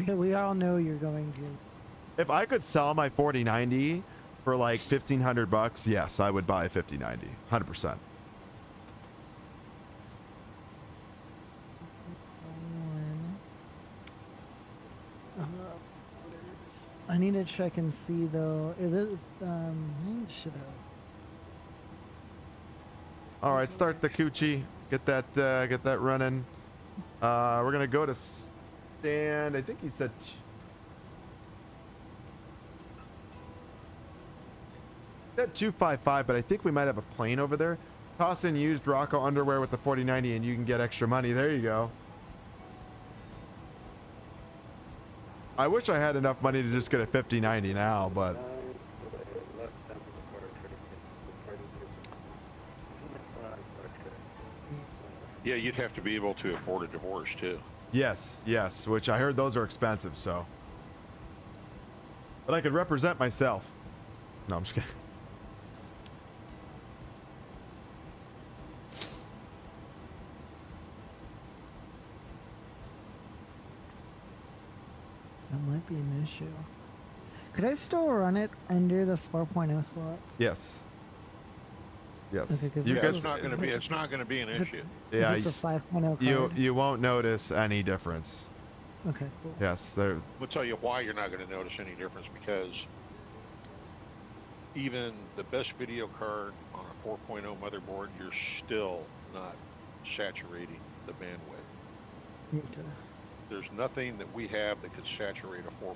Yeah, we all know you're going to. If I could sell my 4090 for like $1,500, yes, I would buy a 5090, 100%. I need to check and see though. Is it should have. All right, start the coochie. Get that running. We're gonna go to stand. I think he said. That 255, but I think we might have a plane over there. Toss in used Rocco underwear with the 4090, and you can get extra money. There you go. I wish I had enough money to just get a 5090 now, but yeah, you'd have to be able to afford a divorce too. yes, which I heard those are expensive, so. But I could represent myself. No, I'm just kidding. issue. Could I still run it under the 4.0 slots? Yes. Yes. Okay, 'cause You this can. is- It's not going to be an issue. Yeah. If it's a 5.0 You card. you won't notice any difference. Okay, cool. Yes. There. We'll tell you why you're not going to notice any difference, because even the best video card on a 4.0 motherboard, you're still not saturating the bandwidth. Okay. There's nothing that we have that could saturate a 4.0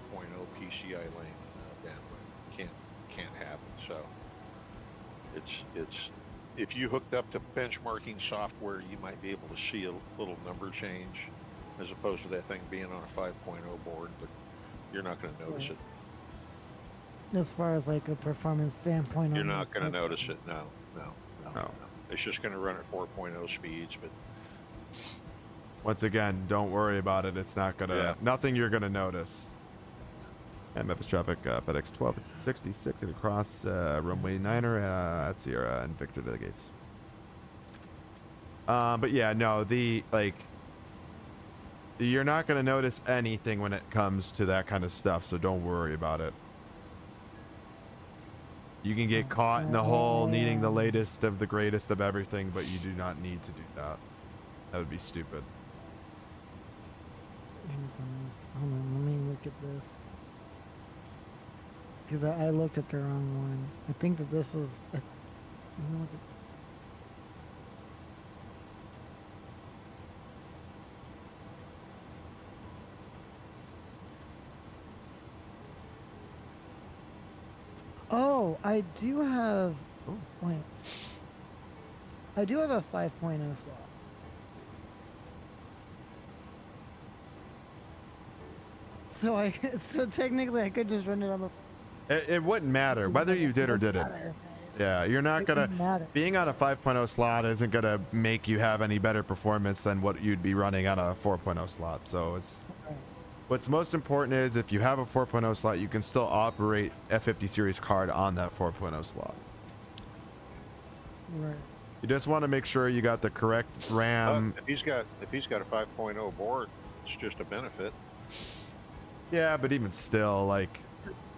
PCI lane bandwidth. Can't happen. So it's if you hooked up to benchmarking software, you might be able to see a little number change as opposed to that thing being on a 5.0 board, but you're not going to notice it. As far as like a performance standpoint, You're on not the- going to that's- notice it. No. It's just going to run at 4.0 speeds, but Once again, don't worry about it. It's not gonna. Yeah. Nothing you're gonna notice. And Memphis traffic, FedEx 1266 and across runway 9er at Sierra and Victor to the gates. But yeah, no, you're not gonna notice anything when it comes to that kind of stuff, so don't worry about it. You can get caught in the hole needing the latest of the greatest of everything, but you do not need to do that. That would be stupid. Hold on, let me look at this. Because I looked at the wrong one. I think that this is. Let me look at. Oh, I do have. Oh, wait. I do have a 5.0 slot. So technically I could just run it on the. It wouldn't matter whether you did or didn't. Yeah, you're not gonna. Being on a 5.0 slot isn't gonna make you have any better performance than what you'd be running on a 4.0 slot. So it's. What's most important is if you have a 4.0 slot, you can still operate F50 series card on that 4.0 slot. Right. You just want to make sure you got the correct RAM. if he's got a 5.0 board, it's just a benefit. Yeah, but even still, like.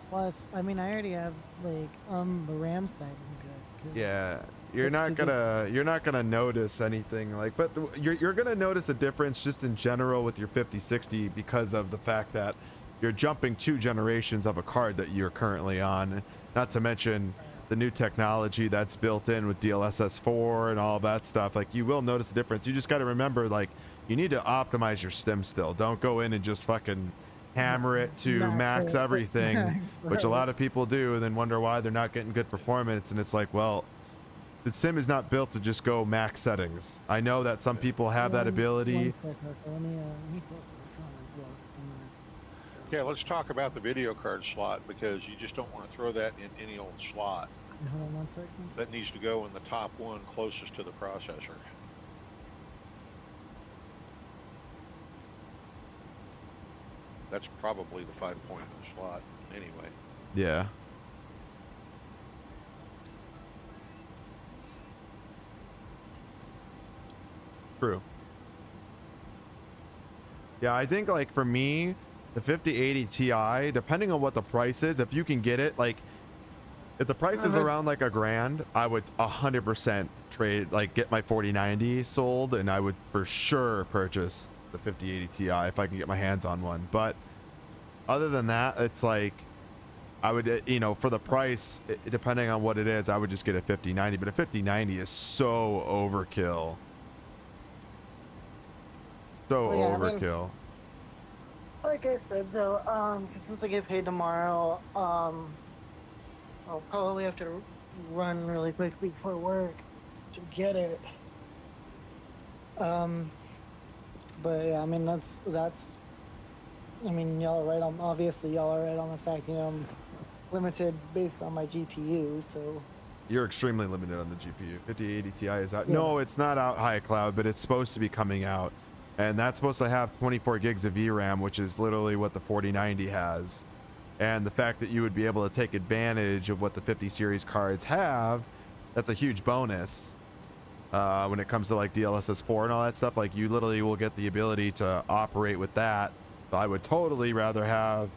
Plus, I mean, I already have like on the RAM side, I'm good. 'cause Yeah, you're it's not a good- gonna notice anything like, but you're gonna notice a difference just in general with your 5060 because of the fact that you're jumping 2 generations of a card that you're currently on. Not to mention the new technology that's built in with DLSS 4 and all that stuff. Like, you will notice a difference. You just got to remember, like, you need to optimize your stim still. Don't go in and just fucking hammer it to max everything, which a lot of people do, and then wonder why they're not getting good performance. And it's like, well, the sim is not built to just go max settings. I know that some people have that ability. One sec, okay, let me sort the performance while Yeah, let's talk about the video card slot, because you just don't want to throw that in any old slot. Hold on 1 second. That needs to go in the top one closest to the processor. That's probably the 5.0 slot anyway. Yeah. True. Yeah, I think, like, for me, the 5080 Ti, depending on what the price is, if you can get it, like, if the price is around like $1,000, I would 100% trade, like, get my 4090 sold, and I would for sure purchase the 5080 Ti if I can get my hands on one. But other than that, it's like, I would, you know, for the price, depending on what it is, I would just get a 5090. But a 5090 is so overkill. So Well, yeah, I mean, overkill. like I said though, 'cause since I get paid tomorrow, I'll probably have to run really quick before work to get it. But yeah, I mean that's. I mean, y'all are right on. Obviously, y'all are right on the fact, you know, I'm limited based on my GPU. So You're extremely limited on the GPU. 5080 Ti is out. Yeah. No, it's not out high cloud, but it's supposed to be coming out. And that's supposed to have 24 gigs of VRAM, which is literally what the 4090 has. And the fact that you would be able to take advantage of what the 50 series cards have, that's a huge bonus. When it comes to like DLSS 4 and all that stuff, like, you literally will get the ability to operate with that. So I would totally rather have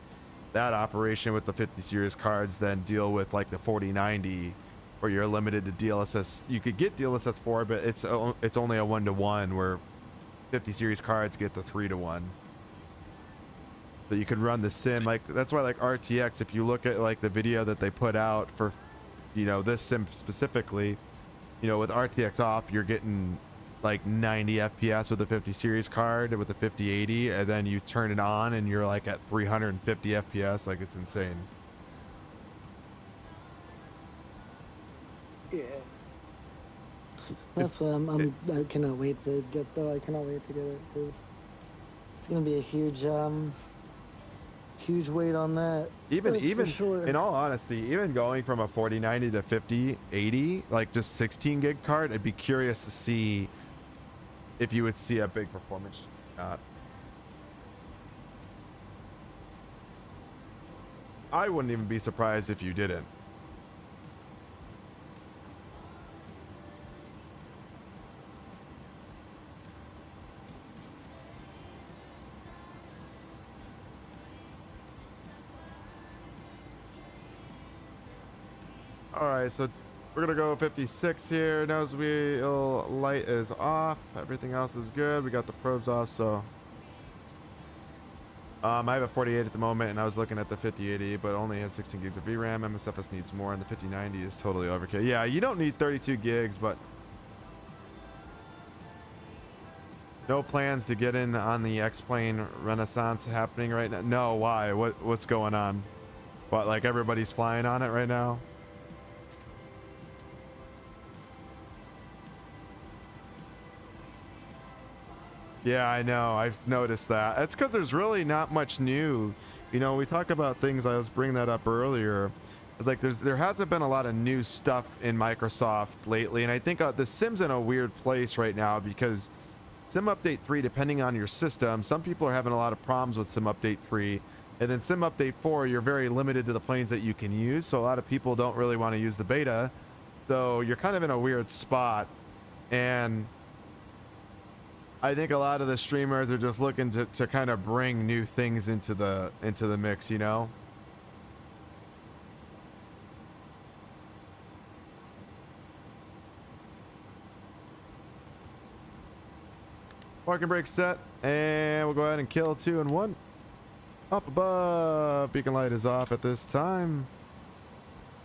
that operation with the 50 series cards than deal with like the 4090, where you're limited to DLSS. You could get DLSS 4, but it's only a 1-to-1, where 50 series cards get the 3-to-1. So you can run the sim, like that's why like RTX, if you look at like the video that they put out for, you know, this sim specifically, you know, with RTX off, you're getting like 90 FPS with the 50 series card with the 5080, and then you turn it on and you're like at 350 FPS. Like, it's insane. Yeah. That's what I cannot wait to get, though. I cannot wait to get it, because it's gonna be a huge huge weight on that. Even for sure. in all honesty, even going from a 4090 to 5080, like just 16 gig card, I'd be curious to see if you would see a big performance change. I wouldn't even be surprised if you didn't. All right, so we're gonna go 56 here. Nose wheel light is off. Everything else is good. We got the probes off, so I have a 48 at the moment, and I was looking at the 5080, but only has 16 gigs of VRAM. MSFS needs more, and the 5090 is totally overkill. Yeah, you don't need 32 gigs, but no plans to get in on the X-Plane Renaissance happening right now. No, why? What's going on? What, like everybody's flying on it right now? Yeah, I know. I've noticed that. It's because there's really not much new. You know, we talk about things. I was bringing that up earlier. It's like there hasn't been a lot of new stuff in Microsoft lately, and I think the sim's in a weird place right now because Sim Update 3, depending on your system, some people are having a lot of problems with Sim Update 3, and then Sim Update 4, you're very limited to the planes that you can use. So a lot of people don't really want to use the beta. So you're kind of in a weird spot, and I think a lot of the streamers are just looking to kind of bring new things into the mix, you know? Parking brake set, and we'll go ahead and kill 2 and 1. Up above, beacon light is off at this time.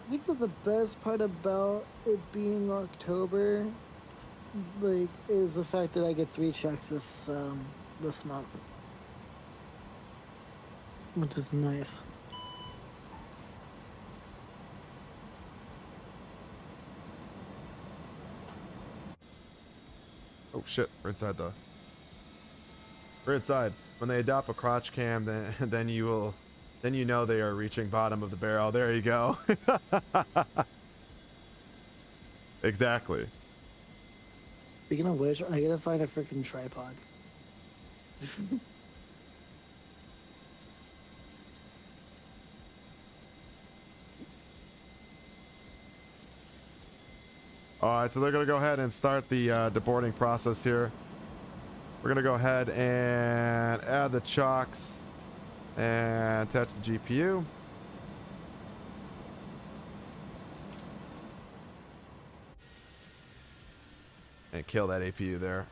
I think that the best part about it being October, like, is the fact that I get 3 checks this month, which is nice. Oh shit, we're inside though. We're inside. When they adopt a crotch cam, then you know they are reaching bottom of the barrel. There you go. Exactly. Speaking of which, I gotta find a freaking tripod. All right, so they're gonna go ahead and start the deboarding process here. We're gonna go ahead and add the chocks and attach the GPU. And kill that APU there.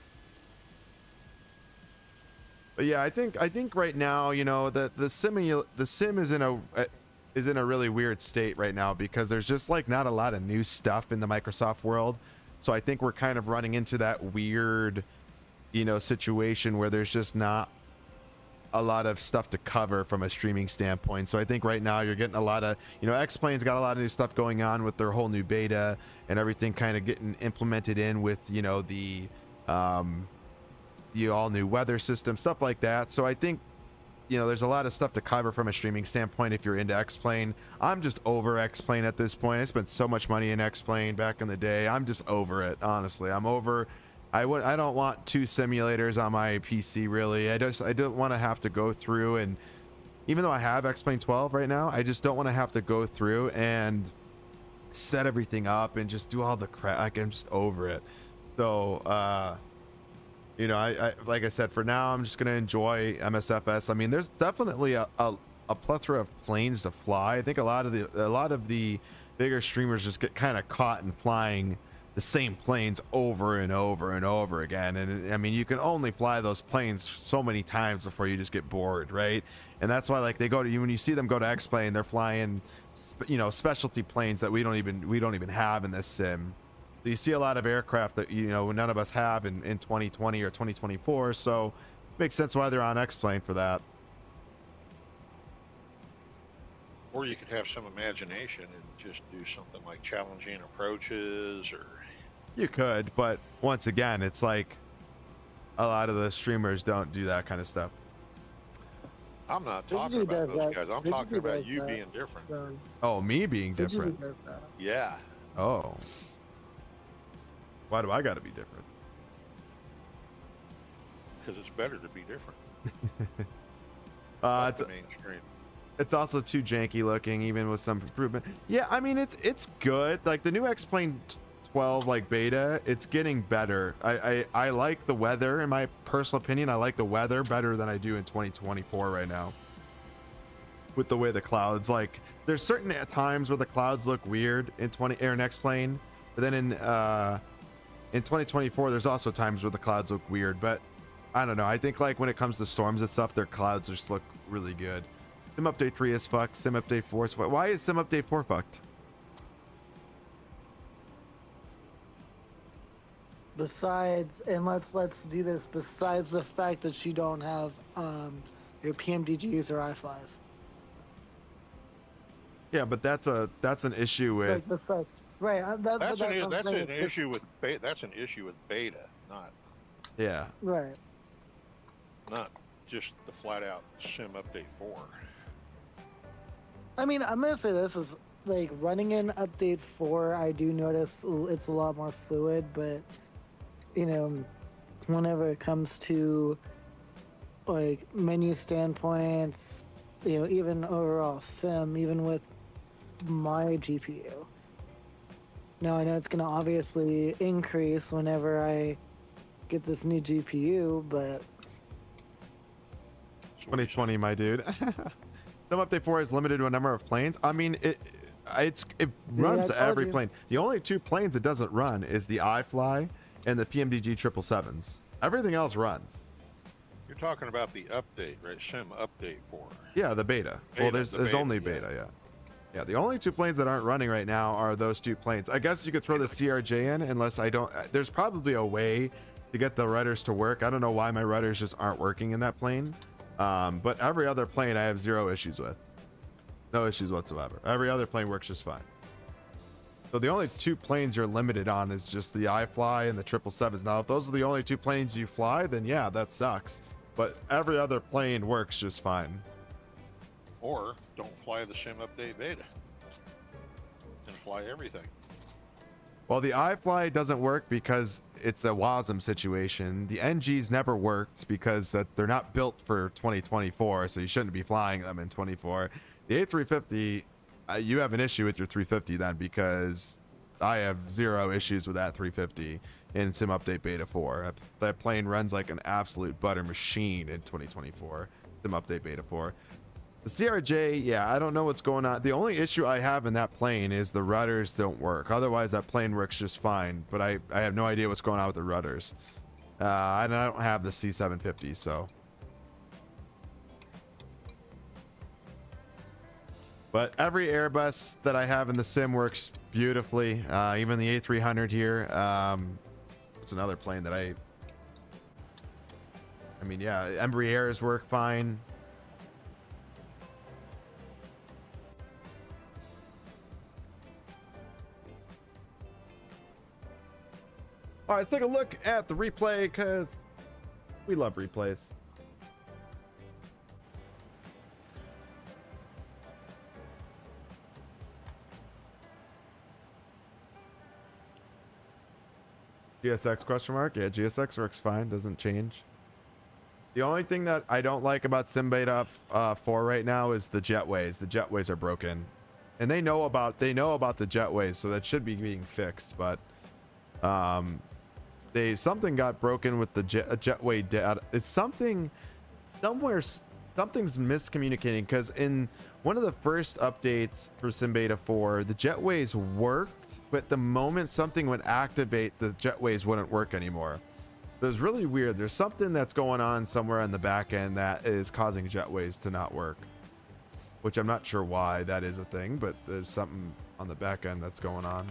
But yeah, I think right now, you know, the sim is in a really weird state right now because there's just like not a lot of new stuff in the Microsoft world. So I think we're kind of running into that weird, you know, situation where there's just not a lot of stuff to cover from a streaming standpoint. So I think right now you're getting a lot of, you know, X-Plane's got a lot of new stuff going on with their whole new beta and everything kind of getting implemented in with, you know, the all new weather system, stuff like that. So I think, you know, there's a lot of stuff to cover from a streaming standpoint if you're into X-Plane. I'm just over X-Plane at this point. I spent so much money in X-Plane back in the day. I'm just over it, honestly. I'm over. I don't want 2 simulators on my PC, really. I don't want to have to go through, and even though I have X-Plane 12 right now, I just don't want to have to go through and set everything up and just do all the crap. Like, I'm just over it. So, you know, I like I said, for now, I'm just going to enjoy MSFS. I mean, there's definitely a a plethora of planes to fly. I think a lot of the bigger streamers just get kind of caught in flying the same planes over and over and over again. And I mean, you can only fly those planes so many times before you just get bored, right? And that's why, like, they go to you when you see them go to X-Plane, they're flying, you know, specialty planes that we don't even have in this sim. So you see a lot of aircraft that, you know, none of us have in 2020 or 2024. So it makes sense why they're on X-Plane for that. Or you could have some imagination and just do something like challenging approaches, or You could, but once again, it's like a lot of the streamers don't do that kind of stuff. I'm not talking about those guys. I'm talking about you being different. Oh, me being different. Yeah. Oh. Why do I got to be different? Because it's better to be different. It's the mainstream. It's also too janky looking, even with some improvement. Yeah, I mean, it's good. Like the new X-Plane 12 like beta, it's getting better. I like the weather. In my personal opinion, I like the weather better than I do in 2024 right now. With the way the clouds, like, there's certain times where the clouds look weird in X-Plane, but then in 2024, there's also times where the clouds look weird. But I don't know. I think like when it comes to storms and stuff, their clouds just look really good. Sim Update 3 is fucked. Sim Update 4 is fucked. Why is Sim Update 4 fucked? Besides, and let's do this. Besides the fact that you don't have your PMDGs or iFlies. Yeah, but that's an issue with. Right. That's an issue with beta, not. Yeah. Right. Not just the flat out Sim Update 4. I mean, I'm gonna say this is like running in Update 4. I do notice it's a lot more fluid, but you know, whenever it comes to like menu standpoints, you know, even overall sim, even with my GPU. Now I know it's gonna obviously increase whenever I get this new GPU, but 2020, my dude. Sim Update 4 is limited to a number of planes. I mean, it runs every plane. The only two planes it doesn't run is the iFly and the PMDG 777s. Everything else runs. You're talking about the update, right? Sim Update 4. Yeah, the beta. Well, there's only beta, yeah. Yeah, the only two planes that aren't running right now are those two planes. I guess you could throw the CRJ in, unless I don't. There's probably a way to get the rudders to work. I don't know why my rudders just aren't working in that plane. But every other plane I have zero issues with. No issues whatsoever. Every other plane works just fine. So the only two planes you're limited on is just the iFly and the 777s. Now, if those are the only two planes you fly, then yeah, that sucks. But every other plane works just fine. Or don't fly the Sim Update beta and fly everything. Well, the iFly doesn't work because it's a WASM situation. The NGs never worked because they're not built for 2024, so you shouldn't be flying them in 24. The A350, you have an issue with your 350 then, because I have zero issues with that 350 in Sim Update Beta 4. That plane runs like an absolute butter machine in 2024. Sim Update Beta 4. The CRJ, yeah, I don't know what's going on. The only issue I have in that plane is the rudders don't work. Otherwise, that plane works just fine. But I have no idea what's going on with the rudders. And I don't have the C750, so. But every Airbus that I have in the sim works beautifully. Even the A300 here. It's another plane that I mean, yeah, Embraers work fine. All right, let's take a look at the replay because we love replays. GSX question mark? Yeah, GSX works fine, doesn't change. The only thing that I don't like about Sim Beta 4 right now is the jetways. The jetways are broken. And they know about the jetways, so that should be being fixed, but something got broken with the jetway data. It's something somewhere something's miscommunicating because in one of the first updates for Sim Beta 4, the jetways worked, but the moment something would activate, the jetways wouldn't work anymore. It was really weird. There's something that's going on somewhere on the back end that is causing jetways to not work, which I'm not sure why that is a thing, but there's something on the back end that's going on.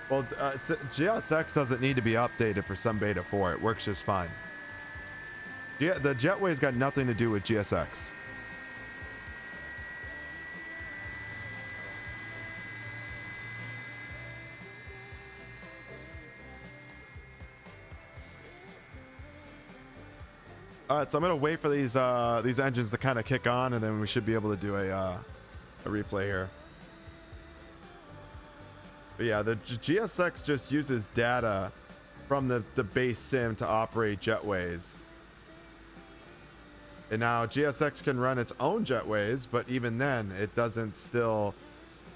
Well, GSX doesn't need to be updated for some Beta 4. It works just fine. Yeah, the jetway's got nothing to do with GSX. All right, so I'm gonna wait for these engines to kind of kick on, and then we should be able to do a replay here. But yeah, the GSX just uses data from the base sim to operate jetways. And now GSX can run its own jetways, but even then, it doesn't still.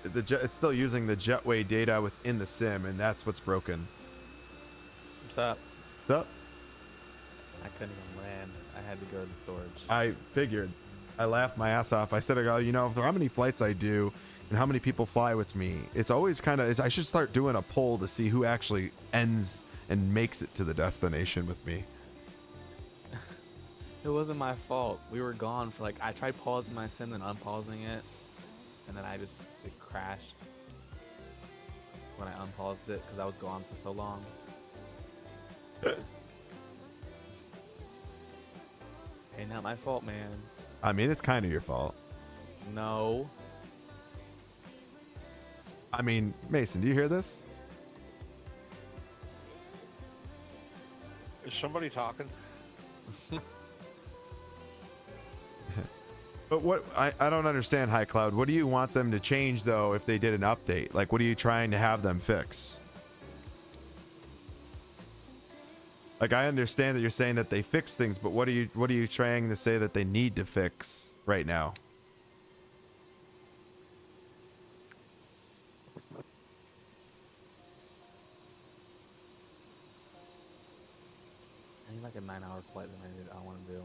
It's still using the jetway data within the sim, and that's what's broken. What's up? What's up? I couldn't even land. I had to go to the storage. I figured. I laughed my ass off. I said, you know, for how many flights I do and how many people fly with me, it's always kind of, I should start doing a poll to see who actually ends and makes it to the destination with me. It wasn't my fault. We were gone for like, I tried pausing my sim and unpausing it, and then it crashed when I unpaused it because I was gone for so long. Ain't not my fault, man. I mean, it's kind of your fault. No. I mean, Mason, do you hear this? Is somebody talking? But what I don't understand, High Cloud. What do you want them to change though if they did an update? Like, what are you trying to have them fix? Like, I understand that you're saying that they fix things, but what are you trying to say that they need to fix right now? I need like a 9-hour flight that I want to do.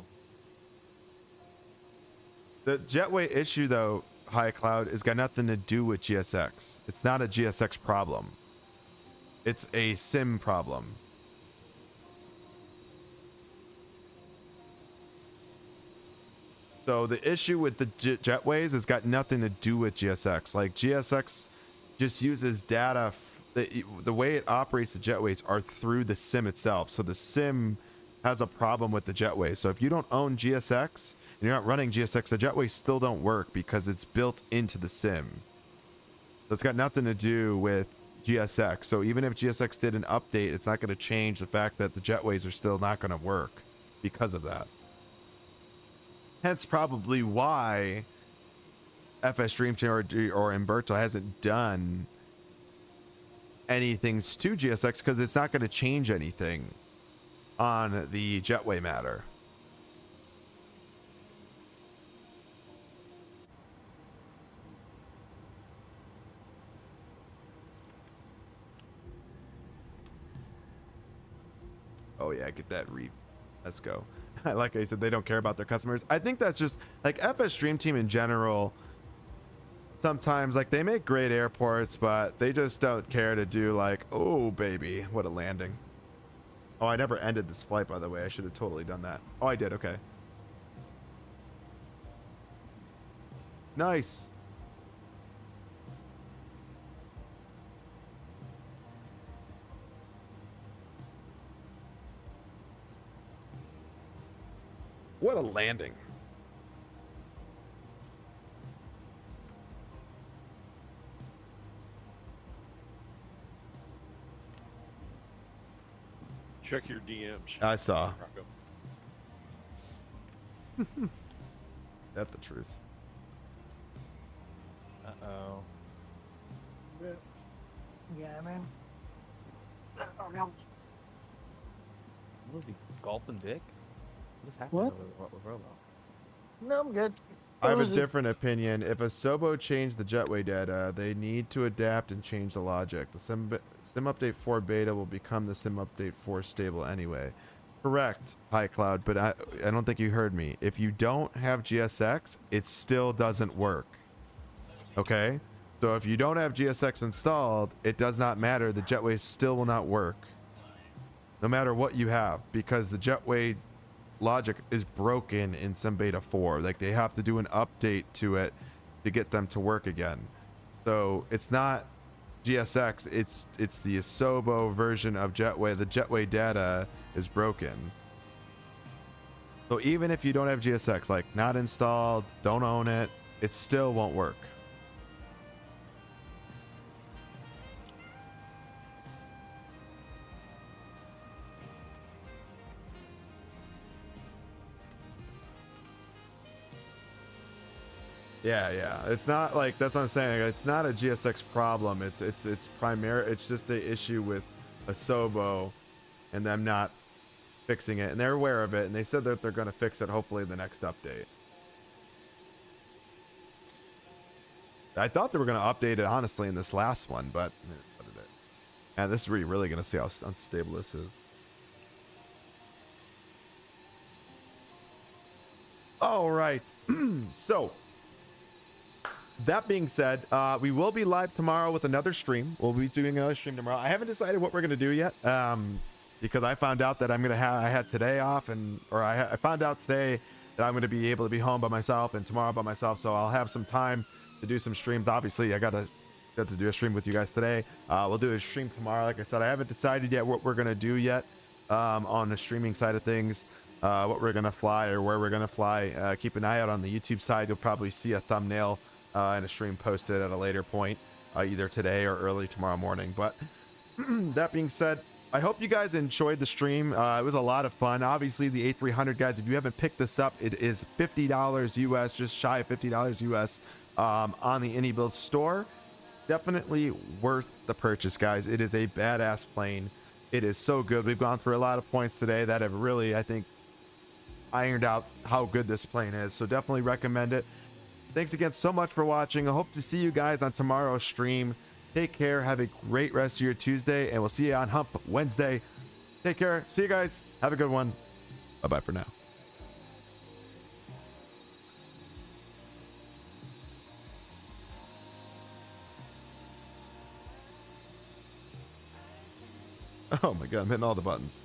The jetway issue though, High Cloud, has got nothing to do with GSX. It's not a GSX problem. It's a sim problem. So the issue with the jetways has got nothing to do with GSX. Like, GSX just uses data. The way it operates the jetways are through the sim itself. So the sim has a problem with the jetway. So if you don't own GSX and you're not running GSX, the jetways still don't work because it's built into the sim. So it's got nothing to do with GSX. So even if GSX did an update, it's not going to change the fact that the jetways are still not going to work because of that. Hence probably why FS Dream Team or Umberto hasn't done anything to GSX, because it's not going to change anything on the jetway matter. Oh yeah, get that let's go. Like I said, they don't care about their customers. I think that's just like FS Dream Team in general. Sometimes, like, they make great airports, but they just don't care to do, like, oh baby, what a landing. Oh, I never ended this flight, by the way. I should have totally done that. Oh, I did. Okay. Nice. What a landing. Check your DMs. I saw. That's the truth. Uh-oh. Yeah, man. Was he gulping dick? What's happening What? with Robo? No, I'm good. I have a different opinion. If Asobo changed the jetway data, they need to adapt and change the logic. The sim update 4 beta will become the sim update 4 stable anyway. Correct, High Cloud, but I don't think you heard me. If you don't have GSX, it still doesn't work. Okay? So if you don't have GSX installed, it does not matter. The jetway still will not work. No matter what you have, because the jetway logic is broken in sim beta 4. Like, they have to do an update to it to get them to work again. So it's not GSX, it's the Asobo version of jetway. The jetway data is broken. So even if you don't have GSX, like not installed, don't own it, it still won't work. Yeah, it's not like, that's what I'm saying. It's not a GSX problem. It's just an issue with Asobo and them not fixing it, and they're aware of it, and they said that they're going to fix it hopefully in the next update. I thought they were going to update it honestly in this last one, but and this is where you're really going to see how unstable this is. All right. So that being said, we will be live tomorrow with another stream. We'll be doing another stream tomorrow. I haven't decided what we're going to do yet, because I found out that I had today off, I found out today that I'm going to be able to be home by myself and tomorrow by myself. So I'll have some time to do some streams. Obviously, I got to do a stream with you guys today. We'll do a stream tomorrow. Like I said, I haven't decided yet what we're going to do yet on the streaming side of things. What we're going to fly or where we're going to fly. Keep an eye out on the YouTube side. You'll probably see a thumbnail and a stream posted at a later point, either today or early tomorrow morning. But that being said, I hope you guys enjoyed the stream. It was a lot of fun. Obviously, the A300, guys, if you haven't picked this up, it is $50 US, just shy of $50 US on the IniBuilds store. Definitely worth the purchase, guys. It is a badass plane. It is so good. We've gone through a lot of points today that have really, I think, ironed out how good this plane is. So definitely recommend it. Thanks again so much for watching. I hope to see you guys on tomorrow's stream. Take care. Have a great rest of your Tuesday, and we'll see you on Hump Wednesday. Take care. See you guys. Have a good one. Bye-bye for now. Oh my God, I'm hitting all the buttons.